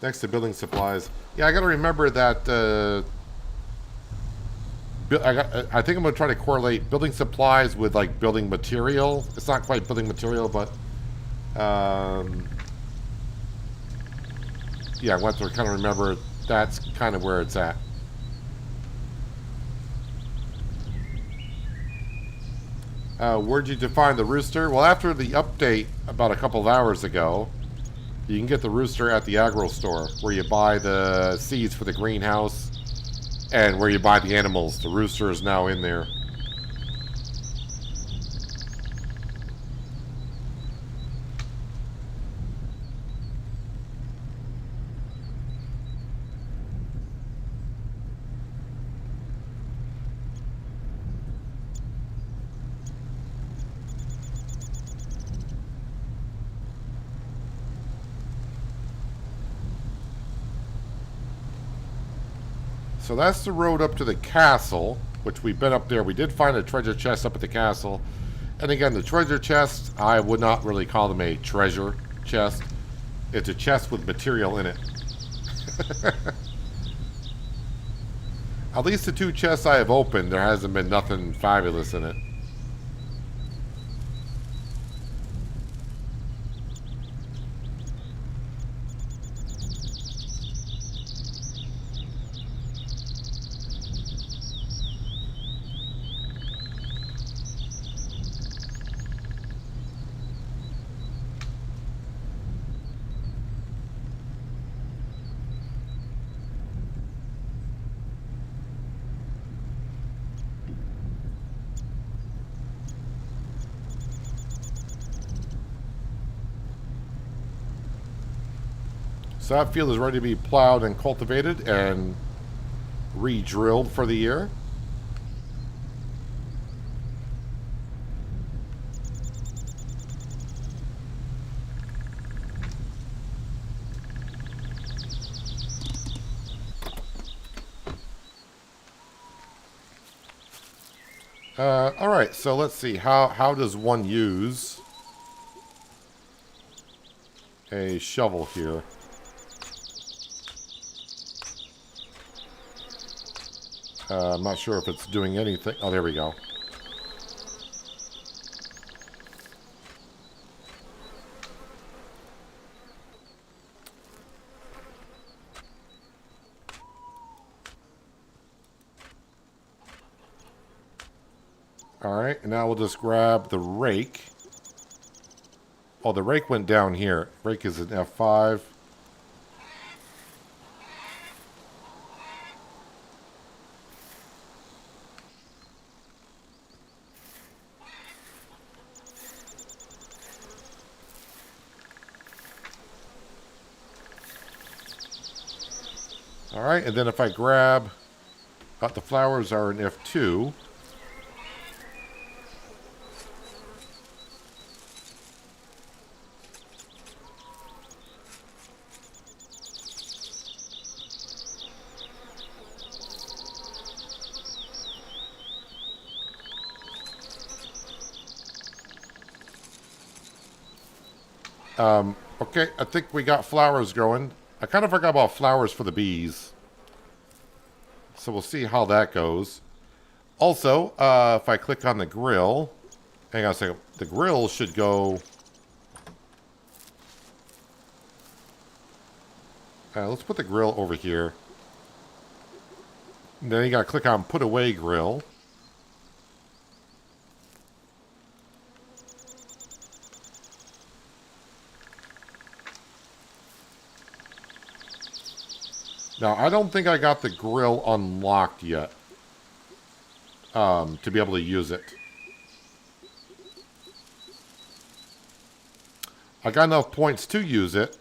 Next to building supplies. Yeah, I got to remember that. I think I'm going to try to correlate building supplies with like building material. It's not quite building material, but yeah, I want to kind of remember that's kind of where it's at. Where'd you define the rooster? Well, after the update about a couple of hours ago, you can get the rooster at the agro store where you buy the seeds for the greenhouse and where you buy the animals. The rooster is now in there. So that's the road up to the castle, which we've been up there. We did find a treasure chest up at the castle. And again, the treasure chest, I would not really call them a treasure chest. It's a chest with material in it. At least the 2 chests I have opened, there hasn't been nothing fabulous in it. So that field is ready to be plowed and cultivated and re-drilled for the year. All right, so let's see. How does one use a shovel here? I'm not sure if it's doing anything. Oh, there we go. All right, and now we'll just grab the rake. Oh, the rake went down here. Rake is an F5. Alright, and then if I grab... the flowers are in F2. Okay, I think we got flowers growing. I kind of forgot about flowers for the bees. So we'll see how that goes. Also, if I click on the grill... Hang on a second. The grill should go... let's put the grill over here. And then you gotta click on Put Away Grill. Now, I don't think I got the grill unlocked yet. To be able to use it. I got enough points to use it.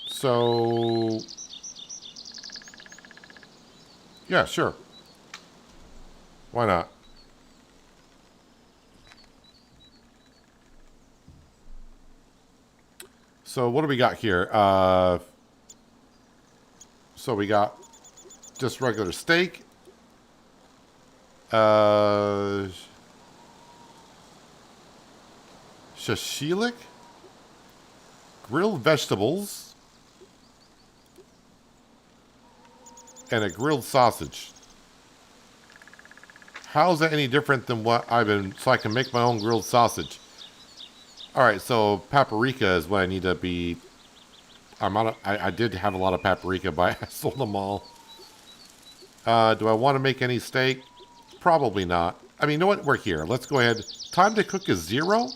So... yeah, sure. Why not? So what do we got here? So we got just regular steak. Shashlik. Grilled vegetables. And a grilled sausage. How's that any different than what I've been... So I can make my own grilled sausage. Alright, so paprika is what I need to be... I did have a lot of paprika, but I sold them all. Do I want to make any steak? Probably not. I mean, you know what? We're here. Let's go ahead. Time to cook is 0.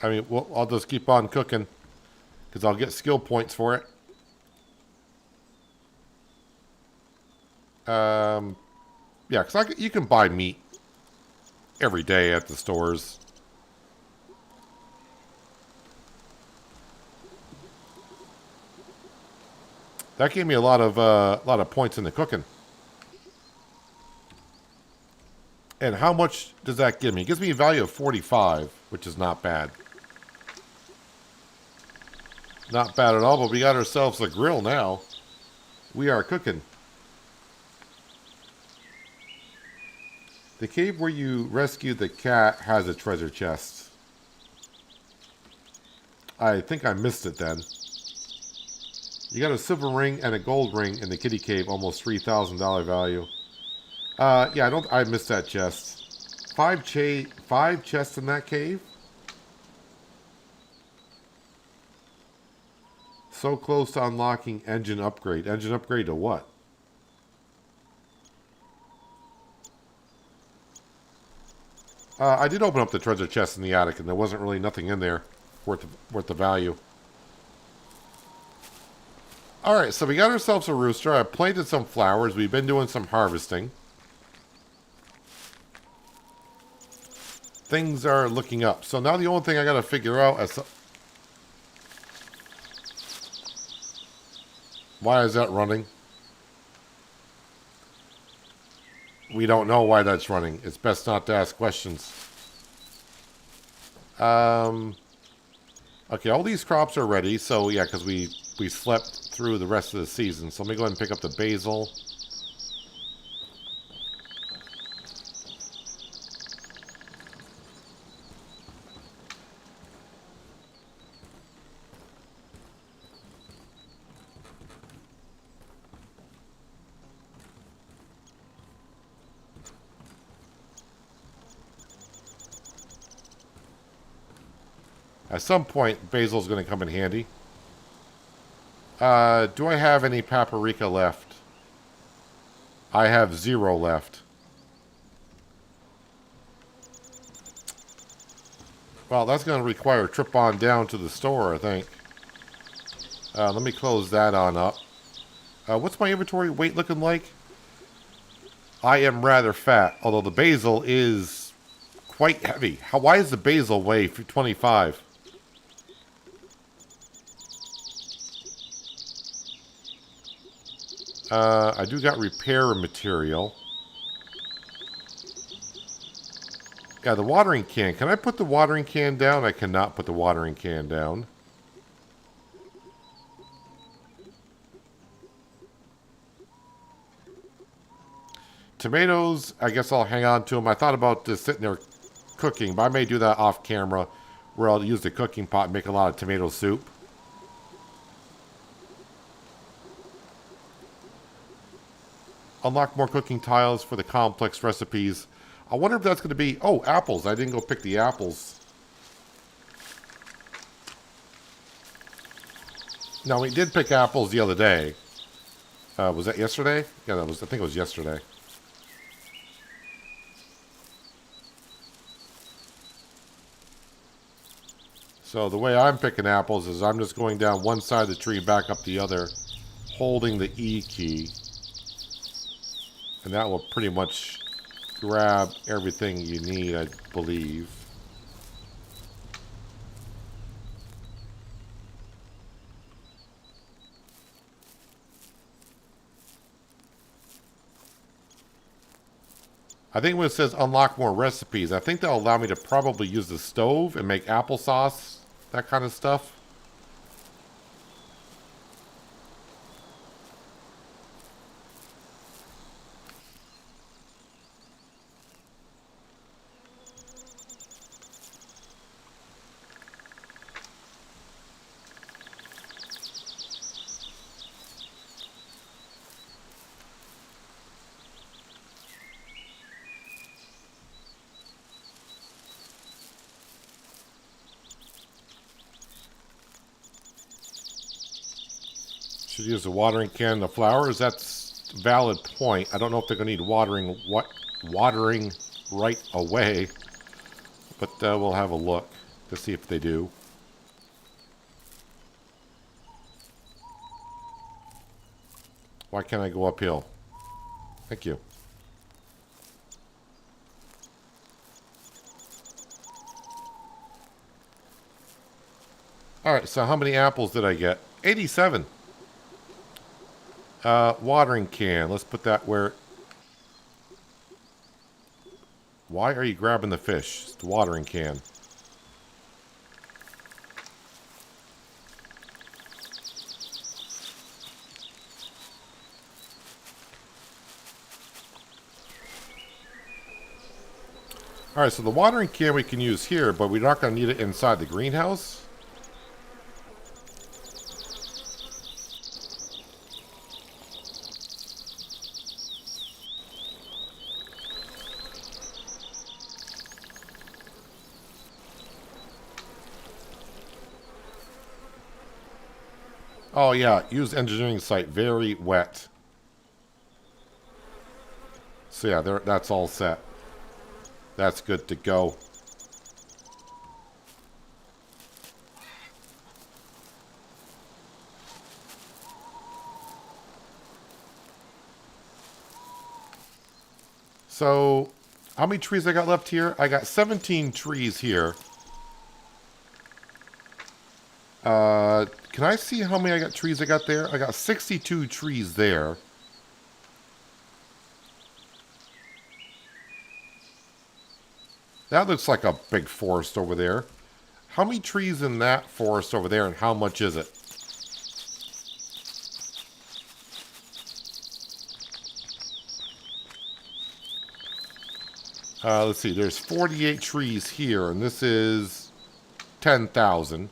I mean, well, I'll just keep on cooking. Because I'll get skill points for it. Yeah, because you can buy meat every day at the stores. That gave me a lot of points in the cooking. And how much does that give me? It gives me a value of 45, which is not bad. Not bad at all, but we got ourselves a grill now. We are cooking. The cave where you rescued the cat has a treasure chest. I think I missed it then. You got a silver ring and a gold ring in the kitty cave, almost $3,000 value. Yeah, I missed that chest. 5 chests in that cave? So close to unlocking engine upgrade. Engine upgrade to what? I did open up the treasure chest in the attic, and there wasn't really nothing in there worth the value. Alright, so we got ourselves a rooster. I planted some flowers. We've been doing some harvesting. Things are looking up. So now the only thing I got to figure out is... Why is that running? We don't know why that's running. It's best not to ask questions. Okay, all these crops are ready. So, yeah, because we slept through the rest of the season. So let me go ahead and pick up the basil. At some point, basil's going to come in handy. Do I have any paprika left? I have 0 left. Well, that's going to require a trip on down to the store, I think. Let me close that on up. What's my inventory weight looking like? I am rather fat, although the basil is quite heavy. Why is the basil weigh 25? I do got repair material. Yeah, the watering can. Can I put the watering can down? I cannot put the watering can down. Tomatoes, I guess I'll hang on to them. I thought about just sitting there cooking, but I may do that off camera where I'll use the cooking pot and make a lot of tomato soup. Unlock more cooking tiles for the complex recipes. I wonder if that's going to be... Oh, apples. I didn't go pick the apples. Now, we did pick apples the other day. Was that yesterday? Yeah, I think it was yesterday. So the way I'm picking apples is I'm just going down one side of the tree, back up the other, holding the E key. And that will pretty much grab everything you need, I believe. I think when it says unlock more recipes, I think that'll allow me to probably use the stove and make applesauce, that kind of stuff. Should use a watering can of flowers. That's a valid point. I don't know if they're going to need watering right away. But we'll have a look to see if they do. Why can't I go uphill? Thank you. Alright, so how many apples did I get? 87. Watering can. Let's put that where... Why are you grabbing the fish? It's the watering can. Alright, so the watering can we can use here, but we're not going to need it inside the greenhouse. Oh yeah, use engineering site, very wet. So yeah, that's all set. That's good to go. So, how many trees I got left here? I got 17 trees here. Can I see how many trees I got there? I got 62 trees there. That looks like a big forest over there. How many trees in that forest over there, and how much is it? Let's see. There's 48 trees here, and this is 10,000.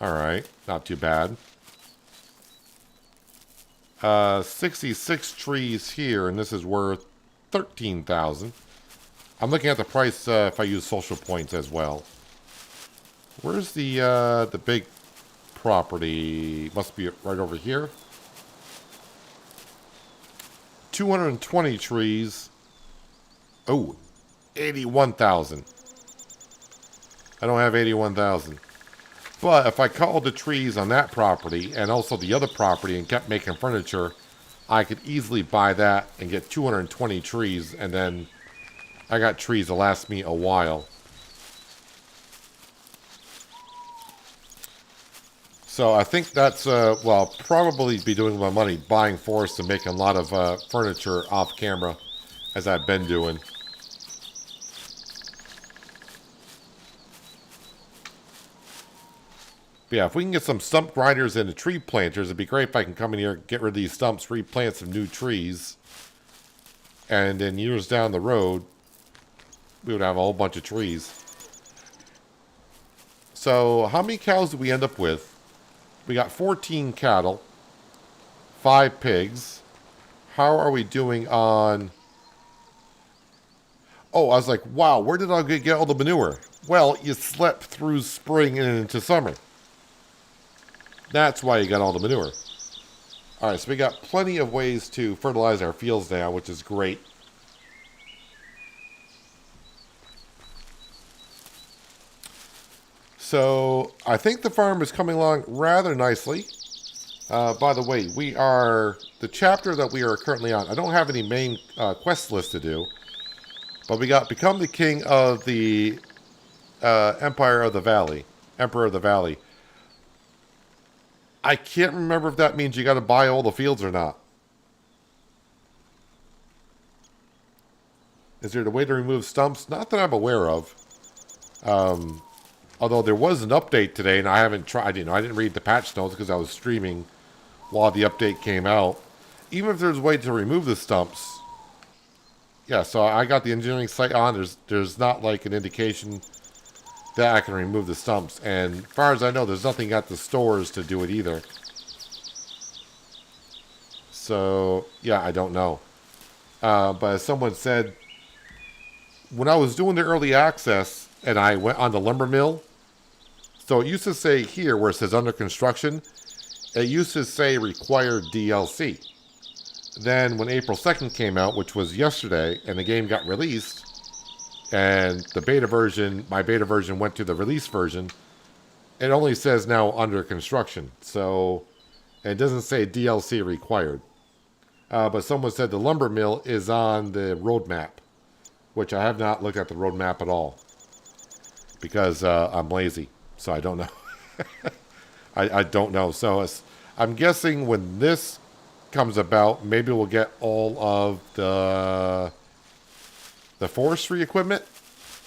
All right, not too bad. 66 trees here, and this is worth 13,000. I'm looking at the price if I use social points as well. Where's the big property? Must be right over here. 220 trees. Oh, 81,000. I don't have 81,000. But if I culled the trees on that property and also the other property and kept making furniture, I could easily buy that and get 220 trees, and then I got trees to last me a while. So I think that's, well, probably be doing my money buying forests and making a lot of furniture off camera, as I've been doing. But yeah, if we can get some stump grinders and the tree planters, it'd be great if I can come in here, get rid of these stumps, replant some new trees. And then years down the road, we would have a whole bunch of trees. So how many cows do we end up with? We got 14 cattle, 5 pigs. How are we doing on... Oh, I was like, wow, where did I get all the manure? Well, you slept through spring and into summer. That's why you got all the manure. Alright, so we got plenty of ways to fertilize our fields now, which is great. So, I think the farm is coming along rather nicely. By the way, we are... The chapter that we are currently on, I don't have any main quest list to do. But we got Become the King of the Empire of the Valley. Emperor of the Valley. I can't remember if that means you got to buy all the fields or not. Is there a way to remove stumps? Not that I'm aware of. Although there was an update today, and I haven't tried. You know, I didn't read the patch notes because I was streaming while the update came out. Even if there's a way to remove the stumps, yeah. So I got the engineering site on. There's not like an indication that I can remove the stumps, and as far as I know, there's nothing at the stores to do it either. So yeah, I don't know. But as someone said, when I was doing the early access and I went on the lumber mill, so it used to say here where it says under construction, it used to say required DLC. Then when April 2nd came out, which was yesterday, and the game got released, and the beta version, my beta version went to the release version, it only says now under construction. So it doesn't say DLC required. But someone said the lumber mill is on the roadmap, which I have not looked at the roadmap at all because I'm lazy, so I don't know. I don't know. So I'm guessing when this comes about, maybe we'll get all of the forestry equipment,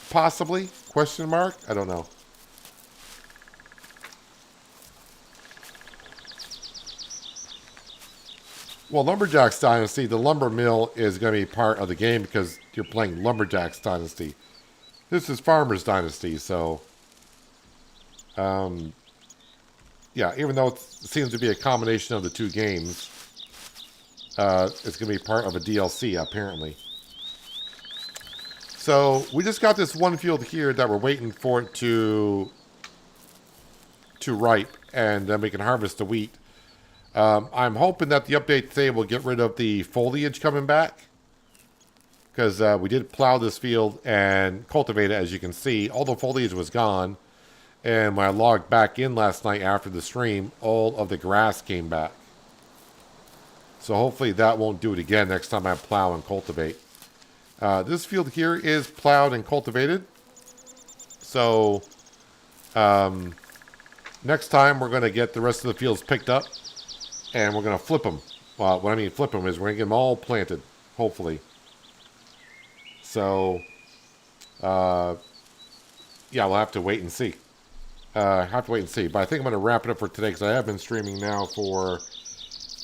possibly? Question mark? I don't know. Well, Lumberjacks Dynasty, the lumber mill is going to be part of the game because you're playing Lumberjacks Dynasty. This is Farmers Dynasty, so... yeah, even though it seems to be a combination of the two games, it's going to be part of a DLC, apparently. So, we just got this one field here that we're waiting for it to ripe, and then we can harvest the wheat. I'm hoping that the update today will get rid of the foliage coming back, because we did plow this field and cultivate it, as you can see. All the foliage was gone, and when I logged back in last night after the stream, all of the grass came back. So hopefully that won't do it again next time I plow and cultivate. This field here is plowed and cultivated. So next time we're going to get the rest of the fields picked up and we're going to flip them. Well, what I mean flip them is we're going to get them all planted, hopefully. So yeah, we'll have to wait and see. But I think I'm going to wrap it up for today because I have been streaming now for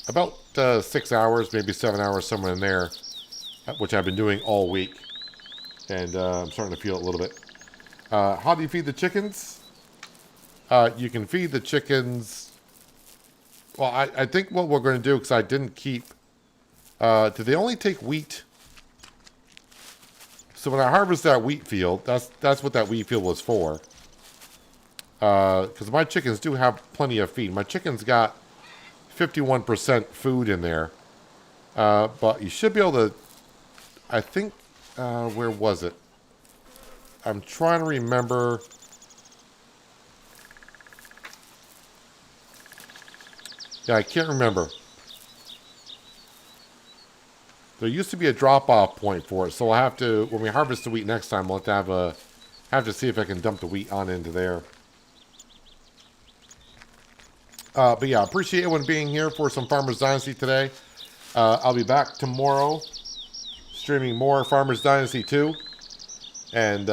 about 6 hours, maybe 7 hours, somewhere in there, which I've been doing all week. And I'm starting to feel it a little bit. How do you feed the chickens? You can feed the chickens... Well, I think what we're going to do, because I didn't keep... do they only take wheat? So when I harvest that wheat field, that's what that wheat field was for. Because my chickens do have plenty of feed. My chickens got 51% food in there. But you should be able to... I think... where was it? I'm trying to remember... Yeah, I can't remember. There used to be a drop-off point for it, so I'll have to, when we harvest the wheat next time, we'll have to see if I can dump the wheat on into there. But yeah, appreciate everyone being here for some Farmers Dynasty today. I'll be back tomorrow, streaming more Farmers Dynasty 2. And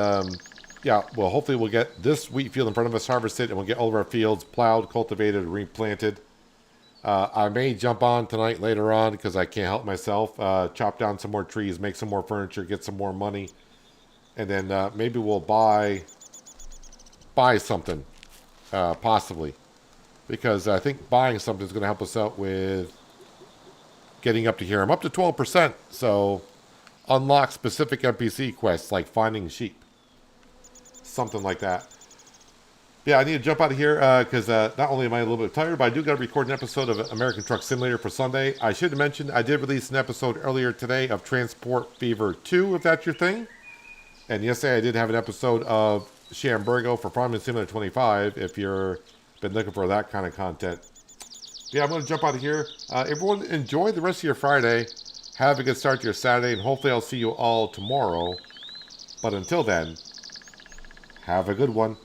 yeah, well, hopefully we'll get this wheat field in front of us harvested, and we'll get all of our fields plowed, cultivated, and replanted. I may jump on tonight later on because I can't help myself. Chop down some more trees, make some more furniture, get some more money. And then maybe we'll buy something, possibly. Because I think buying something is going to help us out with getting up to here. I'm up to 12%, so unlock specific NPC quests like finding sheep. Something like that. Yeah, I need to jump out of here because not only am I a little bit tired, but I do got to record an episode of American Truck Simulator for Sunday. I should have mentioned I did release an episode earlier today of Transport Fever 2, if that's your thing. And yesterday I did have an episode of Shamburgo for Farming Simulator 25, if you're been looking for that kind of content. Yeah, I'm going to jump out of here. Everyone, enjoy the rest of your Friday. Have a good start to your Saturday, and hopefully I'll see you all tomorrow. But until then, have a good one.